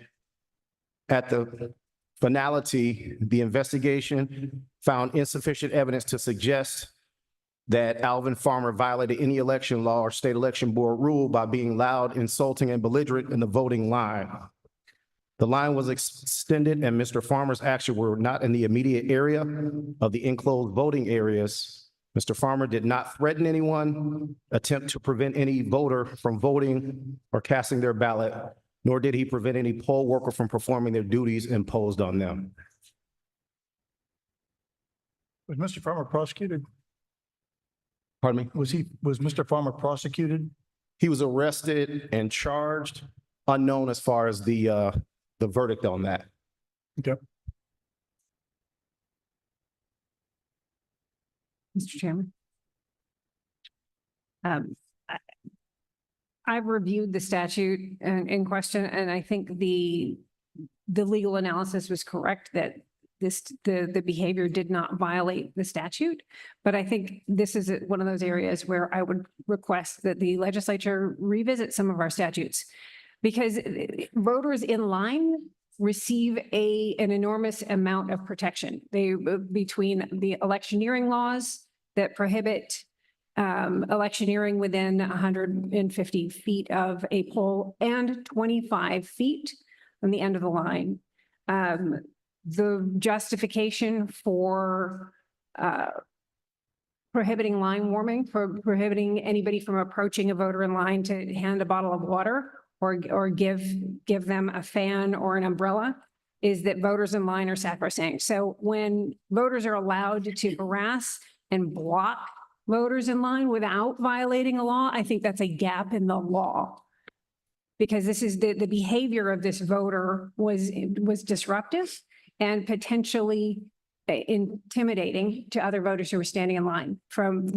[SPEAKER 10] at the finality, the investigation found insufficient evidence to suggest that Alvin Farmer violated any election law or state election board rule by being loud, insulting, and belligerent in the voting line. The line was extended and Mr. Farmer's actions were not in the immediate area of the enclosed voting areas. Mr. Farmer did not threaten anyone, attempt to prevent any voter from voting or casting their ballot, nor did he prevent any poll worker from performing their duties imposed on them.
[SPEAKER 2] Was Mr. Farmer prosecuted?
[SPEAKER 10] Pardon me?
[SPEAKER 2] Was Mr. Farmer prosecuted?
[SPEAKER 10] He was arrested and charged, unknown as far as the verdict on that.
[SPEAKER 2] Okay.
[SPEAKER 20] Mr. Chairman. I've reviewed the statute in question, and I think the legal analysis was correct that the behavior did not violate the statute. But I think this is one of those areas where I would request that the legislature revisit some of our statutes, because voters in line receive an enormous amount of protection. Between the electioneering laws that prohibit electioneering within 150 feet of a poll and 25 feet from the end of the line. The justification for prohibiting line warming, for prohibiting anybody from approaching a voter in line to hand a bottle of water or give them a fan or an umbrella, is that voters in line are sacrosanct. So when voters are allowed to harass and block voters in line without violating a law, I think that's a gap in the law. Because this is the behavior of this voter was disruptive and potentially intimidating to other voters who were standing in line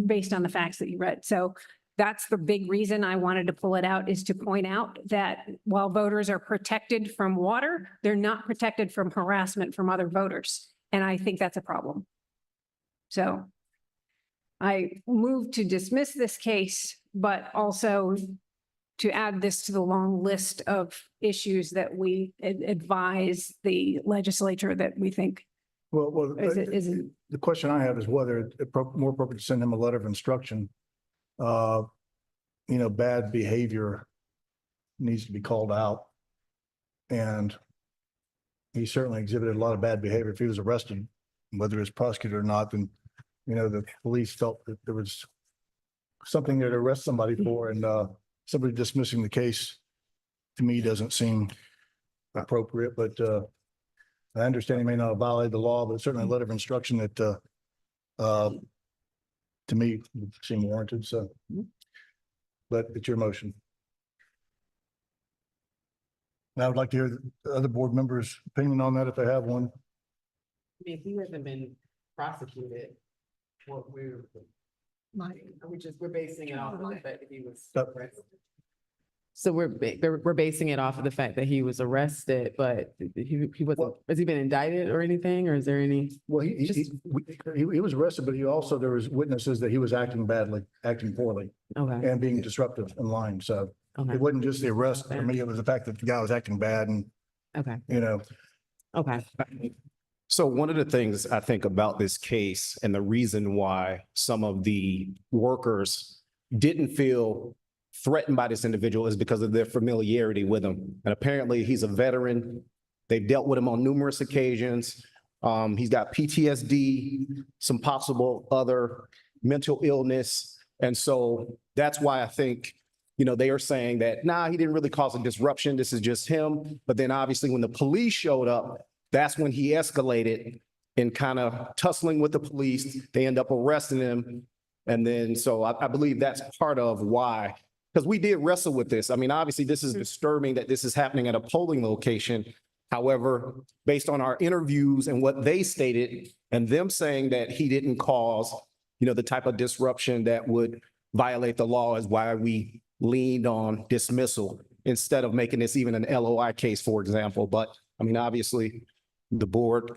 [SPEAKER 20] based on the facts that you read. So that's the big reason I wanted to pull it out, is to point out that while voters are protected from water, they're not protected from harassment from other voters. And I think that's a problem. So I move to dismiss this case, but also to add this to the long list of issues that we advise the legislature that we think
[SPEAKER 2] The question I have is whether it's more appropriate to send him a letter of instruction. Bad behavior needs to be called out. And he certainly exhibited a lot of bad behavior. If he was arrested, whether it's prosecuted or not, then, the police felt that there was something there to arrest somebody for, and somebody dismissing the case to me doesn't seem appropriate, but I understand he may not have violated the law, but certainly a letter of instruction that to me would seem warranted, so. But it's your motion. Now I would like to hear the other board members' opinion on that if they have one.
[SPEAKER 1] I mean, if he hasn't been prosecuted, what we're basing it off of the fact that he was arrested. So we're basing it off of the fact that he was arrested, but he wasn't, has he been indicted or anything, or is there any?
[SPEAKER 2] Well, he was arrested, but there was witnesses that he was acting badly, acting poorly.
[SPEAKER 1] Okay.
[SPEAKER 2] And being disruptive in line. So it wasn't just the arrest for me, it was the fact that the guy was acting bad and,
[SPEAKER 1] Okay.
[SPEAKER 10] So one of the things I think about this case and the reason why some of the workers didn't feel threatened by this individual is because of their familiarity with him. And apparently he's a veteran. They've dealt with him on numerous occasions. He's got PTSD, some possible other mental illness. And so that's why I think, they are saying that, nah, he didn't really cause a disruption. This is just him. But then obviously when the police showed up, that's when he escalated and kind of tussling with the police. They end up arresting him. And then, so I believe that's part of why, because we did wrestle with this. I mean, obviously this is disturbing that this is happening at a polling location. However, based on our interviews and what they stated and them saying that he didn't cause, the type of disruption that would violate the law is why we leaned on dismissal instead of making this even an LOI case, for example. But I mean, obviously the board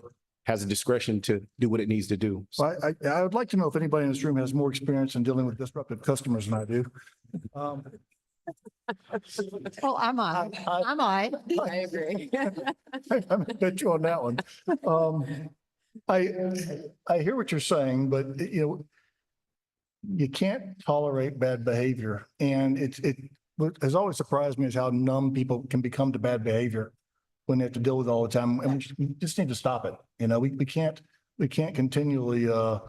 [SPEAKER 10] has a discretion to do what it needs to do.
[SPEAKER 2] So I would like to know if anybody in this room has more experience in dealing with disruptive customers than I do.
[SPEAKER 8] Well, I might.
[SPEAKER 1] I agree.
[SPEAKER 2] I bet you on that one. I hear what you're saying, but you can't tolerate bad behavior. And what has always surprised me is how numb people can become to bad behavior when they have to deal with it all the time. And we just need to stop it. We can't continually, the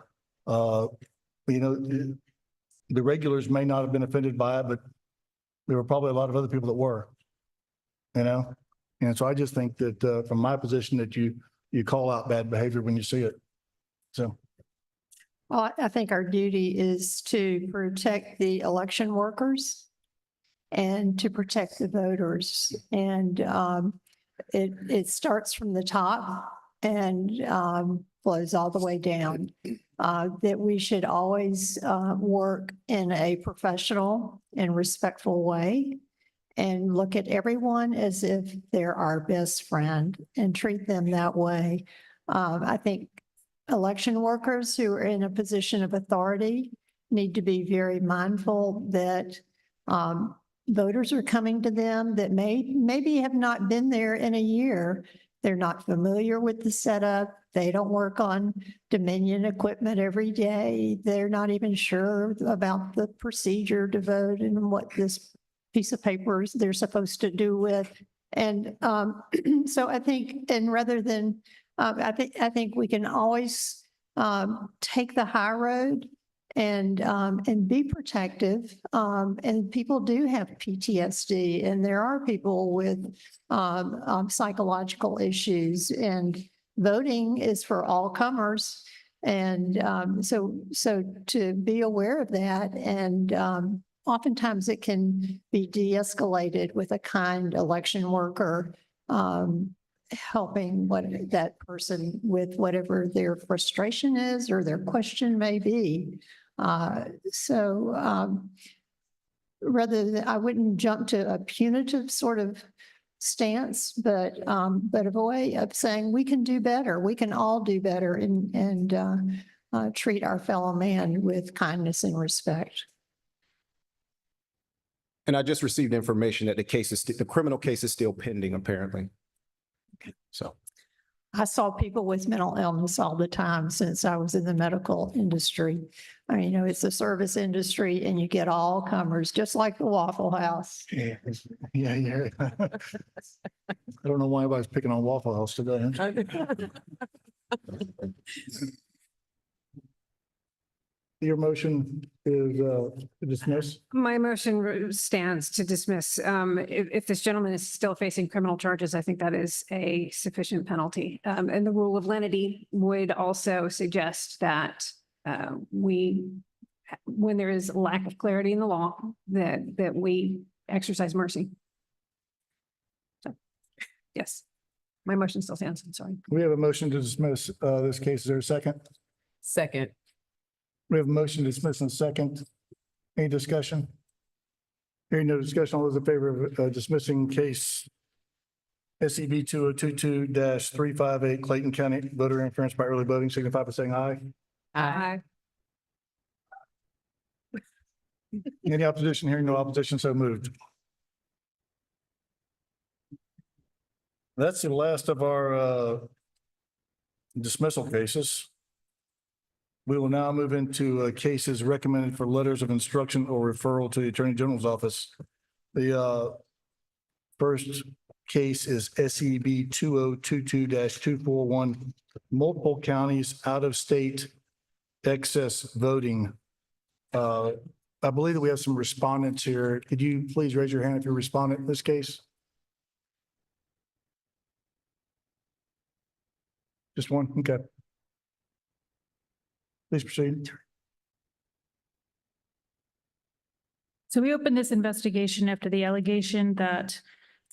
[SPEAKER 2] regulars may not have been offended by it, but there were probably a lot of other people that were, And so I just think that from my position that you call out bad behavior when you see it. So.
[SPEAKER 8] Well, I think our duty is to protect the election workers and to protect the voters. And it starts from the top and flows all the way down. That we should always work in a professional and respectful way and look at everyone as if they're our best friend and treat them that way. I think election workers who are in a position of authority need to be very mindful that voters are coming to them that maybe have not been there in a year. They're not familiar with the setup. They don't work on Dominion equipment every day. They're not even sure about the procedure to vote and what this piece of paper they're supposed to do with. And so I think, and rather than, I think we can always take the high road and be protective. And people do have PTSD, and there are people with psychological issues, and voting is for all comers. And so to be aware of that, and oftentimes it can be de-escalated with a kind election worker helping that person with whatever their frustration is or their question may be. Rather than, I wouldn't jump to a punitive sort of stance, but a way of saying we can do better. We can all do better and treat our fellow man with kindness and respect.
[SPEAKER 10] And I just received information that the criminal case is still pending, apparently. So.
[SPEAKER 8] I saw people with mental illness all the time since I was in the medical industry. I mean, it's a service industry and you get all comers, just like the Waffle House.
[SPEAKER 2] Yeah. I don't know why everybody's picking on Waffle House today. Your motion is to dismiss?
[SPEAKER 20] My motion stands to dismiss. If this gentleman is still facing criminal charges, I think that is a sufficient penalty. And the rule of lenity would also suggest that when there is lack of clarity in the law, that we exercise mercy. So, yes, my motion still stands. I'm sorry.
[SPEAKER 2] We have a motion to dismiss this case. Is there a second?
[SPEAKER 1] Second.
[SPEAKER 2] We have a motion to dismiss in second. Any discussion? Hearing no discussion, all those in favor of dismissing case SCB 2022-358 Clayton County voter interference by early voting, signify by saying aye.
[SPEAKER 1] Aye.
[SPEAKER 2] Any opposition? Hearing no opposition, so moved. That's the last of our dismissal cases. We will now move into cases recommended for letters of instruction or referral to the Attorney General's office. The first case is SEB 2022-241, multiple counties out of state excess voting. I believe that we have some respondents here. Could you please raise your hand if you're a respondent in this case? Just one? Okay. Please proceed.
[SPEAKER 13] So we opened this investigation after the allegation that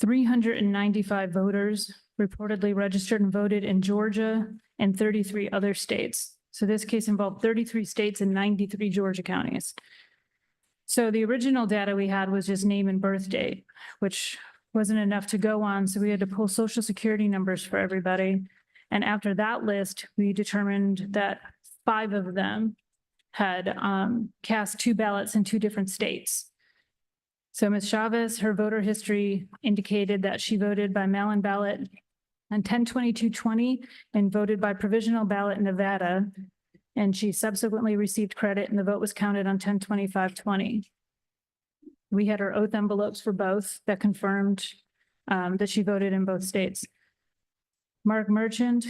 [SPEAKER 13] 395 voters reportedly registered and voted in Georgia and 33 other states. So this case involved 33 states and 93 Georgia counties. So the original data we had was just name and birth date, which wasn't enough to go on. So we had to pull social security numbers for everybody. And after that list, we determined that 5 of them had cast 2 ballots in 2 different states. So Ms. Chavez, her voter history indicated that she voted by mail-in ballot on 10/22/20 and voted by provisional ballot in Nevada. And she subsequently received credit and the vote was counted on 10/25/20. We had her oath envelopes for both that confirmed that she voted in both states. Mark Merchant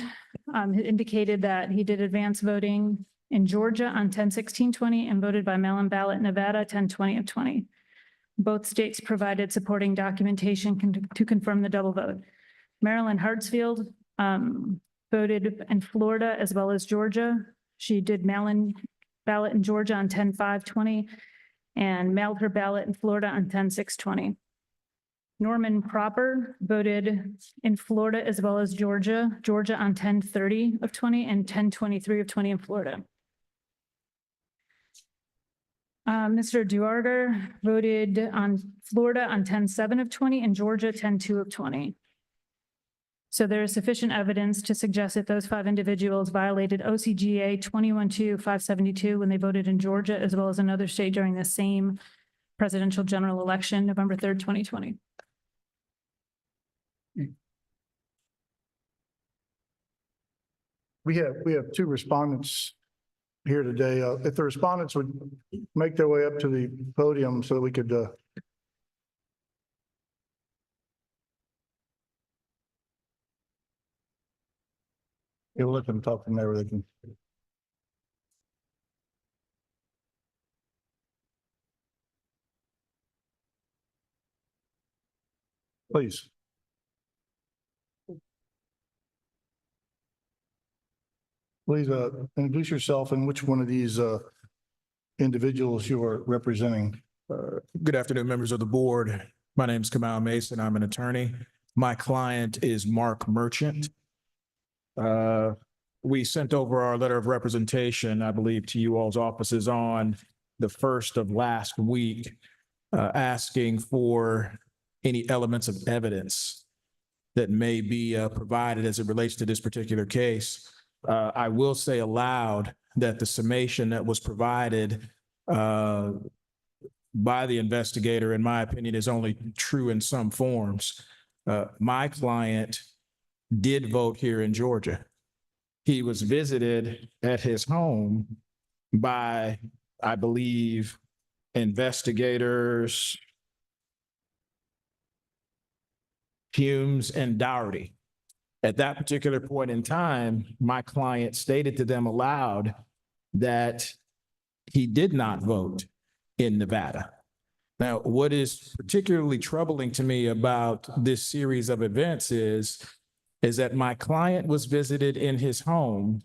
[SPEAKER 13] indicated that he did advance voting in Georgia on 10/16/20 and voted by mail-in ballot in Nevada 10/20/20. Both states provided supporting documentation to confirm the double vote. Marilyn Hartsfield voted in Florida as well as Georgia. She did mail-in ballot in Georgia on 10/5/20 and mailed her ballot in Florida on 10/6/20. Norman Proper voted in Florida as well as Georgia on 10/30/20 and 10/23/20 in Florida. Mr. Duarter voted on Florida on 10/7/20 and Georgia 10/2/20. So there is sufficient evidence to suggest that those 5 individuals violated OCGA 21-572 when they voted in Georgia as well as another state during the same presidential general election, November 3rd, 2020.
[SPEAKER 2] We have 2 respondents here today. If the respondents would make their way up to the podium so that we could you'll let them talk from there where they can. Please. Please introduce yourself and which one of these individuals you are representing.
[SPEAKER 4] Good afternoon, members of the board. My name is Kamal Mason. I'm an attorney. My client is Mark Merchant. We sent over our letter of representation, I believe, to you all's offices on the 1st of last week, asking for any elements of evidence that may be provided as it relates to this particular case. I will say aloud that the summation that was provided by the investigator, in my opinion, is only true in some forms. My client did vote here in Georgia. He was visited at his home by, I believe, investigators Humes and Dougherty. At that particular point in time, my client stated to them aloud that he did not vote in Nevada. Now, what is particularly troubling to me about this series of events is that my client was visited in his home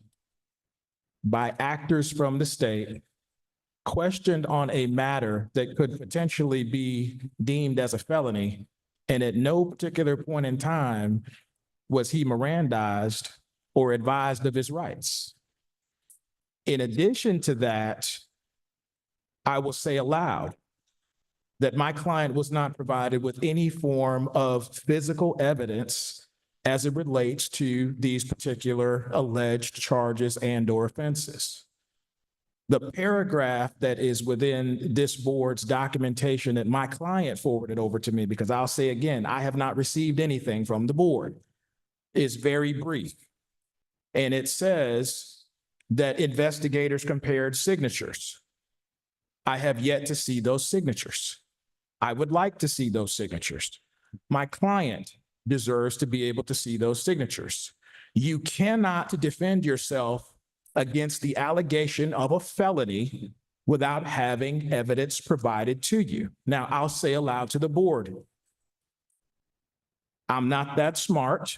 [SPEAKER 4] by actors from the state, questioned on a matter that could potentially be deemed as a felony, and at no particular point in time was he Mirandized or advised of his rights. In addition to that, I will say aloud that my client was not provided with any form of physical evidence as it relates to these particular alleged charges and/or offenses. The paragraph that is within this board's documentation that my client forwarded over to me, because I'll say again, I have not received anything from the board, is very brief. And it says that investigators compared signatures. I have yet to see those signatures. I would like to see those signatures. My client deserves to be able to see those signatures. You cannot defend yourself against the allegation of a felony without having evidence provided to you. Now, I'll say aloud to the board, I'm not that smart.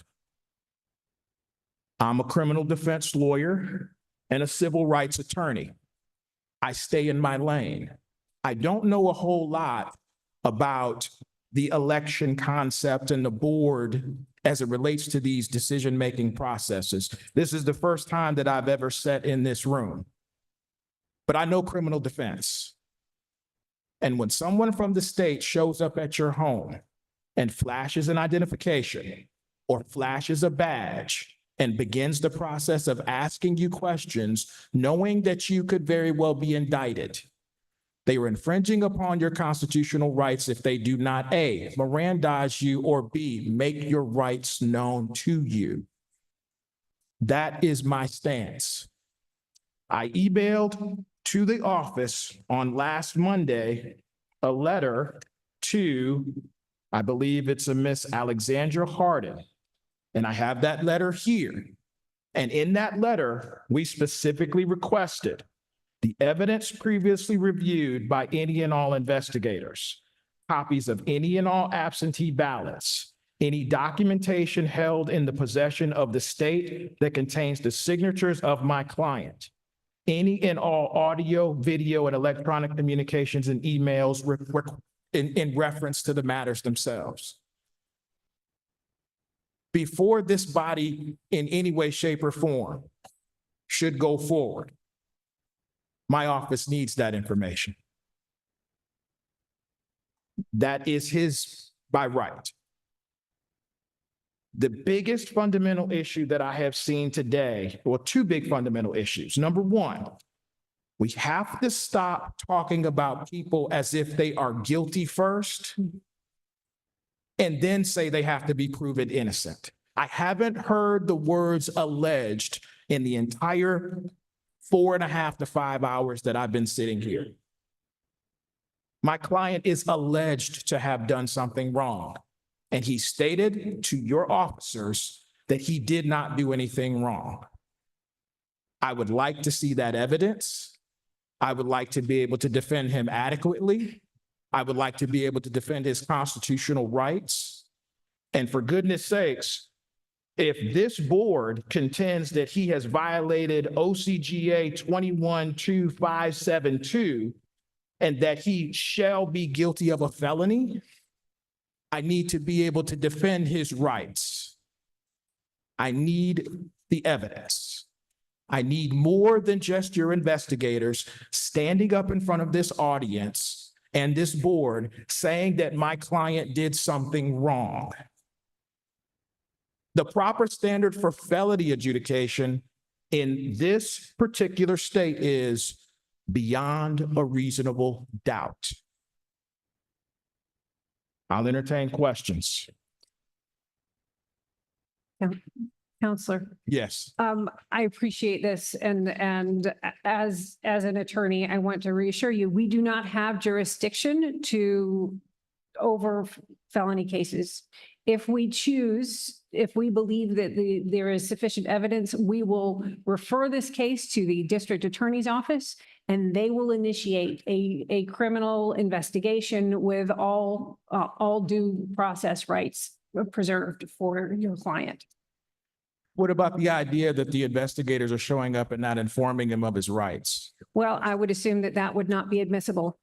[SPEAKER 4] I'm a criminal defense lawyer and a civil rights attorney. I stay in my lane. I don't know a whole lot about the election concept and the board as it relates to these decision-making processes. This is the first time that I've ever sat in this room. But I know criminal defense. And when someone from the state shows up at your home and flashes an identification or flashes a badge and begins the process of asking you questions, knowing that you could very well be indicted, they are infringing upon your constitutional rights if they do not A, Mirandize you, or B, make your rights known to you. That is my stance. I emailed to the office on last Monday a letter to, I believe it's a Miss Alexandra Harden, and I have that letter here. And in that letter, we specifically requested the evidence previously reviewed by any and all investigators, copies of any and all absentee ballots, any documentation held in the possession of the state that contains the signatures of my client, any and all audio, video, and electronic communications and emails in reference to the matters themselves. Before this body in any way, shape, or form should go forward, my office needs that information. That is his by right. The biggest fundamental issue that I have seen today, or two big fundamental issues. Number one, we have to stop talking about people as if they are guilty first and then say they have to be proven innocent. I haven't heard the words alleged in the entire 4.5 to 5 hours that I've been sitting here. My client is alleged to have done something wrong, and he stated to your officers that he did not do anything wrong. I would like to see that evidence. I would like to be able to defend him adequately. I would like to be able to defend his constitutional rights. And for goodness sakes, if this board contends that he has violated OCGA 212572 and that he shall be guilty of a felony, I need to be able to defend his rights. I need the evidence. I need more than just your investigators standing up in front of this audience and this board saying that my client did something wrong. The proper standard for felony adjudication in this particular state is beyond a reasonable doubt. I'll entertain questions.
[SPEAKER 20] Counselor.
[SPEAKER 4] Yes.
[SPEAKER 20] I appreciate this, and as an attorney, I want to reassure you, we do not have jurisdiction over felony cases. If we choose, if we believe that there is sufficient evidence, we will refer this case to the district attorney's office, and they will initiate a criminal investigation with all due process rights preserved for your client.
[SPEAKER 4] What about the idea that the investigators are showing up and not informing him of his rights?
[SPEAKER 20] Well, I would assume that that would not be admissible.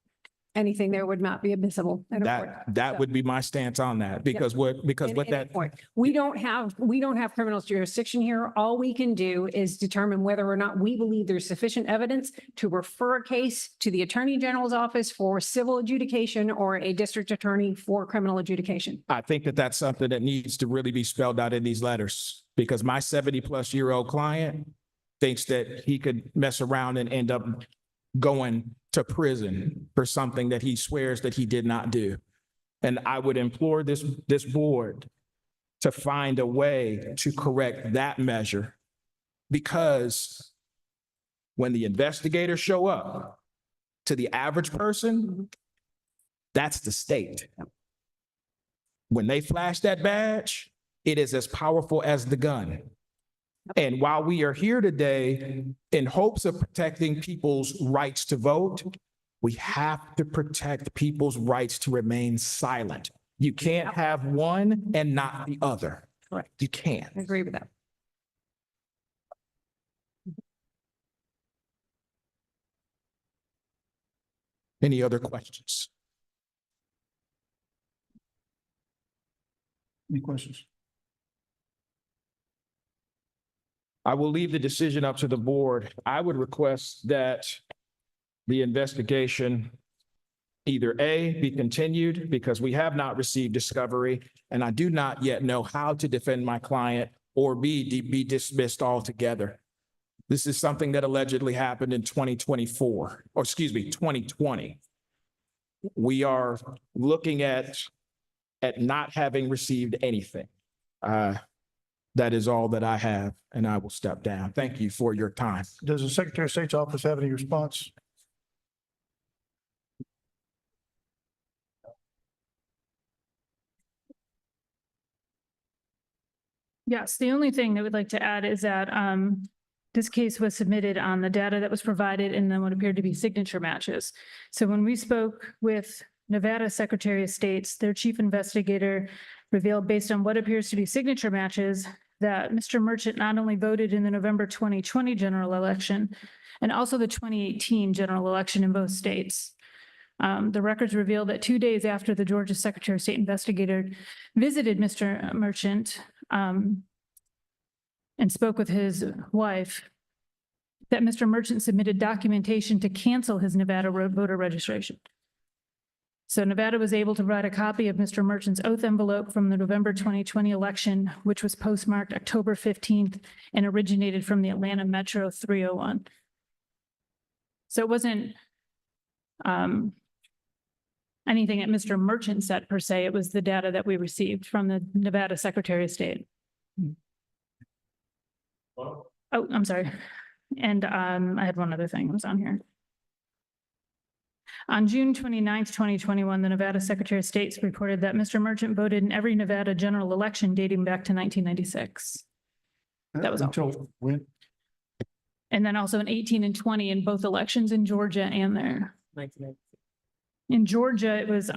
[SPEAKER 20] Anything there would not be admissible.
[SPEAKER 4] That would be my stance on that, because with that.
[SPEAKER 20] We don't have criminal jurisdiction here. All we can do is determine whether or not we believe there's sufficient evidence to refer a case to the Attorney General's office for civil adjudication or a district attorney for criminal adjudication.
[SPEAKER 4] I think that that's something that needs to really be spelled out in these letters, because my 70-plus-year-old client thinks that he could mess around and end up going to prison for something that he swears that he did not do. And I would implore this board to find a way to correct that measure, because when the investigators show up, to the average person, that's the state. When they flash that badge, it is as powerful as the gun. And while we are here today in hopes of protecting people's rights to vote, we have to protect people's rights to remain silent. You can't have one and not the other.
[SPEAKER 20] Correct.
[SPEAKER 4] You can't.
[SPEAKER 20] I agree with that.
[SPEAKER 4] Any other questions?
[SPEAKER 2] Any questions?
[SPEAKER 4] I will leave the decision up to the board. I would request that the investigation either A, be continued because we have not received discovery and I do not yet know how to defend my client, or B, be dismissed altogether. This is something that allegedly happened in 2020. We are looking at not having received anything. That is all that I have, and I will step down. Thank you for your time.
[SPEAKER 2] Does the Secretary of State's office have any response?
[SPEAKER 13] Yes, the only thing that we'd like to add is that this case was submitted on the data that was provided and then what appeared to be signature matches. So when we spoke with Nevada Secretary of State's, their chief investigator revealed based on what appears to be signature matches that Mr. Merchant not only voted in the November 2020 general election and also the 2018 general election in both states. The records reveal that 2 days after the Georgia Secretary of State investigator visited Mr. Merchant and spoke with his wife, that Mr. Merchant submitted documentation to cancel his Nevada voter registration. So Nevada was able to provide a copy of Mr. Merchant's oath envelope from the November 2020 election, which was postmarked October 15th and originated from the Atlanta Metro 301. So it wasn't anything that Mr. Merchant said per se, it was the data that we received from the Nevada Secretary of State. Oh, I'm sorry. And I had one other thing that was on here. On June 29th, 2021, the Nevada Secretary of State reported that Mr. Merchant voted in every Nevada general election dating back to 1996. That was all.
[SPEAKER 2] Until when?
[SPEAKER 13] And then also in 18 and 20 in both elections in Georgia and there.
[SPEAKER 1] 1996.
[SPEAKER 13] In Georgia, it was,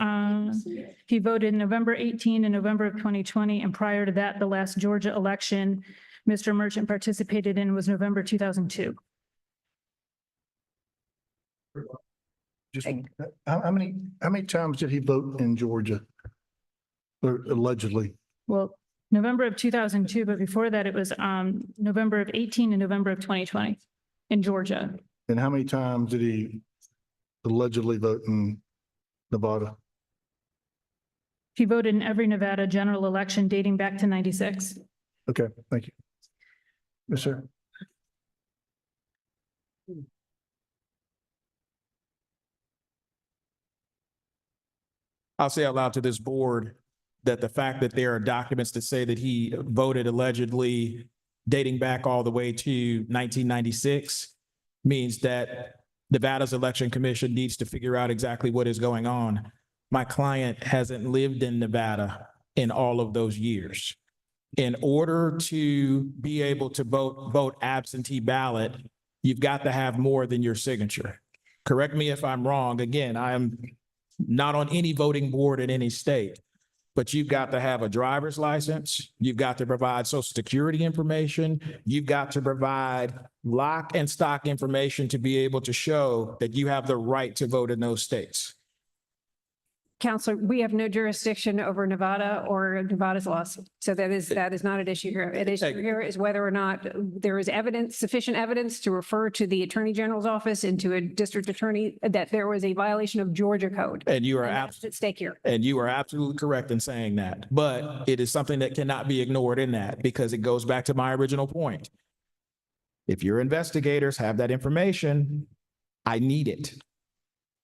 [SPEAKER 13] he voted November 18 and November of 2020. And prior to that, the last Georgia election Mr. Merchant participated in was November 2002.
[SPEAKER 2] Just, how many times did he vote in Georgia? Or allegedly?
[SPEAKER 13] Well, November of 2002, but before that, it was November of 18 and November of 2020 in Georgia.
[SPEAKER 2] And how many times did he allegedly vote in Nevada?
[SPEAKER 13] He voted in every Nevada general election dating back to 96.
[SPEAKER 2] Okay, thank you. Yes, sir.
[SPEAKER 4] I'll say out loud to this board that the fact that there are documents that say that he voted allegedly dating back all the way to 1996 means that Nevada's Election Commission needs to figure out exactly what is going on. My client hasn't lived in Nevada in all of those years. In order to be able to vote absentee ballot, you've got to have more than your signature. Correct me if I'm wrong. Again, I am not on any voting board in any state, but you've got to have a driver's license. You've got to provide Social Security information. You've got to provide lock and stock information to be able to show that you have the right to vote in those states.
[SPEAKER 20] Counselor, we have no jurisdiction over Nevada or Nevada's laws. So that is not an issue here. An issue here is whether or not there is evidence, sufficient evidence to refer to the Attorney General's office and to a district attorney that there was a violation of Georgia code.
[SPEAKER 4] And you are
[SPEAKER 20] that's at stake here.
[SPEAKER 4] And you are absolutely correct in saying that, but it is something that cannot be ignored in that because it goes back to my original point. If your investigators have that information, I need it.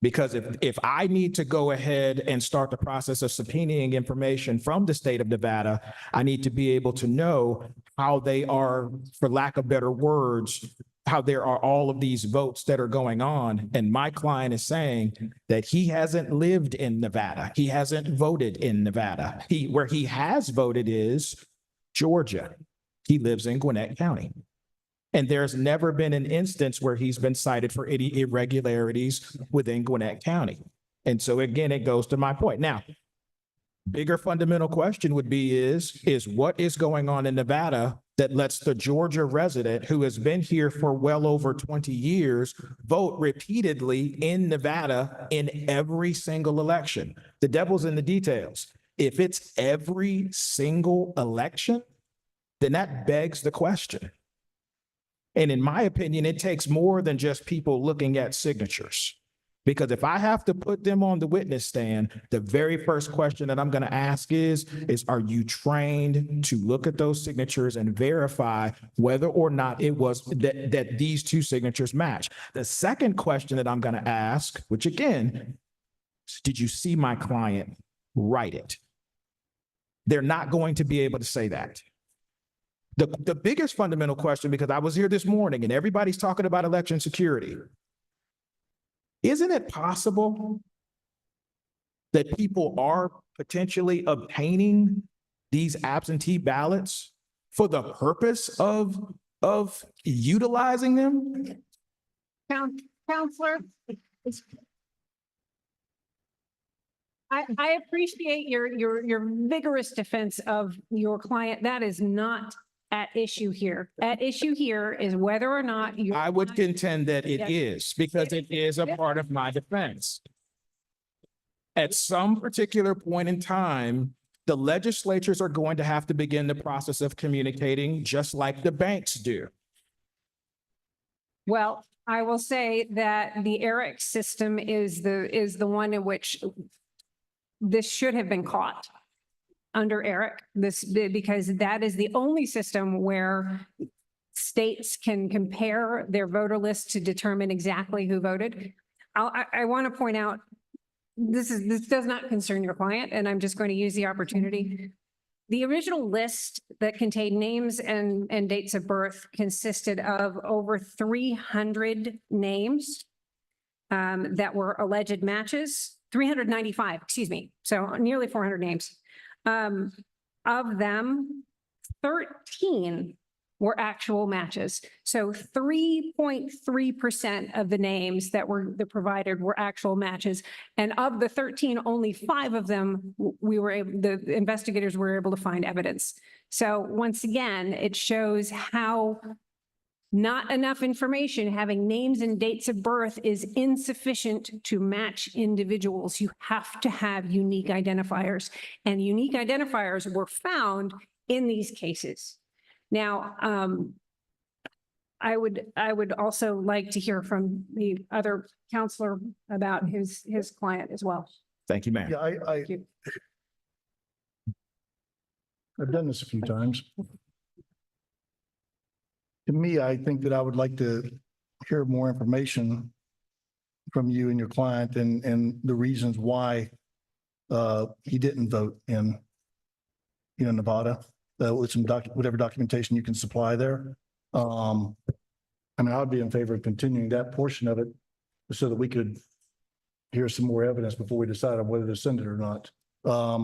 [SPEAKER 4] Because if I need to go ahead and start the process of subpoenaing information from the state of Nevada, I need to be able to know how they are, for lack of better words, how there are all of these votes that are going on. And my client is saying that he hasn't lived in Nevada. He hasn't voted in Nevada. Where he has voted is Georgia. He lives in Gwinnett County. And there's never been an instance where he's been cited for any irregularities within Gwinnett County. And so again, it goes to my point. Now, bigger fundamental question would be is what is going on in Nevada that lets the Georgia resident who has been here for well over 20 years vote repeatedly in Nevada in every single election? The devil's in the details. If it's every single election, then that begs the question. And in my opinion, it takes more than just people looking at signatures. Because if I have to put them on the witness stand, the very first question that I'm going to ask is are you trained to look at those signatures and verify whether or not it was that these two signatures match? The second question that I'm going to ask, which again, did you see my client write it? They're not going to be able to say that. The biggest fundamental question, because I was here this morning and everybody's talking about election security. Isn't it possible that people are potentially obtaining these absentee ballots for the purpose of utilizing them?
[SPEAKER 20] Counselor, I appreciate your vigorous defense of your client. That is not at issue here. At issue here is whether or not you.
[SPEAKER 4] I would contend that it
[SPEAKER 20] Yes.
[SPEAKER 4] is, because it is a part of my defense. At some particular point in time, the legislatures are going to have to begin the process of communicating just like the banks do.
[SPEAKER 20] Well, I will say that the ERIC system is the one in which this should have been caught under ERIC, because that is the only system where states can compare their voter lists to determine exactly who voted. I want to point out, this does not concern your client, and I'm just going to use the opportunity. The original list that contained names and dates of birth consisted of over 300 names that were alleged matches, 395, excuse me, so nearly 400 names. Of them, 13 were actual matches. So 3.3% of the names that were provided were actual matches. And of the 13, only 5 of them the investigators were able to find evidence. So once again, it shows how not enough information, having names and dates of birth, is insufficient to match individuals. You have to have unique identifiers, and unique identifiers were found in these cases. Now, I would also like to hear from the other counselor about his client as well.
[SPEAKER 4] Thank you, ma'am.
[SPEAKER 2] Yeah, I've done this a few times. To me, I think that I would like to hear more information from you and your client and the reasons why he didn't vote in Nevada, with some whatever documentation you can supply there. I mean, I would be in favor of continuing that portion of it so that we could hear some more evidence before we decide on whether to send it or not. I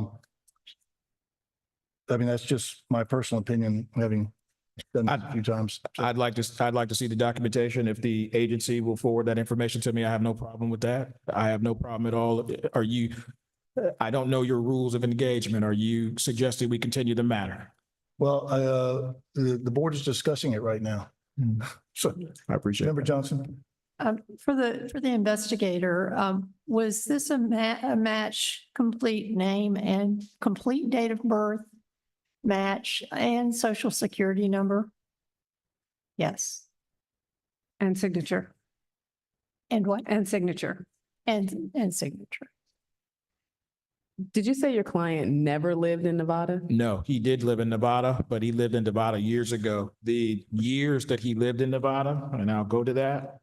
[SPEAKER 2] mean, that's just my personal opinion, having done it a few times.
[SPEAKER 4] I'd like to see the documentation. If the agency will forward that information to me, I have no problem with that. I have no problem at all. I don't know your rules of engagement. Are you suggesting we continue the matter?
[SPEAKER 2] Well, the board is discussing it right now.
[SPEAKER 4] So I appreciate it.
[SPEAKER 2] Member Johnson.
[SPEAKER 8] For the investigator, was this a match, complete name and complete date of birth, match and social security number? Yes.
[SPEAKER 20] And signature.
[SPEAKER 8] And what?
[SPEAKER 20] And signature.
[SPEAKER 8] And signature.
[SPEAKER 1] Did you say your client never lived in Nevada?
[SPEAKER 4] No, he did live in Nevada, but he lived in Nevada years ago. The years that he lived in Nevada, and I'll go to that.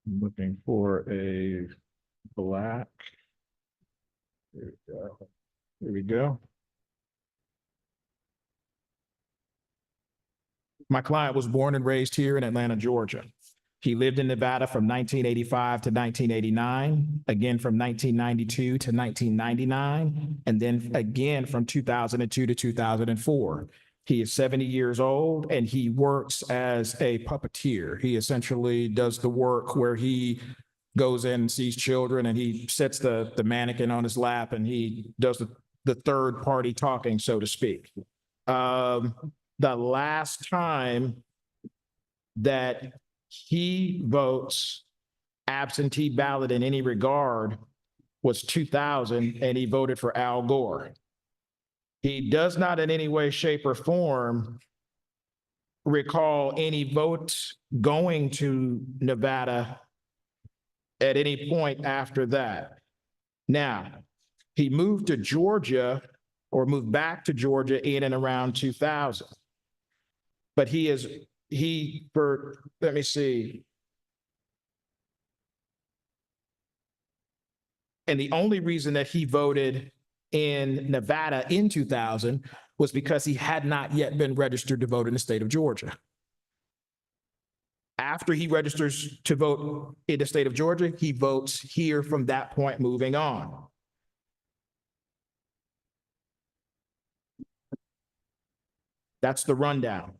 [SPEAKER 4] I'm looking for a black There we go. There we go. My client was born and raised here in Atlanta, Georgia. He lived in Nevada from 1985 to 1989, again from 1992 to 1999, and then again from 2002 to 2004. He is 70 years old and he works as a puppeteer. He essentially does the work where he goes in and sees children and he sets the mannequin on his lap and he does the third party talking, so to speak. The last time that he votes absentee ballot in any regard was 2000, and he voted for Al Gore. He does not in any way, shape, or form recall any votes going to Nevada at any point after that. Now, he moved to Georgia or moved back to Georgia in and around 2000. But let me see. And the only reason that he voted in Nevada in 2000 was because he had not yet been registered to vote in the state of Georgia. After he registers to vote in the state of Georgia, he votes here from that point moving on. That's the rundown.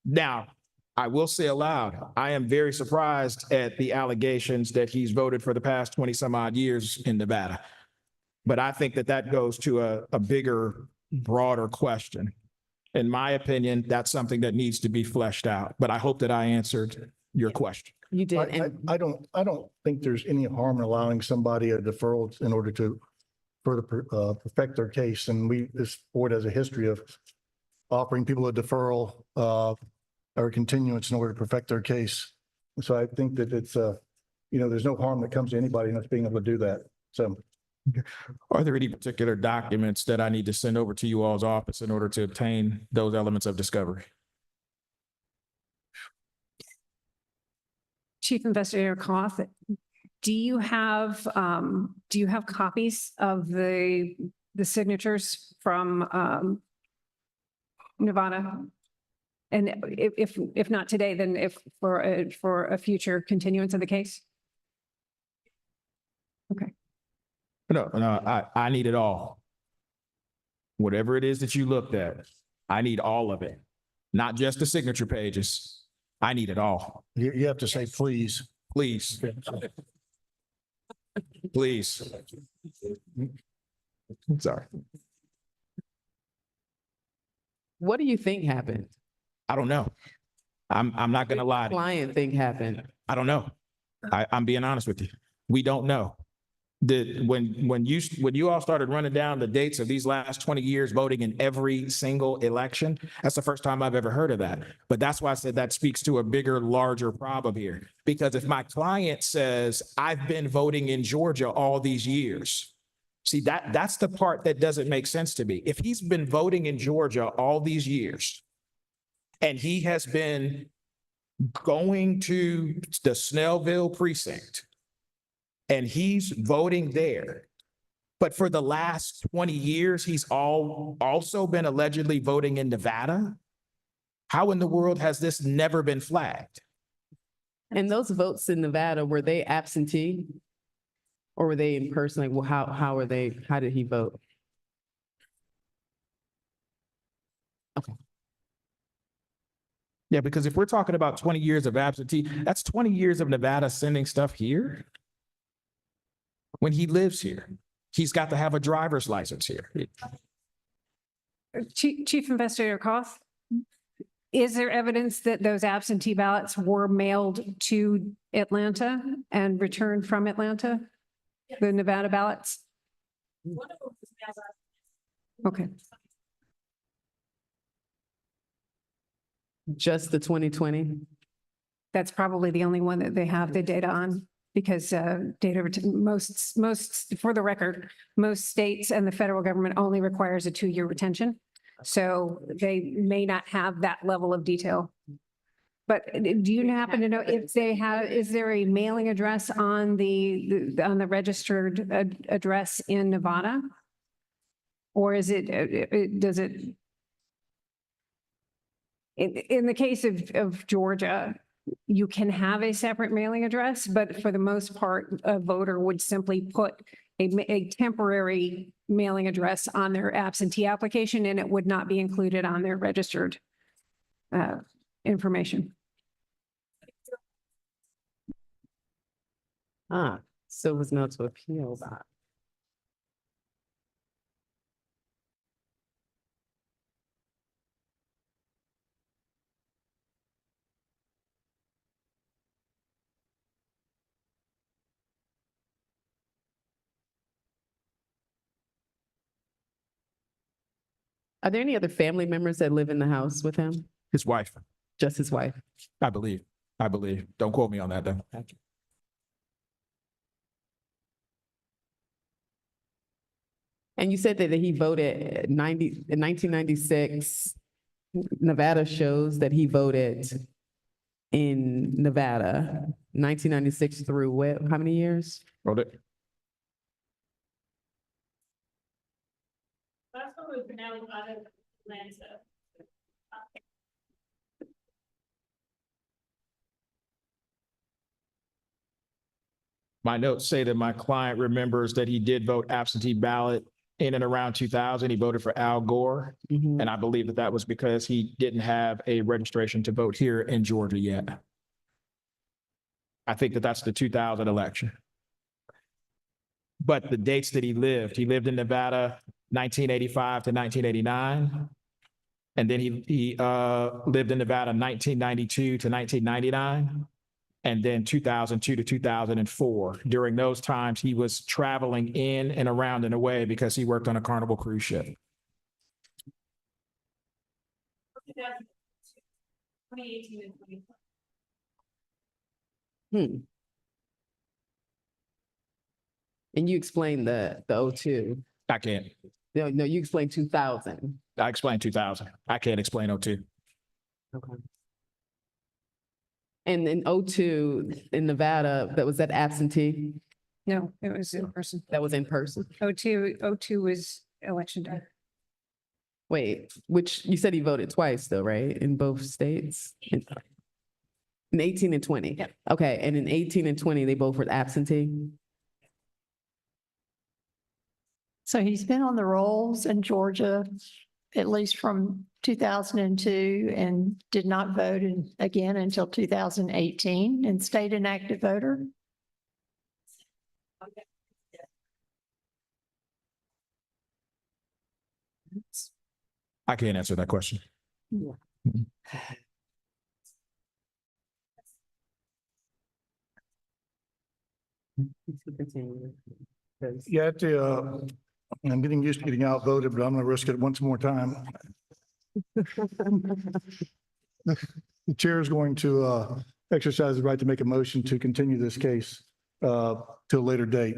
[SPEAKER 4] Now, I will say aloud, I am very surprised at the allegations that he's voted for the past 20 some odd years in Nevada. But I think that goes to a bigger, broader question. In my opinion, that's something that needs to be fleshed out, but I hope that I answered your question.
[SPEAKER 1] You did.
[SPEAKER 2] I don't think there's any harm in allowing somebody a deferral in order to further perfect their case. And this board has a history of offering people a deferral or continuance in order to perfect their case. So I think that it's there's no harm that comes to anybody in us being able to do that. So.
[SPEAKER 4] Are there any particular documents that I need to send over to you all's office in order to obtain those elements of discovery?
[SPEAKER 20] Chief Investigator Koth, do you have copies of the signatures from Nevada? And if not today, then if for a future continuance of the case? Okay.
[SPEAKER 4] No, I need it all. Whatever it is that you looked at, I need all of it, not just the signature pages. I need it all.
[SPEAKER 2] You have to say, please.
[SPEAKER 4] Please. Please. Sorry.
[SPEAKER 1] What do you think happened?
[SPEAKER 4] I don't know. I'm not going to lie to you.
[SPEAKER 1] Client think happened?
[SPEAKER 4] I don't know. I'm being honest with you. We don't know. When you all started running down the dates of these last 20 years voting in every single election, that's the first time I've ever heard of that. But that's why I said that speaks to a bigger, larger problem here. Because if my client says, I've been voting in Georgia all these years, see, that's the part that doesn't make sense to me. If he's been voting in Georgia all these years and he has been going to the Snellville precinct and he's voting there, but for the last 20 years, he's also been allegedly voting in Nevada, how in the world has this never been flagged?
[SPEAKER 1] And those votes in Nevada, were they absentee? Or were they in person? Like, well, how did he vote? Okay.
[SPEAKER 4] Yeah, because if we're talking about 20 years of absentee, that's 20 years of Nevada sending stuff here. When he lives here, he's got to have a driver's license here.
[SPEAKER 20] Chief Investigator Koth, is there evidence that those absentee ballots were mailed to Atlanta and returned from Atlanta? The Nevada ballots? Okay.
[SPEAKER 1] Just the 2020?
[SPEAKER 20] That's probably the only one that they have the data on, because most, for the record, most states and the federal government only requires a 2-year retention. So they may not have that level of detail. But do you happen to know if they have, is there a mailing address on on the registered address in Nevada? Or is it, does it? In the case of Georgia, you can have a separate mailing address, but for the most part, a voter would simply put a temporary mailing address on their absentee application, and it would not be included on their registered information.
[SPEAKER 1] So it was not to appeal that. Are there any other family members that live in the house with him?
[SPEAKER 4] His wife,
[SPEAKER 1] Just his wife?
[SPEAKER 4] I believe. Don't quote me on that though.
[SPEAKER 1] And you said that he voted in 1996. Nevada shows that he voted in Nevada, 1996 through what, how many years?
[SPEAKER 4] Wrote it.
[SPEAKER 13] That's what we've been out of Atlanta.
[SPEAKER 4] My notes say that my client remembers that he did vote absentee ballot in and around 2000. He voted for Al Gore.
[SPEAKER 1] Mhm.
[SPEAKER 4] And I believe that that was because he didn't have a registration to vote here in Georgia yet. I think that that's the 2000 election. But the dates that he lived in Nevada, 1985 to 1989. And then he lived in Nevada, 1992 to 1999. And then 2002 to 2004. During those times, he was traveling in and around and away because he worked on a Carnival cruise ship.
[SPEAKER 13] 2018 and 2020.
[SPEAKER 1] And you explained the 02.
[SPEAKER 4] I can't.
[SPEAKER 1] No, you explained 2000.
[SPEAKER 4] I explained 2000. I can't explain 02.
[SPEAKER 1] Okay. And in 02 in Nevada, that was that absentee?
[SPEAKER 20] No, it was in person.
[SPEAKER 1] That was in person?
[SPEAKER 20] 02 was election day.
[SPEAKER 1] Wait, which, you said he voted twice though, right? In both states? In 18 and 20?
[SPEAKER 20] Yep.
[SPEAKER 1] Okay, and in 18 and 20, they both were absentee?
[SPEAKER 8] So he's been on the rolls in Georgia, at least from 2002, and did not vote again until 2018 and stayed an active voter.
[SPEAKER 4] I can't answer that question.
[SPEAKER 2] Yeah, I'm getting used to getting outvoted, but I'm going to risk it once more time. The chair is going to exercise the right to make a motion to continue this case to a later date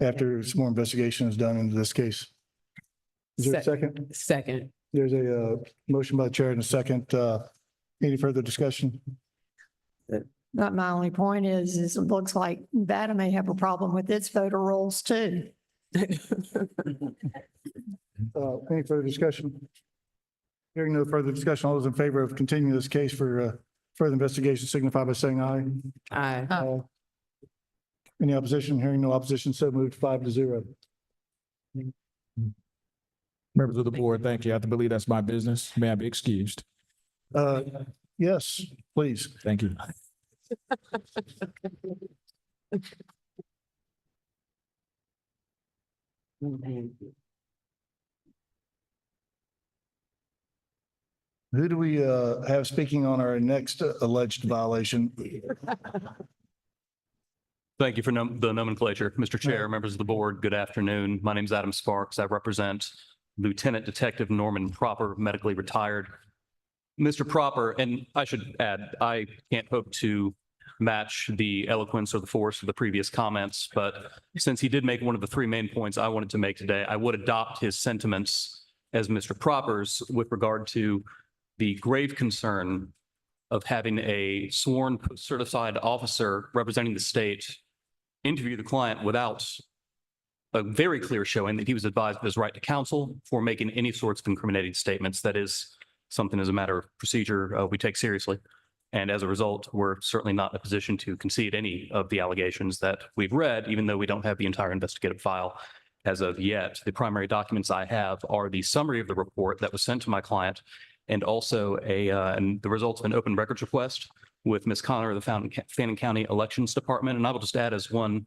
[SPEAKER 2] after some more investigation is done into this case. Is there a second?
[SPEAKER 1] Second.
[SPEAKER 2] There's a motion by the chair and a second. Any further discussion?
[SPEAKER 8] But my only point is it looks like Nevada may have a problem with its voter rolls too.
[SPEAKER 2] Any further discussion? Hearing no further discussion, all those in favor of continuing this case for further investigation signify by saying aye.
[SPEAKER 1] Aye.
[SPEAKER 2] Any opposition? Hearing no opposition, so moved 5-0.
[SPEAKER 4] Members of the board, thank you. I believe that's my business. May I be excused?
[SPEAKER 2] Yes, please.
[SPEAKER 4] Thank you.
[SPEAKER 2] Who do we have speaking on our next alleged violation?
[SPEAKER 7] Thank you for the nomenclature. Mr. Chair, members of the board, good afternoon. My name is Adam Sparks. I represent Lieutenant Detective Norman Proper, medically retired. Mr. Proper, and I should add, I can't hope to match the eloquence or the force of the previous comments, but since he did make one of the three main points I wanted to make today, I would adopt his sentiments as Mr. Proper's with regard to the grave concern of having a sworn certified officer representing the state interview the client without a very clear showing that he was advised of his right to counsel for making any sorts of incriminating statements. That is something as a matter of procedure we take seriously. And as a result, we're certainly not in a position to concede any of the allegations that we've read, even though we don't have the entire investigative file as of yet. The primary documents I have are the summary of the report that was sent to my client and also and the results of an open records request with Ms. Connor of the Fannin County Elections Department. And I will just add as one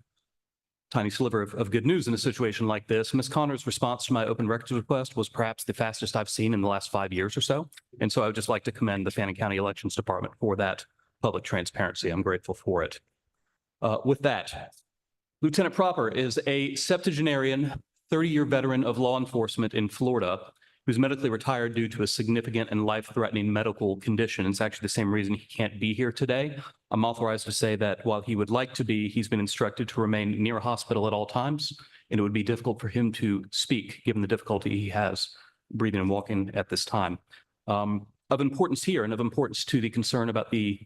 [SPEAKER 7] tiny sliver of good news in a situation like this, Ms. Connor's response to my open records request was perhaps the fastest I've seen in the last 5 years or so. And so I would just like to commend the Fannin County Elections Department for that public transparency. I'm grateful for it. With that, Lieutenant Proper is a septuagenarian, 30-year veteran of law enforcement in Florida who's medically retired due to a significant and life-threatening medical condition. It's actually the same reason he can't be here today. I'm authorized to say that while he would like to be, he's been instructed to remain near a hospital at all times, and it would be difficult for him to speak given the difficulty he has breathing and walking at this time. Of importance here and of importance to the concern about the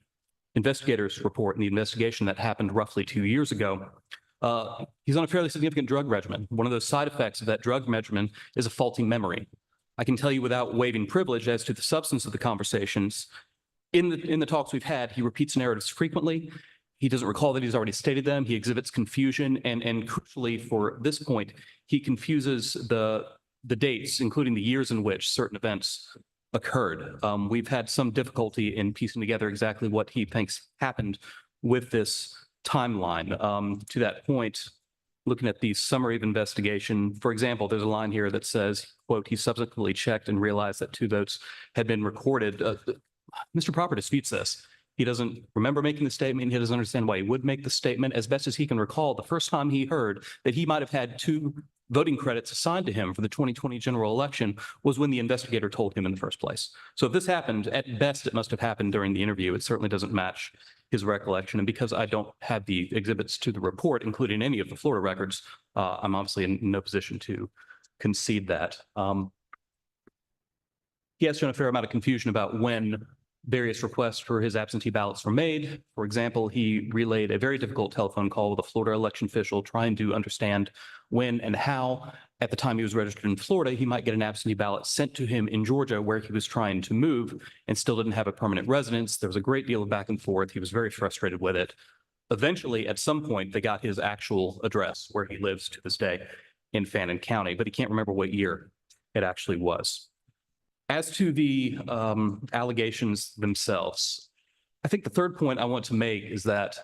[SPEAKER 7] investigator's report and the investigation that happened roughly 2 years ago, he's on a fairly significant drug regimen. One of those side effects of that drug regimen is a faulty memory. I can tell you without waiving privilege as to the substance of the conversations. In the talks we've had, he repeats narratives frequently. He doesn't recall that he's already stated them. He exhibits confusion, and crucially for this point, he confuses the dates, including the years in which certain events occurred. We've had some difficulty in piecing together exactly what he thinks happened with this timeline. To that point, looking at the summary of investigation, for example, there's a line here that says, quote, he subsequently checked and realized that 2 votes had been recorded. Mr. Proper disputes this. He doesn't remember making the statement. He doesn't understand why he would make the statement. As best as he can recall, the first time he heard that he might have had 2 voting credits assigned to him for the 2020 general election was when the investigator told him in the first place. So if this happened, at best, it must have happened during the interview. It certainly doesn't match his recollection. And because I don't have the exhibits to the report, including any of the Florida records, I'm obviously in no position to concede that. He has shown a fair amount of confusion about when various requests for his absentee ballots were made. For example, he relayed a very difficult telephone call with a Florida election official trying to understand when and how, at the time he was registered in Florida, he might get an absentee ballot sent to him in Georgia where he was trying to move and still didn't have a permanent residence. There was a great deal of back and forth. He was very frustrated with it. Eventually, at some point, they got his actual address where he lives to this day in Fannin County, but he can't remember what year it actually was. As to the allegations themselves, I think the third point I want to make is that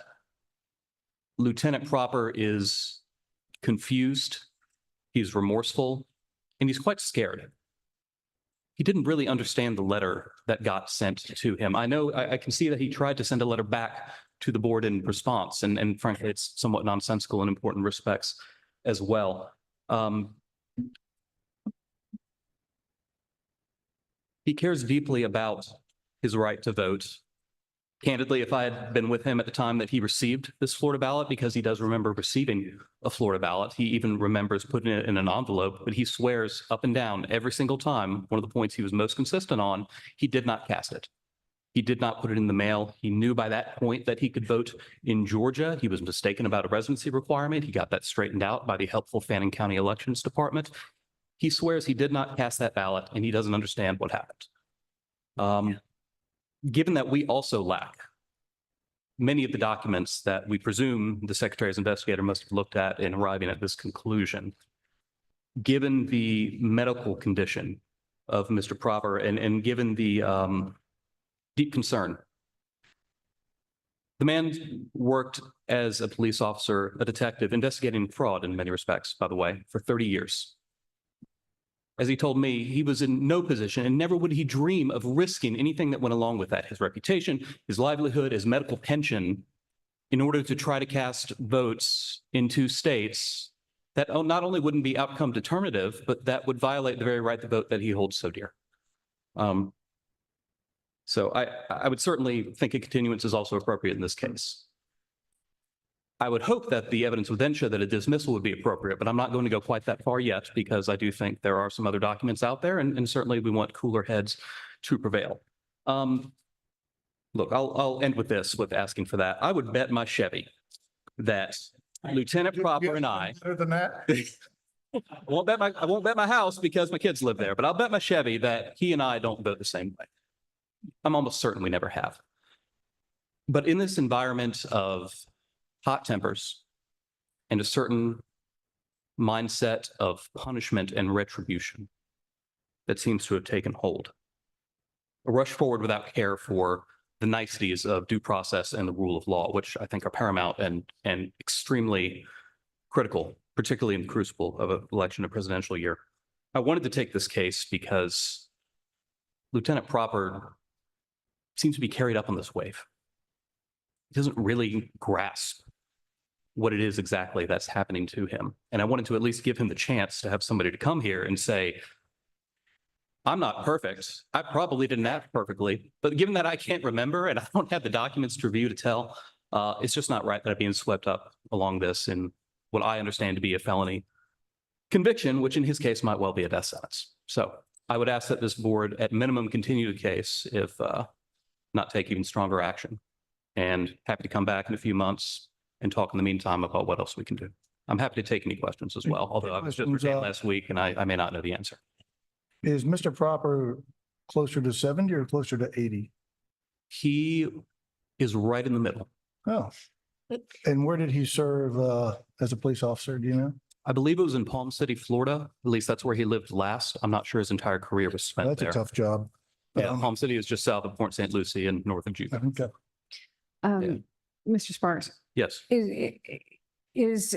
[SPEAKER 7] Lieutenant Proper is confused, he's remorseful, and he's quite scared. He didn't really understand the letter that got sent to him. I know I can see that he tried to send a letter back to the board in response, and frankly, it's somewhat nonsensical in important respects as well. He cares deeply about his right to vote. Candidly, if I had been with him at the time that he received this Florida ballot, because he does remember receiving a Florida ballot, he even remembers putting it in an envelope, but he swears up and down every single time, one of the points he was most consistent on, he did not cast it. He did not put it in the mail. He knew by that point that he could vote in Georgia. He was mistaken about a residency requirement. He got that straightened out by the helpful Fannin County Elections Department. He swears he did not cast that ballot and he doesn't understand what happened. Given that we also lack many of the documents that we presume the Secretary's investigator must have looked at in arriving at this conclusion, given the medical condition of Mr. Proper and given the deep concern, the man worked as a police officer, a detective, investigating fraud in many respects, by the way, for 30 years. As he told me, he was in no position and never would he dream of risking anything that went along with that, his reputation, his livelihood, his medical pension, in order to try to cast votes in 2 states that not only wouldn't be outcome determinative, but that would violate the very right to vote that he holds so dear. So I would certainly think a continuance is also appropriate in this case. I would hope that the evidence would then show that a dismissal would be appropriate, but I'm not going to go quite that far yet because I do think there are some other documents out there and certainly we want cooler heads to prevail. Look, I'll end with this, with asking for that. I would bet my Chevy that Lieutenant Proper and I,
[SPEAKER 2] Better than that?
[SPEAKER 7] I won't bet my house because my kids live there, but I'll bet my Chevy that he and I don't vote the same way. I'm almost certain we never have. But in this environment of hot tempers and a certain mindset of punishment and retribution that seems to have taken hold, a rush forward without care for the niceties of due process and the rule of law, which I think are paramount and extremely critical, particularly in the crucible of an election and presidential year. I wanted to take this case because Lieutenant Proper seems to be carried up on this wave. He doesn't really grasp what it is exactly that's happening to him. And I wanted to at least give him the chance to have somebody to come here and say, I'm not perfect. I probably didn't act perfectly, but given that I can't remember and I don't have the documents to review to tell, it's just not right that I'm being swept up along this in what I understand to be a felony conviction, which in his case might well be a death sentence. So I would ask that this board at minimum continue the case, if not take even stronger action. And happy to come back in a few months and talk in the meantime about what else we can do. I'm happy to take any questions as well, although I was just retained last week and I may not know the answer.
[SPEAKER 2] Is Mr. Proper closer to 70 or closer to 80?
[SPEAKER 7] He is right in the middle.
[SPEAKER 2] Oh. And where did he serve as a police officer? Do you know?
[SPEAKER 7] I believe it was in Palm City, Florida. At least that's where he lived last. I'm not sure his entire career was spent
[SPEAKER 2] That's
[SPEAKER 7] there.
[SPEAKER 2] a tough job.
[SPEAKER 7] Yeah, Palm City is just south of Port St. Lucie and north of Juca.
[SPEAKER 2] Okay.
[SPEAKER 20] Mr. Sparks,
[SPEAKER 7] Yes,
[SPEAKER 20] is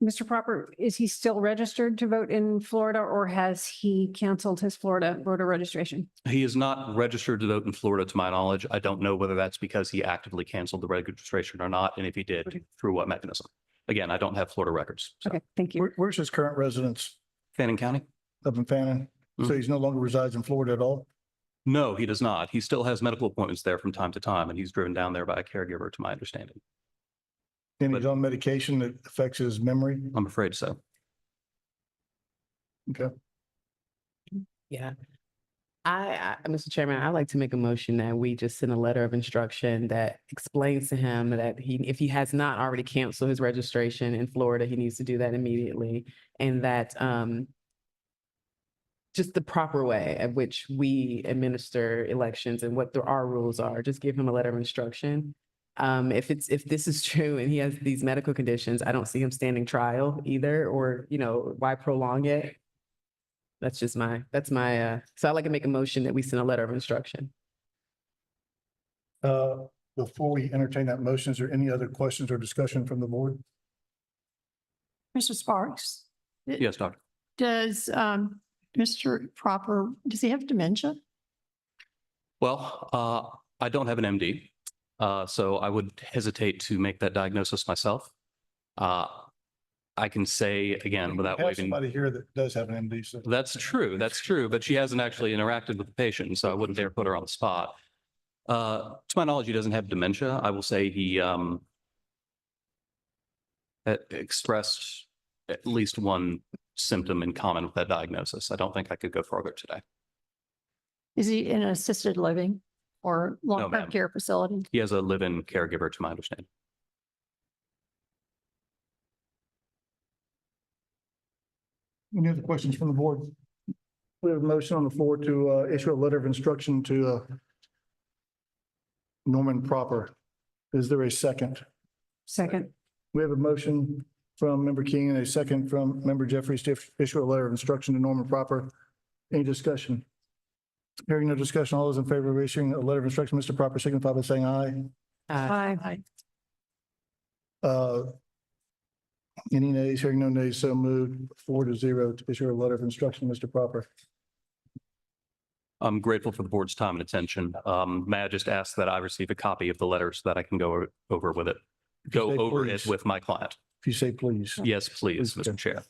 [SPEAKER 20] Mr. Proper, is he still registered to vote in Florida or has he canceled his Florida voter registration?
[SPEAKER 7] he is not registered to vote in Florida, to my knowledge. I don't know whether that's because he actively canceled the registration or not, and if he did,
[SPEAKER 20] Okay.
[SPEAKER 7] through what mechanism. Again, I don't have Florida records. So.
[SPEAKER 20] Okay, thank you.
[SPEAKER 2] Where's his current residence?
[SPEAKER 7] Fannin County?
[SPEAKER 2] Up in Fannin? So he's no longer resides in Florida at all?
[SPEAKER 7] No, he does not. He still has medical appointments there from time to time, and he's driven down there by a caregiver, to my understanding.
[SPEAKER 2] And he's on medication that affects his memory?
[SPEAKER 7] I'm afraid so.
[SPEAKER 2] Okay.
[SPEAKER 1] Yeah. Mr. Chairman, I'd like to make a motion that we just send a letter of instruction that explains to him that if he has not already canceled his registration in Florida, he needs to do that immediately. And that just the proper way at which we administer elections and what our rules are, just give him a letter of instruction. If this is true and he has these medical conditions, I don't see him standing trial either, or, why prolong it? That's my, so I'd like to make a motion that we send a letter of instruction.
[SPEAKER 2] Before we entertain that motion, is there any other questions or discussion from the board?
[SPEAKER 8] Mr. Sparks?
[SPEAKER 7] Yes, Doctor.
[SPEAKER 8] Does Mr. Proper, does he have dementia?
[SPEAKER 7] Well, I don't have an MD, so I would hesitate to make that diagnosis myself. I can say again, without
[SPEAKER 2] We have
[SPEAKER 7] waiving.
[SPEAKER 2] somebody here that does have an MD. So.
[SPEAKER 7] That's true, but she hasn't actually interacted with the patient, so I wouldn't dare put her on the spot. To my knowledge, he doesn't have dementia. I will say he expressed at least one symptom in common with that diagnosis. I don't think I could go further today.
[SPEAKER 8] Is he in an assisted living or long-term
[SPEAKER 7] ma'am.
[SPEAKER 8] care facility?
[SPEAKER 7] He has a live-in caregiver, to my understanding.
[SPEAKER 2] Any other questions from the board? We have a motion on the floor to issue a letter of instruction to Norman Proper. Is there a second?
[SPEAKER 20] Second.
[SPEAKER 2] We have a motion from Member King and a second from Member Jeffries to issue a letter of instruction to Norman Proper. Any discussion? Hearing no discussion, all those in favor of issuing a letter of instruction, Mr. Proper, signify by saying aye.
[SPEAKER 20] Aye.
[SPEAKER 2] Any nays? Hearing no nays, so moved 4-0 to issue a letter of instruction, Mr. Proper.
[SPEAKER 7] I'm grateful for the board's time and attention. May I just ask that I receive a copy of the letter so that I can go over with it, go over it with my client?
[SPEAKER 2] If you say please.
[SPEAKER 7] Yes, please, Mr. Chair.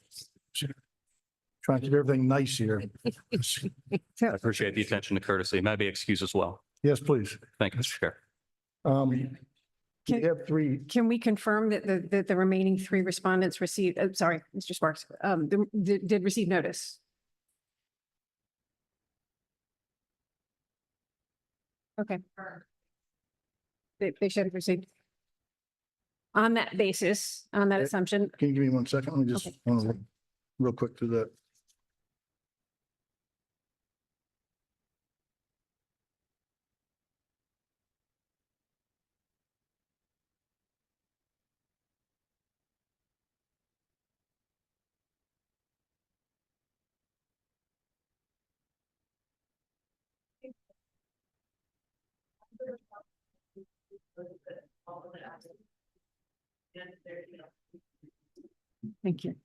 [SPEAKER 2] Trying to keep everything nice here.
[SPEAKER 7] I appreciate the attention to courtesy. May I be excused as well?
[SPEAKER 2] Yes, please.
[SPEAKER 7] Thank you, Mr. Chair.
[SPEAKER 2] We have three.
[SPEAKER 20] Can we confirm that the remaining three respondents received, sorry, Mr. Sparks, did receive notice? Okay. they should have received. On that basis, on that
[SPEAKER 2] Okay.
[SPEAKER 20] assumption,
[SPEAKER 2] Can you give me 1 second? Let me just,
[SPEAKER 20] Okay.
[SPEAKER 2] want to look real quick through that.
[SPEAKER 20] thank you.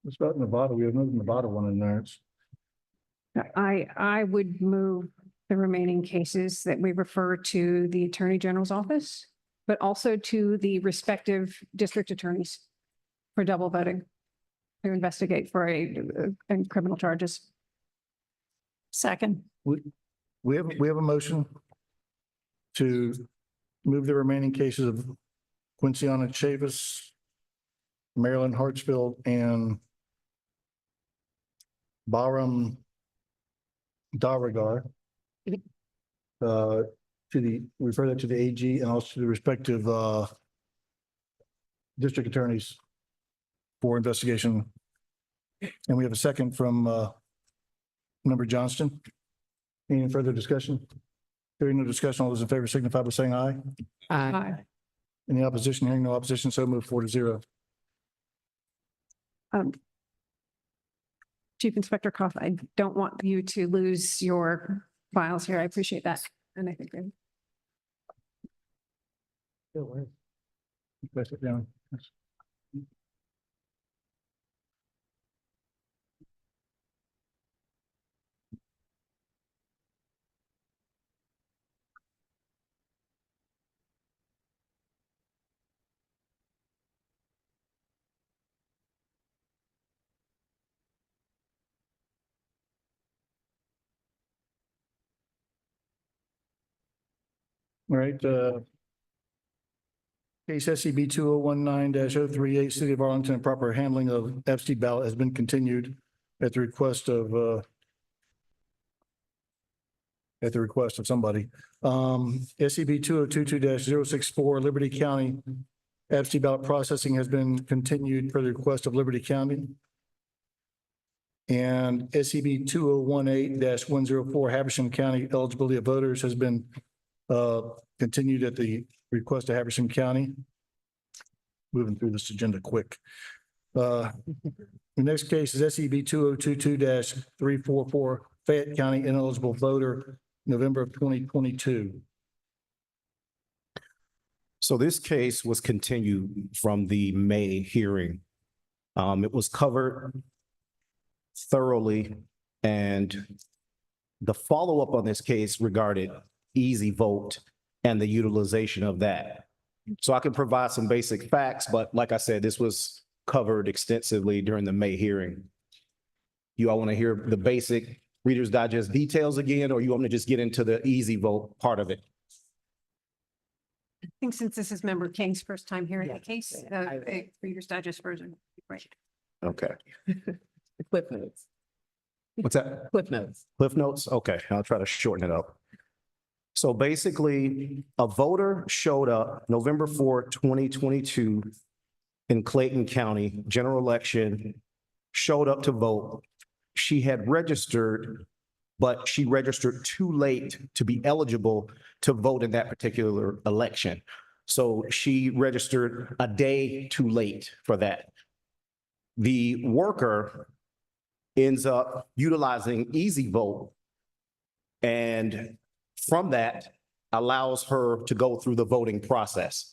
[SPEAKER 2] It's about Nevada. We have another Nevada one in there. It's
[SPEAKER 20] I would move the remaining cases that we refer to the Attorney General's office, but also to the respective district attorneys for double voting to investigate for a criminal charges.
[SPEAKER 8] Second.
[SPEAKER 2] We have a motion to move the remaining cases of Quincyana Chavis, Marilyn Hartsfield, and Bahram Daragar refer that to the AG and also to the respective district attorneys for investigation. And we have a second from Member Johnston. Any further discussion? Hearing no discussion, all those in favor signify by saying aye.
[SPEAKER 20] Aye.
[SPEAKER 2] Any opposition? Hearing no opposition, so moved 4-0.
[SPEAKER 20] Chief Inspector Koff, I don't want you to lose your files here. I appreciate that. And I think that
[SPEAKER 2] Press it down. All right, case SCB 2019-038, City of Arlington, proper handling of absentee ballot has been continued at the request of somebody. SCB 2022-064, Liberty County, absentee ballot processing has been continued per the request of Liberty County. And SCB 2018-104, Habersham County, eligibility of voters has been continued at the request of Habersham County. Moving through this agenda quick. The next case is SCB 2022-344, Fayette County, ineligible voter, November of 2022.
[SPEAKER 10] So this case was continued from the May hearing. It was covered thoroughly, and the follow-up on this case regarded easy vote and the utilization of that. So I can provide some basic facts, but like I said, this was covered extensively during the May hearing. You all want to hear the basic Reader's Digest details again, or you want me to just get into the easy vote part of it?
[SPEAKER 20] I think since this is Member King's first time hearing the case, Reader's Digest version. Right.
[SPEAKER 10] Okay.
[SPEAKER 1] Cliff notes.
[SPEAKER 10] What's that?
[SPEAKER 1] Cliff notes.
[SPEAKER 10] Cliff notes? Okay, I'll try to shorten it up. So basically, a voter showed up November 4, 2022 in Clayton County, general election, showed up to vote. She had registered, but she registered too late to be eligible to vote in that particular election. So she registered a day too late for that. The worker ends up utilizing Easy Vote, and from that allows her to go through the voting process.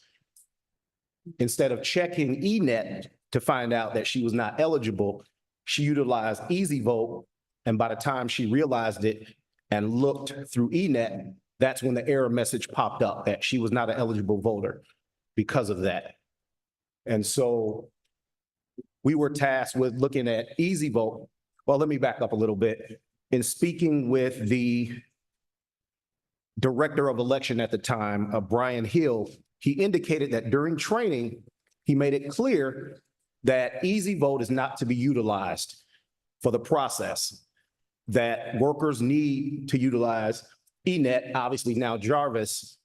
[SPEAKER 10] Instead of checking eNet to find out that she was not eligible, she utilized Easy Vote, and by the time she realized it and looked through eNet, that's when the error message popped up that she was not an eligible voter because of that. And so we were tasked with looking at Easy Vote. Well, let me back up a little bit. In speaking with the director of election at the time, Brian Hill, he indicated that during training, he made it clear that easy vote is not to be utilized for the process, that workers need to utilize ENET, obviously now Jarvis,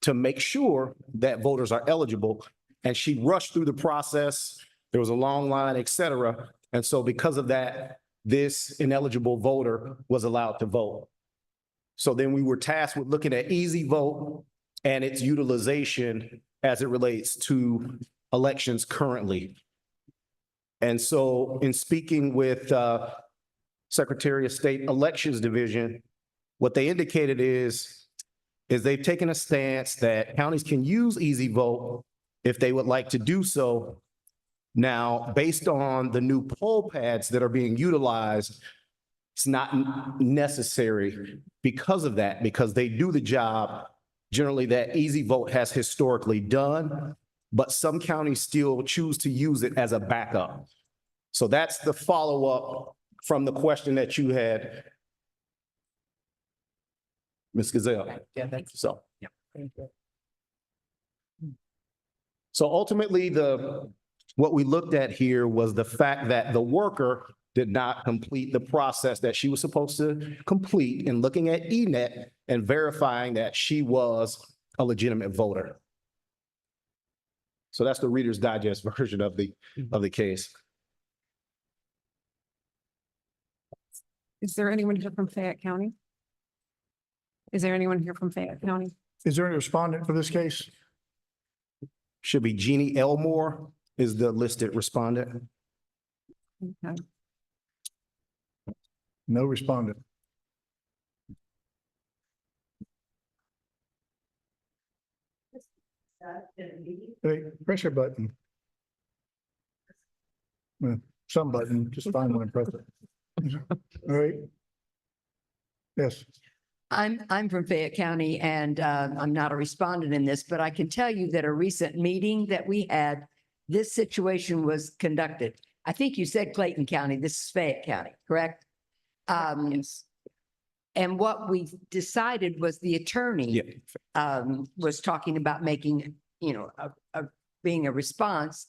[SPEAKER 10] to make sure that voters are eligible. And she rushed through the process. There was a long line, et cetera. And so because of that, this ineligible voter was allowed to vote. So then we were tasked with looking at easy vote and its utilization as it relates to elections currently. And so in speaking with Secretary of State Elections Division, what they indicated is they've taken a stance that counties can use easy vote if they would like to do so. Now, based on the new poll pads that are being utilized, it's not necessary because of that, because they do the job generally that easy vote has historically done, but some counties still choose to use it as a backup. So that's the follow-up from the question that you had, Ms. Gazelle.
[SPEAKER 1] Yeah, that's.
[SPEAKER 10] So,
[SPEAKER 1] Yeah. Thank you.
[SPEAKER 10] so ultimately, what we looked at here was the fact that the worker did not complete the process that she was supposed to complete in looking at ENET and verifying that she was a legitimate voter. So that's the Reader's Digest version of the case.
[SPEAKER 20] Is there anyone here from Fayette County? Is there anyone here from Fayette County?
[SPEAKER 2] Is there any respondent for this case?
[SPEAKER 10] Should be Jeannie Elmore is the listed respondent.
[SPEAKER 20] Okay.
[SPEAKER 2] No respondent. Hey, press your button. Some button, just find one and press it. All right. Yes.
[SPEAKER 11] I'm from Fayette County and I'm not a respondent in this, but I can tell you that a recent meeting that we had, this situation was conducted. I think you said Clayton County, this is Fayette County, correct?
[SPEAKER 20] Yes.
[SPEAKER 11] And what we decided was the attorney was talking about making, being a response.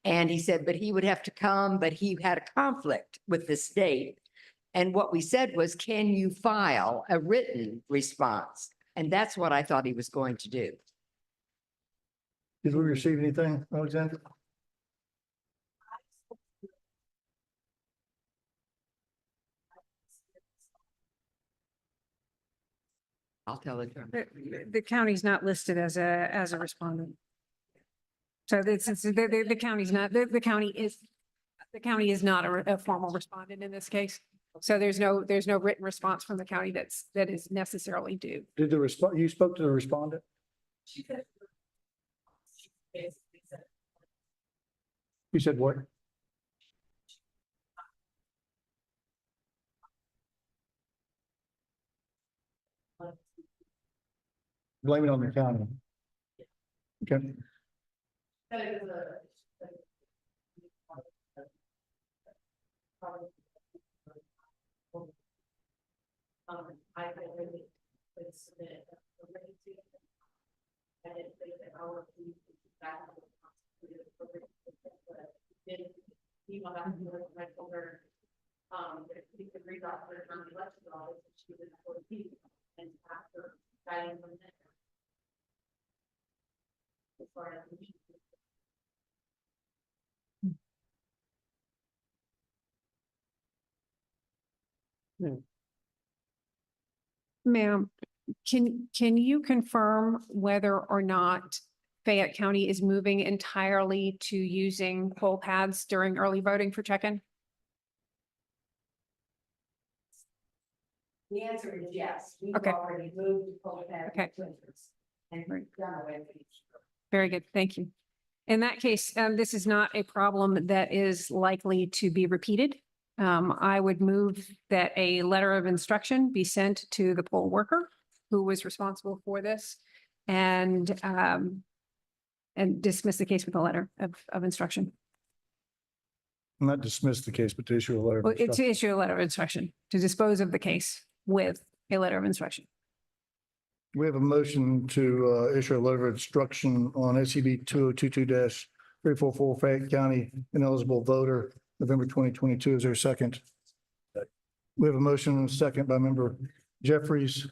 [SPEAKER 11] And he said, but he would have to come, but he had a conflict with the state. And what we said was, can you file a written response? And that's what I thought he was going to do.
[SPEAKER 2] Did we receive anything, Alexander?
[SPEAKER 11] I'll tell the
[SPEAKER 20] The county's not listed as a respondent. So the county's not, the county is not a formal respondent in this case. So there's no written response from the county that is necessarily due.
[SPEAKER 2] Did you spoke to the respondent? You said what? Blame it on the county. Okay.
[SPEAKER 20] Ma'am, can you confirm whether or not Fayette County is moving entirely to using poll pads during early voting for check-in?
[SPEAKER 11] The answer is yes. We've
[SPEAKER 20] Okay.
[SPEAKER 11] already moved to poll pad.
[SPEAKER 20] Okay.
[SPEAKER 11] And done away with it.
[SPEAKER 20] Very good, thank you. In that case, this is not a problem that is likely to be repeated. I would move that a letter of instruction be sent to the poll worker who was responsible for this and dismiss the case with a letter of instruction.
[SPEAKER 2] Not dismiss the case, but to issue a letter. of
[SPEAKER 20] Well, to
[SPEAKER 2] instruction.
[SPEAKER 20] issue a letter of instruction, to dispose of the case with a letter of instruction.
[SPEAKER 2] We have a motion to issue a letter of instruction on SCB 2022 344 Fayette County ineligible voter, November 2022. Is there a second? We have a motion and a second by member Jeffries.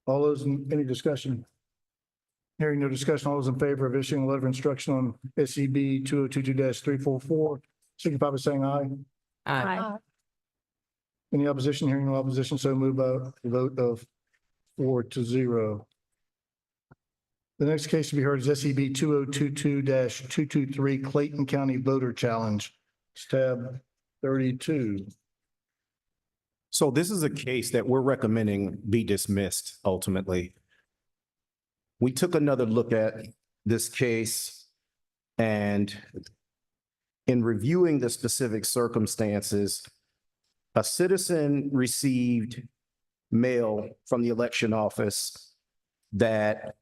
[SPEAKER 2] All those, any discussion? Hearing no discussion, all those in favor of issuing a letter of instruction on SCB 2022-344, signify by saying aye.
[SPEAKER 1] Aye.
[SPEAKER 2] Any opposition? Hearing no opposition, so moved by a vote of 4-0. The next case to be heard is SCB 2022-223 Clayton County Voter Challenge. It's tab 32.
[SPEAKER 10] So this is a case that we're recommending be dismissed ultimately. We took another look at this case, and in reviewing the specific circumstances, a citizen received mail from the election office that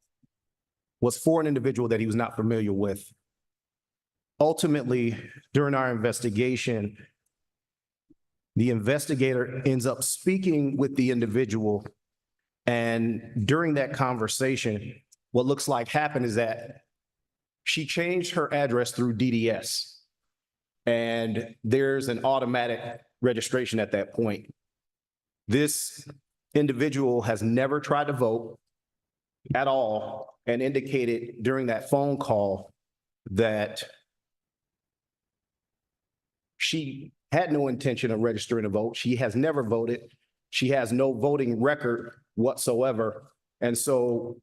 [SPEAKER 10] was for an individual that he was not familiar with. Ultimately, during our investigation, the investigator ends up speaking with the individual, and during that conversation, what looks like happened is that she changed her address through DDS, and there's an automatic registration at that point. This individual has never tried to vote at all and indicated during that phone call that she had no intention of registering to vote. She has never voted. She has no voting record whatsoever. And so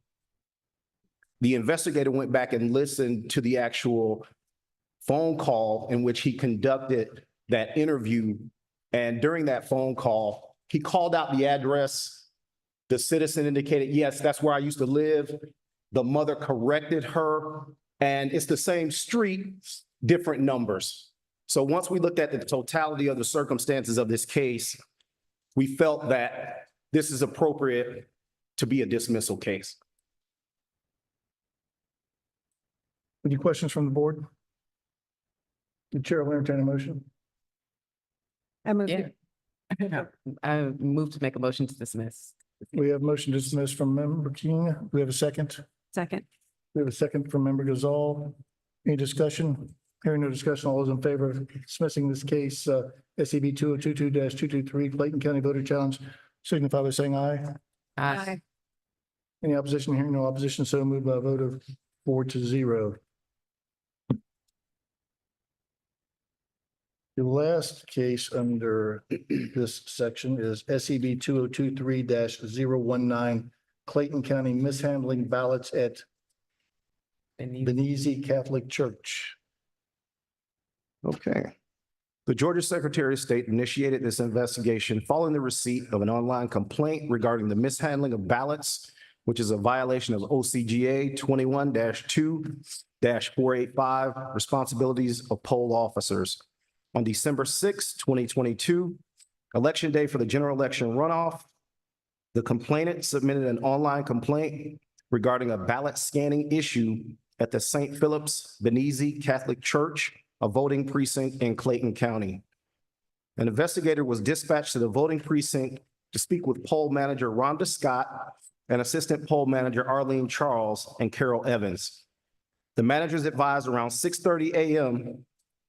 [SPEAKER 10] the investigator went back and listened to the actual phone call in which he conducted that interview. And during that phone call, he called out the address. The citizen indicated, yes, that's where I used to live. The mother corrected her, and it's the same street, different numbers. So once we looked at the totality of the circumstances of this case, we felt that this is appropriate to be a dismissal case.
[SPEAKER 2] Any questions from the board? The chair will entertain a motion.
[SPEAKER 20] I move
[SPEAKER 1] Yeah. I move to make a motion to dismiss.
[SPEAKER 2] We have motion to dismiss from member King. We have a second.
[SPEAKER 20] Second.
[SPEAKER 2] We have a second from member Gazal. Any discussion? Hearing no discussion, all those in favor of dismissing this case, SCB 2022-223 Clayton County Voter Challenge, signify by saying aye.
[SPEAKER 1] Aye.
[SPEAKER 2] Any opposition? Hearing no opposition, so moved by a vote of 4-0. The last case under this section is SCB 2023-019 Clayton County mishandling ballots at Benizi Catholic Church.
[SPEAKER 10] Okay. The Georgia Secretary of State initiated this investigation following the receipt of an online complaint regarding the mishandling of ballots, which is a violation of OCGA 21-2-485, responsibilities of poll officers. On December 6, 2022, election day for the general election runoff, the complainant submitted an online complaint regarding a ballot scanning issue at the St. Philip's Benizi Catholic Church, a voting precinct in Clayton County. An investigator was dispatched to the voting precinct to speak with poll manager Rhonda Scott and assistant poll manager Arlene Charles and Carol Evans. The managers advised around 6:30 a.m.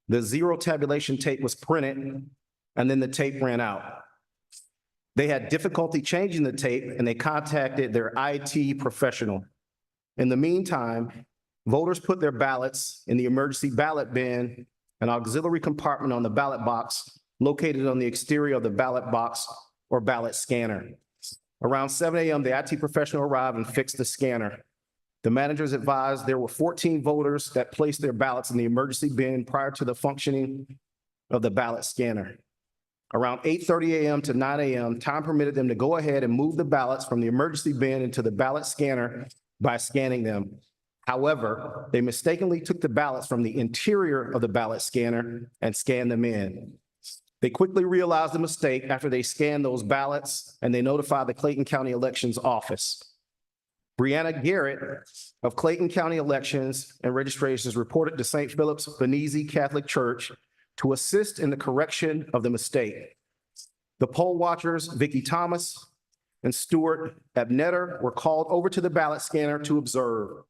[SPEAKER 10] the zero tabulation tape was printed, and then the tape ran out. They had difficulty changing the tape, and they contacted their IT professional. In the meantime, voters put their ballots in the emergency ballot bin, an auxiliary compartment on the ballot box located on the exterior of the ballot box or ballot scanner. Around 7 a.m., the IT professional arrived and fixed the scanner. The managers advised there were 14 voters that placed their ballots in the emergency bin prior to the functioning of the ballot scanner. Around 8:30 a.m. to 9 a.m., time permitted them to go ahead and move the ballots from the emergency bin into the ballot scanner by scanning them. However, they mistakenly took the ballots from the interior of the ballot scanner and scanned them in. They quickly realized the mistake after they scanned those ballots, and they notified the Clayton County Elections Office. Brianna Garrett of Clayton County Elections and Registrations reported to St. Philip's Benizi Catholic Church to assist in the correction of the mistake. The poll watchers, Vicki Thomas and Stuart Abnetter, were called over to the ballot scanner to observe.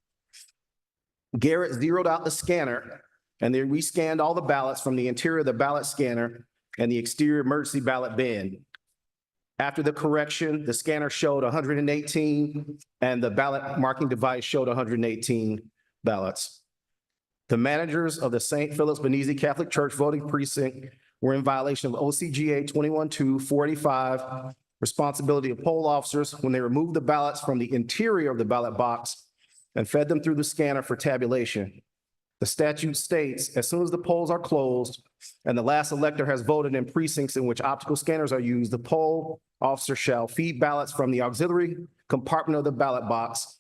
[SPEAKER 10] Garrett zeroed out the scanner and then rescanned all the ballots from the interior of the ballot scanner and the exterior emergency ballot bin. After the correction, the scanner showed 118 and the ballot marking device showed 118 ballots. The managers of the St. Philip's Benizi Catholic Church voting precinct were in violation of OCGA 21-2-485, responsibility of poll officers when they removed the ballots from the interior of the ballot box and fed them through the scanner for tabulation. The statute states, as soon as the polls are closed and the last elector has voted in precincts in which optical scanners are used, the poll officer shall feed ballots from the auxiliary compartment of the ballot box,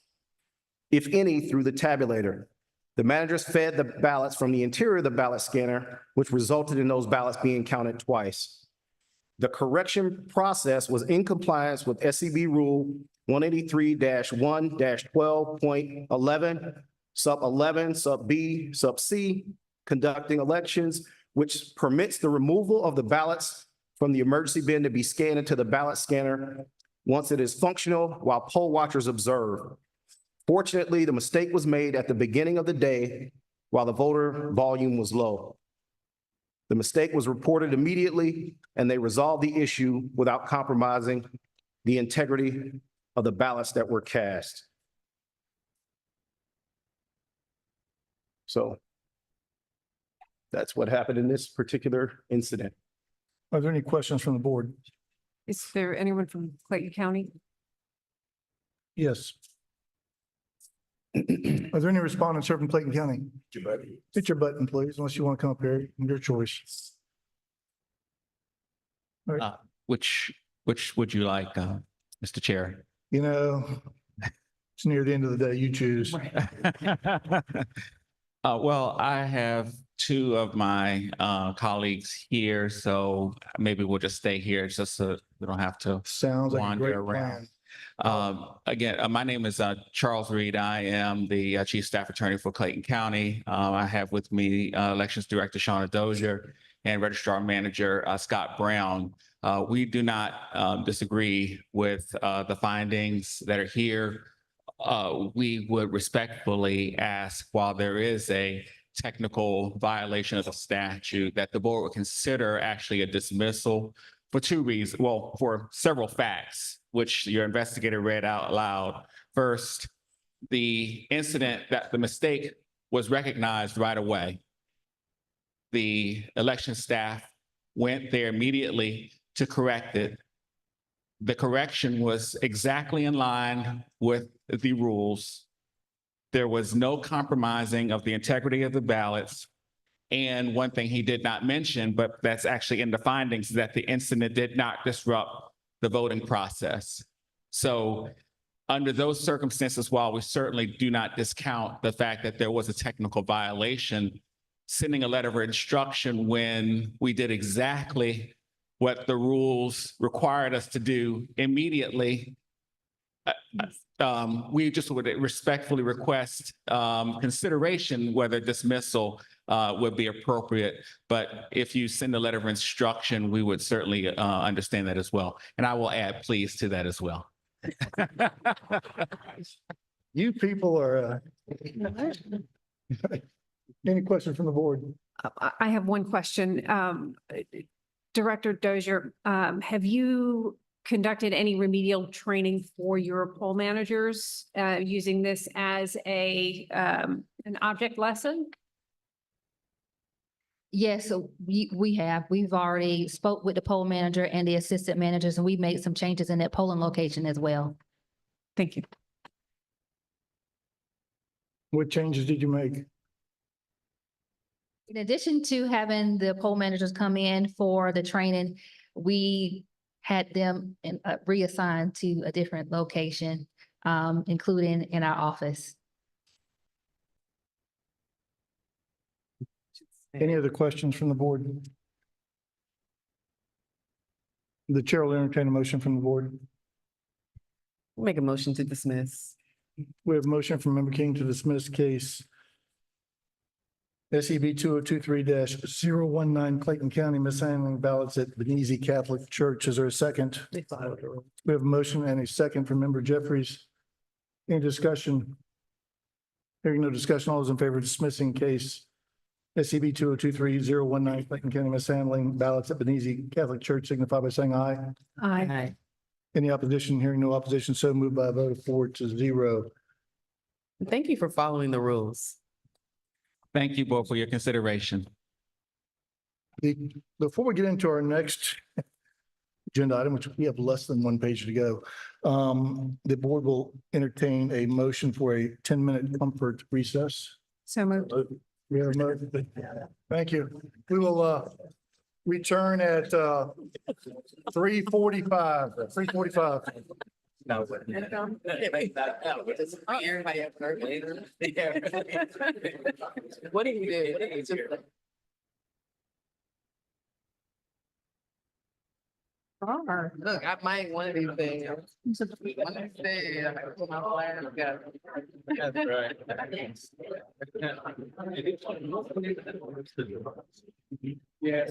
[SPEAKER 10] if any, through the tabulator. The managers fed the ballots from the interior of the ballot scanner, which resulted in those ballots being counted twice. The correction process was in compliance with SCB Rule 183-1-12.11, sub 11, sub B, sub C, conducting elections, which permits the removal of the ballots from the emergency bin to be scanned into the ballot scanner once it is functional while poll watchers observe. Fortunately, the mistake was made at the beginning of the day while the voter volume was low. The mistake was reported immediately and they resolved the issue without compromising the integrity of the ballots that were cast. So that's what happened in this particular incident.
[SPEAKER 2] Are there any questions from the board?
[SPEAKER 20] Is there anyone from Clayton County?
[SPEAKER 2] Yes. Are there any respondents here from Clayton County? Hit your button, please, unless you want to come up here, your choice. All right.
[SPEAKER 23] Which would you like, Mr. Chair?
[SPEAKER 2] You know, it's near the end of the day, you choose.
[SPEAKER 23] Well, I have two of my colleagues here, so maybe we'll just stay here just so we don't have to
[SPEAKER 2] Sounds like a
[SPEAKER 23] wander
[SPEAKER 2] great
[SPEAKER 23] around.
[SPEAKER 2] plan.
[SPEAKER 23] Again, my name is Charles Reed. I am the Chief Staff Attorney for Clayton County. I have with me Elections Director Shauna Dozier and Registrar Manager Scott Brown. We do not disagree with the findings that are here. We would respectfully ask, while there is a technical violation of the statute, that the board would consider actually a dismissal for two reasons, well, for several facts, which your investigator read out loud. First, the incident that the mistake was recognized right away. The election staff went there immediately to correct it. The correction was exactly in line with the rules. There was no compromising of the integrity of the ballots. And one thing he did not mention, but that's actually in the findings, that the incident did not disrupt the voting process. So under those circumstances, while we certainly do not discount the fact that there was a technical violation, sending a letter of instruction when we did exactly what the rules required us to do immediately, we just would respectfully request consideration whether dismissal would be appropriate. But if you send a letter of instruction, we would certainly understand that as well. And I will add please to that as well.
[SPEAKER 2] You people are, any questions from the board?
[SPEAKER 20] I have one question. Director Dozier, have you conducted any remedial training for your poll managers using this as an object lesson?
[SPEAKER 14] Yes, so we have. We've already spoke with the poll manager and the assistant managers, and we made some changes in that polling location as well.
[SPEAKER 20] Thank you.
[SPEAKER 2] What changes did you make?
[SPEAKER 14] In addition to having the poll managers come in for the training, we had them reassigned to a different location, including in our office.
[SPEAKER 2] Any other questions from the board? The chair will entertain a motion from the board.
[SPEAKER 1] Make a motion to dismiss.
[SPEAKER 2] We have a motion from Member King to dismiss case SEB 2023-019 Clayton County mishandling ballots at Benizi Catholic Church. Is there a second? We have a motion and a second from Member Jeffries. Any discussion? Hearing no discussion, all those in favor of dismissing case SCB 2023-019, Clayton County mishandling ballots at Benizi Catholic Church signify by saying aye.
[SPEAKER 8] Aye.
[SPEAKER 2] Any opposition? Hearing no opposition, so moved by a vote of 4-0.
[SPEAKER 1] Thank you for following the rules.
[SPEAKER 23] Thank you both for your consideration.
[SPEAKER 2] Before we get into our next agenda item, which we have less than 1 page to go, the board will entertain a motion for a 10-minute comfort recess.
[SPEAKER 8] So moved.
[SPEAKER 2] We have a motion. Thank you. We will return at 3:45. 3:45.
[SPEAKER 1] No. Everybody have heard later. What do you do? Look, I might one of these things. One of these days, I put my flag together. That's right. Yeah.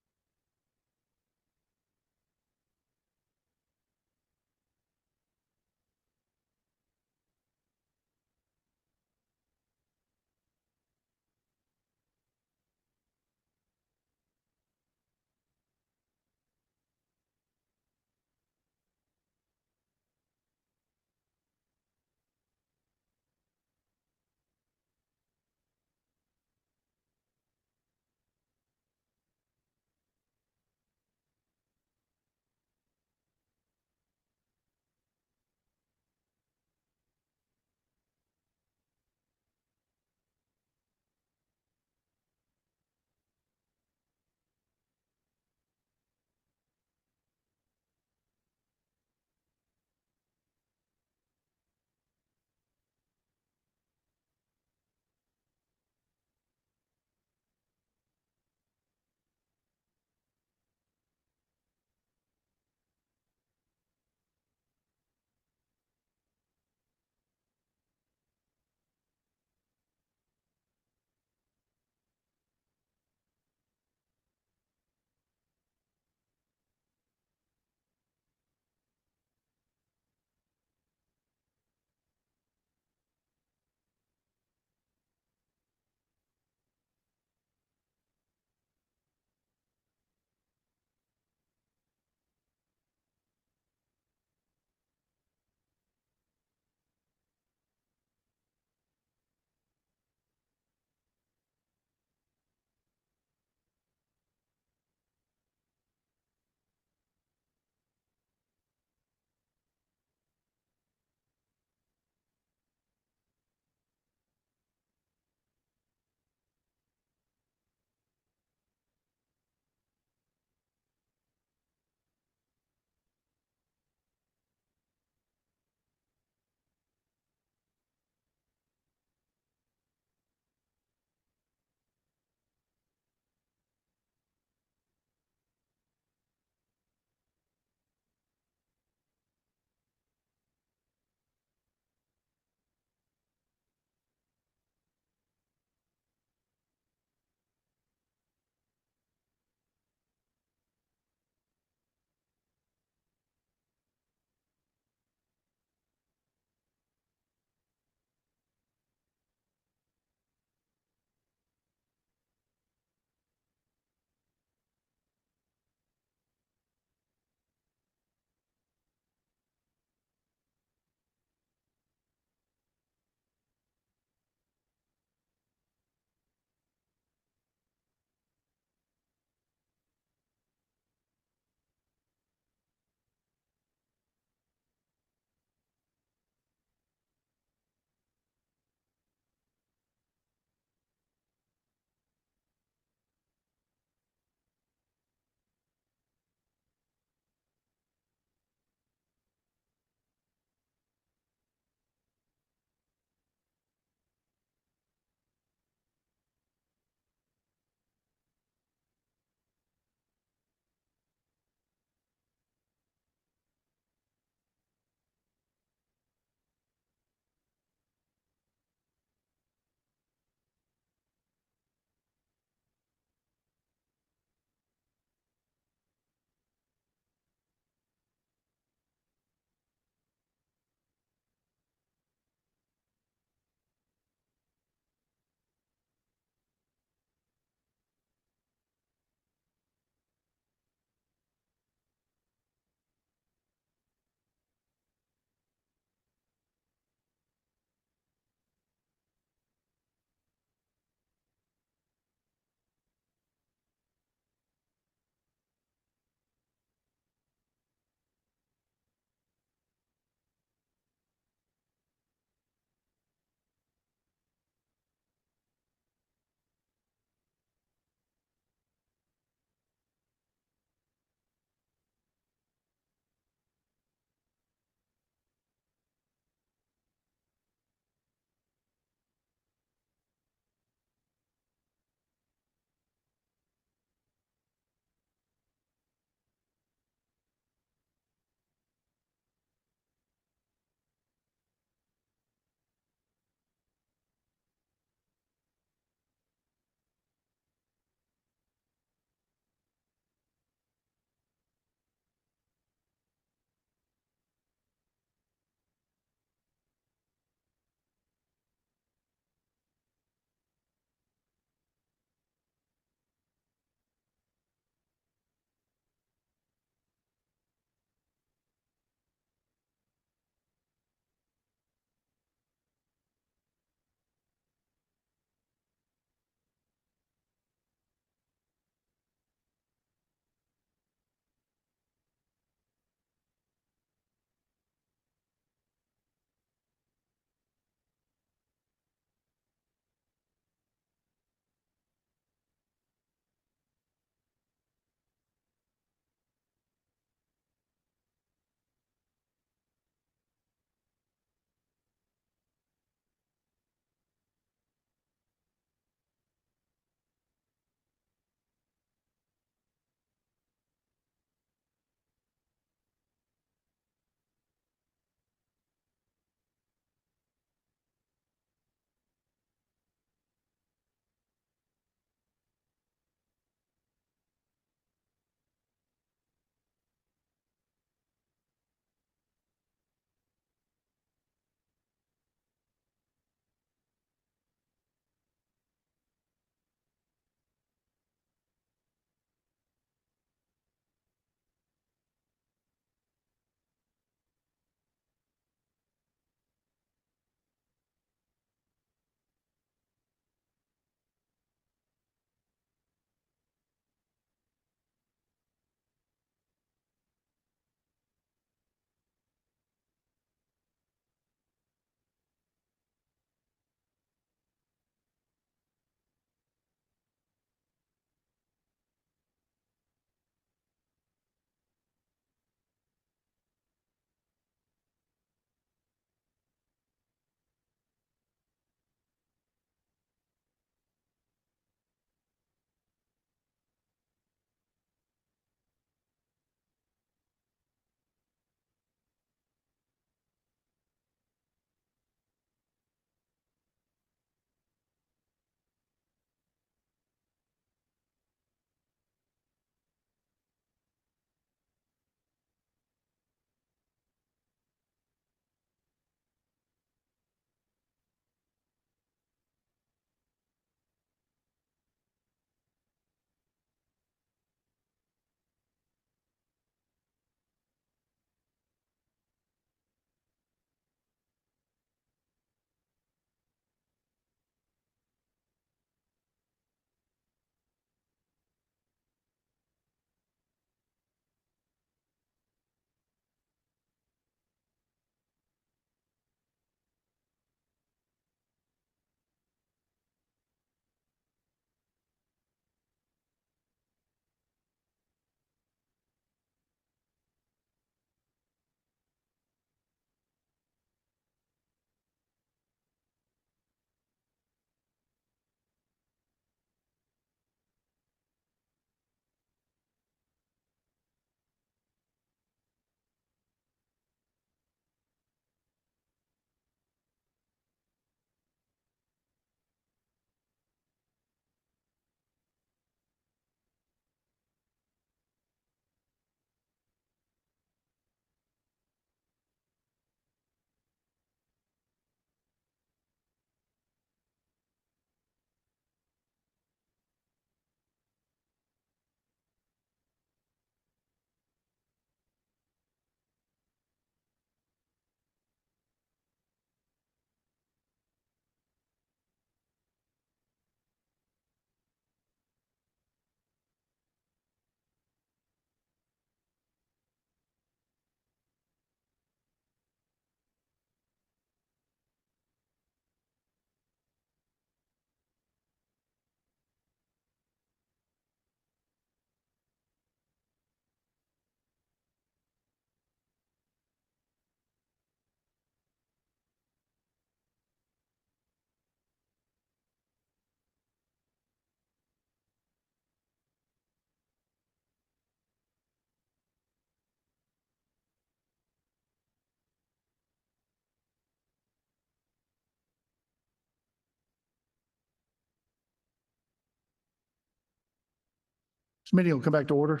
[SPEAKER 2] This meeting will come back to order.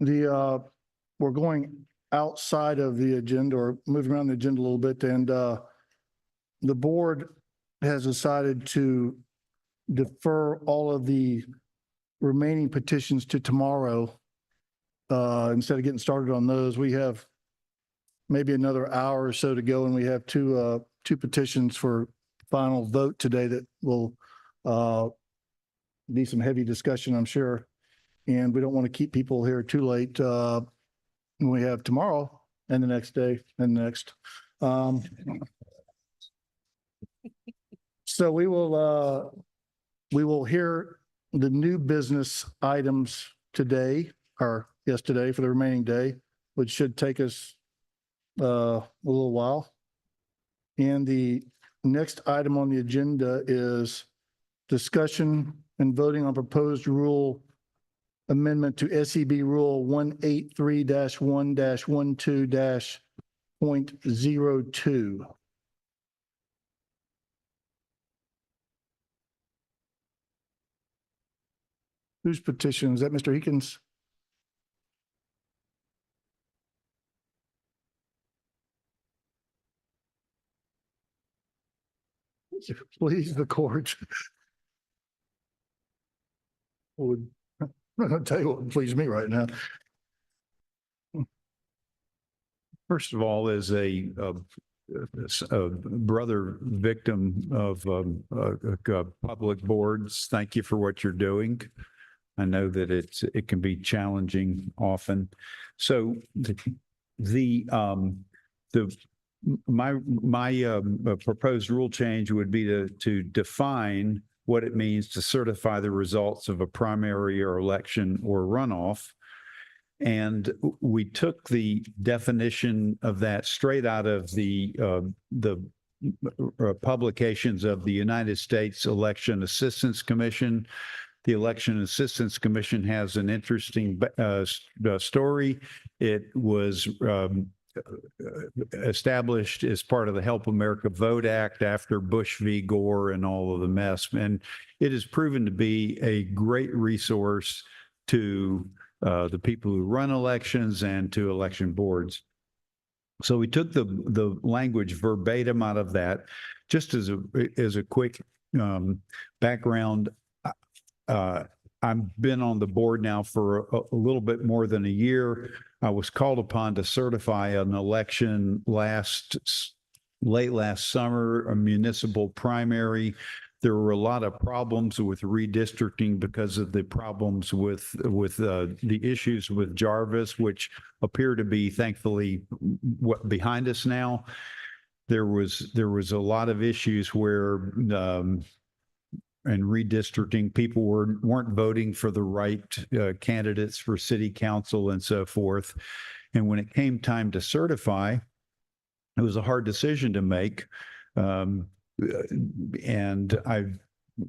[SPEAKER 2] We're going outside of the agenda or moving around the agenda a little bit, and the board has decided to defer all of the remaining petitions to tomorrow. Instead of getting started on those, we have maybe another hour or so to go, and we have two petitions for final vote today that will be some heavy discussion, I'm sure. And we don't want to keep people here too late. We have tomorrow and the next day and next. So we will hear the new business items today, or yesterday for the remaining day, which should take us a little while. And the next item on the agenda is discussion and voting on proposed rule amendment to SEB Rule 183-1-12-.02. Whose petition? Is that Mr. Eakins? Please, the court. I'm not going to tell you what would please me right now.
[SPEAKER 15] First of all, as a brother victim of public boards, thank you for what you're doing. I know that it can be challenging often. So my proposed rule change would be to define what it means to certify the results of a primary or election or runoff. And we took the definition of that straight out of the publications of the United States Election Assistance Commission. The Election Assistance Commission has an interesting story. It was established as part of the Help America Vote Act after Bush v. Gore and all of the mess. And it has proven to be a great resource to the people who run elections and to election boards. So we took the language verbatim out of that. Just as a quick background, I've been on the board now for a little bit more than a year. I was called upon to certify an election late last summer, a municipal primary. There were a lot of problems with redistricting because of the problems with the issues with Jarvis, which appear to be thankfully behind us now. There was a lot of issues where in redistricting, people weren't voting for the right candidates for city council and so forth. And when it came time to certify, it was a hard decision to make. And I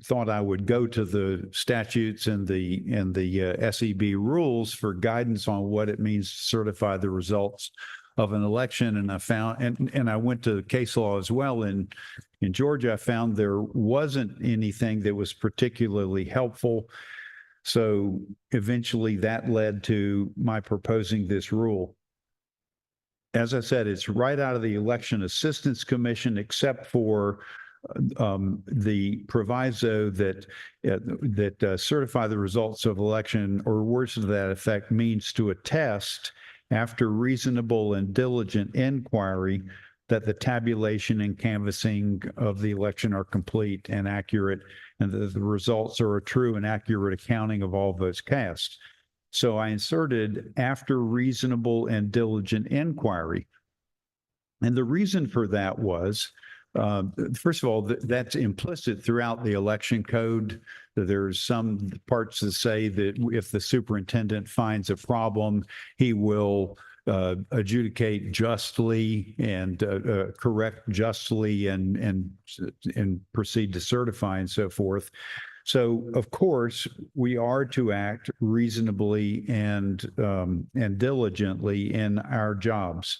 [SPEAKER 15] thought I would go to the statutes and the SEB rules for guidance on what it means to certify the results of an election. And I found, and I went to case law as well. In Georgia, I found there wasn't anything that was particularly helpful. So eventually that led to my proposing this rule. As I said, it's right out of the Election Assistance Commission, except for the proviso that certify the results of election, or words to that effect, means to attest after reasonable and diligent inquiry that the tabulation and canvassing of the election are complete and accurate, and that the results are a true and accurate accounting of all votes cast. So I inserted after reasonable and diligent inquiry. And the reason for that was, first of all, that's implicit throughout the election code. There's some parts that say that if the superintendent finds a problem, he will adjudicate justly and correct justly and proceed to certify and so forth. So, of course, we are to act reasonably and diligently in our jobs.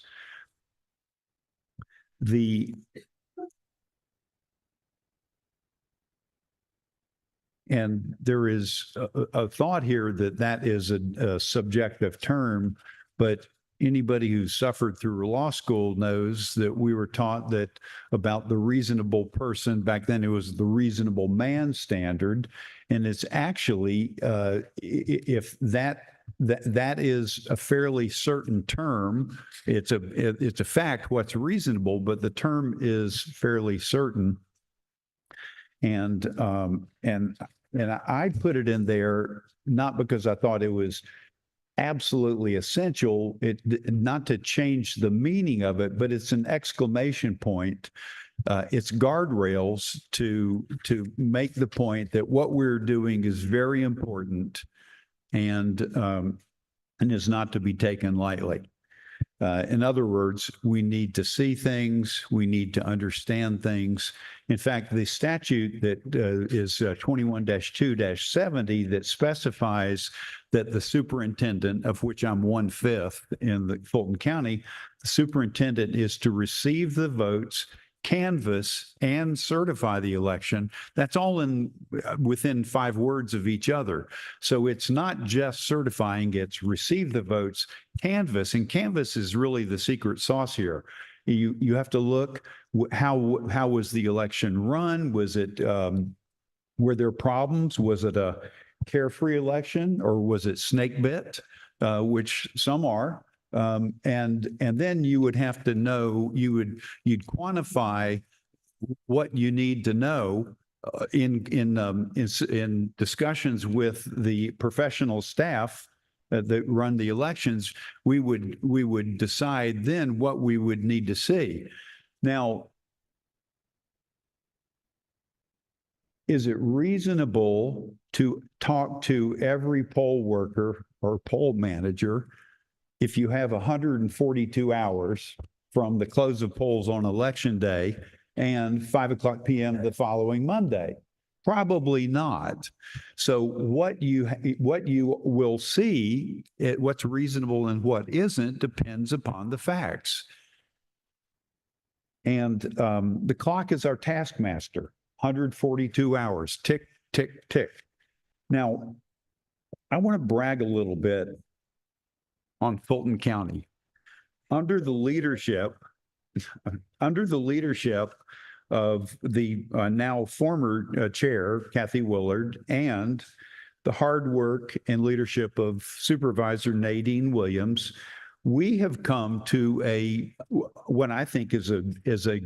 [SPEAKER 15] and there is a thought here that that is a subjective term, but anybody who's suffered through law school knows that we were taught that about the reasonable person. Back then, it was the reasonable man standard. And it's actually, if that is a fairly certain term, it's a fact what's reasonable, but the term is fairly certain. And I put it in there not because I thought it was absolutely essential, not to change the meaning of it, but it's an exclamation point. It's guardrails to make the point that what we're doing is very important and is not to be taken lightly. In other words, we need to see things, we need to understand things. In fact, the statute that is 21-2-70 that specifies that the superintendent, of which I'm 1/5 in the Fulton County, the superintendent is to receive the votes, canvass, and certify the election. That's all within 5 words of each other. So it's not just certifying, it's receive the votes, canvass, and canvass is really the secret sauce here. You have to look, how was the election run? Was it, were there problems? Was it a carefree election, or was it snake bit, which some are? And then you would have to know, you'd quantify what you need to know in discussions with the professional staff that run the elections. We would decide then what we would need to see. Now, is it reasonable to talk to every poll worker or poll manager if you have 142 hours from the close of polls on election day and 5:00 p.m. the following Monday? Probably not. So what you will see, what's reasonable and what isn't, depends upon the facts. And the clock is our taskmaster. 142 hours, tick, tick, tick. Now, I want to brag a little bit on Fulton County. Under the leadership of the now former chair, Kathy Willard, and the hard work and leadership of Supervisor Nadine Williams, we have come to what I think is a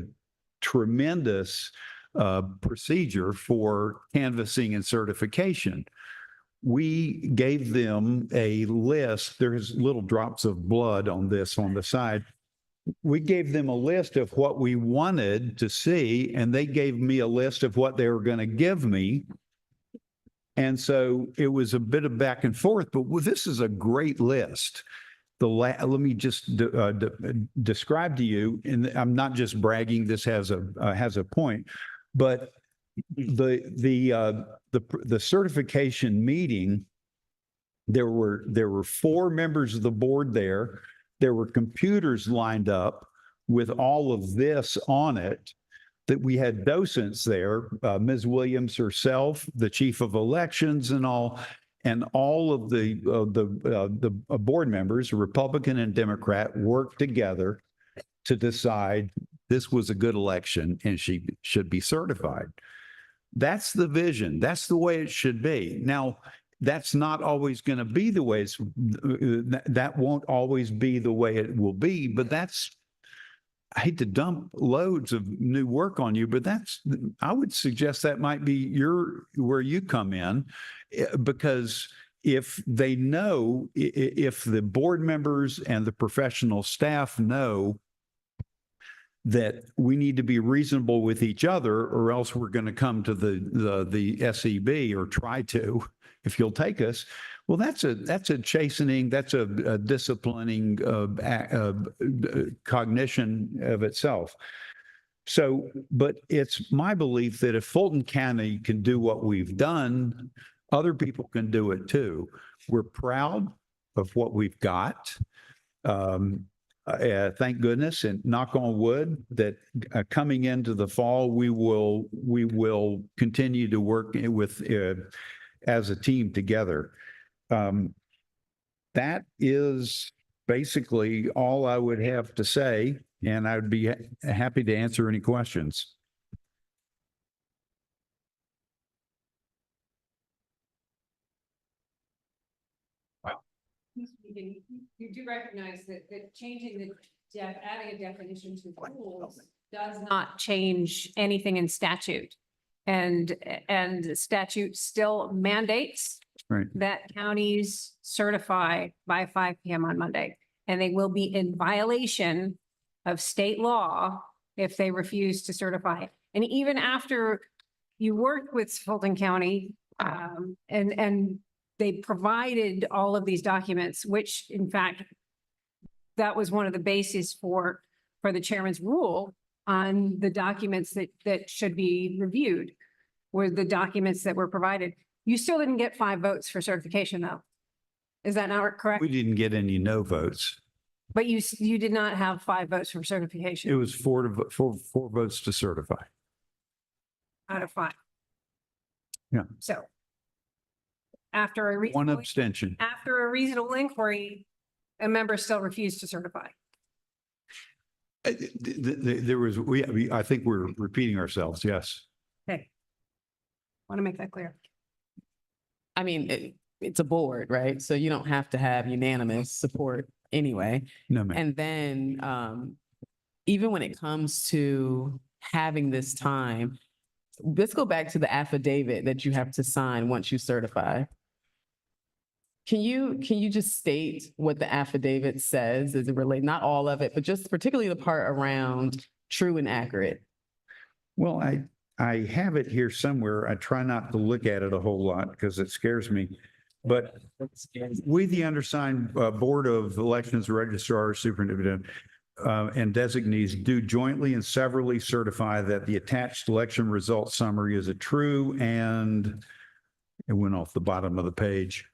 [SPEAKER 15] tremendous procedure for canvassing and certification. We gave them a list. There's little drops of blood on this on the side. We gave them a list of what we wanted to see, and they gave me a list of what they were going to give me. And so it was a bit of back and forth, but this is a great list. Let me just describe to you, and I'm not just bragging, this has a point, but the certification meeting, there were 4 members of the board there. There were computers lined up with all of this on it, that we had docents there, Ms. Williams herself, the chief of elections and all of the board members, Republican and Democrat, worked together to decide this was a good election and she should be certified. That's the vision. That's the way it should be. Now, that's not always going to be the way that won't always be the way it will be, but I hate to dump loads of new work on you, but I would suggest that might be where you come in, because if they know, if the board members and the professional staff know that we need to be reasonable with each other, or else we're going to come to the SEB, or try to, if you'll take us. Well, that's a chastening, that's a disciplining cognition of itself. So, but it's my belief that if Fulton County can do what we've done, other people can do it too. We're proud of what we've got. thank goodness and knock on wood that coming into the fall, we will continue to work with as a team together. That is basically all I would have to say, and I would be happy to answer any questions.
[SPEAKER 20] You do recognize that changing adding a definition to rules does not change anything in statute. And the statute still mandates
[SPEAKER 15] Right.
[SPEAKER 20] that counties certify by 5 p.m. on Monday. And they will be in violation of state law if they refuse to certify. And even after you work with Fulton County, and they provided all of these documents, which in fact, that was one of the bases for the chairman's rule on the documents that should be reviewed, were the documents that were provided. You still didn't get 5 votes for certification though. Is that not correct?
[SPEAKER 15] We didn't get any no votes.
[SPEAKER 20] But you did not have 5 votes for certification.
[SPEAKER 15] It was 4 votes to certify.
[SPEAKER 20] Out of 5.
[SPEAKER 15] Yeah.
[SPEAKER 20] So after a
[SPEAKER 15] One abstention.
[SPEAKER 20] after a reasonable inquiry, a member still refused to certify.
[SPEAKER 15] There was, I think we're repeating ourselves. Yes.
[SPEAKER 20] Okay. Want to make that clear.
[SPEAKER 1] I mean, it's a board, right? So you don't have to have unanimous support anyway.
[SPEAKER 15] No, ma'am.
[SPEAKER 1] And then even when it comes to having this time, let's go back to the affidavit that you have to sign once you certify. Can you just state what the affidavit says as it relates, not all of it, but just particularly the part around true and accurate?
[SPEAKER 15] Well, I have it here somewhere. I try not to look at it a whole lot because it scares me. But we, the undersigned Board of Elections registrars, superintendent, and designees do jointly and severally certify that the attached election results summary is a true and it went off the bottom of the page.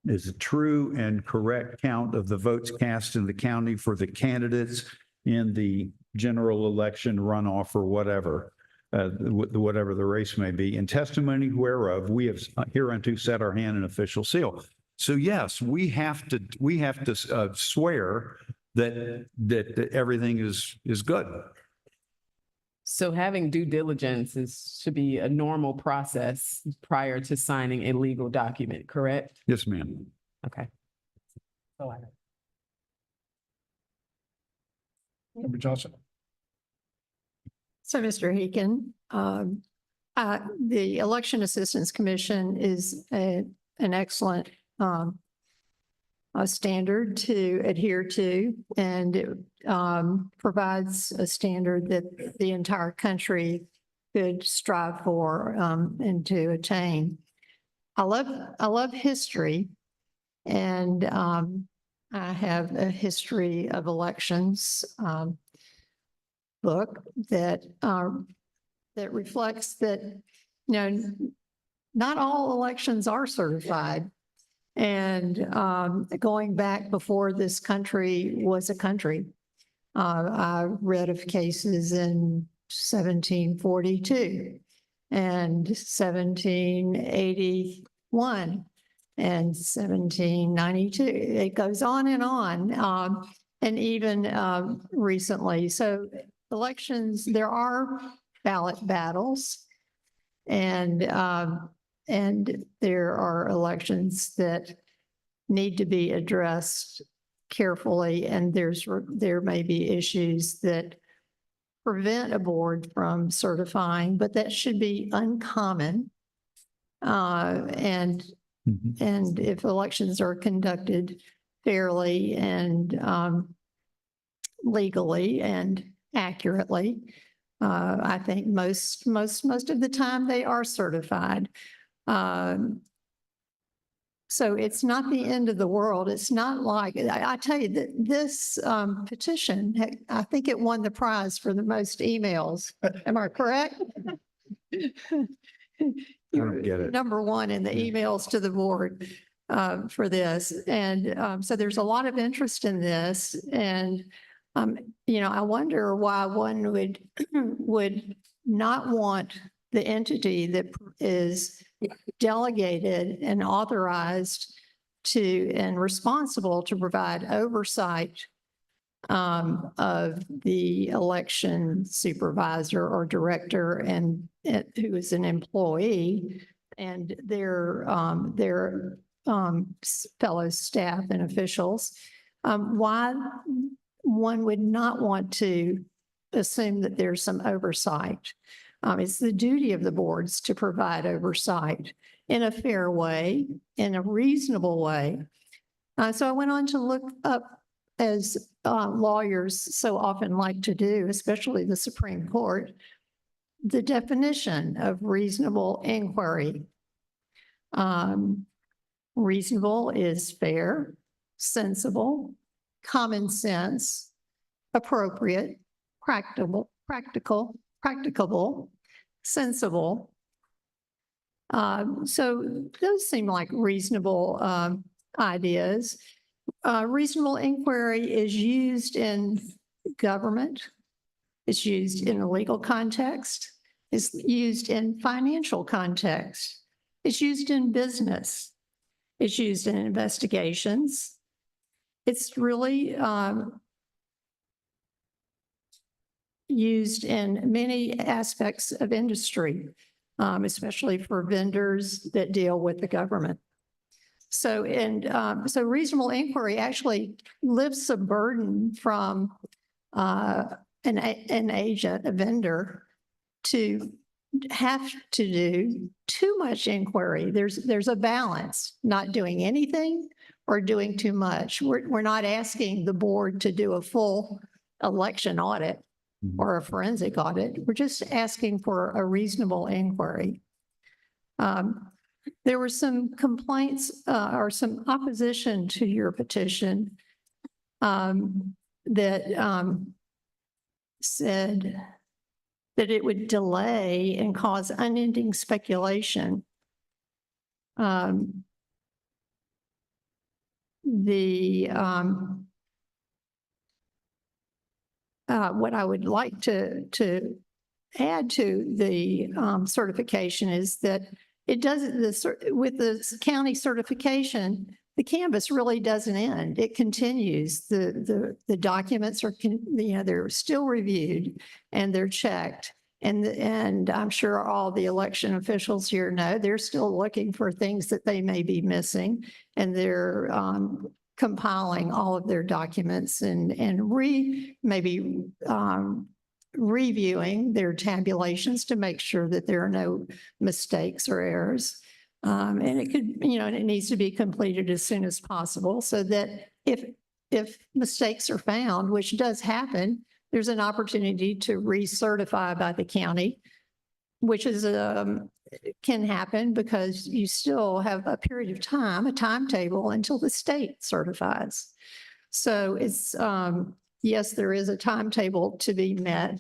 [SPEAKER 15] Is a true and correct count of the votes cast in the county for the candidates in the general election runoff or whatever, whatever the race may be. In testimony whereof, we have hereunto set our hand and official seal. So yes, we have to swear that everything is good.
[SPEAKER 1] So having due diligence should be a normal process prior to signing a legal document, correct?
[SPEAKER 15] Yes, ma'am.
[SPEAKER 1] Okay.
[SPEAKER 2] Member Johnson.
[SPEAKER 8] So, Mr. Heakin, the Election Assistance Commission is an excellent a standard to adhere to, and it provides a standard that the entire country could strive for and to attain. I love history, and I have a history of elections book that reflects that, not all elections are certified. And going back before this country was a country, I read of cases in 1742 and 1781 and 1792. It goes on, and even recently. So elections, there are ballot battles, and there are elections that need to be addressed carefully, and there may be issues that prevent a board from certifying, but that should be uncommon. And if elections are conducted fairly and legally and accurately, I think most of the time they are certified. So it's not the end of the world. It's not like, I tell you that this petition, I think it won the prize for the most emails. Am I correct?
[SPEAKER 15] I don't get it.
[SPEAKER 8] Number one in the emails to the board. for this. And so there's a lot of interest in this. And, I wonder why one would not want the entity that is delegated and authorized to and responsible to provide oversight of the election supervisor or director and who is an employee and their fellow staff and officials. Why one would not want to assume that there's some oversight. It's the duty of the boards to provide oversight in a fair way, in a reasonable way. So I went on to look up, as lawyers so often like to do, especially the Supreme Court, the definition of reasonable inquiry. Reasonable is fair, sensible, common sense, appropriate, practicable, sensible. So those seem like reasonable ideas. Reasonable inquiry is used in government. It's used in a legal context. It's used in financial context. It's used in business. It's used in investigations. It's really used in many aspects of industry, especially for vendors that deal with the government. So, so reasonable inquiry actually lifts a burden from an agent, a vendor, to have to do too much inquiry. There's a balance, not doing anything or doing too much. We're not asking the board to do a full election audit or a forensic audit. We're just asking for a reasonable inquiry. There were some complaints or some opposition to your petition that said that it would delay and cause unending speculation. What I would like to add to the certification is that it doesn't, with the county certification, the canvas really doesn't end. It continues. The documents are, they're still reviewed and they're checked. And I'm sure all the election officials here know they're still looking for things that they may be missing, and they're compiling all of their documents and maybe reviewing their tabulations to make sure that there are no mistakes or errors. And it could, and it needs to be completed as soon as possible so that if mistakes are found, which does happen, there's an opportunity to recertify by the county, which is can happen because you still have a period of time, a timetable until the state certifies. So it's, yes, there is a timetable to be met,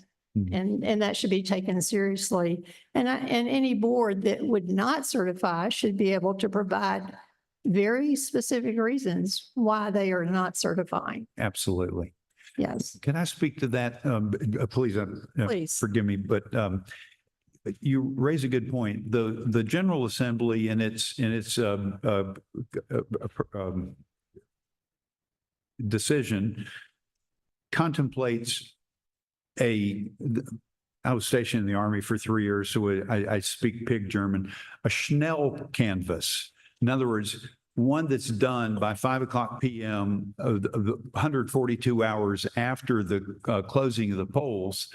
[SPEAKER 8] and that should be taken seriously. And any board that would not certify should be able to provide very specific reasons why they are not certifying.
[SPEAKER 15] Absolutely.
[SPEAKER 8] Yes.
[SPEAKER 15] Can I speak to that? Please,
[SPEAKER 8] Please.
[SPEAKER 15] forgive me, but you raise a good point. The General Assembly in its decision contemplates I was stationed in the Army for 3 years, so I speak pig German, a Schnell canvas. In other words, one that's done by 5:00 p.m. of the 142 hours after the closing of the polls.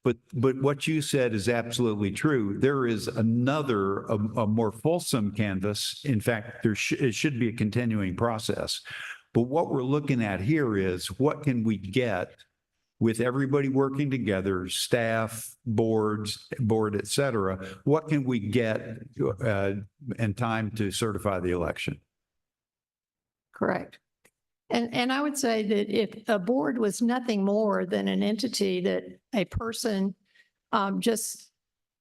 [SPEAKER 15] But what you said is absolutely true. There is another, a more fulsome canvas. In fact, it should be a continuing process. But what we're looking at here is what can we get with everybody working together, staff, board, et cetera, what can we get in time to certify the election?
[SPEAKER 8] Correct. And I would say that if a board was nothing more than an entity that a person just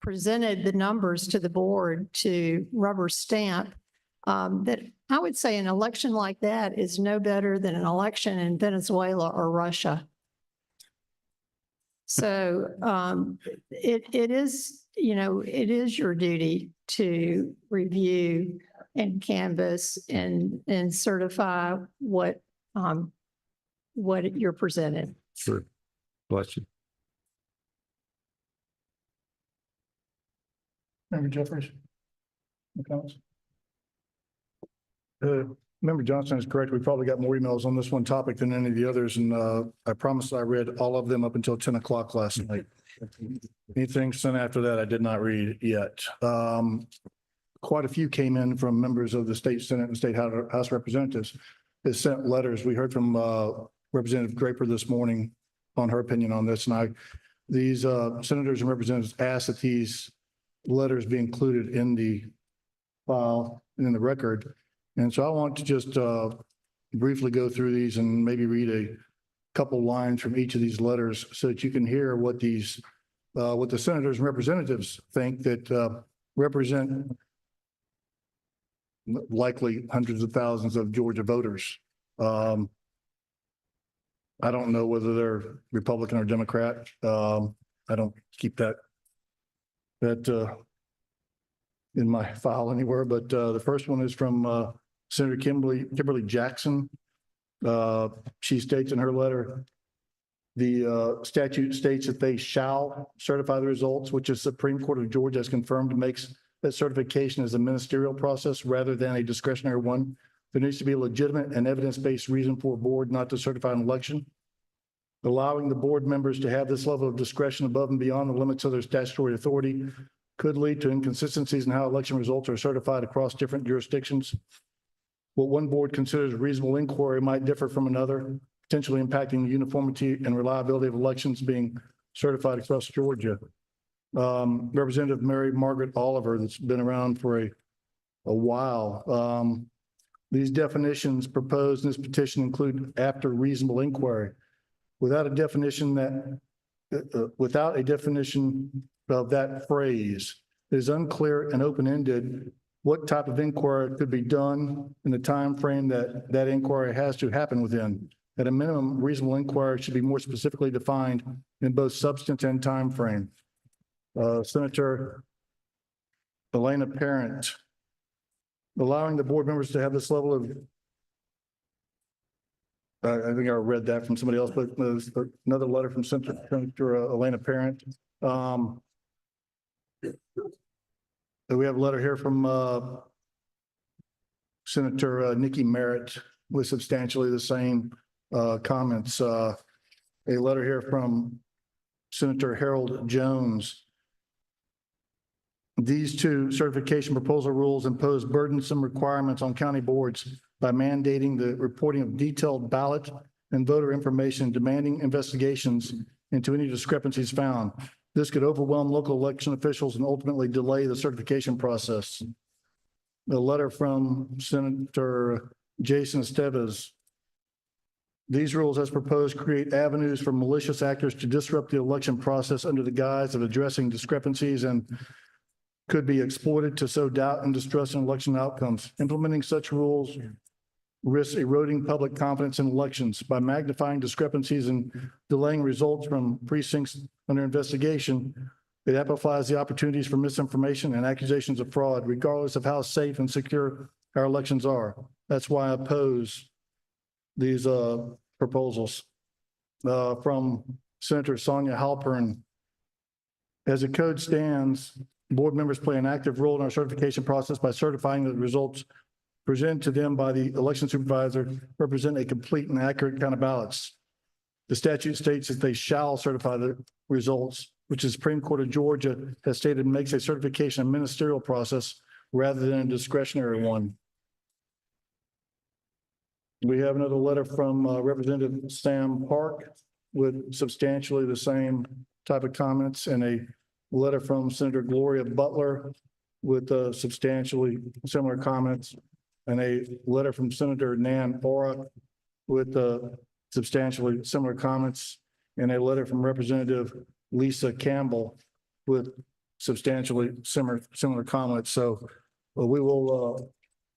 [SPEAKER 8] presented the numbers to the board to rubber stamp that I would say an election like that is no better than an election in Venezuela or Russia. So it is, it is your duty to review and canvass and certify what you're presented.
[SPEAKER 15] Sure. Bless you.
[SPEAKER 2] Member Jeffries? Any comments? Member Johnson is correct. We probably got more emails on this one topic than any of the others, and I promise I read all of them up until 10 o'clock last night. Anything sent after that, I did not read yet. Quite a few came in from members of the state Senate and state House representatives that sent letters. We heard from Representative Draper this morning on her opinion on this, and these senators and representatives asked that these letters be included in the file and in the record. And so I want to just briefly go through these and maybe read a couple lines from each of these letters so that you can hear what these, what the senators and representatives think that represent likely hundreds of thousands of Georgia voters. I don't know whether they're Republican or Democrat. I don't keep that in my file anywhere, but the first one is from Senator Kimberly Jackson. She states in her letter, the statute states that they shall certify the results, which the Supreme Court of Georgia has confirmed makes that certification as a ministerial process rather than a discretionary one. There needs to be a legitimate and evidence-based reason for a board not to certify an election. Allowing the board members to have this level of discretion above and beyond the limits of their statutory authority could lead to inconsistencies in how election results are certified across different jurisdictions. What one board considers reasonable inquiry might differ from another, potentially impacting the uniformity and reliability of elections being certified across Georgia. Representative Mary Margaret Oliver, that's been around for a while. These definitions proposed in this petition include after reasonable inquiry. Without a definition of that phrase, it is unclear and open-ended what type of inquiry could be done in the time frame that inquiry has to happen within. At a minimum, reasonable inquiry should be more specifically defined in both substance and time frame. Senator Elena Parent, allowing the board members to have this level of, I think I read that from somebody else, but there's another letter from Senator Elena Parent. We have a letter here from Senator Nikki Merritt with substantially the same comments. A letter here from Senator Harold Jones. These two certification proposal rules impose burdensome requirements on county boards by mandating the reporting of detailed ballot and voter information, demanding investigations into any discrepancies found. This could overwhelm local election officials and ultimately delay the certification process. A letter from Senator Jason Esteves. These rules as proposed create avenues for malicious actors to disrupt the election process under the guise of addressing discrepancies and could be exploited to sow doubt and distrust in election outcomes. Implementing such rules risks eroding public confidence in elections by magnifying discrepancies and delaying results from precincts under investigation. It amplifies the opportunities for misinformation and accusations of fraud, regardless of how safe and secure our elections are. That's why I oppose these proposals. From Senator Sonia Halpern. As the code stands, board members play an active role in our certification process by certifying that the results presented to them by the election supervisor represent a complete and accurate count of ballots. The statute states that they shall certify the results, which the Supreme Court of Georgia has stated makes a certification a ministerial process rather than a discretionary one. We have another letter from Representative Sam Park with substantially the same type of comments, and a letter from Senator Gloria Butler with substantially similar comments, and a letter from Senator Nan Ora with substantially similar comments, and a letter from Representative Lisa Campbell with substantially similar comments. So we will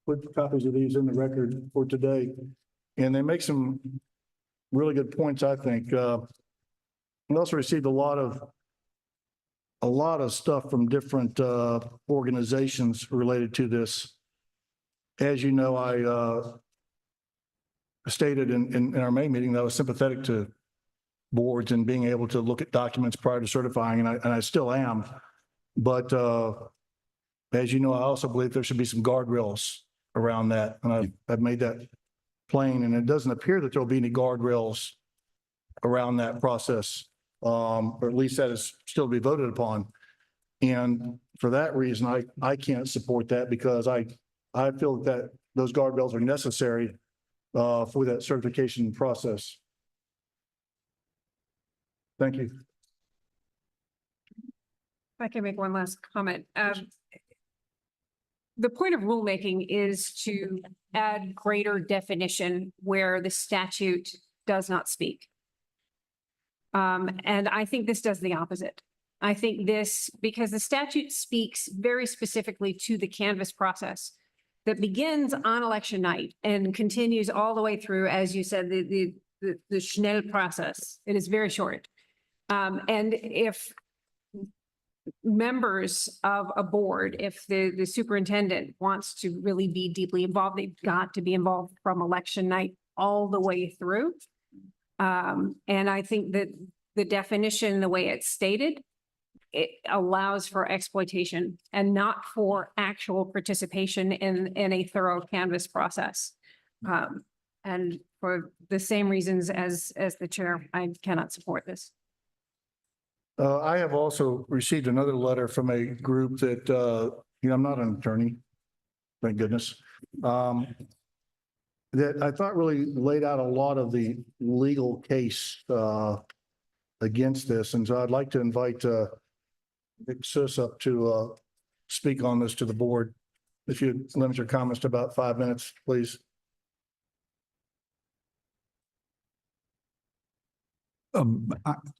[SPEAKER 2] put copies of these in the record for today. And they make some really good points, I think. We also received a lot of stuff from different organizations related to this. As you know, I stated in our May meeting that I was sympathetic to boards and being able to look at documents prior to certifying, and I still am. But as you know, I also believe there should be some guardrails around that, and I've made that plain, and it doesn't appear that there'll be any guardrails around that process, or at least that is still to be voted upon. And for that reason, I can't support that because I feel that those guardrails are necessary for that certification process. Thank you.
[SPEAKER 20] If I can make one last comment. The point of rulemaking is to add greater definition where the statute does not speak. And I think this does the opposite. I think this, because the statute speaks very specifically to the canvass process that begins on election night and continues all the way through, as you said, the Schnell process. It is very short. And if members of a board, if the superintendent wants to really be deeply involved, they've got to be involved from election night all the way through. And I think that the definition, the way it's stated, it allows for exploitation and not for actual participation in a thorough canvass process. And for the same reasons as the chair, I cannot support this.
[SPEAKER 2] I have also received another letter from a group that, I'm not an attorney, thank goodness, that I thought really laid out a lot of the legal case against this. And so I'd like to invite Vic Sis up to speak on this to the board. If you limit your comments to about 5 minutes, please.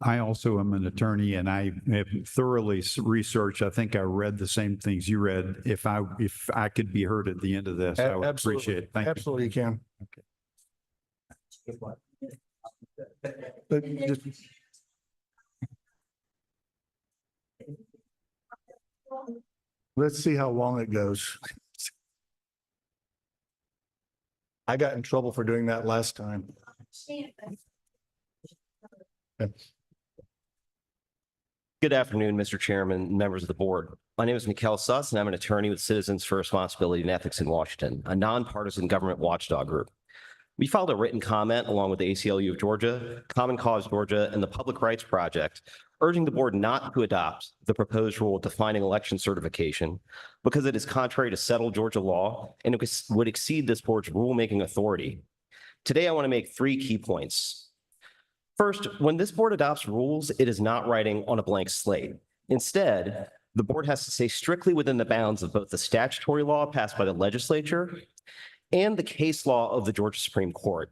[SPEAKER 15] I also am an attorney and I have thoroughly researched. I think I read the same things you read. If I could be heard at the end of this, I would appreciate it. Thank you.
[SPEAKER 2] Absolutely, you can. But just, let's see how long it goes. I got in trouble for doing that last time.
[SPEAKER 16] Good afternoon, Mr. Chairman, members of the board. My name is Mikkel Suss, and I'm an attorney with Citizens for Responsibility and Ethics in Washington, a nonpartisan government watchdog group. We filed a written comment along with the ACLU of Georgia, Common Cause Georgia, and the Public Rights Project, urging the board not to adopt the proposed rule defining election certification because it is contrary to settled Georgia law and it would exceed this board's rulemaking authority. Today, I want to make 3 key points. First, when this board adopts rules, it is not writing on a blank slate. Instead, the board has to stay strictly within the bounds of both the statutory law passed by the legislature and the case law of the Georgia Supreme Court.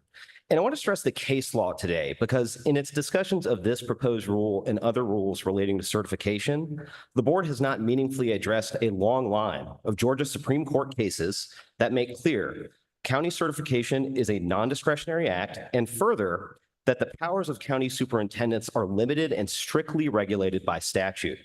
[SPEAKER 16] And I want to stress the case law today because in its discussions of this proposed rule and other rules relating to certification, the board has not meaningfully addressed a long line of Georgia Supreme Court cases that make clear county certification is a non-discretionary act, and further, that the powers of county superintendents are limited and strictly regulated by statute.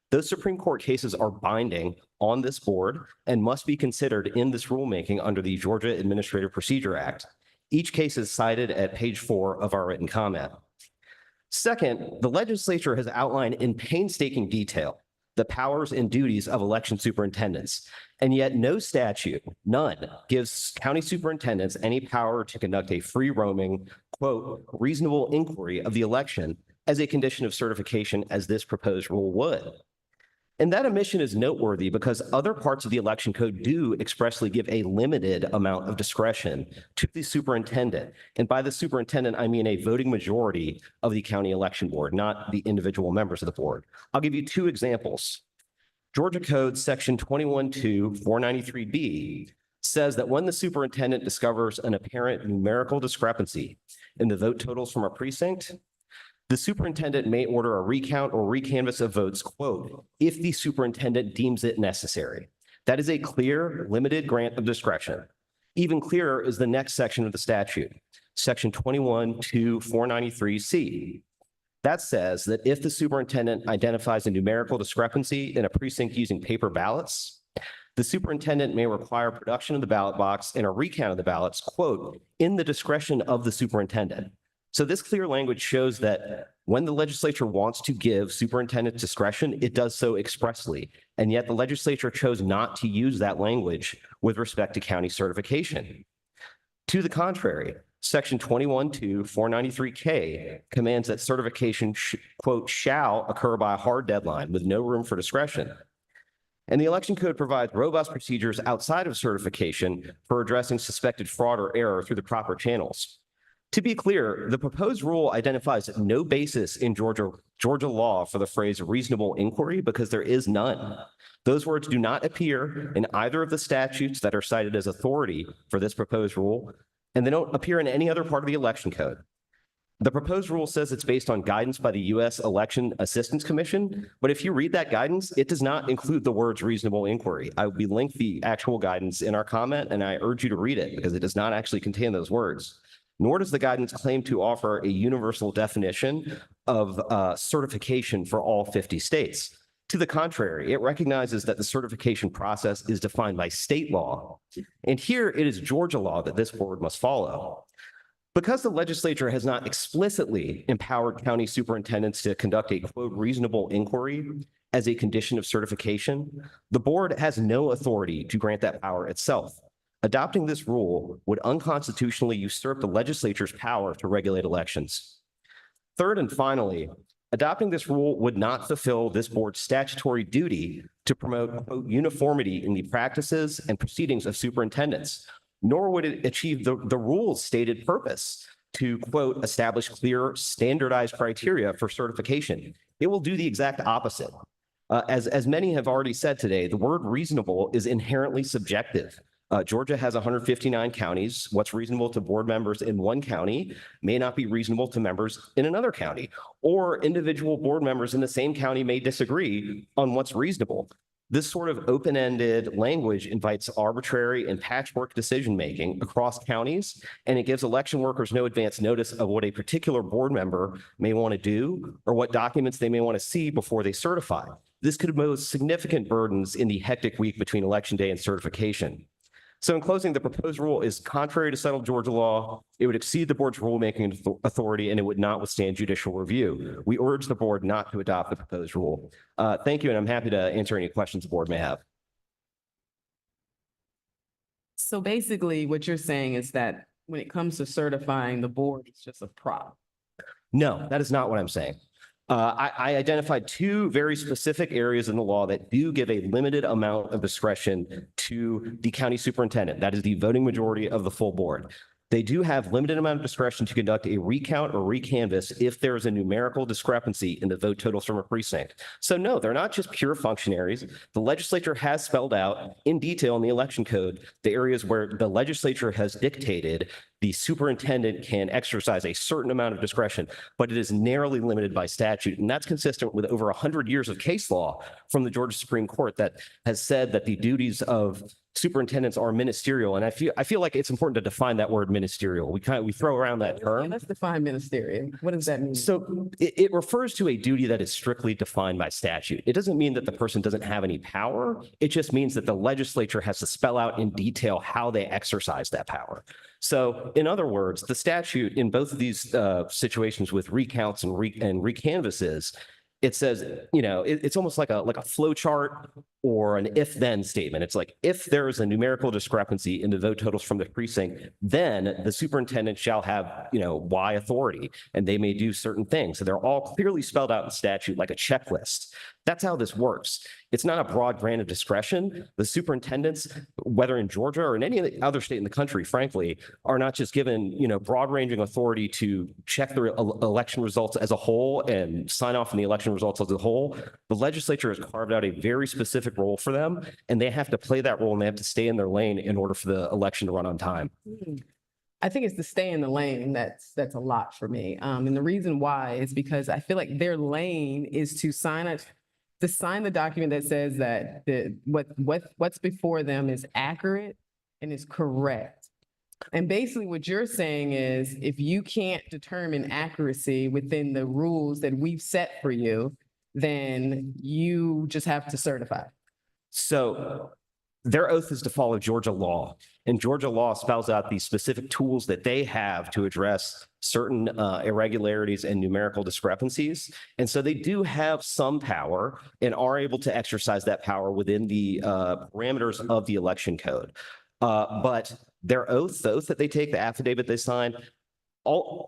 [SPEAKER 16] Those Supreme Court cases are binding on this board and must be considered in this rulemaking under the Georgia Administrative Procedure Act. Each case is cited at page 4 of our written comment. Second, the legislature has outlined in painstaking detail the powers and duties of election superintendents, and yet no statute, none, gives county superintendents any power to conduct a free-roaming, quote, reasonable inquiry of the election as a condition of certification as this proposed rule would. And that omission is noteworthy because other parts of the election code do expressly give a limited amount of discretion to the superintendent. And by the superintendent, I mean a voting majority of the county election board, not the individual members of the board. I'll give you 2 examples. Georgia Code section 21-493B says that when the superintendent discovers an apparent numerical discrepancy in the vote totals from a precinct, the superintendent may order a recount or recanvass of votes, quote, if the superintendent deems it necessary. That is a clear, limited grant of discretion. Even clearer is the next section of the statute, section 21-493C. That says that if the superintendent identifies a numerical discrepancy in a precinct using paper ballots, the superintendent may require production of the ballot box and a recount of the ballots, quote, in the discretion of the superintendent. So this clear language shows that when the legislature wants to give superintendent discretion, it does so expressly. And yet the legislature chose not to use that language with respect to county certification. To the contrary, section 21-493K commands that certification, quote, shall occur by a hard deadline with no room for discretion. And the election code provides robust procedures outside of certification for addressing suspected fraud or error through the proper channels. To be clear, the proposed rule identifies no basis in Georgia law for the phrase reasonable inquiry because there is none. Those words do not appear in either of the statutes that are cited as authority for this proposed rule, and they don't appear in any other part of the election code. The proposed rule says it's based on guidance by the U.S. Election Assistance Commission, but if you read that guidance, it does not include the words reasonable inquiry. I will be linked the actual guidance in our comment, and I urge you to read it because it does not actually contain those words. Nor does the guidance claim to offer a universal definition of certification for all 50 states. To the contrary, it recognizes that the certification process is defined by state law. And here it is Georgia law that this board must follow. Because the legislature has not explicitly empowered county superintendents to conduct a, quote, reasonable inquiry as a condition of certification, the board has no authority to grant that power itself. Adopting this rule would unconstitutionally usurp the legislature's power to regulate elections. Third and finally, adopting this rule would not fulfill this board's statutory duty to promote, quote, uniformity in the practices and proceedings of superintendents, nor would it achieve the rule's stated purpose to, quote, establish clear, standardized criteria for certification. It will do the exact opposite. As many have already said today, the word reasonable is inherently subjective. Georgia has 159 counties. What's reasonable to board members in one county may not be reasonable to members in another county, or individual board members in the same county may disagree on what's reasonable. This sort of open-ended language invites arbitrary and patchwork decision-making across counties, and it gives election workers no advance notice of what a particular board member may want to do or what documents they may want to see before they certify. This could impose significant burdens in the hectic week between Election Day and certification. So in closing, the proposed rule is contrary to settled Georgia law. It would exceed the board's rulemaking authority, and it would not withstand judicial review. We urge the board not to adopt the proposed rule. Thank you, and I'm happy to answer any questions the board may have.
[SPEAKER 1] So basically what you're saying is that when it comes to certifying, the board is just a prop.
[SPEAKER 16] No, that is not what I'm saying. I identified two very specific areas in the law that do give a limited amount of discretion to the county superintendent. That is the voting majority of the full board. They do have limited amount of discretion to conduct a recount or recanvass if there is a numerical discrepancy in the vote totals from a precinct. So no, they're not just pure functionaries. The legislature has spelled out in detail in the election code the areas where the legislature has dictated the superintendent can exercise a certain amount of discretion, but it is narrowly limited by statute. And that's consistent with over 100 years of case law from the Georgia Supreme Court that has said that the duties of superintendents are ministerial. And I feel like it's important to define that word ministerial. We throw around that term.
[SPEAKER 1] Yeah, let's define ministerial. What does that mean?
[SPEAKER 16] So it refers to a duty that is strictly defined by statute. It doesn't mean that the person doesn't have any power. It just means that the legislature has to spell out in detail how they exercise that power. So in other words, the statute in both of these situations with recounts and recanvasses, it says, you know, it's almost like a flow chart or an if-then statement. It's like, if there is a numerical discrepancy in the vote totals from the precinct, then the superintendent shall have, you know, Y authority, and they may do certain things. So they're all clearly spelled out in statute like a checklist. That's how this works. It's not a broad grant of discretion. The superintendents, whether in Georgia or in any other state in the country, frankly, are not just given, you know, broad-ranging authority to check the election results as a whole and sign off on the election results as a whole. The legislature has carved out a very specific role for them, and they have to play that role, and they have to stay in their lane in order for the election to run on time.
[SPEAKER 1] I think it's to stay in the lane. That's a lot for me. And the reason why is because I feel like their lane is to sign to sign the document that says that what's before them is accurate and is correct. And basically what you're saying is if you can't determine accuracy within the rules that we've set for you, then you just have to certify.
[SPEAKER 16] So their oath is to follow Georgia law, and Georgia law spells out the specific tools that they have to address certain irregularities and numerical discrepancies. And so they do have some power and are able to exercise that power within the parameters of the election code. But their oath, the oath that they take, the affidavit they sign,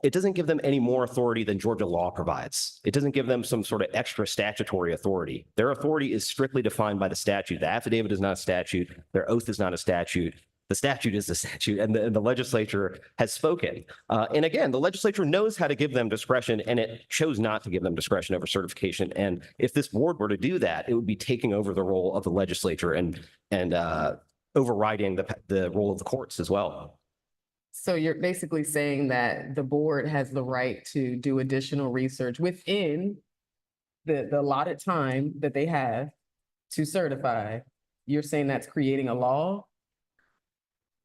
[SPEAKER 16] it doesn't give them any more authority than Georgia law provides. It doesn't give them some sort of extra statutory authority. Their authority is strictly defined by the statute. The affidavit is not a statute. Their oath is not a statute. The statute is the statute, and the legislature has spoken. And again, the legislature knows how to give them discretion, and it chose not to give them discretion over certification. And if this board were to do that, it would be taking over the role of the legislature and overriding the role of the courts as well.
[SPEAKER 1] So you're basically saying that the board has the right to do additional research within the allotted time that they have to certify. You're saying that's creating a law?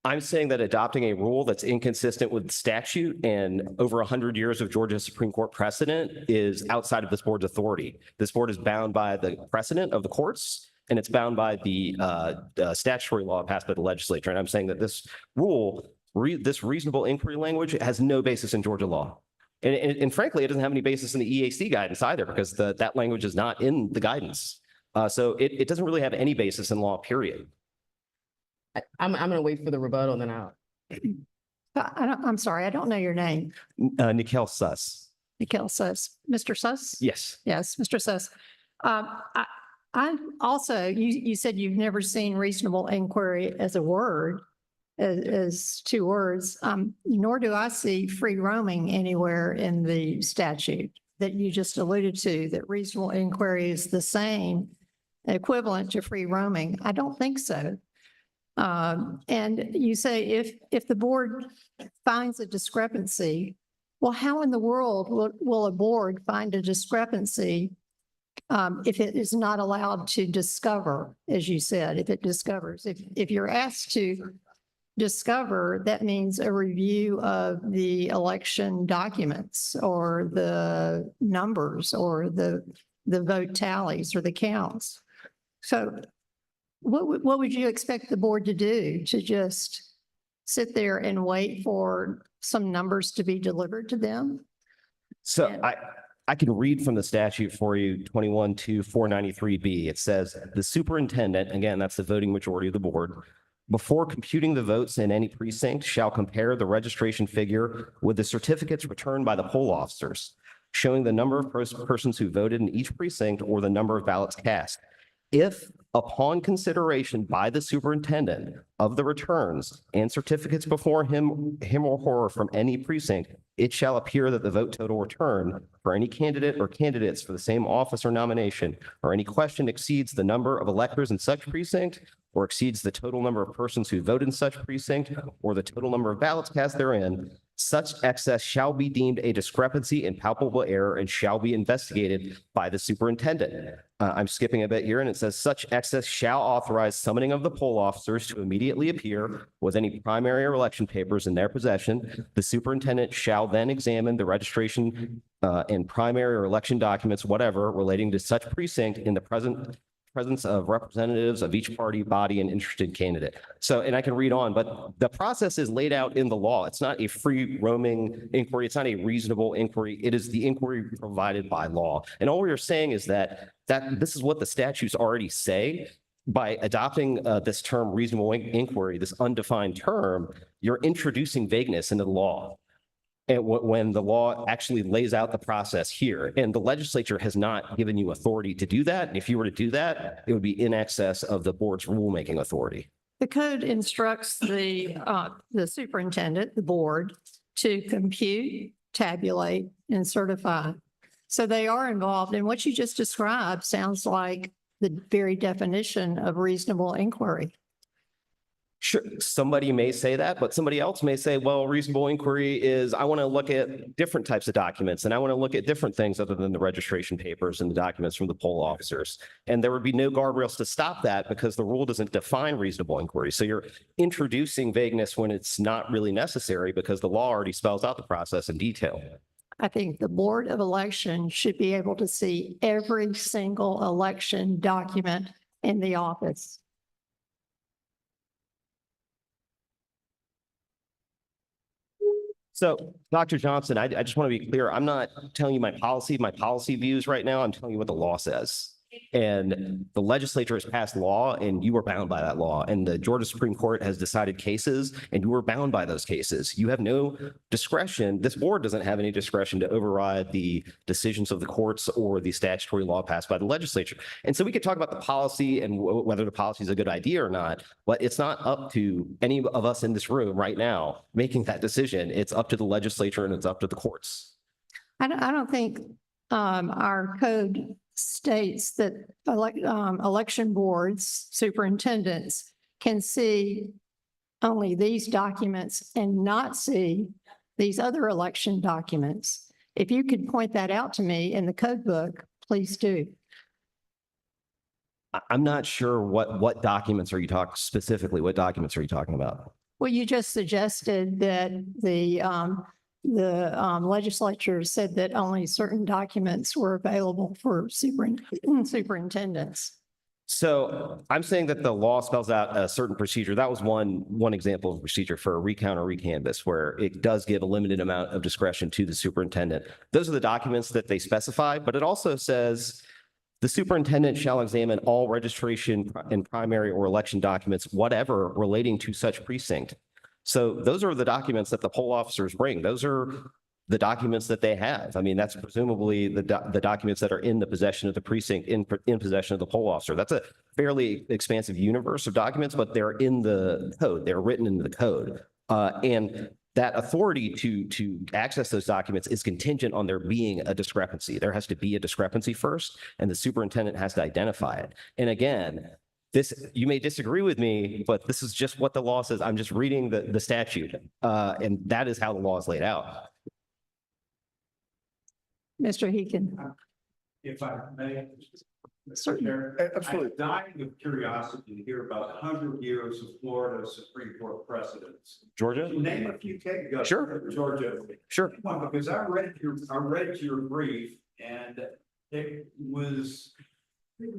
[SPEAKER 16] I'm saying that adopting a rule that's inconsistent with statute and over 100 years of Georgia Supreme Court precedent is outside of this board's authority. This board is bound by the precedent of the courts, and it's bound by the statutory law passed by the legislature. And I'm saying that this rule, this reasonable inquiry language, has no basis in Georgia law. And frankly, it doesn't have any basis in the EAC guidance either, because that language is not in the guidance. So it doesn't really have any basis in law, period.
[SPEAKER 1] I'm going to wait for the rebuttal and then I'll.
[SPEAKER 8] I'm sorry, I don't know your name.
[SPEAKER 16] Nikhil Suss.
[SPEAKER 8] Nikhil Suss. Mr. Suss?
[SPEAKER 16] Yes.
[SPEAKER 8] Yes, Mr. Suss. I also, you said you've never seen reasonable inquiry as a word, as two words, nor do I see free roaming anywhere in the statute that you just alluded to, that reasonable inquiry is the same, equivalent to free roaming. I don't think so. And you say if the board finds a discrepancy, well, how in the world will a board find a discrepancy if it is not allowed to discover, as you said, if it discovers? If you're asked to discover, that means a review of the election documents or the numbers or the vote tallies or the counts. So what would you expect the board to do? To just sit there and wait for some numbers to be delivered to them?
[SPEAKER 16] So I can read from the statute for you, 21-493B. It says the superintendent, again, that's the voting majority of the board, before computing the votes in any precinct shall compare the registration figure with the certificates returned by the poll officers, showing the number of persons who voted in each precinct or the number of ballots cast. If, upon consideration by the superintendent of the returns and certificates before him or her from any precinct, it shall appear that the vote total return for any candidate or candidates for the same office or nomination or any question exceeds the number of electors in such precinct or exceeds the total number of persons who vote in such precinct or the total number of ballots cast therein, such excess shall be deemed a discrepancy and palpable error and shall be investigated by the superintendent. I'm skipping a bit here, and it says such excess shall authorize summoning of the poll officers to immediately appear with any primary or election papers in their possession. The superintendent shall then examine the registration and primary or election documents, whatever, relating to such precinct in the presence of representatives of each party, body, and interested candidate. So, and I can read on, but the process is laid out in the law. It's not a free roaming inquiry. It's not a reasonable inquiry. It is the inquiry provided by law. And all we're saying is that this is what the statutes already say. By adopting this term reasonable inquiry, this undefined term, you're introducing vagueness into the law. And when the law actually lays out the process here, and the legislature has not given you authority to do that. And if you were to do that, it would be in excess of the board's rulemaking authority.
[SPEAKER 8] The code instructs the superintendent, the board, to compute, tabulate, and certify. So they are involved. And what you just described sounds like the very definition of reasonable inquiry.
[SPEAKER 16] Sure, somebody may say that, but somebody else may say, well, reasonable inquiry is I want to look at different types of documents and I want to look at different things other than the registration papers and the documents from the poll officers. And there would be no guardrails to stop that because the rule doesn't define reasonable inquiry. So you're introducing vagueness when it's not really necessary because the law already spells out the process in detail.
[SPEAKER 8] I think the Board of Elections should be able to see every single election document in the office.
[SPEAKER 16] So, Dr. Johnson, I just want to be clear. I'm not telling you my policy views right now. I'm telling you what the law says. And the legislature has passed law and you are bound by that law. And the Georgia Supreme Court has decided cases and you are bound by those cases. You have no discretion. This board doesn't have any discretion to override the decisions of the courts or the statutory law passed by the legislature. And so we could talk about the policy and whether the policy is a good idea or not, but it's not up to any of us in this room right now making that decision. It's up to the legislature and it's up to the courts.
[SPEAKER 8] I don't think our code states that election boards, superintendents can see only these documents and not see these other election documents. If you could point that out to me in the code book, please do.
[SPEAKER 16] I'm not sure what documents are you talking specifically? What documents are you talking about?
[SPEAKER 8] Well, you just suggested that the legislature said that only certain documents were available for superintendents.
[SPEAKER 16] So I'm saying that the law spells out a certain procedure. That was one example of procedure for a recount or recanvass, where it does give a limited amount of discretion to the superintendent. Those are the documents that they specify, but it also says the superintendent shall examine all registration and primary or election documents, whatever relating to such precinct. So those are the documents that the poll officers bring. Those are the documents that they have. I mean, that's presumably the documents that are in the possession of the precinct, in possession of the poll officer. That's a fairly expansive universe of documents, but they're in the code. They're written into the code. And that authority to access those documents is contingent on there being a discrepancy. There has to be a discrepancy first, and the superintendent has to identify it. And again, you may disagree with me, but this is just what the law says. I'm just reading the statute, and that is how the law is laid out.
[SPEAKER 8] Mr. Heakin.
[SPEAKER 21] If I may.
[SPEAKER 8] Certainly.
[SPEAKER 21] Absolutely. I'm dying of curiosity to hear about 100 years of Florida Supreme Court precedents.
[SPEAKER 16] Georgia?
[SPEAKER 21] Name a few cases.
[SPEAKER 16] Sure.
[SPEAKER 21] Georgia.
[SPEAKER 16] Sure.
[SPEAKER 21] Because I read your brief and it was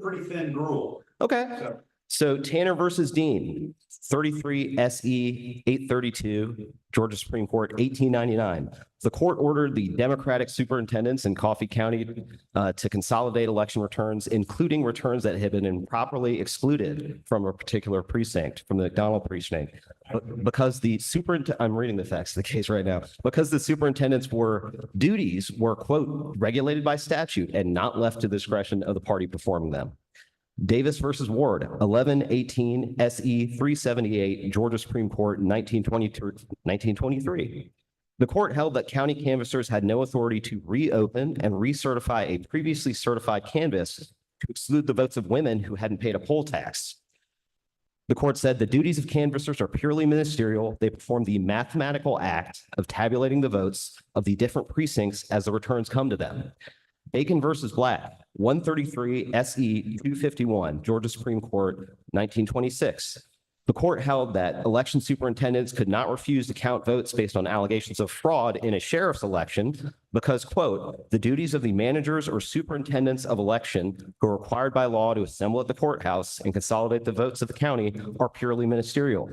[SPEAKER 21] pretty thin gruel.
[SPEAKER 16] Okay. So Tanner versus Dean, 33 SE 832, Georgia Supreme Court, 1899. The court ordered the Democratic superintendents in Coffee County to consolidate election returns, including returns that had been improperly excluded from a particular precinct, from the McDonald precinct, because the I'm reading the facts of the case right now, because the superintendents' duties were, quote, regulated by statute and not left to the discretion of the party performing them. Davis versus Ward, 1118 SE 378, Georgia Supreme Court, 1923. The court held that county canvassers had no authority to reopen and recertify a previously certified canvass to exclude the votes of women who hadn't paid a poll tax. The court said the duties of canvassers are purely ministerial. They perform the mathematical act of tabulating the votes of the different precincts as the returns come to them. Bacon versus Black, 133 SE 251, Georgia Supreme Court, 1926. The court held that election superintendents could not refuse to count votes based on allegations of fraud in a sheriff's election because, quote, the duties of the managers or superintendents of election who are required by law to assemble at the courthouse and consolidate the votes of the county are purely ministerial.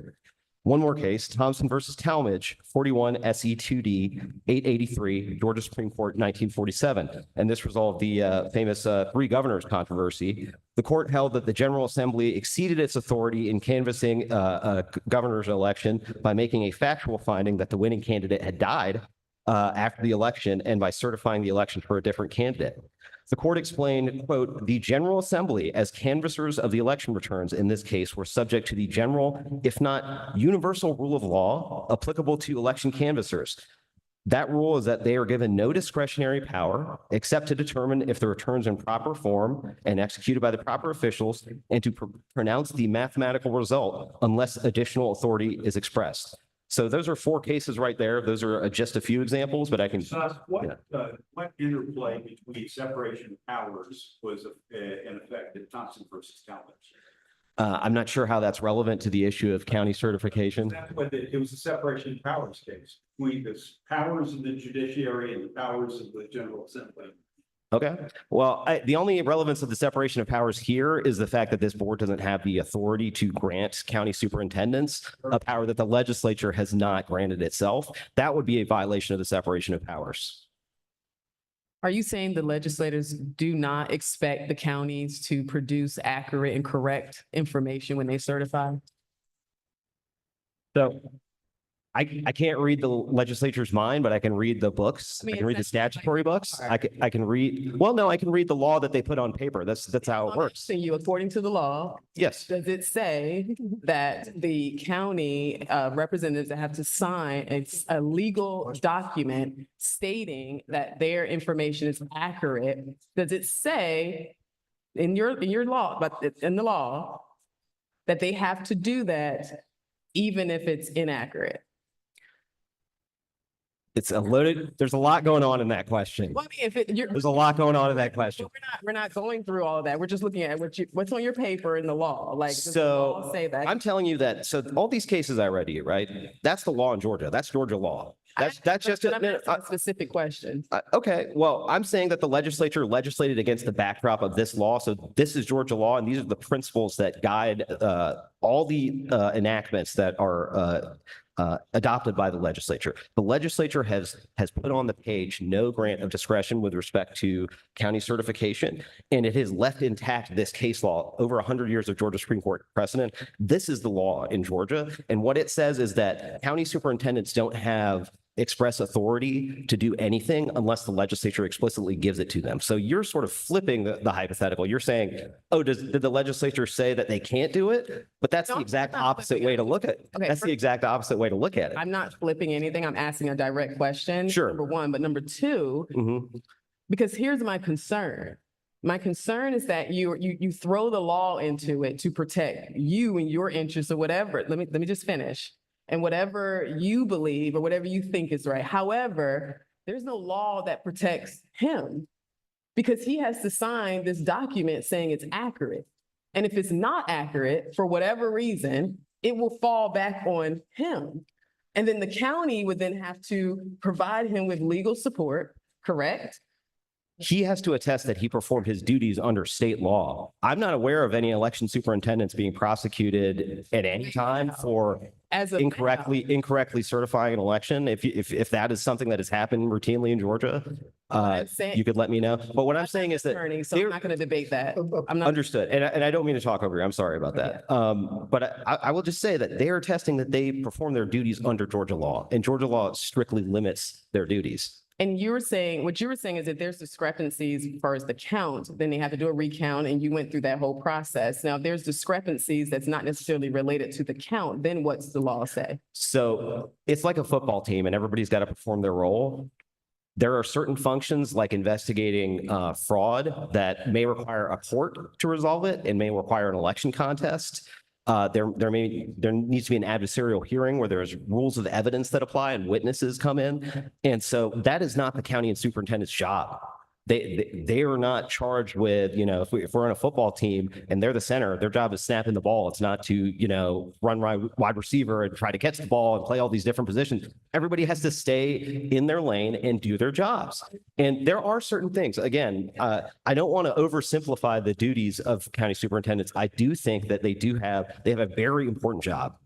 [SPEAKER 16] One more case, Thompson versus Talmadge, 41 SE 2D 883, Georgia Supreme Court, 1947. And this resolved the famous three governors controversy. The court held that the General Assembly exceeded its authority in canvassing a governor's election by making a factual finding that the winning candidate had died after the election and by certifying the election for a different candidate. The court explained, quote, the General Assembly as canvassers of the election returns in this case were subject to the general, if not universal rule of law applicable to election canvassers. That rule is that they are given no discretionary power except to determine if the return's in proper form and executed by the proper officials and to pronounce the mathematical result unless additional authority is expressed. So those are 4 cases right there. Those are just a few examples, but I can.
[SPEAKER 21] What interplay between separation of powers was in effect in Thompson versus Talmadge?
[SPEAKER 16] I'm not sure how that's relevant to the issue of county certification.
[SPEAKER 21] It was a separation of powers case between the powers of the judiciary and the powers of the General Assembly.
[SPEAKER 16] Okay, well, the only relevance of the separation of powers here is the fact that this board doesn't have the authority to grant county superintendents a power that the legislature has not granted itself. That would be a violation of the separation of powers.
[SPEAKER 1] Are you saying the legislators do not expect the counties to produce accurate and correct information when they certify?
[SPEAKER 16] So I can't read the legislature's mind, but I can read the books. I can read the statutory books. I can read, well, no, I can read the law that they put on paper. That's how it works.
[SPEAKER 1] So you, according to the law,
[SPEAKER 16] Yes.
[SPEAKER 1] does it say that the county representatives have to sign a legal document stating that their information is accurate? Does it say in your law, but in the law, that they have to do that even if it's inaccurate?
[SPEAKER 16] It's a loaded, there's a lot going on in that question.
[SPEAKER 1] Well, I mean,
[SPEAKER 16] There's a lot going on in that question.
[SPEAKER 1] we're not going through all of that. We're just looking at what's on your paper in the law. Like, does the law
[SPEAKER 16] So
[SPEAKER 1] say that?
[SPEAKER 16] I'm telling you that, so all these cases I read to you, right? That's the law in Georgia. That's Georgia law. That's just
[SPEAKER 1] But I'm asking a specific question.
[SPEAKER 16] okay. Well, I'm saying that the legislature legislated against the backdrop of this law. So this is Georgia law, and these are the principles that guide all the enactments that are adopted by the legislature. The legislature has put on the page no grant of discretion with respect to county certification, and it has left intact this case law over 100 years of Georgia Supreme Court precedent. This is the law in Georgia, and what it says is that county superintendents don't have express authority to do anything unless the legislature explicitly gives it to them. So you're sort of flipping the hypothetical. You're saying, oh, did the legislature say that they can't do it? But that's the exact opposite way to look at it.
[SPEAKER 1] Okay,
[SPEAKER 16] That's the exact opposite way to look at it.
[SPEAKER 1] I'm not flipping anything. I'm asking a direct question.
[SPEAKER 16] Sure.
[SPEAKER 1] Number one, but number two,
[SPEAKER 16] Mhm.
[SPEAKER 1] because here's my concern. My concern is that you throw the law into it to protect you and your interests or whatever. Let me just finish. And whatever you believe or whatever you think is right. However, there's no law that protects him because he has to sign this document saying it's accurate. And if it's not accurate, for whatever reason, it will fall back on him. And then the county would then have to provide him with legal support, correct?
[SPEAKER 16] He has to attest that he performed his duties under state law. I'm not aware of any election superintendents being prosecuted at any time for incorrectly certifying an election. If that is something that has happened routinely in Georgia, you could let me know. But what I'm saying is that
[SPEAKER 1] So I'm not going to debate that. I'm not.
[SPEAKER 16] understood. And I don't mean to talk over you. I'm sorry about that. But I will just say that they are attesting that they perform their duties under Georgia law, and Georgia law strictly limits their duties.
[SPEAKER 1] And what you were saying is that there's discrepancies as far as the count, then they have to do a recount, and you went through that whole process. Now, if there's discrepancies that's not necessarily related to the count, then what's the law say?
[SPEAKER 16] So it's like a football team and everybody's got to perform their role. There are certain functions like investigating fraud that may require a court to resolve it and may require an election contest. There needs to be an adversarial hearing where there's rules of evidence that apply and witnesses come in. And so that is not the county and superintendent's job. They are not charged with, if we're on a football team and they're the center, their job is snapping the ball. It's not to, run wide receiver and try to catch the ball and play all these different positions. Everybody has to stay in their lane and do their jobs. And there are certain things, again, I don't want to oversimplify the duties of county superintendents. I do think that they have a very important job.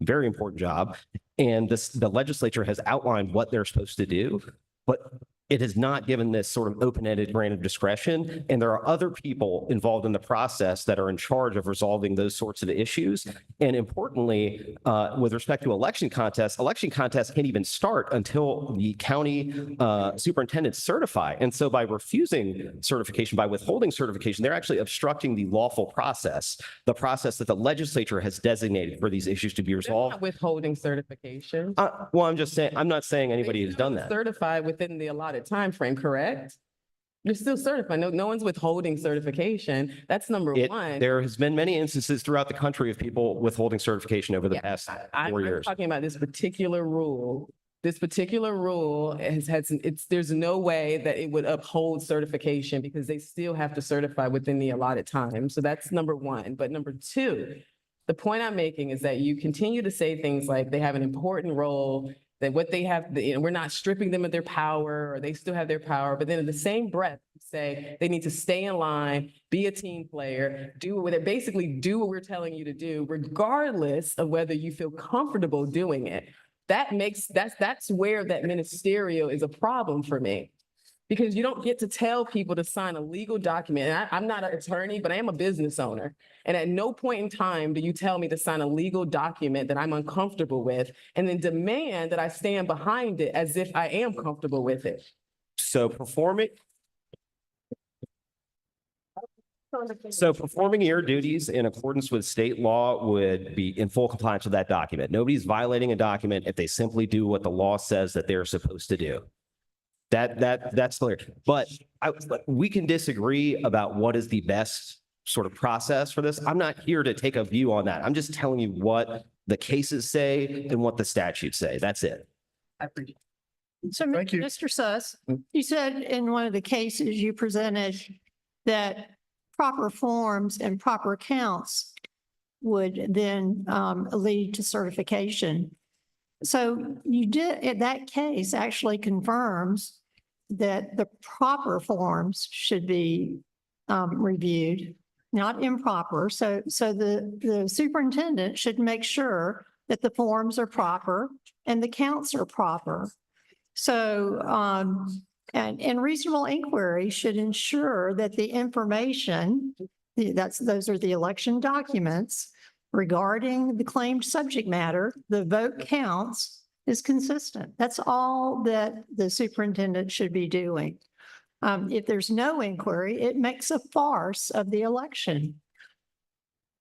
[SPEAKER 16] And the legislature has outlined what they're supposed to do. But it has not given this sort of open-ended grant of discretion. And there are other people involved in the process that are in charge of resolving those sorts of issues. And importantly, with respect to election contests can't even start until the county superintendents certify. And so by refusing certification, by withholding certification, they're actually obstructing the lawful process, the process that the legislature has designated for these issues to be
[SPEAKER 1] They're
[SPEAKER 16] resolved.
[SPEAKER 1] not withholding certification.
[SPEAKER 16] Well, I'm just saying, I'm not saying anybody has done that.
[SPEAKER 1] Certified within the allotted time frame, correct? You're still certified. No one's withholding certification. That's number one.
[SPEAKER 16] There has been many instances throughout the country of people withholding certification over the past 4
[SPEAKER 1] I'm
[SPEAKER 16] years.
[SPEAKER 1] talking about this particular rule. This particular rule has had some, there's no way that it would uphold certification because they still have to certify within the allotted time. So that's number one. But number two, the point I'm making is that you continue to say things like they have an important role, that what they have, we're not stripping them of their power, or they still have their power. But then in the same breath, you say they need to stay in line, be a team player, basically do what we're telling you to do, regardless of whether you feel comfortable doing it. That's where that ministerial is a problem for me. Because you don't get to tell people to sign a legal document. And I'm not an attorney, but I am a business owner. And at no point in time do you tell me to sign a legal document that I'm uncomfortable with and then demand that I stand behind it as if I am comfortable with it.
[SPEAKER 16] So performing your duties in accordance with state law would be in full compliance with that document. Nobody's violating a document if they simply do what the law says that they're supposed to do. That's clear. But we can disagree about what is the best sort of process for this. I'm not here to take a view on that. I'm just telling you what the cases say and what the statutes say. That's it.
[SPEAKER 1] I appreciate it.
[SPEAKER 8] So, Mr. Suss, you said in one of the cases you presented that proper forms and proper counts would then lead to certification. So you did, that case actually confirms that the proper forms should be reviewed, not improper. So the superintendent should make sure that the forms are proper and the counts are proper. So, and reasonable inquiry should ensure that the information, those are the election documents, regarding the claimed subject matter, the vote counts, is consistent. That's all that the superintendent should be doing. If there's no inquiry, it makes a farce of the election.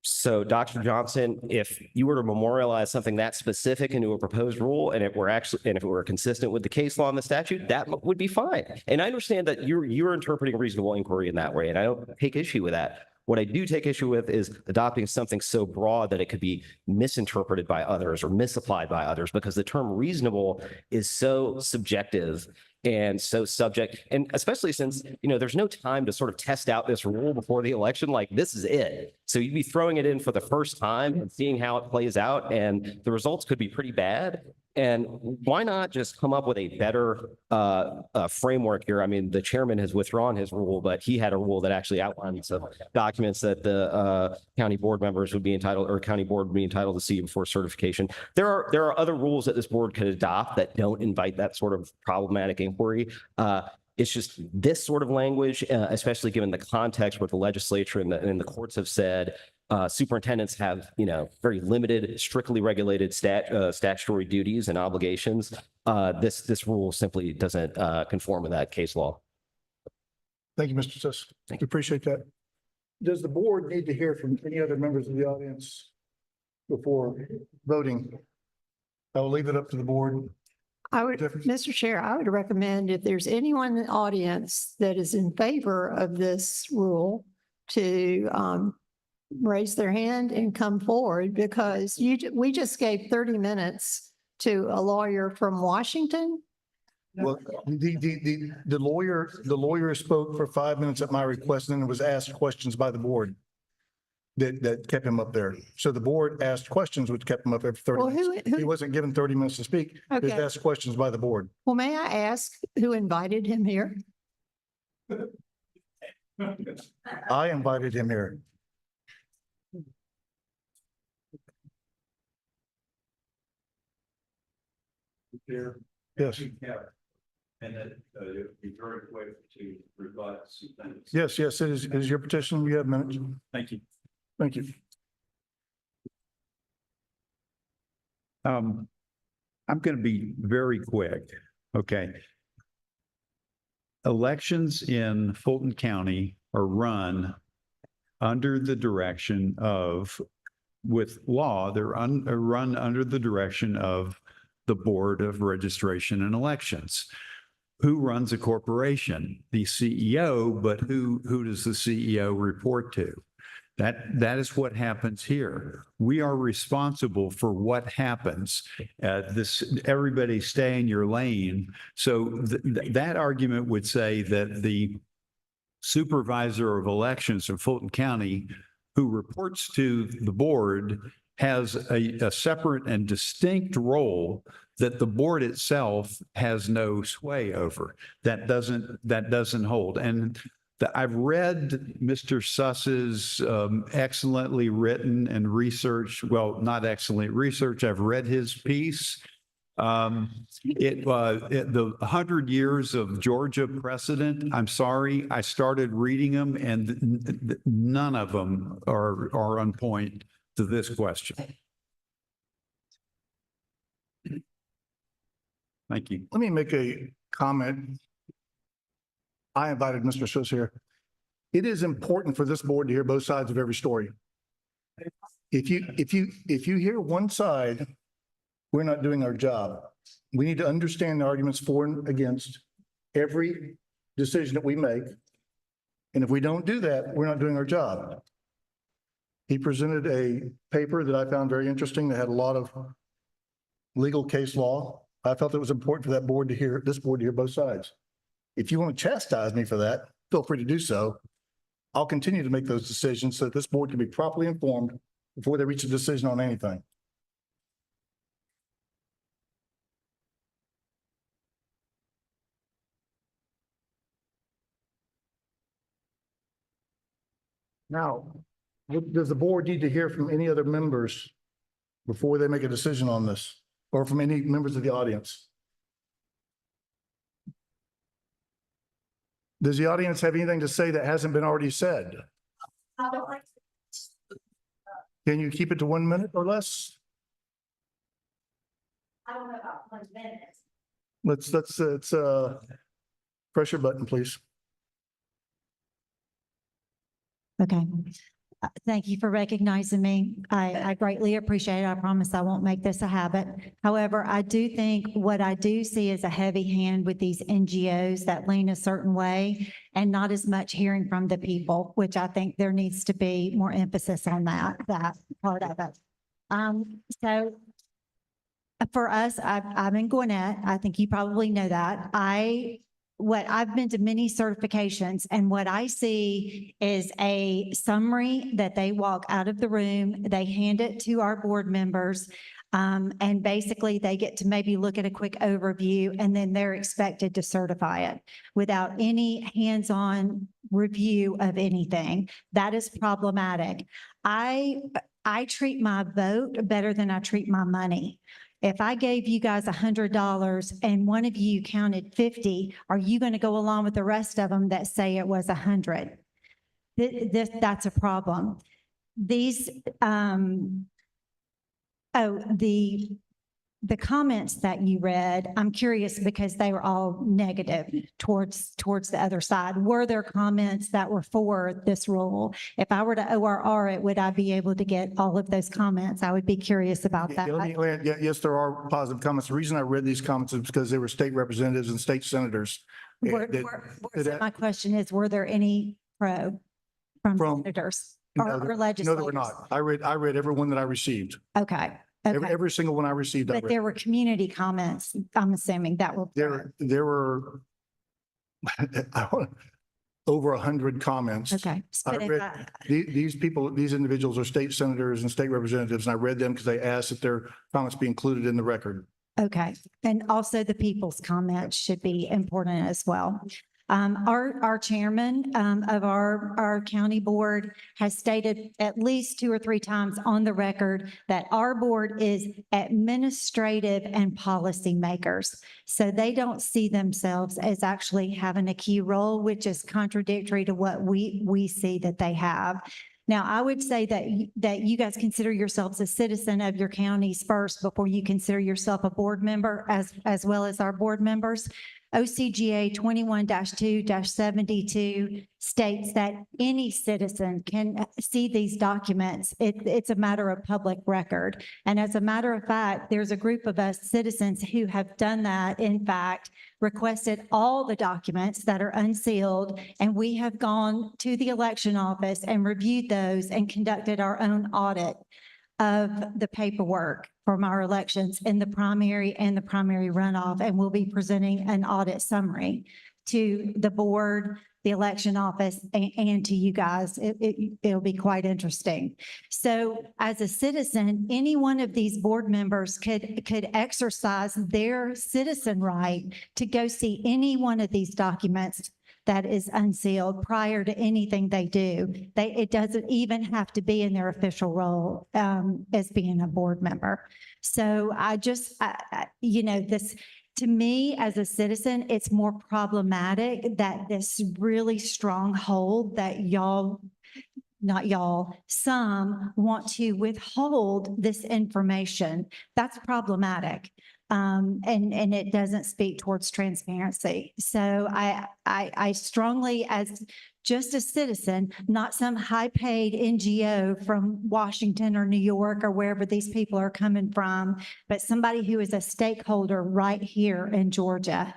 [SPEAKER 16] So Dr. Johnson, if you were to memorialize something that specific into a proposed rule and if it were consistent with the case law and the statute, that would be fine. And I understand that you're interpreting reasonable inquiry in that way, and I don't take issue with that. What I do take issue with is adopting something so broad that it could be misinterpreted by others or misapplied by others, because the term reasonable is so subjective and so subject, and especially since, there's no time to sort of test out this rule before the election. Like, this is it. So you'd be throwing it in for the first time and seeing how it plays out, and the results could be pretty bad. And why not just come up with a better framework here? I mean, the chairman has withdrawn his rule, but he had a rule that actually outlined some documents that the county board members would be entitled, or county board would be entitled to see before certification. There are other rules that this board could adopt that don't invite that sort of problematic inquiry. It's just this sort of language, especially given the context where the legislature and the courts have said superintendents have, very limited, strictly regulated statutory duties and obligations. This rule simply doesn't conform with that case law.
[SPEAKER 2] Thank you, Mr. Suss. We appreciate that. Does the board need to hear from any other members of the audience before voting? I will leave it up to the board.
[SPEAKER 8] Mr. Chair, I would recommend if there's anyone in the audience that is in favor of this rule to raise their hand and come forward, because we just gave 30 minutes to a lawyer from Washington.
[SPEAKER 2] Well, the lawyer spoke for 5 minutes at my request and then was asked questions by the board that kept him up there. So the board asked questions, which kept him up there for 30 minutes. He wasn't given 30 minutes to speak. He was asked questions by the board.
[SPEAKER 8] Well, may I ask who invited him here?
[SPEAKER 2] I invited him here. Yes.
[SPEAKER 15] And that it'd be very quick to rebut some things.
[SPEAKER 2] Yes, yes, it is your petition. You have minutes.
[SPEAKER 15] Thank you.
[SPEAKER 2] Thank you.
[SPEAKER 15] I'm going to be very quick. Okay. Elections in Fulton County are run under the direction of, with law, they're run under the direction of the Board of Registration and Elections. Who runs a corporation? The CEO, but who does the CEO report to? That is what happens here. We are responsible for what happens. Everybody stay in your lane. So that argument would say that the supervisor of elections in Fulton County, who reports to the board, has a separate and distinct role that the board itself has no sway over. That doesn't hold. And I've read Mr. Suss's excellently written and researched, well, not excellent research. I've read his piece. The 100 years of Georgia precedent, I'm sorry, I started reading them and none of them are on point to this question. Thank you.
[SPEAKER 2] Let me make a comment. I invited Mr. Suss here. It is important for this board to hear both sides of every story. If you hear one side, we're not doing our job. We need to understand the arguments for and against every decision that we make. And if we don't do that, we're not doing our job. He presented a paper that I found very interesting that had a lot of legal case law. I felt it was important for that board to hear, this board to hear both sides. If you want to chastise me for that, feel free to do so. I'll continue to make those decisions so that this board can be properly informed before they reach a decision on anything. Now, does the board need to hear from any other members before they make a decision on this, or from any members of the audience? Does the audience have anything to say that hasn't been already said? Can you keep it to 1 minute or less?
[SPEAKER 5] I don't know about 1 minute.
[SPEAKER 2] Let's press your button, please.
[SPEAKER 5] Okay. Thank you for recognizing me. I greatly appreciate it. I promise I won't make this a habit. However, I do think what I do see is a heavy hand with these NGOs that lean a certain way and not as much hearing from the people, which I think there needs to be more emphasis on that part of it. So for us, I'm in Gwinnett. I think you probably know that. I've been to many certifications, and what I see is a summary that they walk out of the room, they hand it to our board members, and basically they get to maybe look at a quick overview, and then they're expected to certify it without any hands-on review of anything. That is problematic. I treat my vote better than I treat my money. If I gave you guys $100 and one of you counted 50, are you going to go along with the rest of them that say it was 100? That's a problem. The comments that you read, I'm curious because they were all negative towards the other side. Were there comments that were for this rule? If I were to ORR it, would I be able to get all of those comments? I would be curious about that.
[SPEAKER 2] Yes, there are positive comments. The reason I read these comments is because they were state representatives and state senators.
[SPEAKER 5] My question is, were there any pro from senators or legislators?
[SPEAKER 2] No, there were not. I read every one that I received.
[SPEAKER 5] Okay.
[SPEAKER 2] Every single one I received.
[SPEAKER 5] But there were community comments, I'm assuming that were.
[SPEAKER 2] There were over 100 comments.
[SPEAKER 5] Okay.
[SPEAKER 2] These individuals are state senators and state representatives, and I read them because they asked that their comments be included in the record.
[SPEAKER 5] Okay. And also the people's comments should be important as well. Our chairman of our county board has stated at least 2 or 3 times on the record that our board is administrative and policy makers. So they don't see themselves as actually having a key role, which is contradictory to what we see that they have. Now, I would say that you guys consider yourselves a citizen of your counties first before you consider yourself a board member as well as our board members. OCGA 21-2-72 states that any citizen can see these documents. It's a matter of public record. And as a matter of fact, there's a group of us citizens who have done that, in fact, requested all the documents that are unsealed, and we have gone to the election office and reviewed those and conducted our own audit of the paperwork from our elections in the primary and the primary runoff, and we'll be presenting an audit summary to the board, the election office, and to you guys. It'll be quite interesting. So as a citizen, any one of these board members could exercise their citizen right to go see any one of these documents that is unsealed prior to anything they do. It doesn't even have to be in their official role as being a board member. So this, to me, as a citizen, it's more problematic that this really strong hold that some want to withhold this information. That's problematic. And it doesn't speak towards transparency. So I strongly, as just a citizen, not some high-paid NGO from Washington or New York or wherever these people are coming from, but somebody who is a stakeholder right here in Georgia.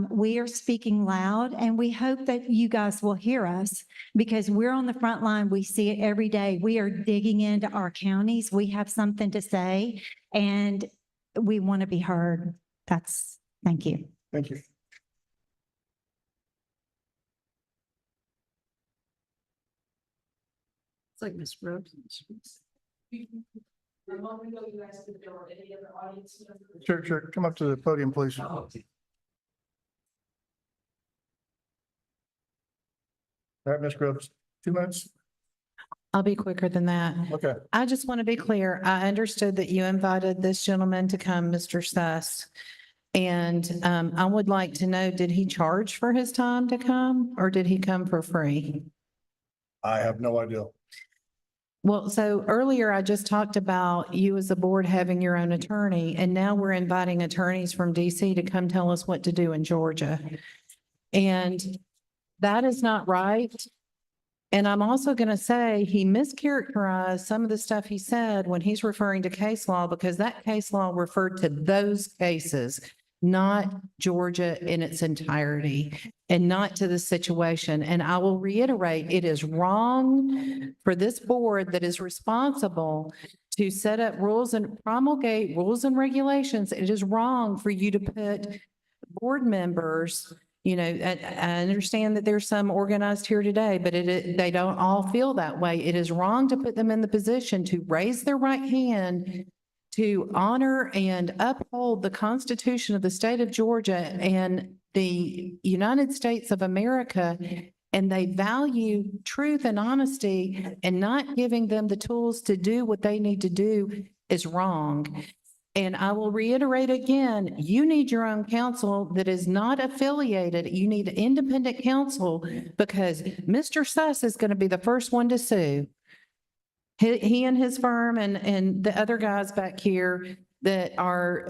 [SPEAKER 5] We are speaking loud, and we hope that you guys will hear us because we're on the front line. We see it every day. We are digging into our counties. We have something to say, and we want to be heard. Thank you.
[SPEAKER 2] Thank you.
[SPEAKER 8] It's like Ms. Rhodes.
[SPEAKER 2] Sure. Come up to the podium, please. All right, Ms. Groves, 2 minutes.
[SPEAKER 17] I'll be quicker than that.
[SPEAKER 2] Okay.
[SPEAKER 17] I just want to be clear. I understood that you invited this gentleman to come, Mr. Suss. And I would like to know, did he charge for his time to come or did he come for free?
[SPEAKER 2] I have no idea.
[SPEAKER 17] Well, so earlier I just talked about you as a board having your own attorney, and now we're inviting attorneys from DC to come tell us what to do in Georgia. And that is not right. And I'm also going to say he mischaracterized some of the stuff he said when he's referring to case law, because that case law referred to those cases, not Georgia in its entirety and not to the situation. And I will reiterate, it is wrong for this board that is responsible to set up rules and promulgate rules and regulations. It is wrong for you to put board members, I understand that there's some organized here today, but they don't all feel that way. It is wrong to put them in the position to raise their right hand to honor and uphold the Constitution of the state of Georgia and the United States of America. And they value truth and honesty, and not giving them the tools to do what they need to do is wrong. And I will reiterate again, you need your own counsel that is not affiliated. You need independent counsel, because Mr. Suss is going to be the first one to sue. He and his firm and the other guys back here that are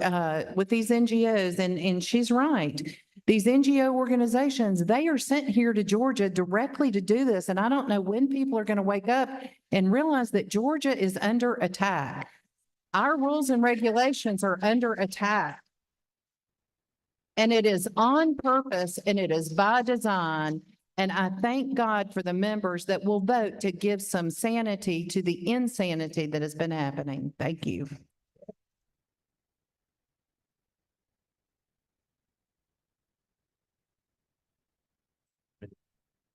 [SPEAKER 17] with these NGOs, and she's right. These NGO organizations, they are sent here to Georgia directly to do this. And I don't know when people are going to wake up and realize that Georgia is under attack. Our rules and regulations are under attack. And it is on purpose and it is by design. And I thank God for the members that will vote to give some sanity to the insanity that has been happening. Thank you.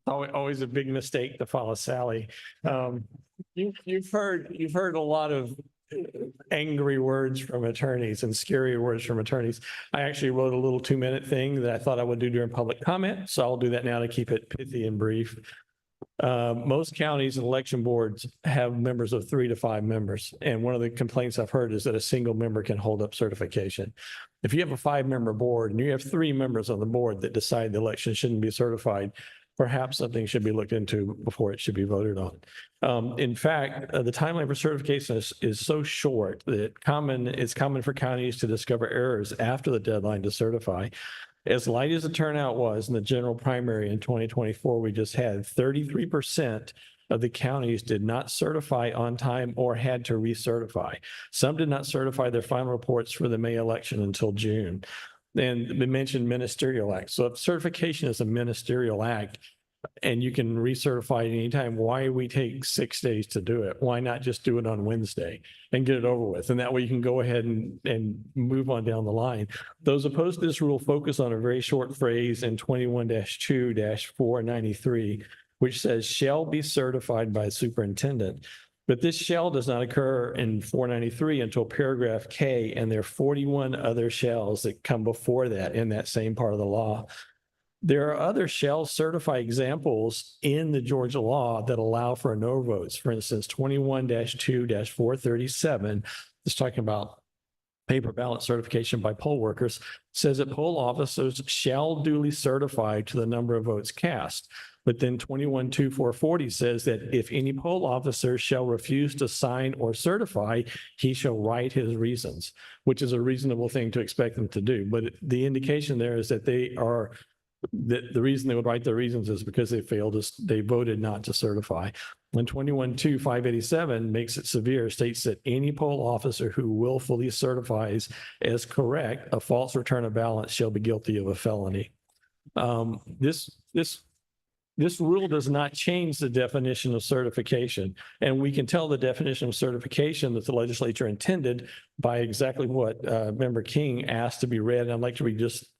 [SPEAKER 18] Always a big mistake to follow Sally. You've heard a lot of angry words from attorneys and scary words from attorneys. I actually wrote a little 2-minute thing that I thought I would do during public comment. So I'll do that now to keep it pithy and brief. Most counties and election boards have members of 3 to 5 members. And one of the complaints I've heard is that a single member can hold up certification. If you have a 5-member board and you have 3 members on the board that decide the election shouldn't be certified, perhaps something should be looked into before it should be voted on. In fact, the timeline for certification is so short that it's common for counties to discover errors after the deadline to certify. As light as the turnout was in the general primary in 2024, we just had 33% of the counties did not certify on time or had to recertify. Some did not certify their final reports for the May election until June. And we mentioned ministerial act. So if certification is a ministerial act and you can recertify it anytime, why we take 6 days to do it? Why not just do it on Wednesday and get it over with? And that way you can go ahead and move on down the line. Those opposed to this rule focus on a very short phrase in 21-2-493, which says shall be certified by superintendent. But this shall does not occur in 493 until paragraph K, and there are 41 other shalls that come before that in that same part of the law. There are other shall certify examples in the Georgia law that allow for no votes. For instance, 21-2-437 is talking about paper ballot certification by poll workers, says that poll officers shall duly certify to the number of votes cast. But then 21-2-440 says that if any poll officer shall refuse to sign or certify, he shall write his reasons, which is a reasonable thing to expect them to do. But the indication there is that the reason they would write their reasons is because they voted not to certify. When 21-2-587 makes it severe, states that any poll officer who willfully certifies as correct a false return of ballot shall be guilty of a felony. This rule does not change the definition of certification. And we can tell the definition of certification that the legislature intended by exactly what Member King asked to be read. And I'd like to read just,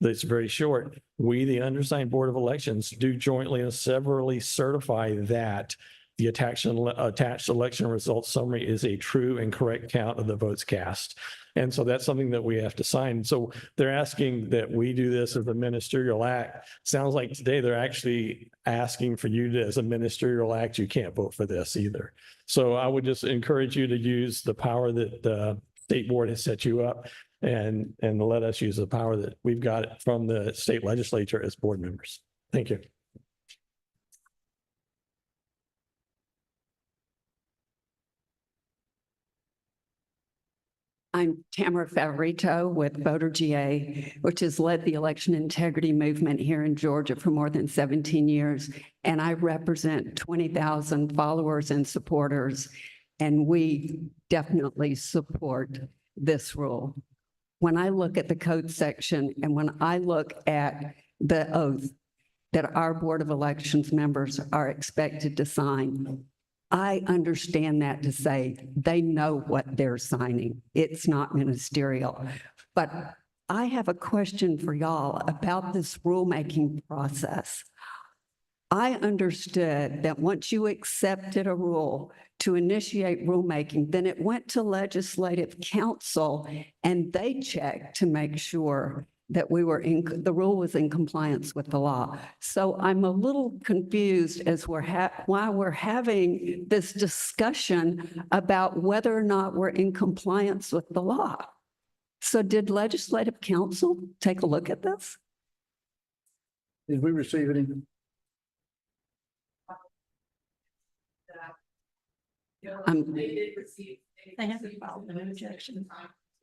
[SPEAKER 18] it's very short. We, the undersigned Board of Elections, do jointly and severally certify that the attached election results summary is a true and correct count of the votes cast. And so that's something that we have to sign. So they're asking that we do this as a ministerial act. Sounds like today they're actually asking for you to, as a ministerial act, you can't vote for this either. So I would just encourage you to use the power that the state board has set you up and let us use the power that we've got from the state legislature as board members. Thank you.
[SPEAKER 19] I'm Tamara Favorito with Voter GA, which has led the election integrity movement here in Georgia for more than 17 years. And I represent 20,000 followers and supporters, and we definitely support this rule. When I look at the code section and when I look at the oath that our Board of Elections members are expected to sign, I understand that to say they know what they're signing. It's not ministerial. But I have a question for y'all about this rulemaking process. I understood that once you accepted a rule to initiate rulemaking, then it went to Legislative Council and they checked to make sure that the rule was in compliance with the law. So I'm a little confused as why we're having this discussion about whether or not we're in compliance with the law. So did Legislative Council take a look at this?
[SPEAKER 2] Did we receive any?
[SPEAKER 19] They haven't filed an objection.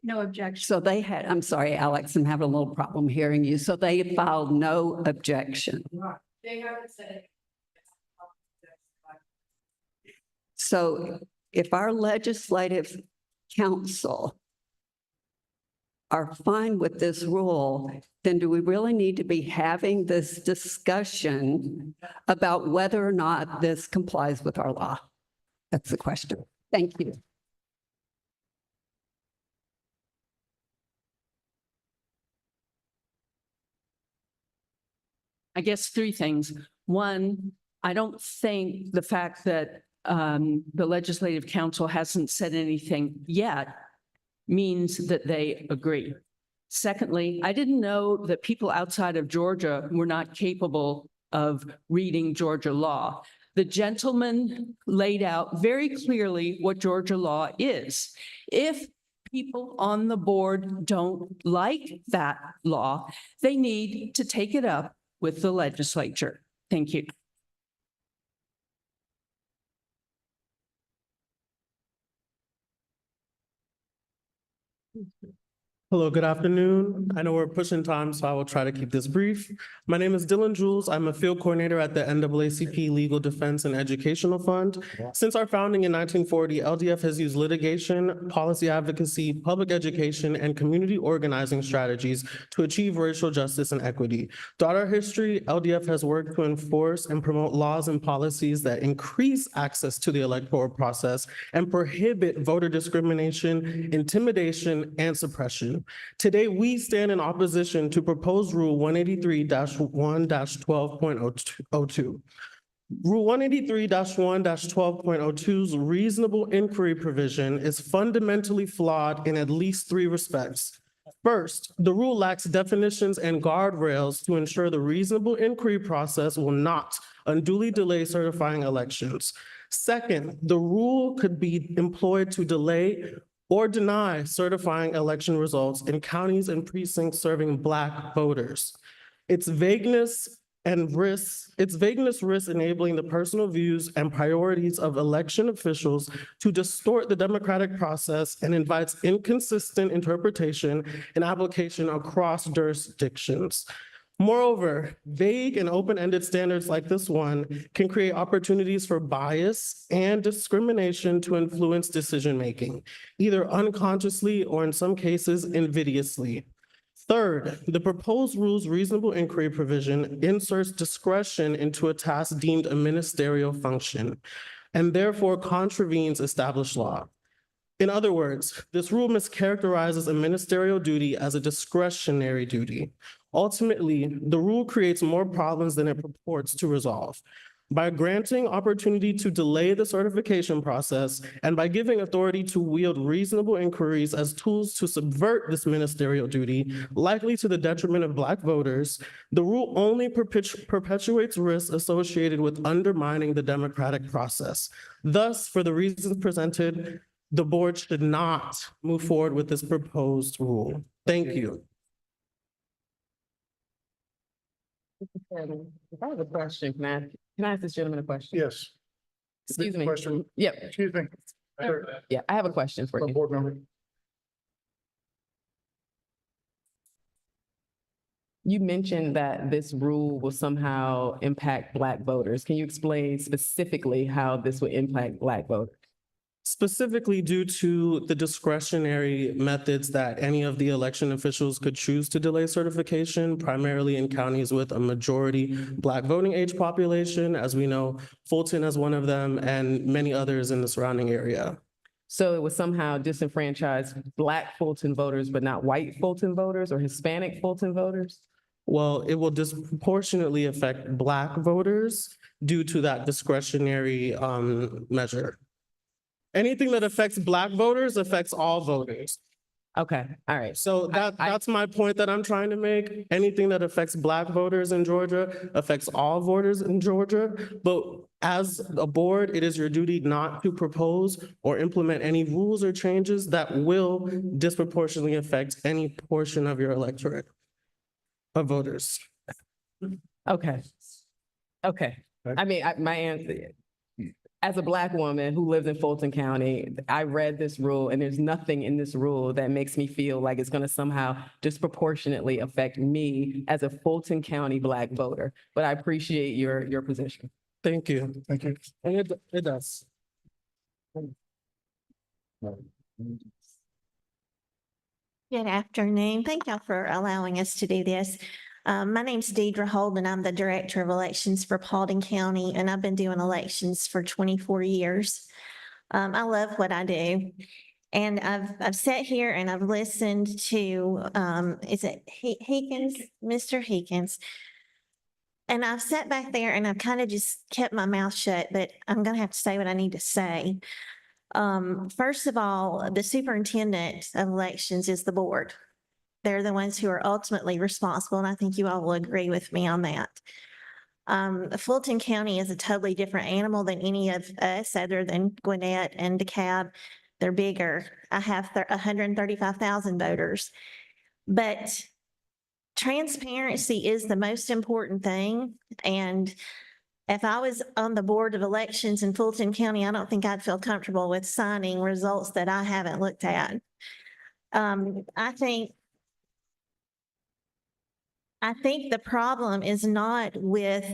[SPEAKER 19] No objection. So they had, I'm sorry, Alex, I'm having a little problem hearing you. So they filed no objection.
[SPEAKER 1] They haven't said.
[SPEAKER 19] So if our Legislative Council are fine with this rule, then do we really need to be having this discussion about whether or not this complies with our law? That's the question. Thank you.
[SPEAKER 22] I guess 3 things. One, I don't think the fact that
[SPEAKER 6] the Legislative Council hasn't said anything yet means that they agree. Secondly, I didn't know that people outside of Georgia were not capable of reading Georgia law. The gentleman laid out very clearly what Georgia law is. If people on the board don't like that law, they need to take it up with the legislature. Thank you.
[SPEAKER 9] Hello, good afternoon. I know we're pushing time, so I will try to keep this brief. My name is Dylan Jules. I'm a field coordinator at the NAACP Legal Defense and Educational Fund. Since our founding in 1940, LDF has used litigation, policy advocacy, public education, and community organizing strategies to achieve racial justice and equity. Throughout our history, LDF has worked to enforce and promote laws and policies that increase access to the electoral process and prohibit voter discrimination, intimidation, and suppression. Today, we stand in opposition to proposed Rule 183-1-12.02. Rule 183-1-12.02's reasonable inquiry provision is fundamentally flawed in at least 3 respects. First, the rule lacks definitions and guardrails to ensure the reasonable inquiry process will not unduly delay certifying elections. Second, the rule could be employed to delay or deny certifying election results in counties and precincts serving Black voters. Its vagueness risks enabling the personal views and priorities of election officials to distort the democratic process and invites inconsistent interpretation and application across jurisdictions. Moreover, vague and open-ended standards like this one can create opportunities for bias and discrimination to influence decision-making, either unconsciously or in some cases invidiously. Third, the proposed rule's reasonable inquiry provision inserts discretion into a task deemed a ministerial function and therefore contravenes established law. In other words, this rule mischaracterizes a ministerial duty as a discretionary duty. Ultimately, the rule creates more problems than it purports to resolve. By granting opportunity to delay the certification process and by giving authority to wield reasonable inquiries as tools to subvert this ministerial duty, likely to the detriment of Black voters, the rule only perpetuates risks associated with undermining the democratic process. Thus, for the reasons presented, the board should not move forward with this proposed rule. Thank you.
[SPEAKER 1] If I have a question, can I ask this gentleman a question?
[SPEAKER 2] Yes.
[SPEAKER 1] Excuse me.
[SPEAKER 2] Question.
[SPEAKER 1] Yep.
[SPEAKER 2] Excuse me. Sir.
[SPEAKER 1] Yeah, I have a question for you.
[SPEAKER 2] Board member.
[SPEAKER 1] You mentioned that this rule will somehow impact Black voters. Can you explain specifically how this would impact Black voters?
[SPEAKER 9] Specifically due to the discretionary methods that any of the election officials could choose to delay certification, primarily in counties with a majority Black voting age population. As we know, Fulton is one of them and many others in the surrounding area.
[SPEAKER 1] So it would somehow disenfranchise Black Fulton voters, but not white Fulton voters or Hispanic Fulton voters?
[SPEAKER 9] Well, it will disproportionately affect Black voters due to that discretionary measure. Anything that affects Black voters affects all voters.
[SPEAKER 1] Okay, all right.
[SPEAKER 9] So that's my point that I'm trying to make. Anything that affects Black voters in Georgia affects all voters in Georgia. But as a board, it is your duty not to propose or implement any rules or changes that will disproportionately affect any portion of your electorate of voters.
[SPEAKER 1] Okay. Okay. I mean, my answer, as a Black woman who lives in Fulton County, I read this rule and there's nothing in this rule that makes me feel like it's going to somehow disproportionately affect me as a Fulton County Black voter. But I appreciate your position.
[SPEAKER 9] Thank you.
[SPEAKER 2] Thank you.
[SPEAKER 9] And it does.
[SPEAKER 22] Good afternoon. Thank y'all for allowing us to do this. My name's Deidre Holden. I'm the Director of Elections for Paulding County, and I've been doing elections for 24 years. I love what I do. And I've sat here and I've listened to, is it Heekins, Mr. Heekins? And I've sat back there and I've kind of just kept my mouth shut, but I'm going to have to say what I need to say. First of all, the superintendent of elections is the board. They're the ones who are ultimately responsible, and I think you all will agree with me on that. Fulton County is a totally different animal than any of us other than Gwinnett and DeKalb. They're bigger. I have 135,000 voters. But transparency is the most important thing. And if I was on the board of elections in Fulton County, I don't think I'd feel comfortable with signing results that I haven't looked at. I think the problem is not with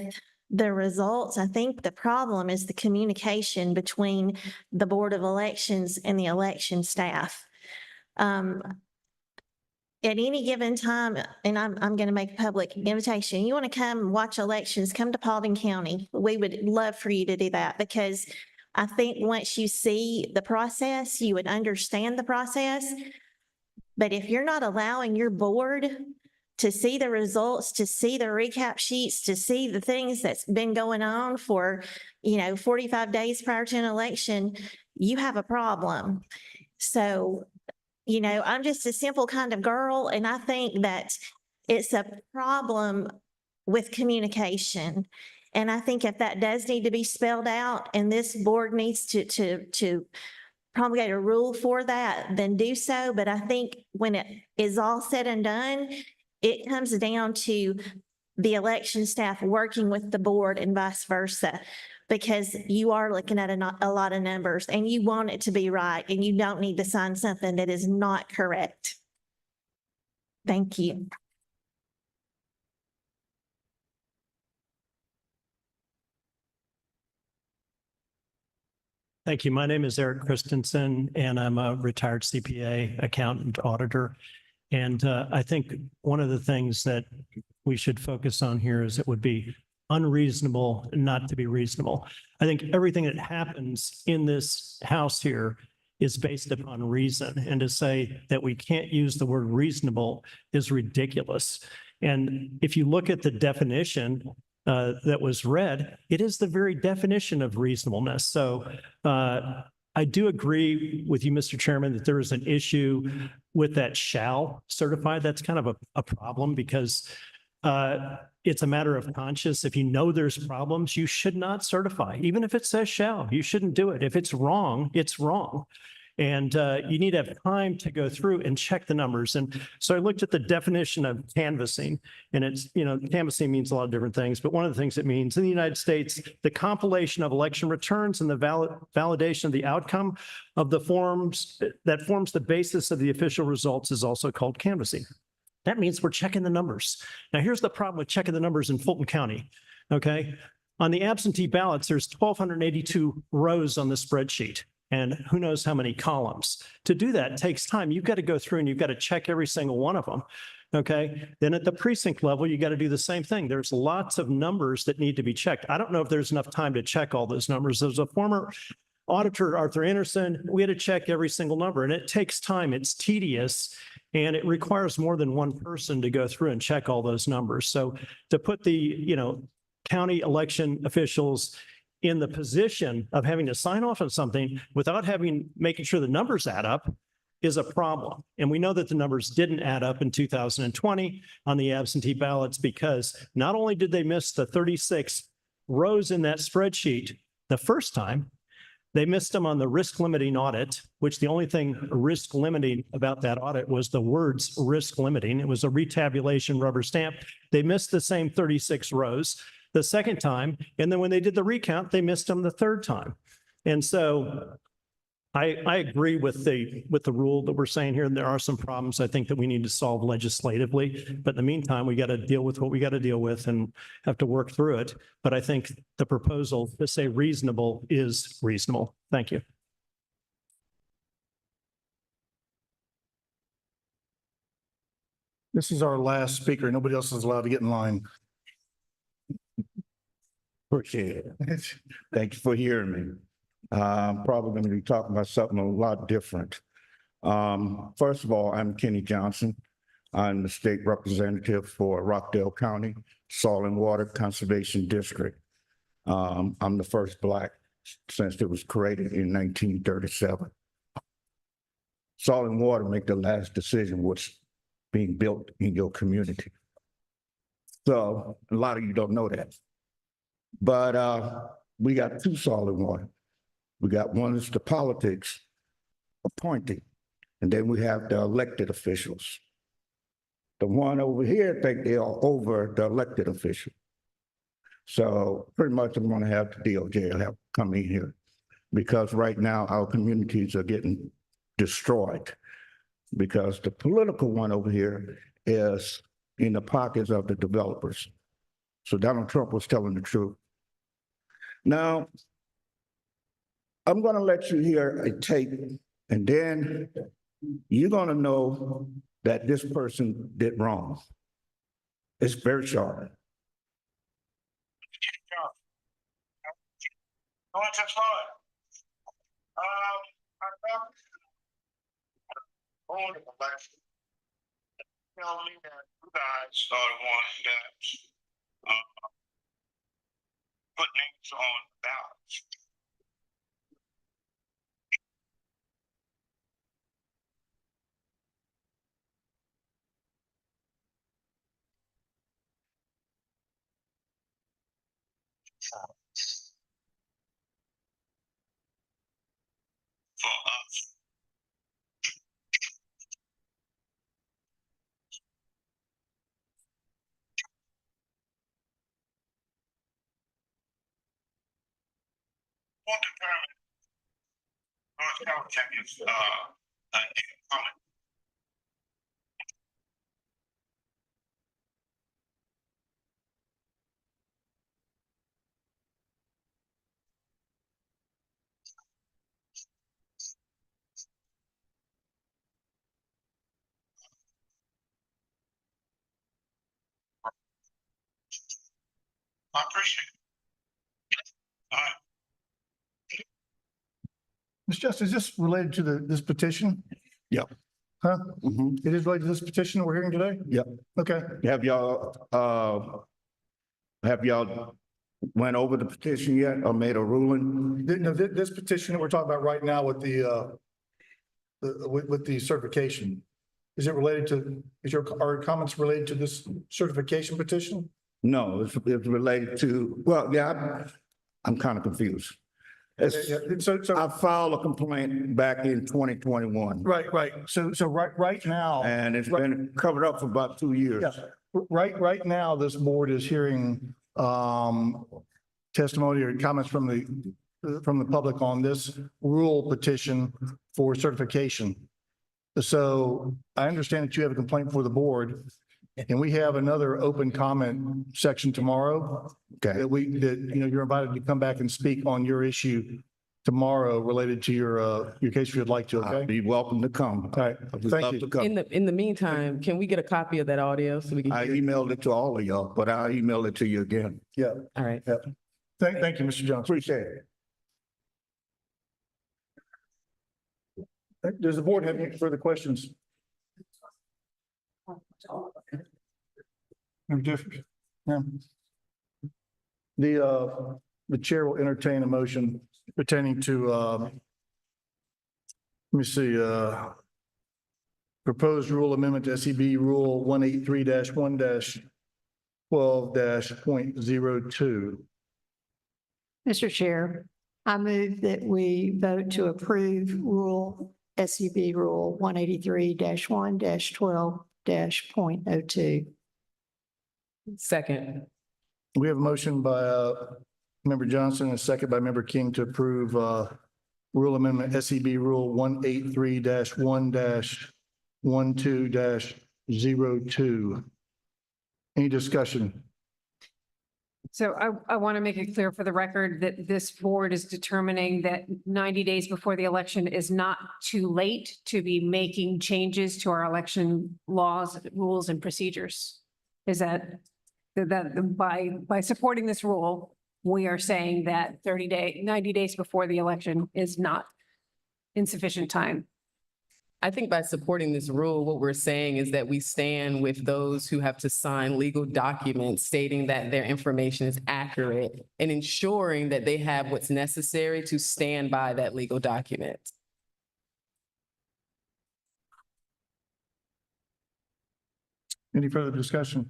[SPEAKER 22] the results. I think the problem is the communication between the Board of Elections and the election staff. At any given time, and I'm going to make a public invitation, you want to come watch elections, come to Paulding County. We would love for you to do that, because I think once you see the process, you would understand the process. But if you're not allowing your board to see the results, to see the recap sheets, to see the things that's been going on for, 45 days prior to an election, you have a problem. So, I'm just a simple kind of girl, and I think that it's a problem with communication. And I think if that does need to be spelled out, and this board needs to promulgate a rule for that, then do so. But I think when it is all said and done, it comes down to the election staff working with the board and vice versa, because you are looking at a lot of numbers and you want it to be right, and you don't need to sign something that is not correct. Thank you.
[SPEAKER 3] Thank you. My name is Eric Christensen, and I'm a retired CPA, accountant, auditor. And I think one of the things that we should focus on here is it would be unreasonable not to be reasonable. I think everything that happens in this house here is based upon reason. And to say that we can't use the word reasonable is ridiculous. And if you look at the definition that was read, it is the very definition of reasonableness. So I do agree with you, Mr. Chairman, that there is an issue with that shall certify. That's kind of a problem, because it's a matter of conscience. If you know there's problems, you should not certify. Even if it says shall, you shouldn't do it. If it's wrong, it's wrong. And you need to have time to go through and check the numbers. And so I looked at the definition of canvassing, and it's, canvassing means a lot of different things, but one of the things it means in the United States, the compilation of election returns and the validation of the outcome of the forms that forms the basis of the official results is also called canvassing. That means we're checking the numbers. Now, here's the problem with checking the numbers in Fulton County, okay? On the absentee ballots, there's 1,282 rows on the spreadsheet, and who knows how many columns. To do that takes time. You've got to go through and you've got to check every single one of them, okay? Then at the precinct level, you got to do the same thing. There's lots of numbers that need to be checked. I don't know if there's enough time to check all those numbers. There's a former auditor, Arthur Anderson. We had to check every single number, and it takes time. It's tedious, and it requires more than one person to go through and check all those numbers. So to put the, county election officials in the position of having to sign off on something without making sure the numbers add up is a problem. And we know that the numbers didn't add up in 2020 on the absentee ballots, because not only did they miss the 36 rows in that spreadsheet the first time, they missed them on the risk limiting audit, which the only thing risk limiting about that audit was the words risk limiting. It was a retabulation rubber stamp. They missed the same 36 rows the second time. And then when they did the recount, they missed them the third time. And so I agree with the rule that we're saying here. There are some problems I think that we need to solve legislatively, but in the meantime, we got to deal with what we got to deal with and have to work through it. But I think the proposal to say reasonable is reasonable. Thank you.
[SPEAKER 2] This is our last speaker. Nobody else is allowed to get in line.
[SPEAKER 12] Appreciate it. Thank you for hearing me. I'm probably going to be talking about something a lot different. First of all, I'm Kenny Johnson. I'm the state representative for Rockdale County Soil and Water Conservation District. I'm the first Black since it was created in 1937. Soil and water make the last decision what's being built in your community. So a lot of you don't know that. But we got two soil and water. We got one is the politics appointing, and then we have the elected officials. The one over here think they are over the elected official. So pretty much I'm gonna have the DOJ have come in here because right now our communities are getting destroyed because the political one over here is in the pockets of the developers. So Donald Trump was telling the truth. Now, I'm gonna let you hear a tape and then you're gonna know that this person did wrong. It's very sharp.
[SPEAKER 4] Going to Florida. I got on the election. Tell me that you guys are the ones that put names on ballots. For us. What determined North Carolina is incoming. I appreciate it. All right.
[SPEAKER 2] Ms. Justice, is this related to this petition?
[SPEAKER 12] Yep.
[SPEAKER 2] Huh? It is related to this petition we're hearing today?
[SPEAKER 12] Yep.
[SPEAKER 2] Okay.
[SPEAKER 12] Have y'all went over the petition yet or made a ruling?
[SPEAKER 2] No, this petition that we're talking about right now with the certification, is it related to, are comments related to this certification petition?
[SPEAKER 12] No, it's related to, well, yeah, I'm kind of confused.
[SPEAKER 2] So
[SPEAKER 12] I filed a complaint back in 2021.
[SPEAKER 2] right. So right now.
[SPEAKER 12] And it's been covered up for about 2 years.
[SPEAKER 2] Yeah, right now, this board is hearing testimony or comments from the public on this rule petition for certification. So I understand that you have a complaint for the board, and we have another open comment section tomorrow.
[SPEAKER 12] Okay.
[SPEAKER 2] That you're invited to come back and speak on your issue tomorrow related to your case if you'd like to, okay?
[SPEAKER 12] I'd be welcome to come.
[SPEAKER 2] All right, thank you.
[SPEAKER 1] In the meantime, can we get a copy of that audio so we can?
[SPEAKER 12] I emailed it to all of y'all, but I'll email it to you again.
[SPEAKER 2] Yeah.
[SPEAKER 1] All right.
[SPEAKER 2] Yeah. Thank you, Mr. Johnson.
[SPEAKER 12] Appreciate it.
[SPEAKER 2] Does the board have any further questions? No different. Yeah. The chair will entertain a motion pertaining to, let me see, proposed rule amendment to SEB Rule 183-1-12-.02.
[SPEAKER 8] Mr. Chair, I move that we vote to approve SEB Rule 183-1-12-.02.
[SPEAKER 1] Second.
[SPEAKER 2] We have a motion by Member Johnson and a second by Member King to approve rule amendment SEB Rule 183-1-12-02. Any discussion?
[SPEAKER 20] So I want to make it clear for the record that this board is determining that 90 days before the election is not too late to be making changes to our election laws, rules, and procedures. Is that by supporting this rule, we are saying that 90 days before the election is not insufficient time.
[SPEAKER 1] I think by supporting this rule, what we're saying is that we stand with those who have to sign legal documents stating that their information is accurate and ensuring that they have what's necessary to stand by that legal document.
[SPEAKER 2] Any further discussion?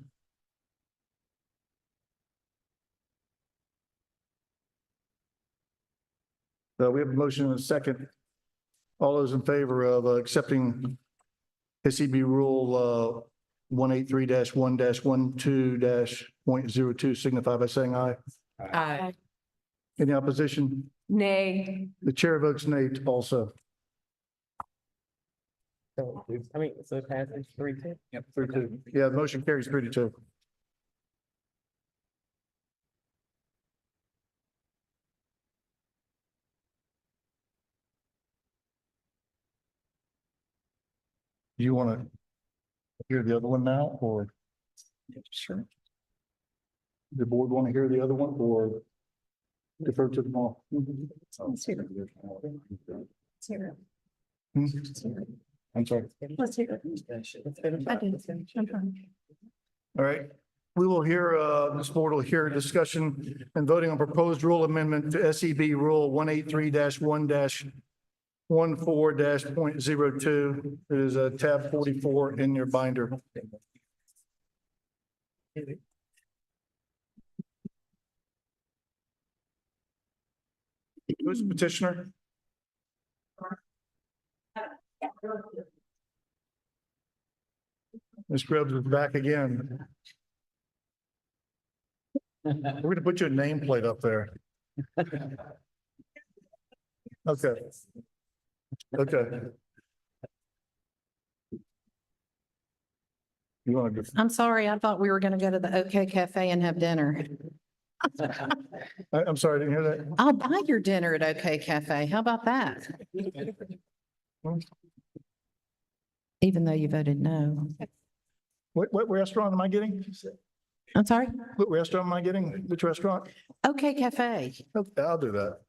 [SPEAKER 2] We have a motion and a second. All those in favor of accepting SEB Rule 183-1-12-.02 signify by saying aye.
[SPEAKER 1] Aye.
[SPEAKER 2] Any opposition?
[SPEAKER 6] Nay.
[SPEAKER 2] The chair votes nay also.
[SPEAKER 1] So it passes 3-2.
[SPEAKER 2] Yep. 3-2. Yeah, the motion carries 3-2. Do you want to hear the other one now, or? Sure. The board want to hear the other one, or defer to them all?
[SPEAKER 8] Let's hear it. Let's hear it.
[SPEAKER 2] I'm sorry.
[SPEAKER 8] Let's hear it. I do. I'm fine.
[SPEAKER 2] All right. We will hear, this board will hear a discussion and voting on proposed rule amendment to SEB Rule 183-1-14-.02. It is tab 44 in your binder. Who's the petitioner? Ms. Grubbs is back again. We're gonna put your nameplate up there. Okay. Okay. You want to go?
[SPEAKER 17] I'm sorry, I thought we were going to go to the OK Cafe and have dinner.
[SPEAKER 2] I'm sorry, I didn't hear that.
[SPEAKER 17] I'll buy your dinner at OK Cafe. How about that? Even though you voted no.
[SPEAKER 2] What restaurant am I getting?
[SPEAKER 17] I'm sorry?
[SPEAKER 2] What restaurant am I getting? Which restaurant?
[SPEAKER 17] OK Cafe.
[SPEAKER 2] Okay, I'll do that.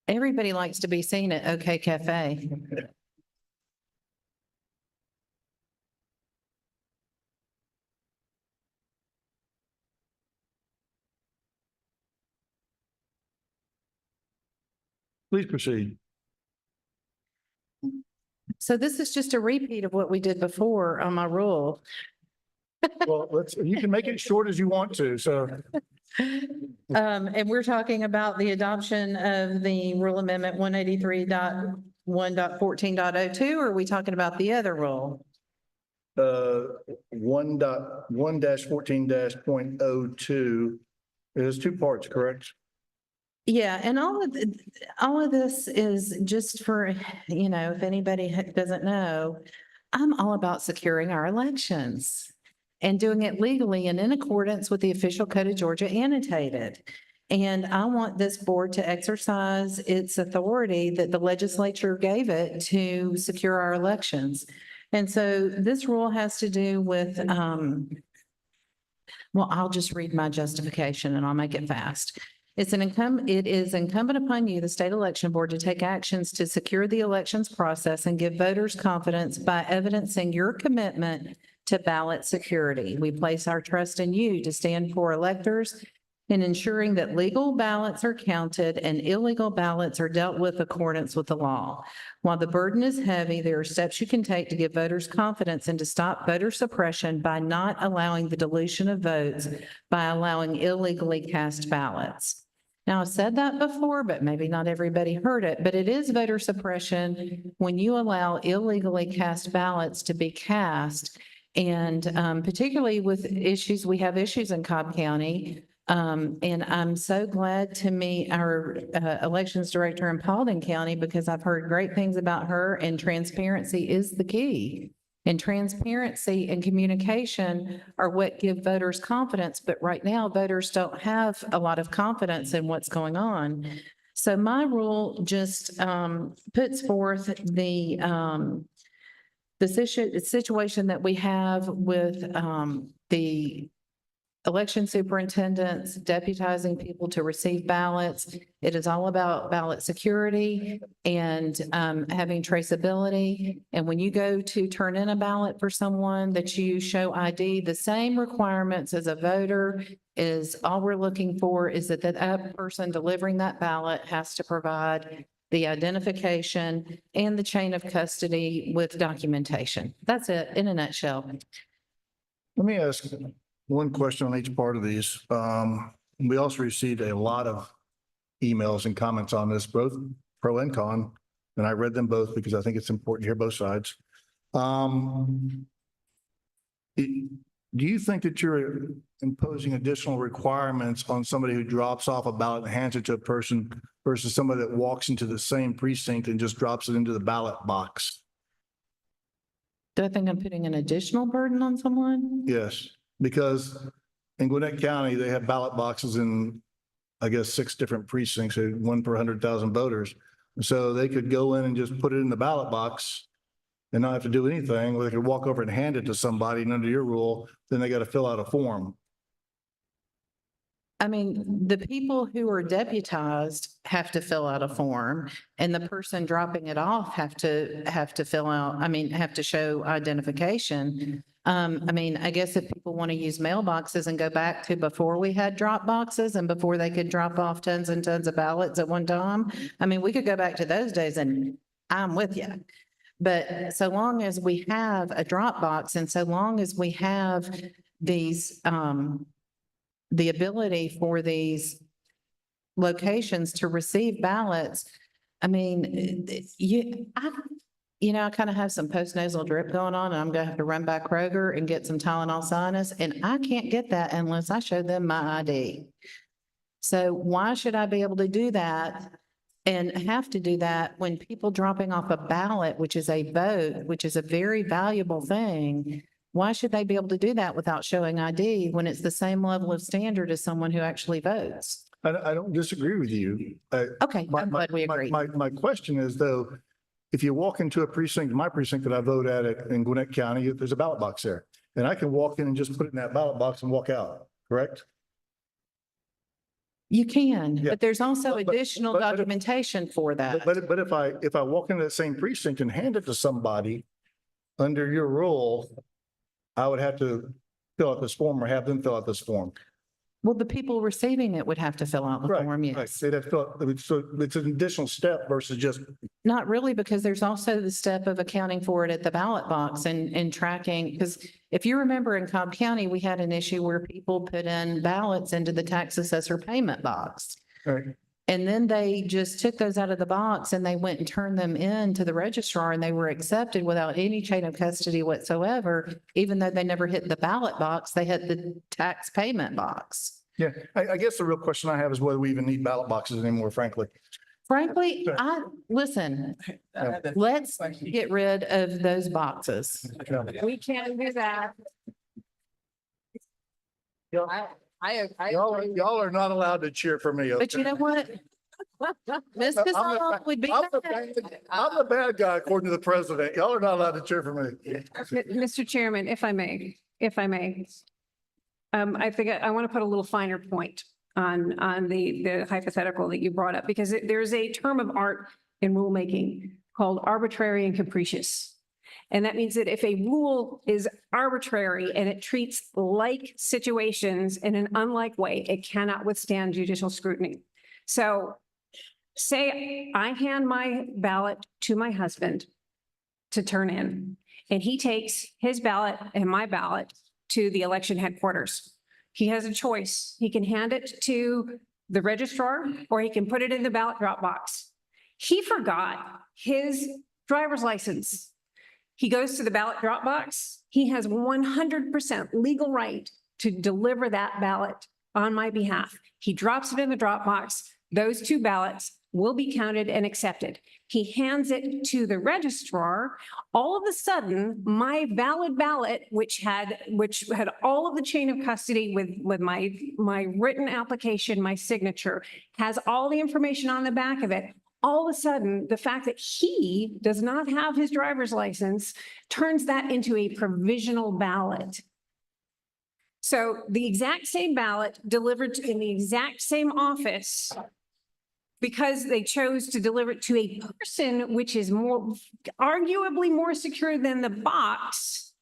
[SPEAKER 17] Everybody likes to be seen at OK Cafe.
[SPEAKER 2] Please proceed.
[SPEAKER 17] So this is just a repeat of what we did before on my rule.
[SPEAKER 2] Well, you can make it short as you want to, so.
[SPEAKER 17] And we're talking about the adoption of the rule amendment 183.1.14.02, or are we talking about the other rule?
[SPEAKER 2] 1.14-.02. It has two parts, correct?
[SPEAKER 17] Yeah, and all of this is just for, if anybody doesn't know, I'm all about securing our elections and doing it legally and in accordance with the official code of Georgia annotated. And I want this board to exercise its authority that the legislature gave it to secure our elections. And so this rule has to do with, well, I'll just read my justification and I'll make it fast. It is incumbent upon you, the state election board, to take actions to secure the elections process and give voters confidence by evidencing your commitment to ballot security. We place our trust in you to stand for electors in ensuring that legal ballots are counted and illegal ballots are dealt with in accordance with the law. While the burden is heavy, there are steps you can take to give voters confidence and to stop voter suppression by not allowing the dilution of votes by allowing illegally cast ballots. Now, I've said that before, but maybe not everybody heard it, but it is voter suppression when you allow illegally cast ballots to be cast. And particularly with issues, we have issues in Cobb County. And I'm so glad to meet our elections director in Paulding County because I've heard great things about her, and transparency is the key. And transparency and communication are what give voters confidence. But right now, voters don't have a lot of confidence in what's going on. So my rule just puts forth the situation that we have with the election superintendents deputizing people to receive ballots. It is all about ballot security and having traceability. And when you go to turn in a ballot for someone, that you show ID, the same requirements as a voter is all we're looking for is that person delivering that ballot has to provide the identification and the chain of custody with documentation. That's it in a nutshell.
[SPEAKER 2] Let me ask one question on each part of these. We also received a lot of emails and comments on this, both pro and con, and I read them both because I think it's important to hear both sides. Do you think that you're imposing additional requirements on somebody who drops off a ballot and hands it to a person versus somebody that walks into the same precinct and just drops it into the ballot box?
[SPEAKER 17] Do I think I'm putting an additional burden on someone?
[SPEAKER 2] Yes, because in Gwinnett County, they have ballot boxes in, I guess, 6 different precincts, so 1 per 100,000 voters. So they could go in and just put it in the ballot box and not have to do anything, or they could walk over and hand it to somebody, and under your rule, then they got to fill out a form.
[SPEAKER 17] I mean, the people who are deputized have to fill out a form and the person dropping it off have to fill out, have to show identification. I guess if people want to use mailboxes and go back to before we had drop boxes and before they could drop off tons and tons of ballots at one time, we could go back to those days and I'm with you. But so long as we have a drop box and so long as we have these, the ability for these locations to receive ballots, I kind of have some postnasal drip going on and I'm going to have to run by Kroger and get some Tylenol sinus, and I can't get that unless I show them my ID. So why should I be able to do that and have to do that when people dropping off a ballot, which is a vote, which is a very valuable thing? Why should they be able to do that without showing ID when it's the same level of standard as someone who actually votes?
[SPEAKER 2] I don't disagree with you.
[SPEAKER 17] Okay, I'm glad we agree.
[SPEAKER 2] My question is though, if you walk into a precinct, my precinct that I vote at in Gwinnett County, there's a ballot box there. And I can walk in and just put it in that ballot box and walk out, correct?
[SPEAKER 17] You can,
[SPEAKER 2] Yeah.
[SPEAKER 17] but there's also
[SPEAKER 2] But-
[SPEAKER 17] additional
[SPEAKER 2] but-
[SPEAKER 17] documentation for that.
[SPEAKER 2] But if I walk into that same precinct and hand it to somebody under your rule, I would have to fill out this form or have them fill out this form.
[SPEAKER 17] Well, the people receiving it would have to fill out the form,
[SPEAKER 2] Right.
[SPEAKER 17] yes.
[SPEAKER 2] They'd have to fill out, so it's an additional step versus just,
[SPEAKER 17] Not really, because there's also the step of accounting for it at the ballot box and tracking. Because if you remember in Cobb County, we had an issue where people put in ballots into the tax assessor payment box.
[SPEAKER 2] right.
[SPEAKER 17] And then they just took those out of the box and they went and turned them in to the registrar and they were accepted without any chain of custody whatsoever. Even though they never hit the ballot box, they hit the tax payment box.
[SPEAKER 2] Yeah, I guess the real question I have is whether we even need ballot boxes anymore, frankly.
[SPEAKER 17] Frankly, listen, let's get rid of those boxes.
[SPEAKER 20] We can't do that.
[SPEAKER 2] Y'all are not allowed to cheer for me.
[SPEAKER 17] But you know what? Ms. Casal would be.
[SPEAKER 2] I'm the bad guy according to the president. Y'all are not allowed to cheer for me.
[SPEAKER 20] Mr. Chairman, if I may. I think I want to put a little finer point on the hypothetical that you brought up, because there's a term of art in rulemaking called arbitrary and capricious. And that means that if a rule is arbitrary and it treats like situations in an unlike way, it cannot withstand judicial scrutiny. So say I hand my ballot to my husband to turn in, and he takes his ballot and my ballot to the election headquarters. He has a choice. He can hand it to the registrar or he can put it in the ballot drop box. He forgot his driver's license. He goes to the ballot drop box. He has 100% legal right to deliver that ballot on my behalf. He drops it in the drop box. Those 2 ballots will be counted and accepted. He hands it to the registrar. All of a sudden, my valid ballot, which had all of the chain of custody with my written application, my signature, has all the information on the back of it. All of a sudden, the fact that he does not have his driver's license turns that into a provisional ballot. So the exact same ballot delivered in the exact same office, because they chose to deliver it to a person, which is arguably more secure than the box,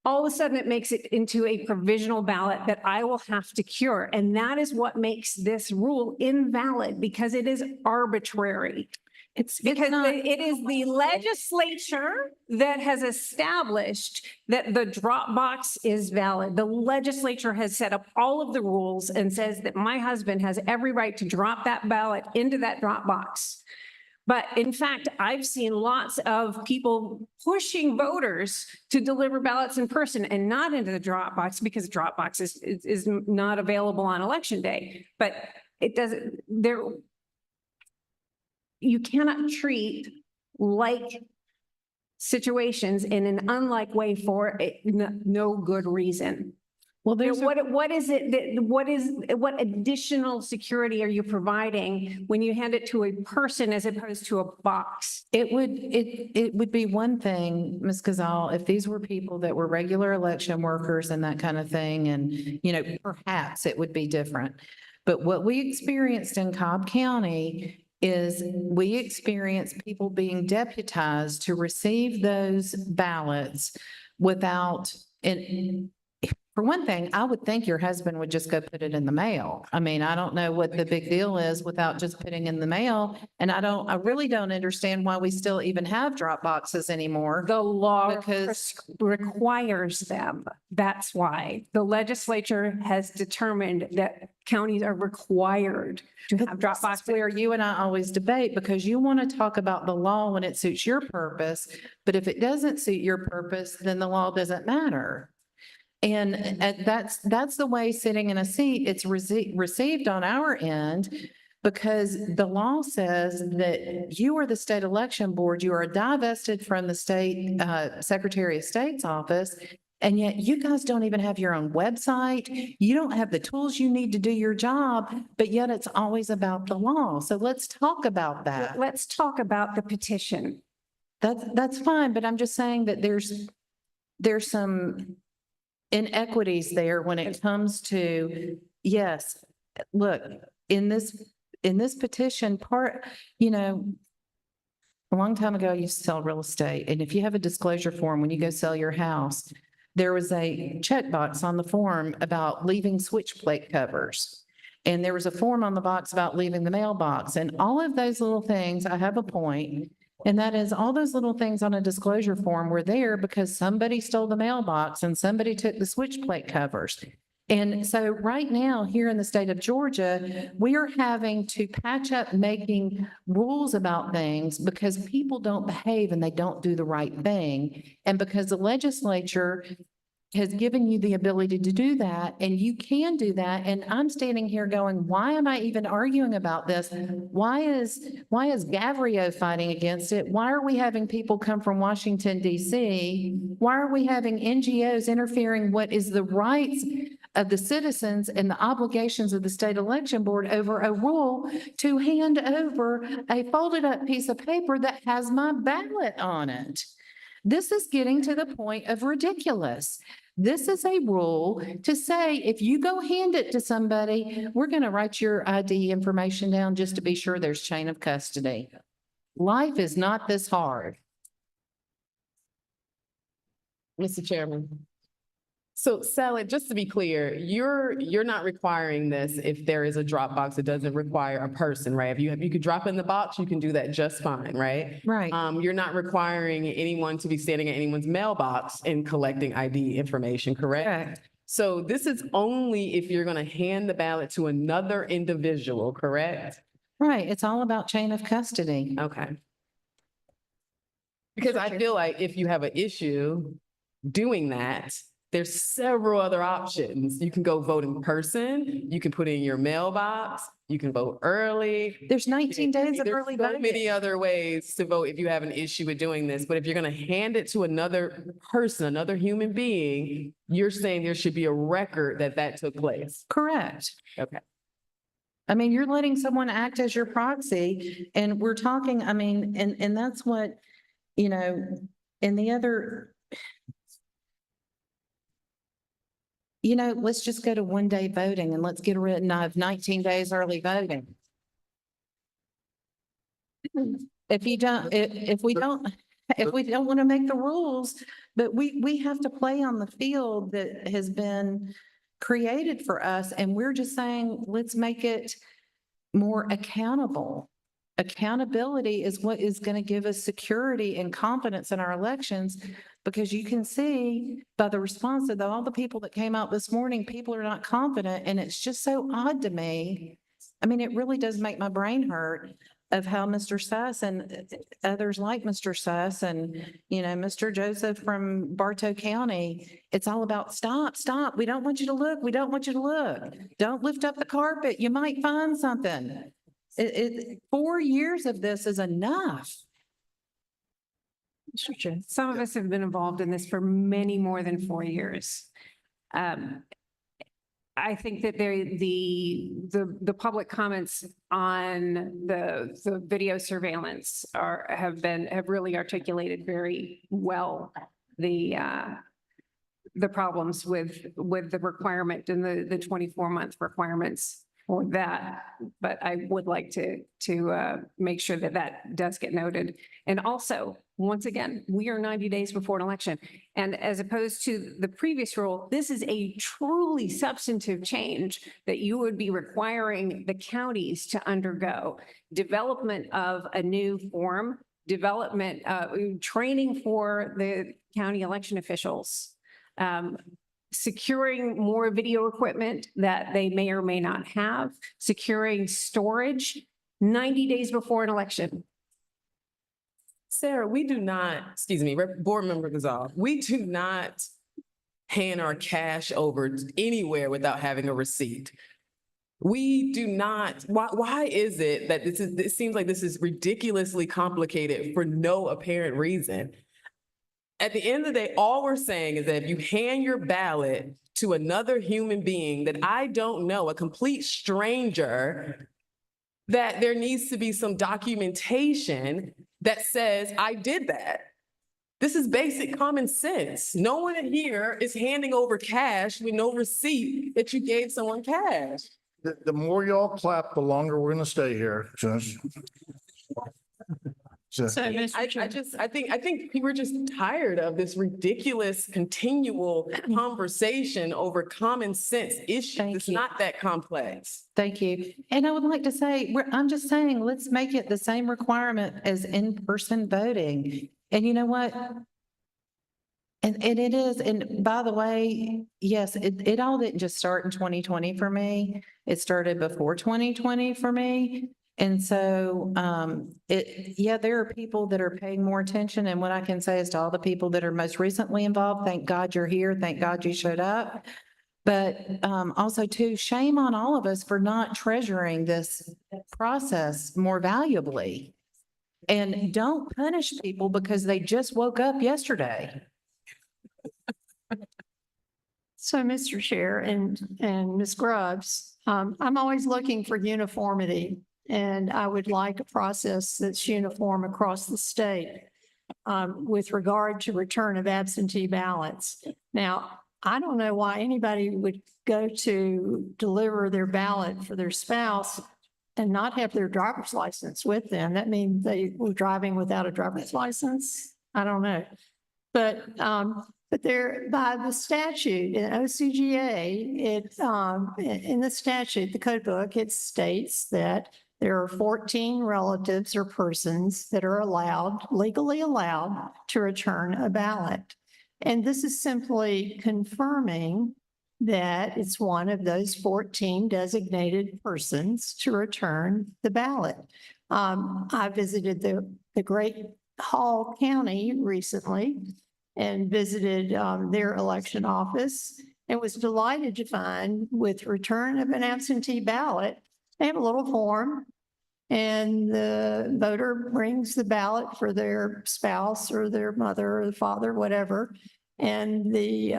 [SPEAKER 20] all of a sudden it makes it into a provisional ballot that I will have to cure. And that is what makes this rule invalid, because it is arbitrary. It's because it is the legislature that has established that the drop box is valid. The legislature has set up all of the rules and says that my husband has every right to drop that ballot into that drop box. But in fact, I've seen lots of people pushing voters to deliver ballots in person and not into the drop box, because drop box is not available on election day. But it doesn't, you cannot treat like situations in an unlike way for no good reason.
[SPEAKER 17] Well, there's
[SPEAKER 20] what is it that, what additional security are you providing when you hand it to a person as opposed to a box?
[SPEAKER 17] It would be one thing, Ms. Gazal, if these were people that were regular election workers and that kind of thing, and, you know, perhaps it would be different. But what we experienced in Cobb County is we experienced people being deputized to receive those ballots without, and for one thing, I would think your husband would just go put it in the mail. I mean, I don't know what the big deal is without just putting in the mail. And I really don't understand why we still even have drop boxes anymore.
[SPEAKER 20] The law requires them. That's why the legislature has determined that counties are required to have drop boxes.
[SPEAKER 17] Where you and I always debate, because you want to talk about the law when it suits your purpose. But if it doesn't suit your purpose, then the law doesn't matter. And that's the way sitting in a seat, it's received on our end, because the law says that you are the state election board, you are divested from the state Secretary of State's office. And yet you guys don't even have your own website. You don't have the tools you need to do your job, but yet it's always about the law. So let's talk about that.
[SPEAKER 20] Let's talk about the petition.
[SPEAKER 17] That's fine, but I'm just saying that there's some inequities there when it comes to, yes, look, in this petition part, you know, a long time ago, I used to sell real estate. And if you have a disclosure form, when you go sell your house, there was a checkbox on the form about leaving switch plate covers. And there was a form on the box about leaving the mailbox. And all of those little things, I have a point. And that is, all those little things on a disclosure form were there because somebody stole the mailbox and somebody took the switch plate covers. And so right now, here in the state of Georgia, we are having to patch up making rules about things because people don't behave and they don't do the right thing. And because the legislature has given you the ability to do that, and you can do that. And I'm standing here going, why am I even arguing about this? Why is Gavrio fighting against it? Why are we having people come from Washington, D.C.? Why are we having NGOs interfering what is the rights of the citizens and the obligations of the state election board over a rule to hand over a folded up piece of paper that has my ballot on it? This is getting to the point of ridiculous. This is a rule to say, if you go hand it to somebody, we're going to write your ID information down just to be sure there's chain of custody. Life is not this hard.
[SPEAKER 7] Mr. Chairman. So Sally, just to be clear, you're not requiring this if there is a drop box. It doesn't require a person, right? If you could drop in the box, you can do that just fine, right?
[SPEAKER 17] Right.
[SPEAKER 7] You're not requiring anyone to be standing at anyone's mailbox and collecting ID information, correct?
[SPEAKER 17] Correct.
[SPEAKER 7] So this is only if you're going to hand the ballot to another individual, correct?
[SPEAKER 17] Right. It's all about chain of custody.
[SPEAKER 7] Okay. Because I feel like if you have an issue doing that, there's several other options. You can go vote in person. You can put it in your mailbox. You can vote early.
[SPEAKER 17] There's 19 days of early
[SPEAKER 7] There's so
[SPEAKER 17] voting.
[SPEAKER 7] many other ways to vote if you have an issue with doing this. But if you're going to hand it to another person, another human being, you're saying there should be a record that took place.
[SPEAKER 17] Correct.
[SPEAKER 7] Okay.
[SPEAKER 17] I mean, you're letting someone act as your proxy, and we're talking, I mean, and that's what, you know, and the other, let's just go to 1 day voting and let's get rid of 19 days early voting. If we don't want to make the rules, but we have to play on the field that has been created for us. And we're just saying, let's make it more accountable. Accountability is what is going to give us security and confidence in our elections, because you can see by the response of all the people that came out this morning, people are not confident. And it's just so odd to me. I mean, it really does make my brain hurt of how Mr. Suss and others like Mr. Suss and, Mr. Joseph from Bartow County, it's all about stop. We don't want you to look. We don't want you to look. Don't lift up the carpet. You might find something. 4 years of this is enough.
[SPEAKER 20] Mr. Chair, some of us have been involved in this for many more than 4 years. I think that the public comments on the video surveillance have really articulated very well the problems with the requirement and the 24-month requirements for that. But I would like to make sure that does get noted. And also, once again, we are 90 days before an election. And as opposed to the previous rule, this is a truly substantive change that you would be requiring the counties to undergo. Development of a new form, development, training for the county election officials, securing more video equipment that they may or may not have, securing storage 90 days before an election.
[SPEAKER 7] Sarah, we do not, excuse me, Board Member Gazal, we do not hand our cash over anywhere without having a receipt. We do not, why is it that it seems like this is ridiculously complicated for no apparent reason? At the end of the day, all we're saying is that if you hand your ballot to another human being that I don't know, a complete stranger, that there needs to be some documentation that says, I did that. This is basic common sense. No one in here is handing over cash with no receipt that you gave someone cash.
[SPEAKER 2] The more y'all clap, the longer we're going to stay here.
[SPEAKER 7] I think people are just tired of this ridiculous continual conversation over common sense issues. It's not that complex.
[SPEAKER 17] Thank you. And I would like to say, I'm just saying, let's make it the same requirement as in-person voting. And you know what? And it is, and by the way, yes, it all didn't just start in 2020 for me. It started before 2020 for me. And so, there are people that are paying more attention. And what I can say is to all the people that are most recently involved, thank God you're here. Thank God you showed up. But also too, shame on all of us for not treasuring this process more valuably. And don't punish people because they just woke up yesterday.
[SPEAKER 8] So, Mr. Chair and Ms. Grubbs, I'm always looking for uniformity. And I would like a process that's uniform across the state with regard to return of absentee ballots. Now, I don't know why anybody would go to deliver their ballot for their spouse and not have their driver's license with them. That means they were driving without a driver's license. I don't know. But there, by the statute in OCGA, in the statute, the code book, it states that there are 14 relatives or persons that are legally allowed to return a ballot. And this is simply confirming that it's one of those 14 designated persons to return the ballot. I visited the Great Hall County recently and visited their election office and was delighted to find with return of an absentee ballot, they have a little form and the voter brings the ballot for their spouse or their mother or the father, whatever. And the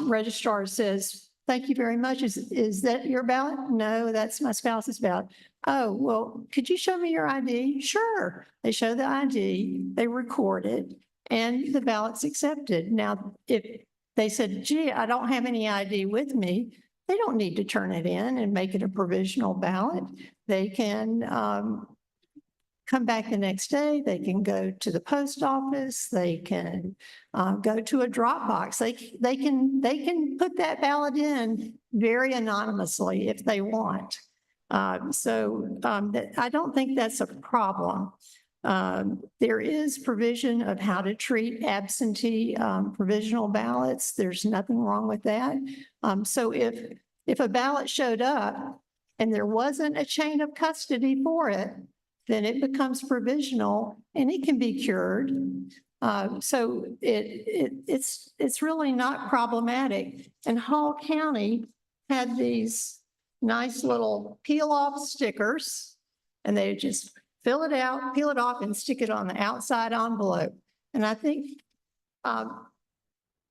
[SPEAKER 8] registrar says, thank you very much. Is that your ballot? No, that's my spouse's ballot. Oh, well, could you show me your ID? Sure. They show the ID, they record it, and the ballot's accepted. Now, if they said, gee, I don't have any ID with me. They don't need to turn it in and make it a provisional ballot. They can come back the next day. They can go to the post office. They can go to a drop box. They can put that ballot in very anonymously if they want. I don't think that's a problem. There is provision of how to treat absentee provisional ballots. There's nothing wrong with that. So if a ballot showed up and there wasn't a chain of custody for it, then it becomes provisional and it can be cured. So it's really not problematic. And Hall County had these nice little peel off stickers, and they just fill it out, peel it off, and stick it on the outside envelope. And I think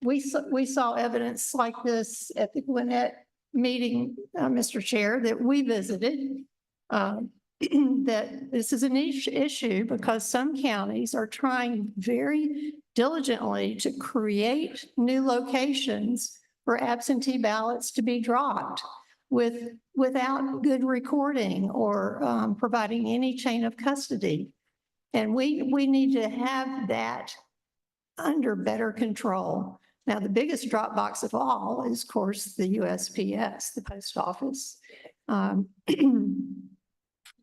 [SPEAKER 8] we saw evidence like this at the Gwinnett meeting, Mr. Chair, that we visited, that this is an issue because some counties are trying very diligently to create new locations for absentee ballots to be dropped without good recording or providing any chain of custody. And we need to have that under better control. Now, the biggest drop box of all is, of course, the USPS, the post office.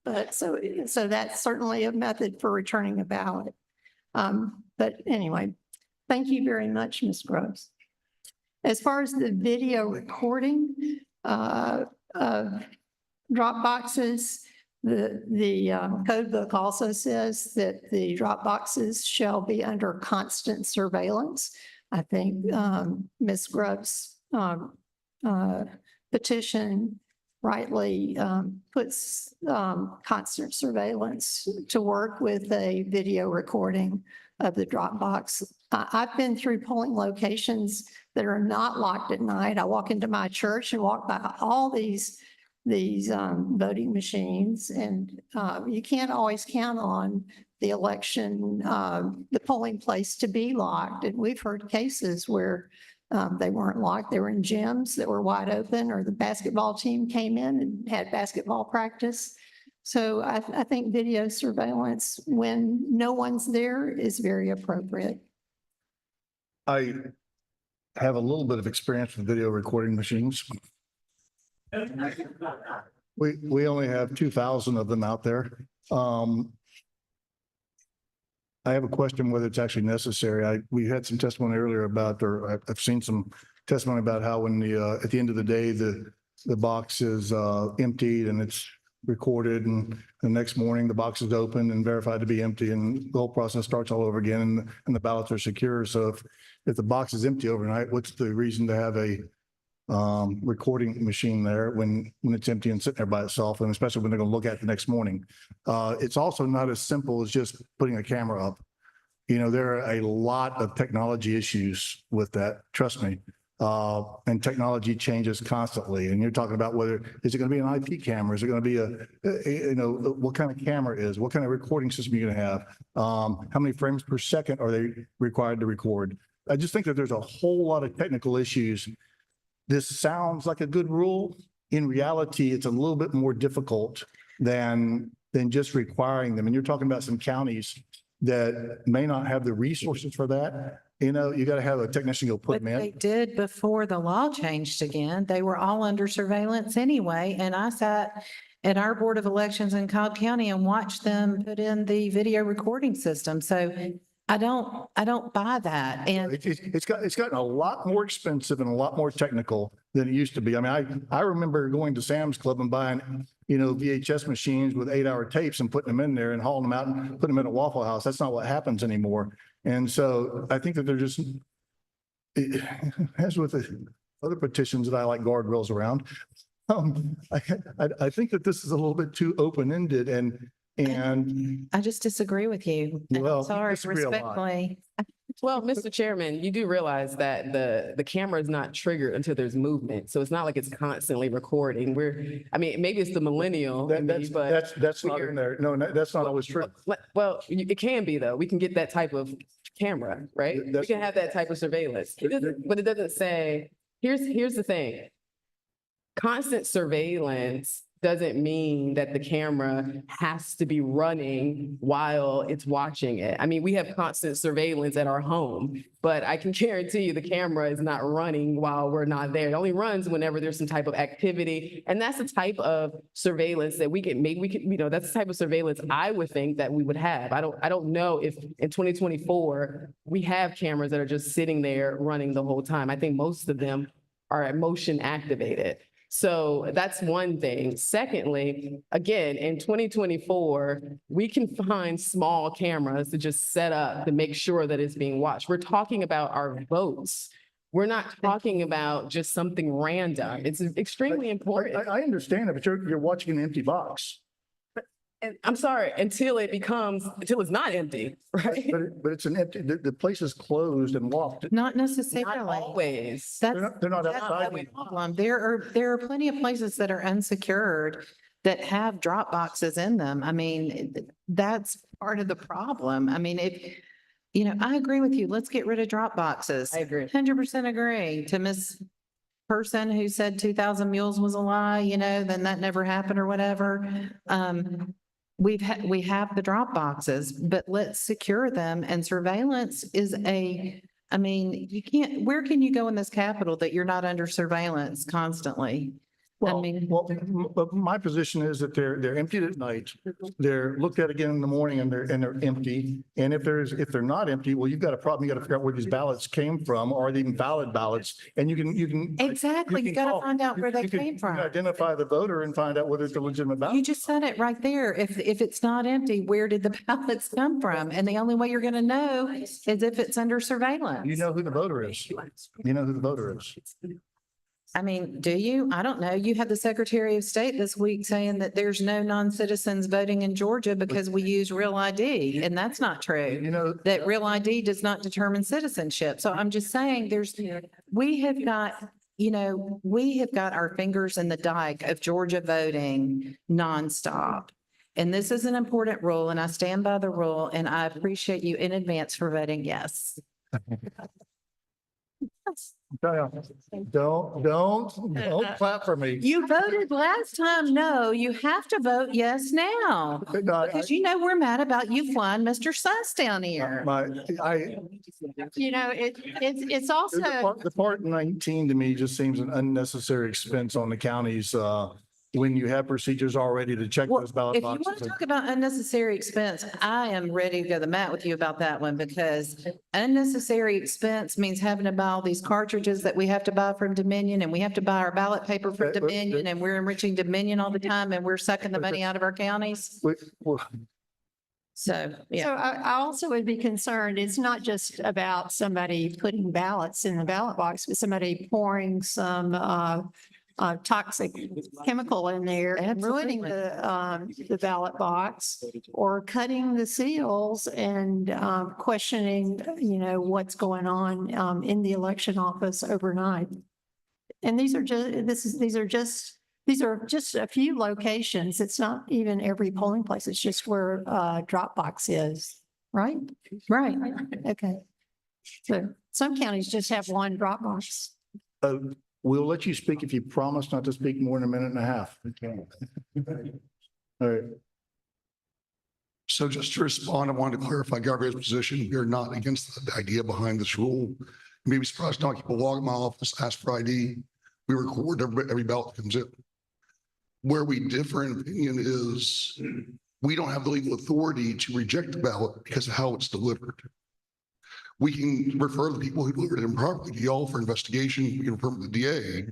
[SPEAKER 8] But so that's certainly a method for returning a ballot. But anyway, thank you very much, Ms. Groves. As far as the video recording drop boxes, the code book also says that the drop boxes shall be under constant surveillance. I think Ms. Grubb's petition rightly puts constant surveillance to work with a video recording of the drop box. I've been through polling locations that are not locked at night. I walk into my church and walk by all these voting machines, and you can't always count on the election, the polling place to be locked. And we've heard cases where they weren't locked. They were in gyms that were wide open, or the basketball team came in and had basketball practice. So I think video surveillance when no one's there is very appropriate.
[SPEAKER 2] I have a little bit of experience with video recording machines. We only have 2,000 of them out there. I have a question whether it's actually necessary. We had some testimony earlier about, or I've seen some testimony about how when at the end of the day, the box is emptied and it's recorded, and the next morning the box is open and verified to be empty, and the whole process starts all over again, and the ballots are secure. So if the box is empty overnight, what's the reason to have a recording machine there when it's empty and sitting there by itself, and especially when they're going to look at it the next morning? It's also not as simple as just putting a camera up. You know, there are a lot of technology issues with that, trust me. And technology changes constantly. And you're talking about whether, is it going to be an IP camera? Is it going to be what kind of camera is, what kind of recording system you're going to have? How many frames per second are they required to record? I just think that there's a whole lot of technical issues. This sounds like a good rule. In reality, it's a little bit more difficult than just requiring them. And you're talking about some counties that may not have the resources for that. You know, you got to have a technician go put them in.
[SPEAKER 17] They did before the law changed again. They were all under surveillance anyway. And I sat at our Board of Elections in Cobb County and watched them put in the video recording system. So I don't buy that. And
[SPEAKER 2] It's gotten a lot more expensive and a lot more technical than it used to be. I mean, I remember going to Sam's Club and buying, VHS machines with 8-hour tapes and putting them in there and hauling them out and putting them in a Waffle House. That's not what happens anymore. And so I think that they're just, as with the other petitions that I like guardrails around, I think that this is a little bit too open-ended and
[SPEAKER 17] I just disagree with you.
[SPEAKER 2] Well,
[SPEAKER 17] Sorry,
[SPEAKER 2] disagree a lot.
[SPEAKER 17] respectfully.
[SPEAKER 7] Well, Mr. Chairman, you do realize that the camera is not triggered until there's movement. So it's not like it's constantly recording. Maybe it's the millennial in me, but
[SPEAKER 2] that's not in there. No, that's not always true.
[SPEAKER 7] well, it can be though. We can get that type of camera, right? We
[SPEAKER 2] That's-
[SPEAKER 7] can have that type of surveillance. But it doesn't say, here's the thing. Constant surveillance doesn't mean that the camera has to be running while it's watching it. I mean, we have constant surveillance at our home, but I can guarantee you the camera is not running while we're not there. It only runs whenever there's some type of activity. And that's the type of surveillance that maybe we could, that's the type of surveillance I would think that we would have. I don't know if in 2024, we have cameras that are just sitting there running the whole time. I think most of them are motion activated. So that's one thing. Secondly, again, in 2024, we can find small cameras to just set up to make sure that it's being watched. We're talking about our votes. We're not talking about just something random. It's extremely important.
[SPEAKER 2] I understand it, but you're watching an empty box.
[SPEAKER 7] And I'm sorry, until it's not empty, right?
[SPEAKER 2] But it's an empty, the place is closed and locked.
[SPEAKER 17] Not necessarily.
[SPEAKER 7] Not always.
[SPEAKER 17] That's
[SPEAKER 2] They're not
[SPEAKER 17] that's
[SPEAKER 2] outside.
[SPEAKER 17] the problem. There are plenty of places that are unsecured that have drop boxes in them. I mean, that's part of the problem. I mean, I agree with you. Let's get rid of drop boxes.
[SPEAKER 7] I agree.
[SPEAKER 17] 100% agree. To Miss Person who said 2,000 mules was a lie, then that never happened or whatever. We have the drop boxes, but let's secure them, and surveillance is where can you go in this capital that you're not under surveillance constantly?
[SPEAKER 2] But my position is that they're emptied at night. They're looked at again in the morning and they're empty. And if they're not empty, well, you've got a problem. You got to figure out where these ballots came from, or are they even valid ballots? And you can.
[SPEAKER 17] Exactly. You got to find out where they came from.
[SPEAKER 2] Identify the voter and find out whether it's a legitimate ballot.
[SPEAKER 17] You just said it right there. If it's not empty, where did the ballots come from? And the only way you're going to know is if it's under surveillance.
[SPEAKER 2] You know who the voter is. You know who the voter is.
[SPEAKER 17] I mean, do you? I don't know. You had the Secretary of State this week saying that there's no non-citizens voting in Georgia because we use Real ID, and that's not true. That Real ID does not determine citizenship. So I'm just saying we have got our fingers in the dike of Georgia voting nonstop. And this is an important rule, and I stand by the rule, and I appreciate you in advance for voting yes.
[SPEAKER 2] Don't clap for me.
[SPEAKER 17] You voted last time no. You have to vote yes now. Because we're mad about you flying Mr. Suss down here.
[SPEAKER 8] It's also.
[SPEAKER 2] The part 19 to me just seems an unnecessary expense on the counties, when you have procedures already to check those ballot
[SPEAKER 17] If you
[SPEAKER 2] boxes.
[SPEAKER 17] want to talk about unnecessary expense, I am ready to go to the mat with you about that one, because unnecessary expense means having to buy all these cartridges that we have to buy from Dominion, and we have to buy our ballot paper from Dominion, and we're enriching Dominion all the time, and we're sucking the money out of our counties. So, yeah.
[SPEAKER 8] So I also would be concerned, it's not just about somebody putting ballots in the ballot box, but somebody pouring some toxic chemical in there and ruining the ballot box, or cutting the seals and questioning, what's going on in the election office overnight. And these are just a few locations. It's not even every polling place. It's just where Dropbox is, right?
[SPEAKER 17] Right.
[SPEAKER 8] Okay. So some counties just have one Dropbox.
[SPEAKER 2] We'll let you speak if you promise not to speak more than a minute and a half. All right.
[SPEAKER 10] So just to respond, I wanted to clarify Gabrielle's position. We are not against the idea behind this rule. Maybe surprised not people walk in my office last Friday. We record every ballot that comes in. Where we differ in opinion is we don't have the legal authority to reject the ballot because of how it's delivered. We can refer the people who delivered it improperly to y'all for investigation. We can refer them to the DA.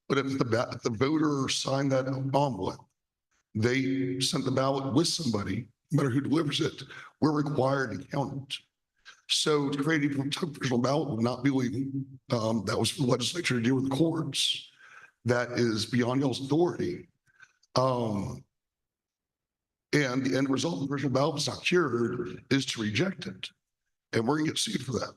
[SPEAKER 10] But if the voter signed that envelope, they sent the ballot with somebody, no matter who delivers it, we're required to count it. So to create a provisional ballot would not be legal. That was for the legislature to deal with the courts. That is beyond y'all's authority. And the end result of the provisional ballot is not cured, is to reject it. And we're gonna get sued for that.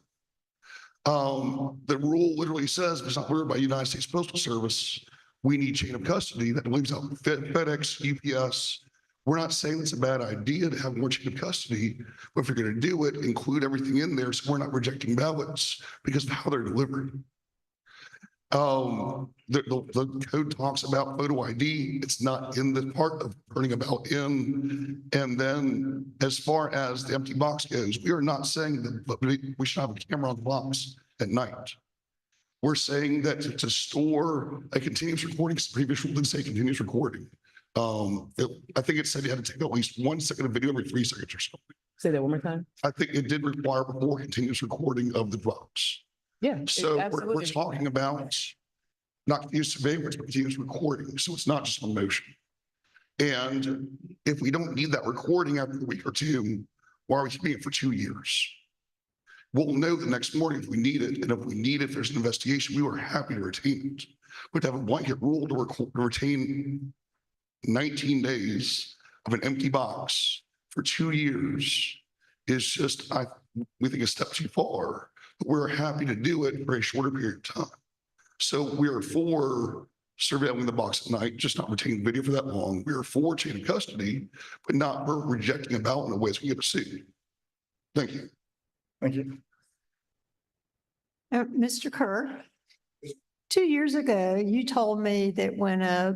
[SPEAKER 10] The rule literally says, if it's not cleared by United States Postal Service, we need chain of custody. That leaves out FedEx, UPS. We're not saying it's a bad idea to have more chain of custody, but if you're going to do it, include everything in there so we're not rejecting ballots because of how they're delivered. The code talks about photo ID. It's not in the part of turning a ballot in. And then as far as the empty box goes, we are not saying that we should have a camera on the box at night. We're saying that to store a continuous recording, previous rule didn't say continuous recording. I think it said you had to take at least 1 second of video every 3 seconds or something.
[SPEAKER 7] Say that one more time.
[SPEAKER 10] I think it did require more continuous recording of the drops.
[SPEAKER 7] Yeah.
[SPEAKER 10] So we're
[SPEAKER 7] absolutely.
[SPEAKER 10] talking about not continuous surveillance, but continuous recording. So it's not just one motion. And if we don't need that recording after a week or two, why are we keeping it for 2 years? We'll know the next morning if we need it. And if we need it, if there's an investigation, we were happy to retain it. But to have a blanket rule to retain 19 days of an empty box for 2 years is just, we think a step too far, but we're happy to do it for a shorter period of time. So we are for surveilling the box at night, just not retaining video for that long. We are for chain of custody, but not for rejecting a ballot in a way that's going to get us sued. Thank you.
[SPEAKER 2] Thank you.
[SPEAKER 8] Mr. Kerr, 2 years ago, you told me that when a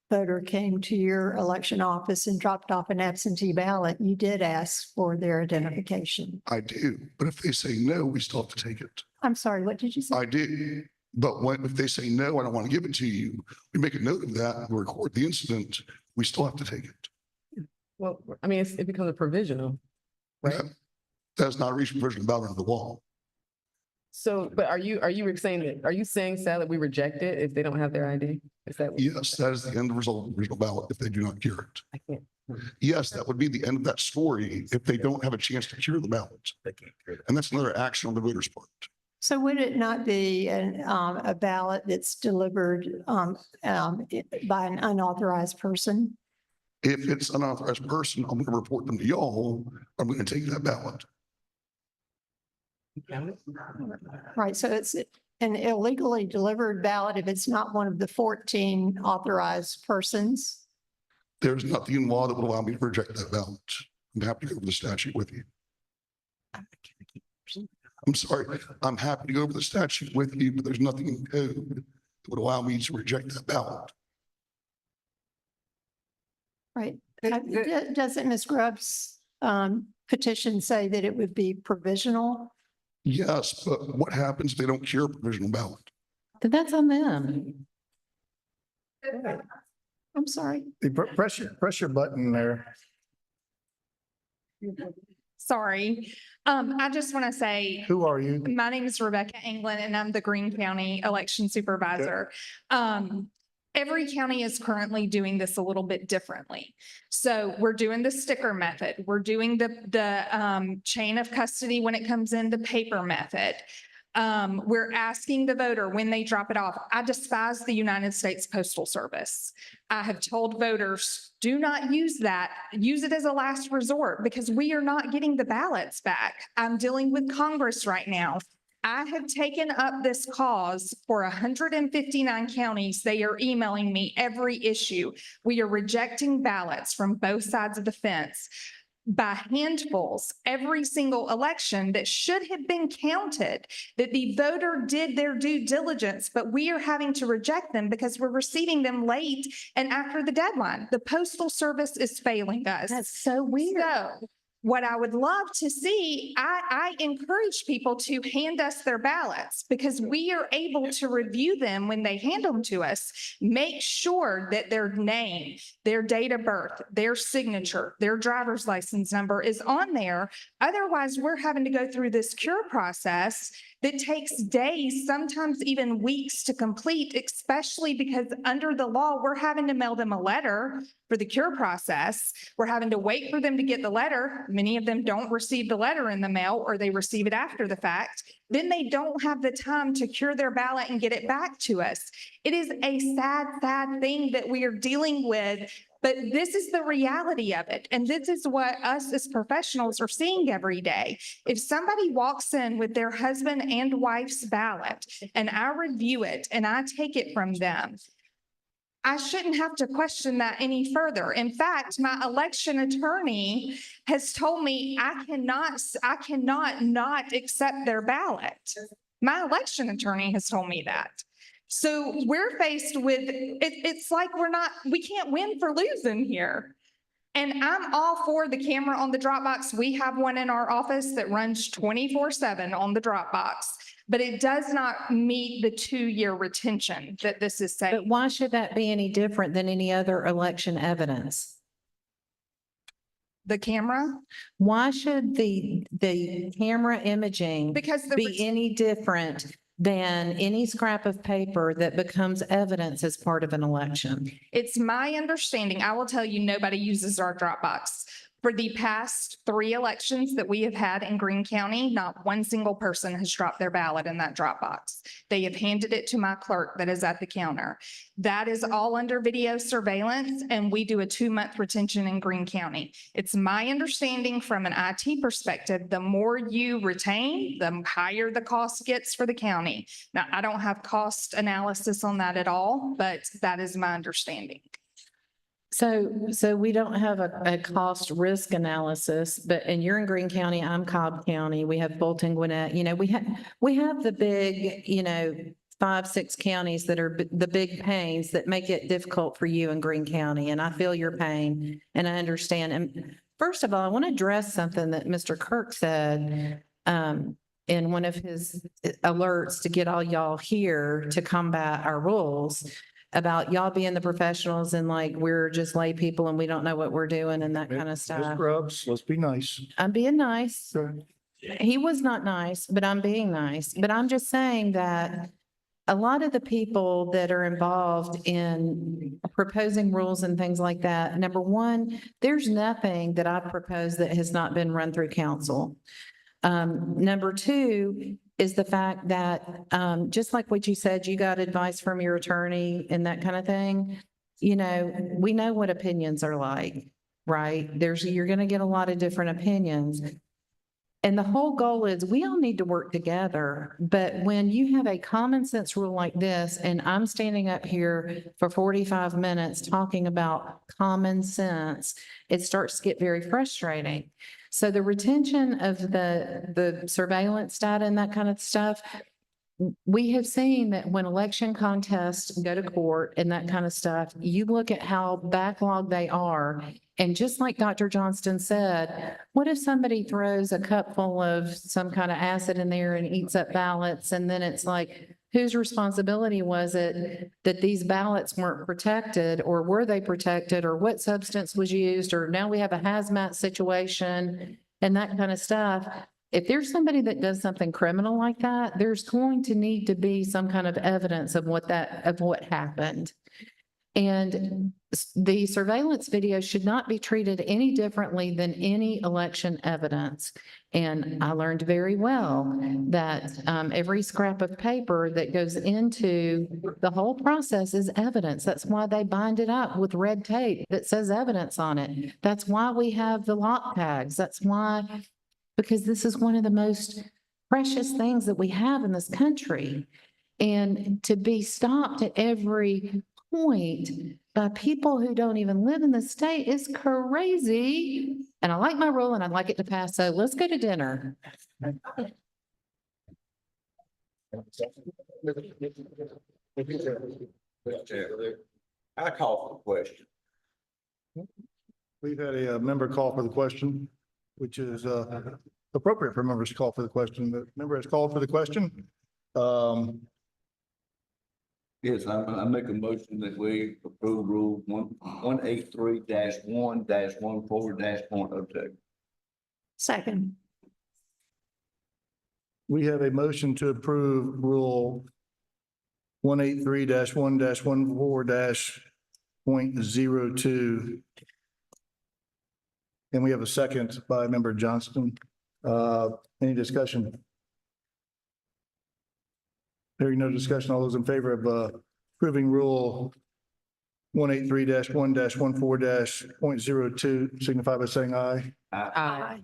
[SPEAKER 8] voter came to your election office and dropped off an absentee ballot, you did ask for their identification.
[SPEAKER 10] I do, but if they say no, we still have to take it.
[SPEAKER 8] I'm sorry, what did you say?
[SPEAKER 10] I do, but if they say no, I don't want to give it to you, we make a note of that, we record the incident, we still have to take it.
[SPEAKER 7] Well, I mean, it becomes a provisional, right?
[SPEAKER 10] That's not a recent provision ballot on the wall.
[SPEAKER 7] So, but are you saying, Sal, that we reject it if they don't have their ID? Is that?
[SPEAKER 10] Yes, that is the end result of the original ballot if they do not cure it.
[SPEAKER 7] I can't.
[SPEAKER 10] Yes, that would be the end of that story if they don't have a chance to cure the ballot. And that's another action on the voter's part.
[SPEAKER 8] So would it not be a ballot that's delivered by an unauthorized person?
[SPEAKER 10] If it's an unauthorized person, I'm going to report them to y'all. I'm going to take that ballot.
[SPEAKER 8] Right, so it's an illegally delivered ballot if it's not one of the 14 authorized persons.
[SPEAKER 10] There's nothing in law that would allow me to reject that ballot. I'm happy to go over the statute with you. I'm sorry, I'm happy to go over the statute with you, but there's nothing in code that would allow me to reject that ballot.
[SPEAKER 8] Right. Doesn't Ms. Grubb's petition say that it would be provisional?
[SPEAKER 10] Yes, but what happens if they don't cure a provisional ballot?
[SPEAKER 17] Then that's on them.
[SPEAKER 8] I'm sorry.
[SPEAKER 2] Press your button there.
[SPEAKER 11] Sorry. I just want to say,
[SPEAKER 2] Who are you?
[SPEAKER 11] my name is Rebecca England and I'm the Greene County Election Supervisor. Every county is currently doing this a little bit differently. So we're doing the sticker method. We're doing the chain of custody when it comes in, the paper method. We're asking the voter when they drop it off. I despise the United States Postal Service. I have told voters, do not use that. Use it as a last resort because we are not getting the ballots back. I'm dealing with Congress right now. I have taken up this cause for 159 counties. They are emailing me every issue. We are rejecting ballots from both sides of the fence by handfuls every single election that should have been counted, that the voter did their due diligence, but we are having to reject them because we're receiving them late and after the deadline. The Postal Service is failing us.
[SPEAKER 17] That's so weird.
[SPEAKER 11] So what I would love to see, I encourage people to hand us their ballots because we are able to review them when they hand them to us. Make sure that their name, their date of birth, their signature, their driver's license number is on there. Otherwise, we're having to go through this cure process that takes days, sometimes even weeks to complete, especially because under the law, we're having to mail them a letter for the cure process. We're having to wait for them to get the letter. Many of them don't receive the letter in the mail or they receive it after the fact. Then they don't have the time to cure their ballot and get it back to us. It is a sad, sad thing that we are dealing with. But this is the reality of it. And this is what us as professionals are seeing every day. If somebody walks in with their husband and wife's ballot and I review it and I take it from them, I shouldn't have to question that any further. In fact, my election attorney has told me I cannot not accept their ballot. My election attorney has told me that. So we're faced with, it's like we can't win for losing here. And I'm all for the camera on the Dropbox. We have one in our office that runs 24/7 on the Dropbox, but it does not meet the 2-year retention that this is saying.
[SPEAKER 17] But why should that be any different than any other election evidence?
[SPEAKER 11] The camera?
[SPEAKER 17] Why should the camera imaging
[SPEAKER 11] Because
[SPEAKER 17] be any different than any scrap of paper that becomes evidence as part of an election?
[SPEAKER 11] It's my understanding, I will tell you, nobody uses our Dropbox. For the past 3 elections that we have had in Greene County, not one single person has dropped their ballot in that Dropbox. They have handed it to my clerk that is at the counter. That is all under video surveillance, and we do a 2-month retention in Greene County. It's my understanding from an IT perspective, the more you retain, the higher the cost gets for the county. Now, I don't have cost analysis on that at all, but that is my understanding.
[SPEAKER 17] So we don't have a cost risk analysis, but, and you're in Greene County, I'm Cobb County, we have Bolton, Gwinnett, we have the big, 5, 6 counties that are the big pains that make it difficult for you in Greene County. And I feel your pain and I understand. And first of all, I want to address something that Mr. Kirk said, in one of his alerts to get all y'all here to combat our rules, about y'all being the professionals and like, we're just lay people and we don't know what we're doing and that kind of
[SPEAKER 2] Ms.
[SPEAKER 17] stuff.
[SPEAKER 2] Grubbs, let's be nice.
[SPEAKER 17] I'm being nice. He was not nice, but I'm being nice. But I'm just saying that a lot of the people that are involved in proposing rules and things like that, number one, there's nothing that I've proposed that has not been run through council. Number two is the fact that, just like what you said, you got advice from your attorney and that kind of thing. We know what opinions are like, right? You're going to get a lot of different opinions. And the whole goal is we all need to work together. But when you have a common sense rule like this, and I'm standing up here for 45 minutes talking about common sense, it starts to get very frustrating. So the retention of the surveillance data and that kind of stuff, we have seen that when election contests go to court and that kind of stuff, you look at how backlogged they are. And just like Dr. Johnston said, what if somebody throws a cup full of some kind of acid in there and eats up ballots? And then it's like, whose responsibility was it that these ballots weren't protected, or were they protected, or what substance was used, or now we have a hazmat situation and that kind of stuff. If there's somebody that does something criminal like that, there's going to need to be some kind of evidence of what happened. And the surveillance video should not be treated any differently than any election evidence. And I learned very well that every scrap of paper that goes into the whole process is evidence. That's why they bind it up with red tape that says evidence on it. That's why we have the lock tags. That's why, because this is one of the most precious things that we have in this country. And to be stopped at every point by people who don't even live in the state is crazy. And I like my rule and I'd like it to pass. So let's go to dinner.
[SPEAKER 12] I call for the question.
[SPEAKER 2] We've had a member call for the question, which is appropriate for members to call for the question. The member has called for the question.
[SPEAKER 12] Yes, I make a motion that we approve rule 183-1-14-0.02.
[SPEAKER 8] Second.
[SPEAKER 2] We have a motion to approve rule 183-1-14-0.02. And we have a second by member Johnston. Any discussion? Hearing no discussion, all those in favor of approving rule 183-1-14-0.02 signify by saying aye.
[SPEAKER 6] Aye.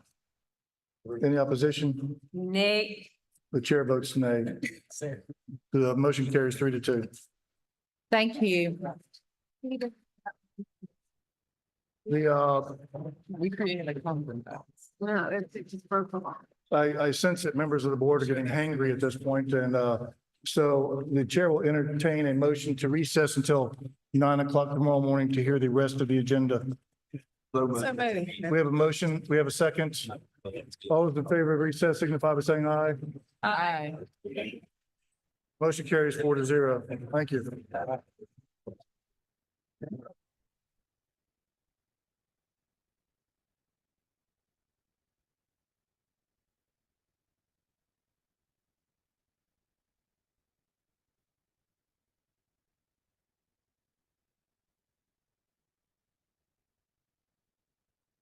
[SPEAKER 2] Any opposition?
[SPEAKER 20] Nay.
[SPEAKER 2] The chair votes nay. The motion carries 3-2.
[SPEAKER 17] Thank you.
[SPEAKER 1] We created a conference.
[SPEAKER 20] No, it just broke the law.
[SPEAKER 2] I sense that members of the board are getting hangry at this point, and so the chair will entertain a motion to recess until 9 o'clock tomorrow morning to hear the rest of the agenda. We have a motion. We have a second. All those in favor of recess signify by saying aye.
[SPEAKER 1] Aye.
[SPEAKER 2] Motion carries 4-0. Thank you.